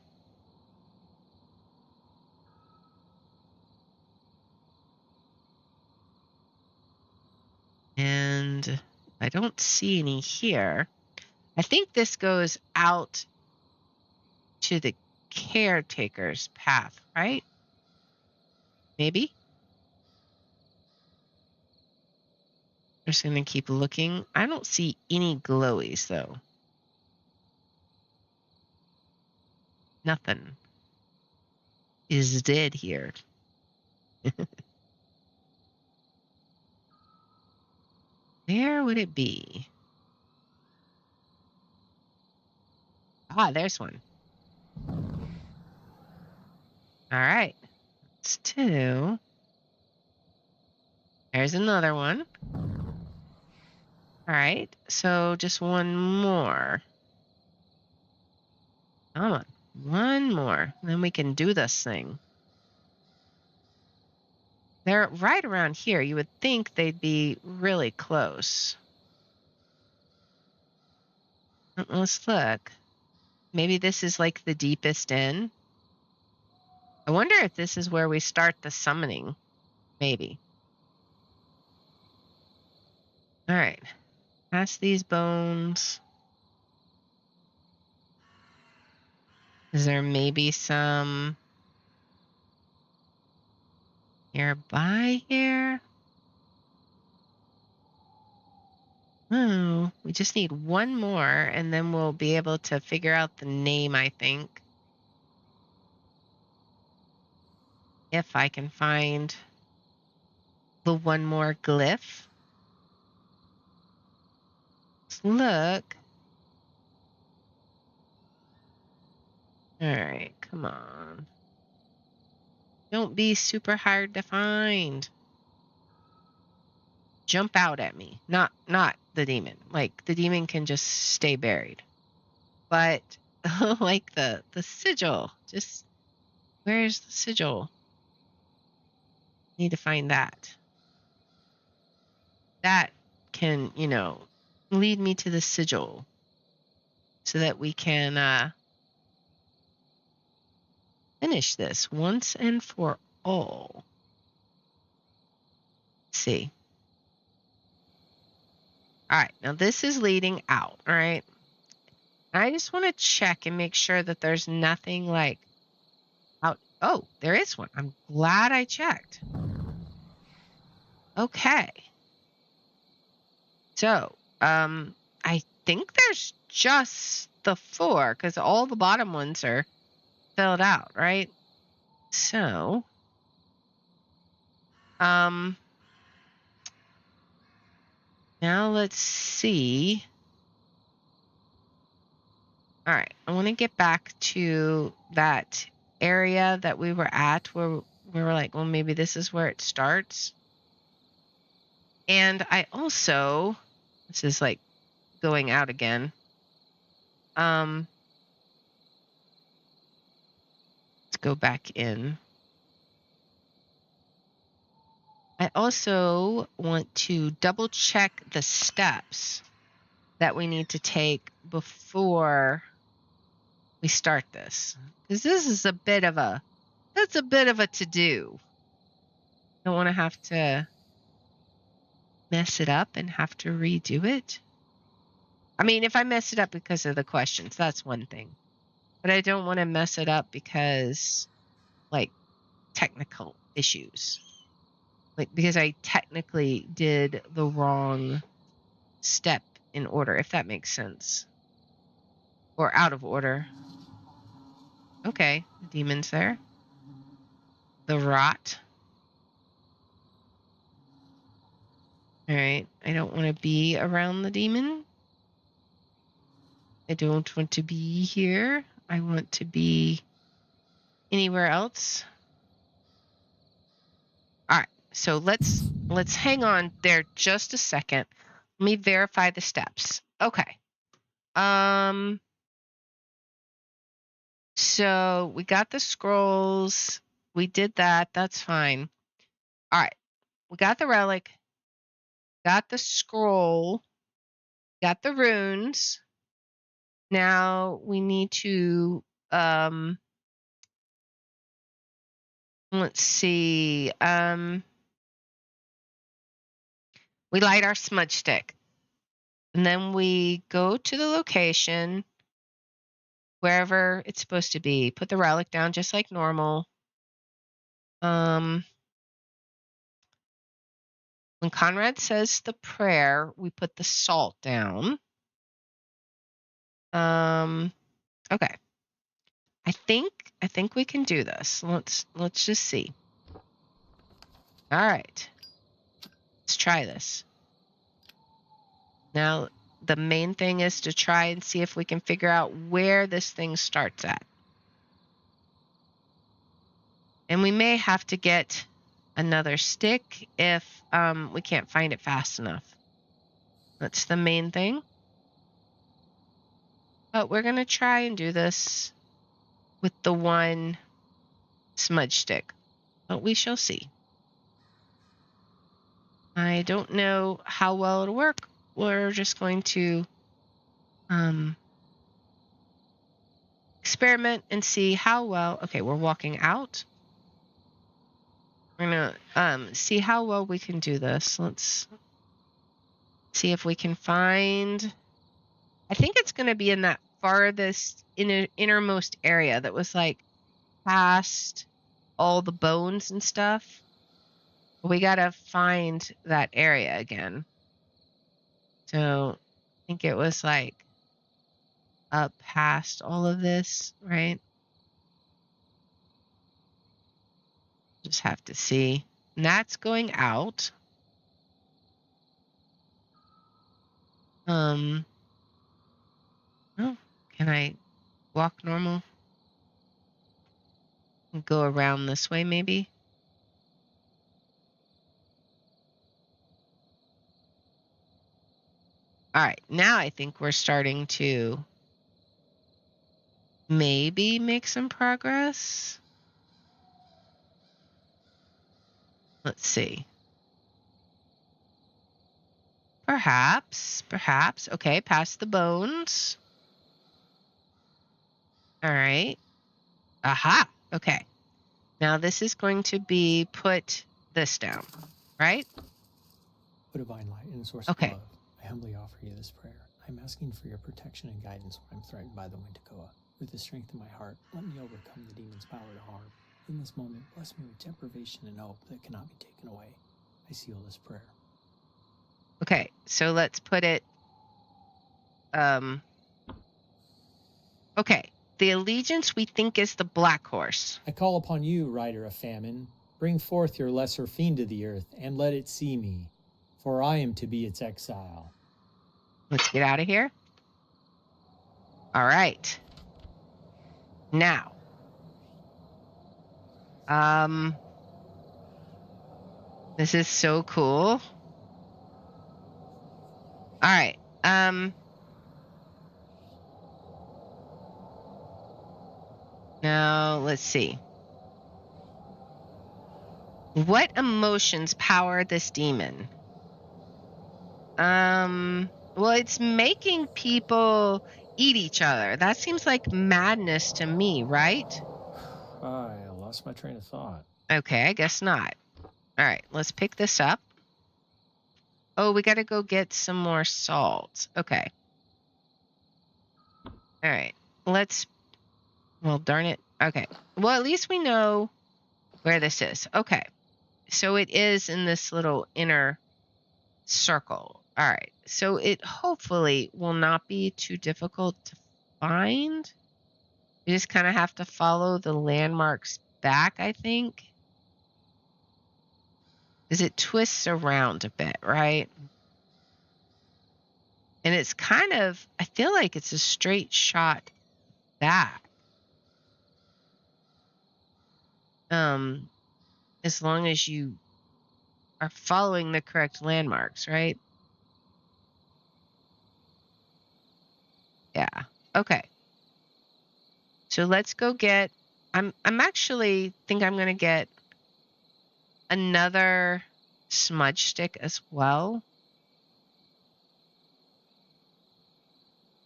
And I don't see any here. I think this goes out to the caretaker's path, right? Maybe. I'm just going to keep looking. I don't see any glowies, though. Nothing is dead here. Where would it be? Ah, there's one. All right. That's two. There's another one. All right. So just one more. Come on. One more. Then we can do this thing. They're right around here. You would think they'd be really close. Let's look. Maybe this is like the deepest in. I wonder if this is where we start the summoning. Maybe. All right. Past these bones. Is there maybe some nearby here? Oh, we just need one more and then we'll be able to figure out the name, I think. If I can find the one more glyph. Let's look. All right, come on. Don't be super hard to find. Jump out at me. Not the demon. Like the demon can just stay buried. But like the sigil. Just where's the sigil? Need to find that. That can, lead me to the sigil so that we can finish this once and for all. Let's see. All right, now this is leading out, all right? I just want to check and make sure that there's nothing like out. Oh, there is one. I'm glad I checked. Okay. So, I think there's just the 4 because all the bottom ones are filled out, right? So, now let's see. All right, I want to get back to that area that we were at where we were like, well, maybe this is where it starts. And I also, this is like going out again. Let's go back in. I also want to double check the steps that we need to take before we start this. Because this is a bit of a to-do. Don't want to have to mess it up and have to redo it. I mean, if I mess it up because of the questions, that's one thing. But I don't want to mess it up because, like, technical issues. Like, because I technically did the wrong step in order, if that makes sense. Or out of order. Okay, the demon's there. The rot. All right, I don't want to be around the demon. I don't want to be here. I want to be anywhere else. All right, so let's hang on there just a second. Let me verify the steps. Okay. So we got the scrolls. We did that. That's fine. All right. We got the relic. Got the scroll. Got the runes. Now we need to let's see. We light our smudge stick. And then we go to the location wherever it's supposed to be. Put the relic down just like normal. When Conrad says the prayer, we put the salt down. Okay. I think we can do this. Let's just see. All right. Let's try this. Now, the main thing is to try and see if we can figure out where this thing starts at. And we may have to get another stick if we can't find it fast enough. That's the main thing. But we're going to try and do this with the one smudge stick. But we shall see. I don't know how well it'll work. We're just going to experiment and see how well. Okay, we're walking out. We're gonna see how well we can do this. Let's see if we can find. I think it's gonna be in that farthest innermost area that was like past all the bones and stuff. We gotta find that area again. So I think it was like up past all of this, right? Just have to see. And that's going out. Oh, can I walk normal? Go around this way, maybe? All right, now I think we're starting to maybe make some progress. Let's see. Perhaps. Okay, past the bones. All right. Aha. Okay. Now this is going to be put this down, right? O divine light and source Okay. of love, I humbly offer you this prayer. I'm asking for your protection and guidance when I'm threatened by the Wendigoa. With the strength in my heart, let me overcome the demon's power to harm. In this moment, bless me with deprivation and hope that cannot be taken away. I seal this prayer. Okay, so let's put it, okay. The allegiance we think is the black horse. I call upon you, rider of famine. Bring forth your lesser fiend to the earth, and let it see me, for I am to be its exile. Let's get out of here. All right. Now, this is so cool. All right. Now let's see. What emotions power this demon? Well, it's making people eat each other. That seems like madness to me, right? I lost my train of thought. Okay, I guess not. All right, let's pick this up. Oh, we got to go get some more salt. Okay. All right, well, darn it. Okay, well, at least we know where this is. Okay, so it is in this little inner circle. All right, so it hopefully will not be too difficult to find. You just kind of have to follow the landmarks back, I think. Because it twists around a bit, right? And it's kind of, I feel like it's a straight shot back. As long as you are following the correct landmarks, right? Yeah. Okay. So let's go get, I'm actually think I'm going to get another smudge stick as well.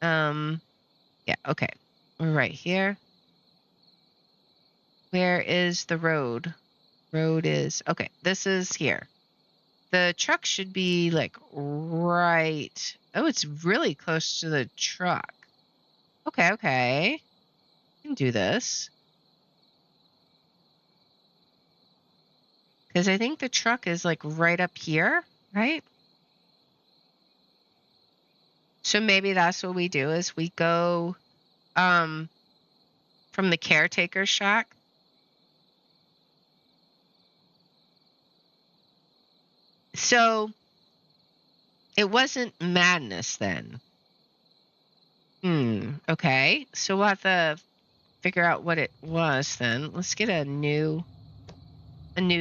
Yeah, okay. We're right here. Where is the road? Road is, okay, this is here. The truck should be like right. Oh, it's really close to the truck. Okay. I can do this. Because I think the truck is like right up here, right? So maybe that's what we do is we go from the caretaker's shack. So it wasn't madness then. Okay. So we'll have to figure out what it was then. Let's get a new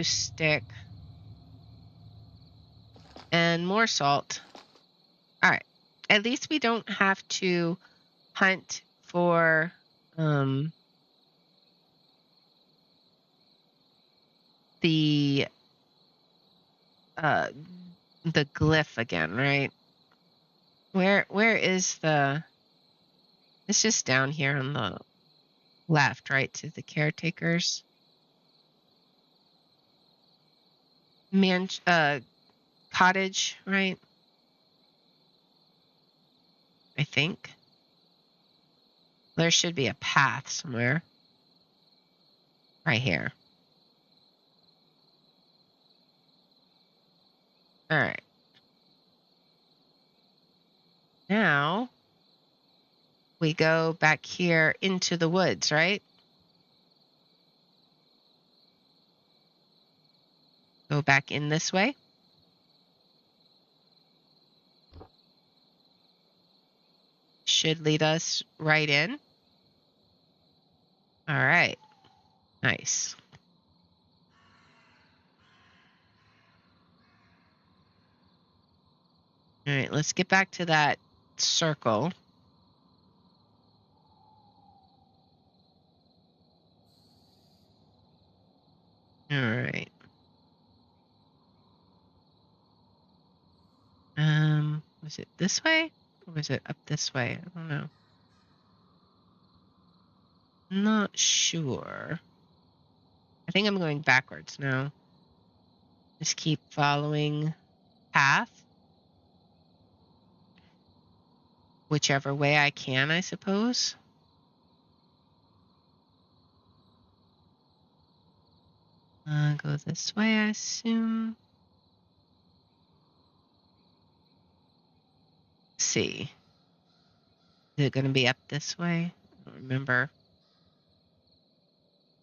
stick. And more salt. All right. At least we don't have to hunt for the glyph again, right? Where is the? It's just down here on the left, right, to the caretakers. Cottage, right? I think. There should be a path somewhere. Right here. All right. Now we go back here into the woods, right? Go back in this way. Should lead us right in. All right. Nice. All right, let's get back to that circle. All right. Was it this way or was it up this way? I don't know. Not sure. I think I'm going backwards now. Just keep following path. Whichever way I can, I suppose. Go this way, I assume. Let's see. Is it going to be up this way? I don't remember.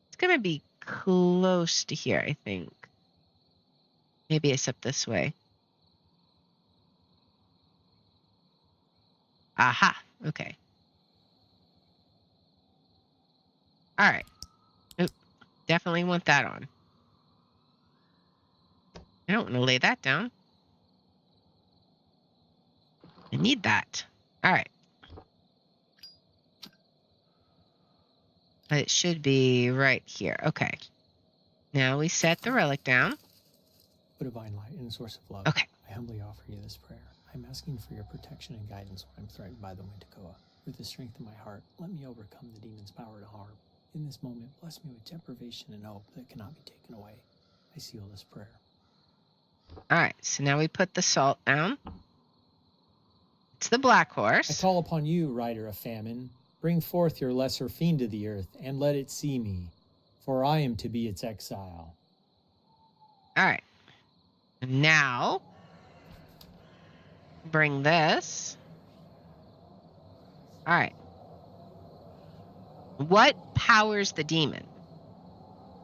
It's going to be close to here, I think. Maybe it's up this way. Aha. Okay. All right. Oop, definitely want that on. I don't want to lay that down. I need that. All right. It should be right here. Okay. Now we set the relic down. O divine light and source of love, Okay. I humbly offer you this prayer. I'm asking for your protection and guidance when I'm threatened by the Wendigoa. With the strength of my heart, let me overcome the demon's power to harm. In this moment, bless me with deprivation and hope that cannot be taken away. I seal this prayer. All right. So now we put the salt down. It's the black I horse. call upon you, rider of famine. Bring forth your lesser fiend to the earth, and let it see me, for I am to be its exile. All right. Now, bring this. All right. What powers the demon?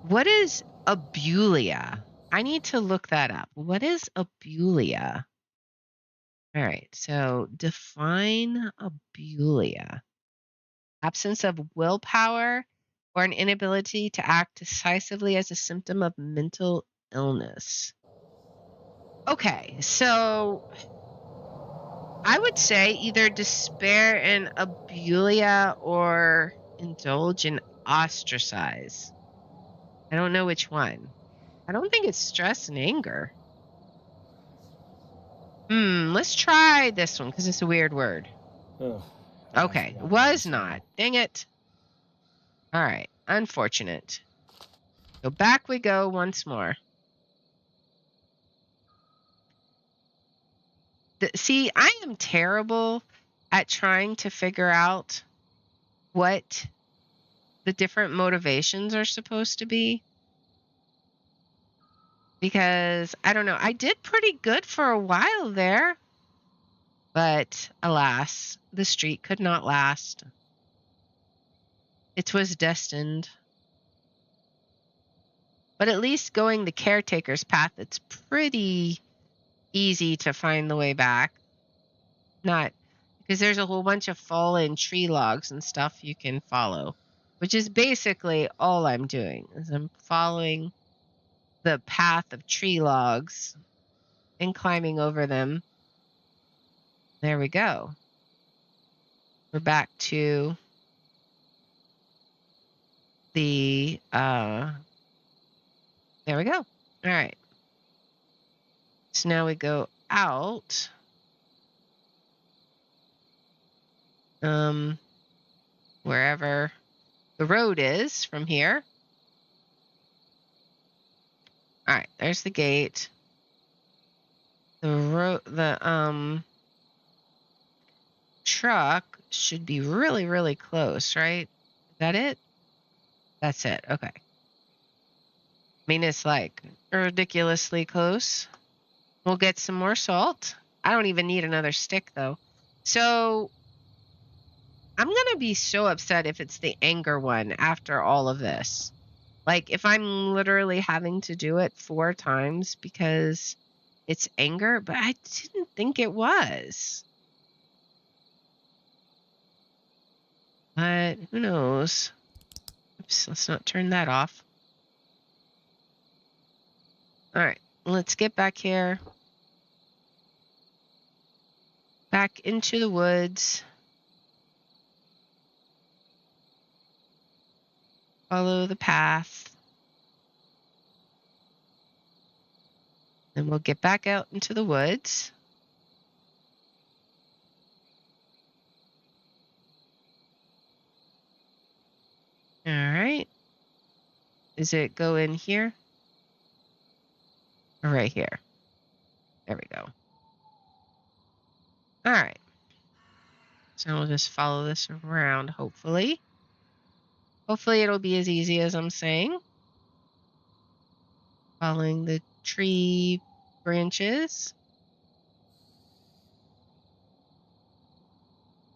What is abulia? I need to look that up. What is abulia? All right. So define abulia. Absence of willpower or an inability to act decisively as a symptom of mental illness. Okay, so I would say either despair and abulia or indulge and ostracize. I don't know which one. I don't think it's stress and anger. Let's try this one because it's a weird word. Ugh, Okay, was not. Dang it. All right, unfortunate. So back we go once more. See, I am terrible at trying to figure out what the different motivations are supposed to be. Because, I don't know, I did pretty good for a while there. But, alas, the street could not last. It was destined. But at least going the caretaker's path, it's pretty easy to find the way back. Not because there's a whole bunch of fallen tree logs and stuff you can follow, which is basically all I'm doing is I'm following the path of tree logs and climbing over them. There we go. We're back to the there we go. All right. So now we go out. Wherever the road is from here. All right, there's the gate. The truck should be really, really close, right? Is that it? That's it. Okay. I mean, it's like ridiculously close. We'll get some more salt. I don't even need another stick, though. So I'm going to be so upset if it's the anger one after all of this. Like, if I'm literally having to do it 4 times because it's anger, but I didn't think it was. But who knows? Oops, let's not turn that off. All right, let's get back here. Back into the woods. Follow the path. Then we'll get back out into the woods. All right. Does it go in here? Or right here? There we go. All right. So we'll just follow this around, hopefully. Hopefully it'll be as easy as I'm saying. Following the tree branches.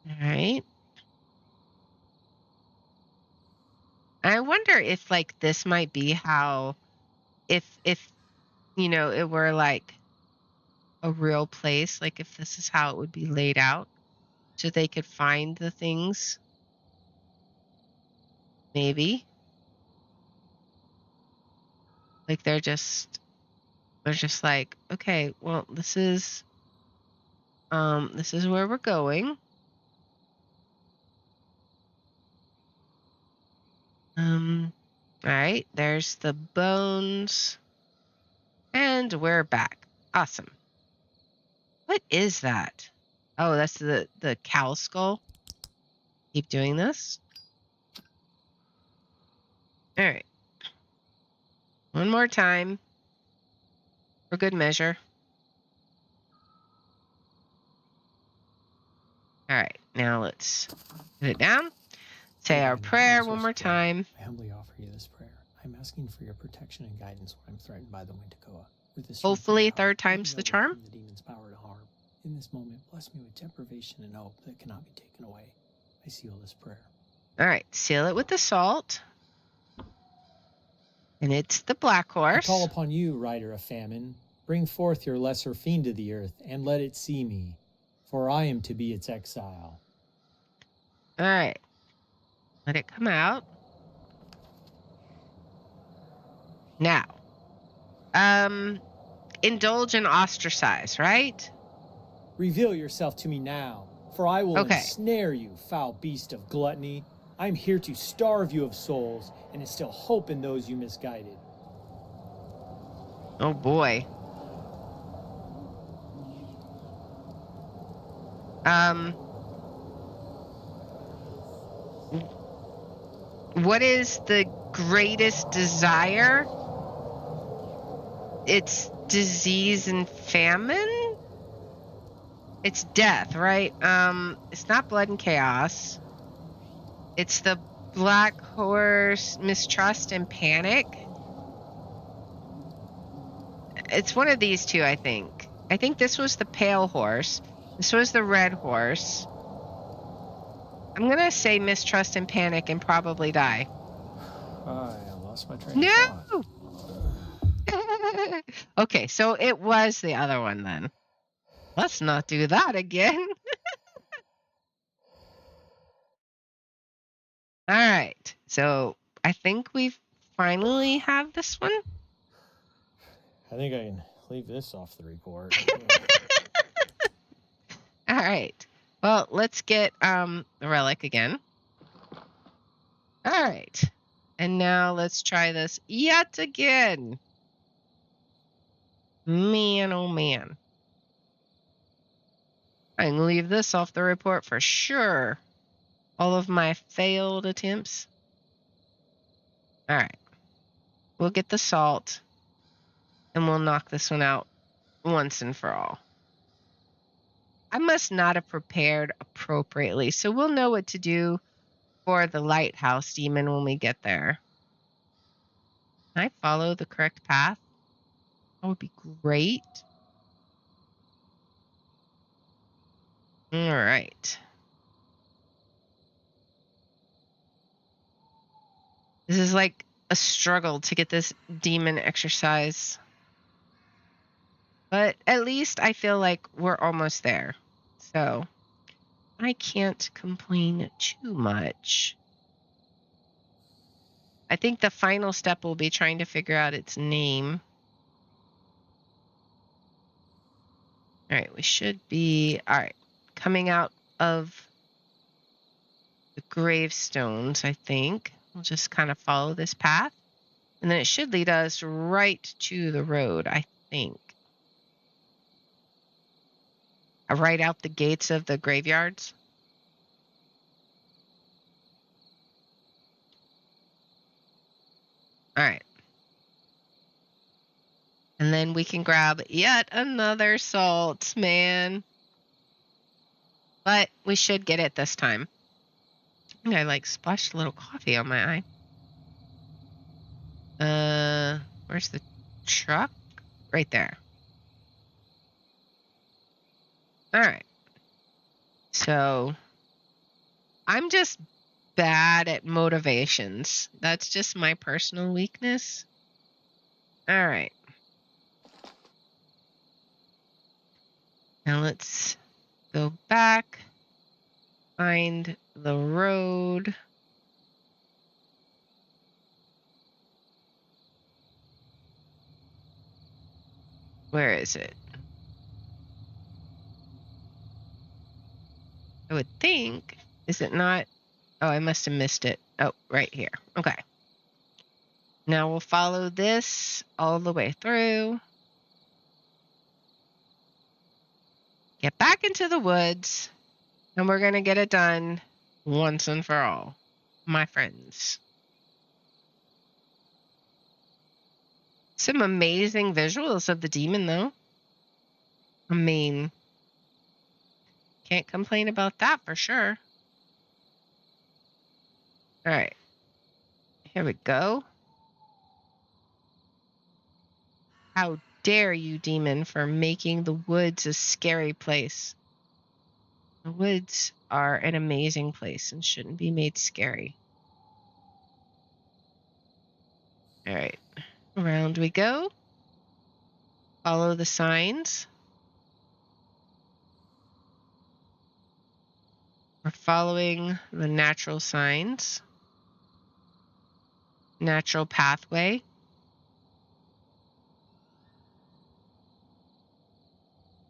All right. I wonder if like this might be how if you know it were like a real place, like if this is how it would be laid out so they could find the things. Maybe. Like they're just like, okay, well this is where we're going. All right, there's the bones. And we're back. Awesome. What is that? Oh, that's the cow skull. Keep doing this. All right. One more time. For good measure. All right. Now let's put it down. Say our prayer one more time. I humbly offer you this prayer. I'm asking for your protection and guidance when I'm threatened by the Wendigoa. With this Hopefully third time's the charm. The demon's power to harm. In this moment, bless me with deprivation and hope that cannot be taken away. I seal this prayer. All right. Seal it with the salt. And it's the black horse. I call upon you, rider of famine. Bring forth your lesser fiend to the earth, and let it see me, for I am to be its exile. All right. Let it come out. Now, indulge and ostracize, right? Reveal yourself to me now, for I will ensnare you, foul beast of gluttony. I'm here to starve you of souls and instill hope in those you misguided. Oh boy. What is the greatest desire? It's disease and famine? It's death, right? It's not blood and chaos. It's the black horse, mistrust and panic. It's one of these two, I think. I think this was the pale horse. This was the red horse. I'm going to say mistrust and panic and probably die. I lost my train of thought. Okay, so it was the other one then. Let's not do that again. All right. So I think we finally have this one. I think I can leave this off the report. All right. Well, let's get the relic again. All right. And now let's try this yet again. Man, oh man. I can leave this off the report for sure. All of my failed attempts. All right. We'll get the salt. And we'll knock this one out once and for all. I must not have prepared appropriately. So we'll know what to do for the lighthouse demon when we get there. Can I follow the correct path? That would be great. All right. This is like a struggle to get this demon exercise. But at least I feel like we're almost there. So I can't complain too much. I think the final step will be trying to figure out its name. All right, we should be, all right, coming out of the gravestones, I think. We'll just kind of follow this path. And then it should lead us right to the road, I think. Right out the gates of the graveyards. All right. And then we can grab yet another salt, man. But we should get it this time. I think I like splashed a little coffee on my eye. Where's the truck? Right there. All right. So I'm just bad at motivations. That's just my personal weakness. All right. Now let's go back, find the road. Where is it? I would think, is it not? Oh, I must have missed it. Oh, right here. Okay. Now we'll follow this all the way through. Get back into the woods, and we're going to get it done once and for all, my friends. Some amazing visuals of the demon, though. I mean, can't complain about that for sure. All right. Here we go. How dare you, demon, for making the woods a scary place. The woods are an amazing place and shouldn't be made scary. All right. Around we go. Follow the signs. We're following the natural signs. Natural pathway.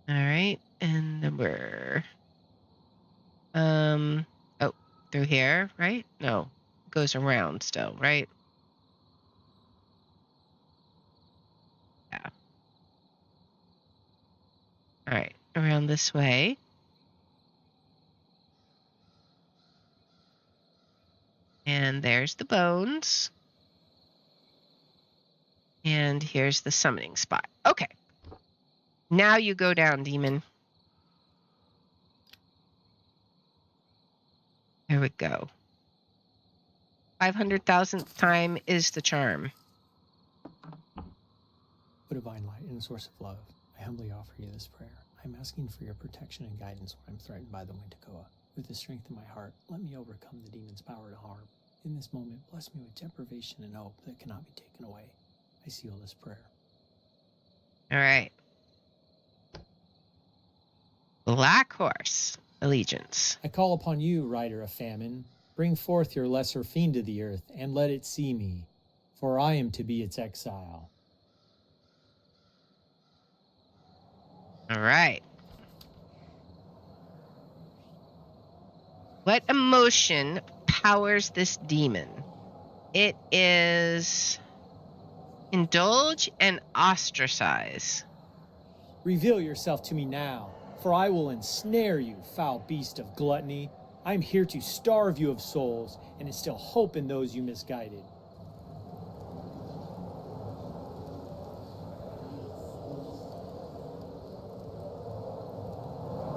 All right. And then we're oh, through here, right? No. It goes around still, right? Yeah. All right. Around this way. And there's the bones. And here's the summoning spot. Okay. Now you go down, demon. There we go. 500,000th time is the charm. O divine light and source of love, I humbly offer you this prayer. I'm asking for your protection and guidance when I'm threatened by the Wendigoa. With the strength in my heart, let me overcome the demon's power to harm. In this moment, bless me with deprivation and hope that cannot be taken away. I seal this prayer. All right. Black Horse Allegiance. I call upon you, rider of famine. Bring forth your lesser fiend to the earth, and let it see me, for I am to be its exile. All right. What emotion powers this demon? It is indulge and ostracize. Reveal yourself to me now, for I will ensnare you, foul beast of gluttony. I am here to starve you of souls and instill hope in those you misguided.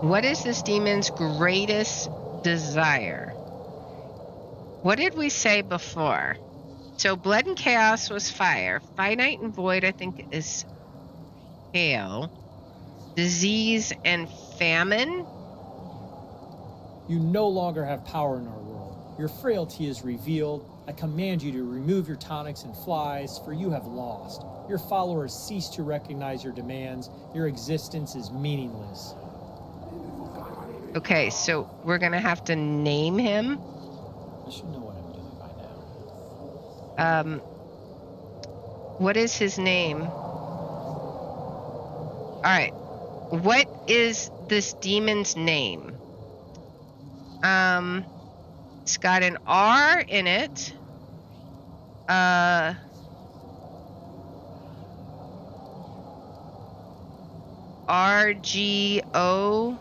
What is this demon's greatest desire? What did we say before? So blood and chaos was fire. Finite and void, I think, is hail. Disease and famine. You no longer have power in our world. Your frailty is revealed. I command you to remove your tonics and flies, for you have lost. Your followers cease to recognize your demands. Your existence is meaningless. Okay, so we're going to have to name him. I should know what I'm doing by now. What is his name? All right. What is this demon's name? It's got an R in it. RGO.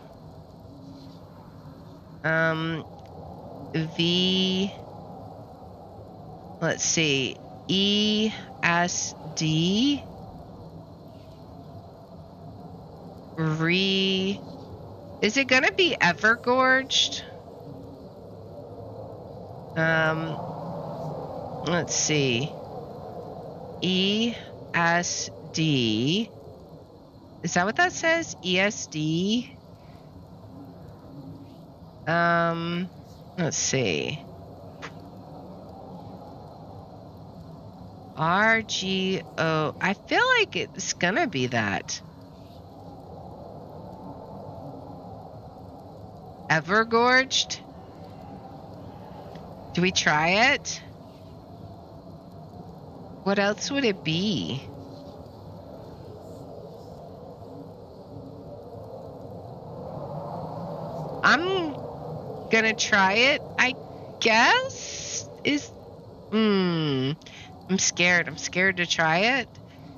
V. Let's see. ESD. Is it gonna be Evergorged? Let's see. ESD. Is that what that says? ESD? Let's see. RGO. I feel like it's gonna be that. Evergorged? Do we try it? What else would it be? I'm gonna try it, I guess? I'm scared. I'm scared to try it.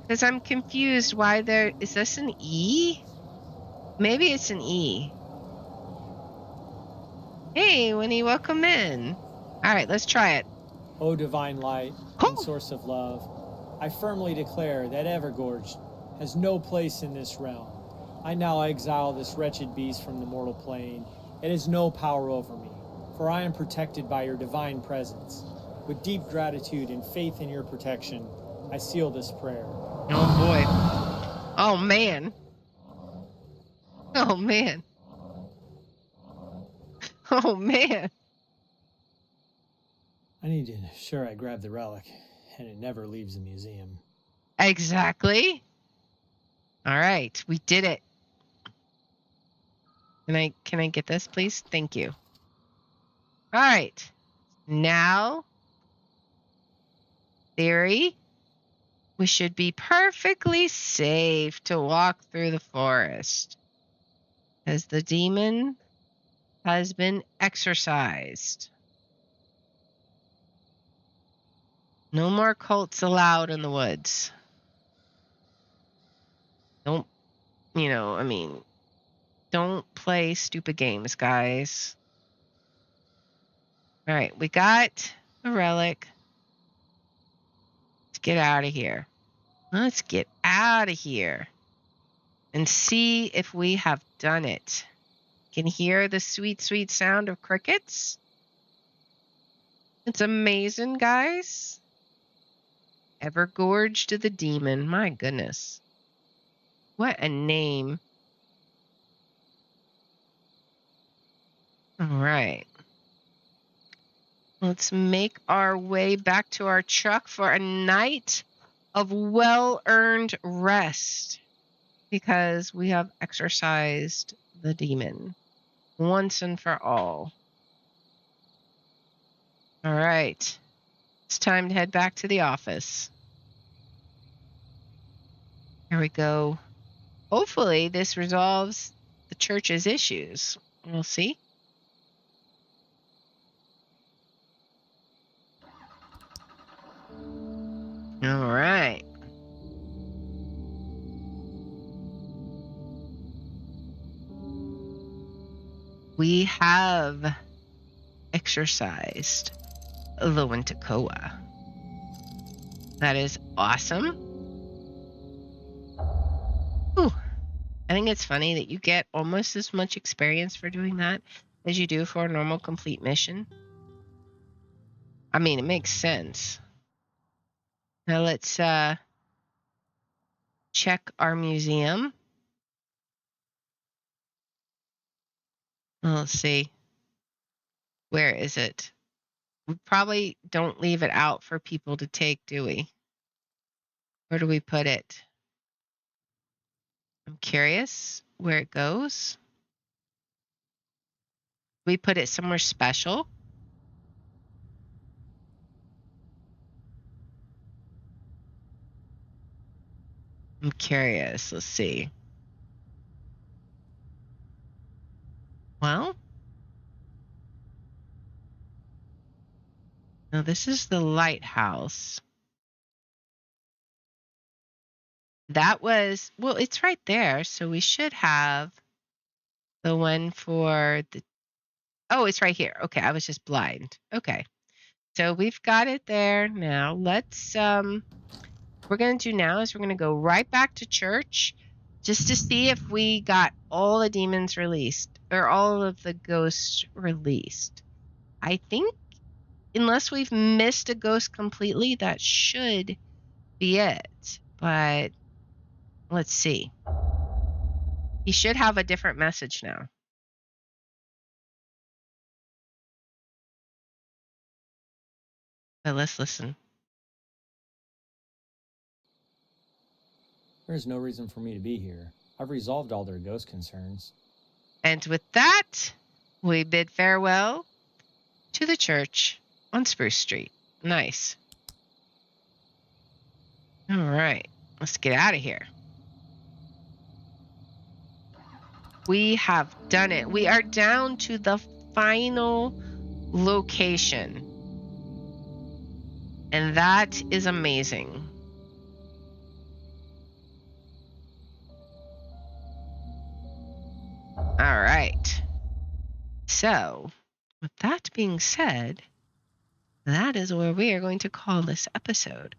Because I'm confused why is this an E? Maybe it's an E. Hey, Winnie, welcome in. All right, let's try it. O divine light and source of love, I firmly declare that Evergorged has no place in this realm. I now exile this wretched beast from the mortal plane. It has no power over me, for I am protected by your divine presence. With deep gratitude and faith in your protection, I seal this prayer. Oh boy. Oh man. Oh man. Oh man. I need to ensure I grab the relic, and it never leaves the museum. Exactly. All right, we did it. Can I get this, please? Thank you. All right. Now, theory, we should be perfectly safe to walk through the forest, as the demon has been exorcised. No more cults allowed in the woods. Don't play stupid games, guys. All right, we got the relic. Let's get out of here. Let's get out of here and see if we have done it. Can hear the sweet, sweet sound of crickets. It's amazing, guys. Evergorged the demon. My goodness. What a name. All right. Let's make our way back to our truck for a night of well-earned rest, because we have exorcised the demon once and for all. All right. It's time to head back to the office. Here we go. Hopefully this resolves the church's issues. We'll see. All right. We have exorcised the Wendigoa. That is awesome. Ooh. I think it's funny that you get almost as much experience for doing that as you do for a normal complete mission. I mean, it makes sense. Now let's check our museum. Let's see. Where is it? We probably don't leave it out for people to take, do we? Where do we put it? I'm curious where it goes. We put it somewhere special. I'm curious. Let's see. Well, now this is the lighthouse. That was, well, it's right there. So we should have the one for the, oh, it's right here. Okay, I was just blind. Okay. So we've got it there now. Let's we're going to do now is we're going to go right back to church just to see if we got all the demons released or all of the ghosts released. I think unless we've missed a ghost completely, that should be it. But let's see. He should have a different message now. But let's listen. There's no reason for me to be here. I've resolved all their ghost concerns. And with that, we bid farewell to the church on Spruce Street. Nice. All right, let's get out of here. We have done it. We are down to the final location. And that is amazing. All right. So, with that being said, that is where we are going to call this episode.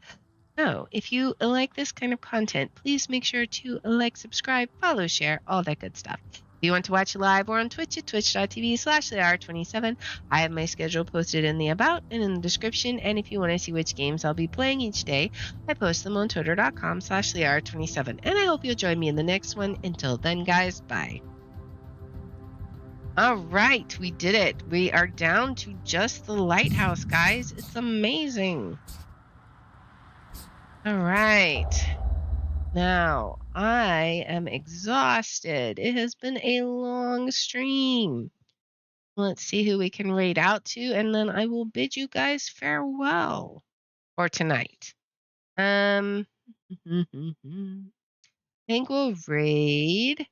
So, if you like this kind of content, please make sure to like, subscribe, follow, share, all that good stuff. If you want to watch live or on Twitch at twitch.tv/LeR27, I have my schedule posted in the about and in the description. And if you want to see which games I'll be playing each day, I post them on twitter.com/LeR27. And I hope you'll join me in the next one. Until then, guys, bye. All right, we did it. We are down to just the lighthouse, guys. It's amazing. All right. Now, I am exhausted. It has been a long stream. Let's see who we can raid out to, and then I will bid you guys farewell for tonight. I think we'll raid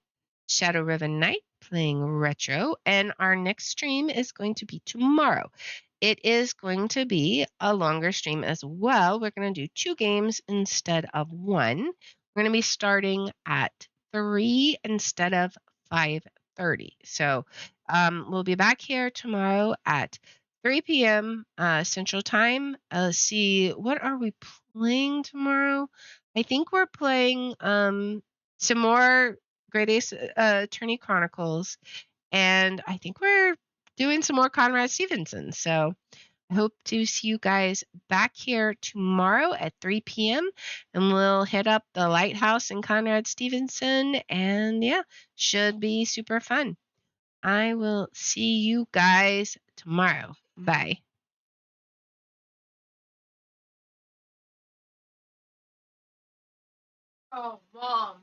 Shadow Riven Knight playing retro, and our next stream is going to be tomorrow. It is going to be a longer stream as well. We're going to do 2 games instead of 1. We're going to be starting at 3 instead of 5:30. So we'll be back here tomorrow at 3 p.m. Central Time. Let's see, what are we playing tomorrow? I think we're playing some more Great Ace Attorney Chronicles, and I think we're doing some more Conrad Stevenson. So I hope to see you guys back here tomorrow at 3 p.m. and we'll hit up the Lighthouse and Conrad Stevenson, and yeah, should be super fun. I will see you guys tomorrow. Bye. Oh, Mom.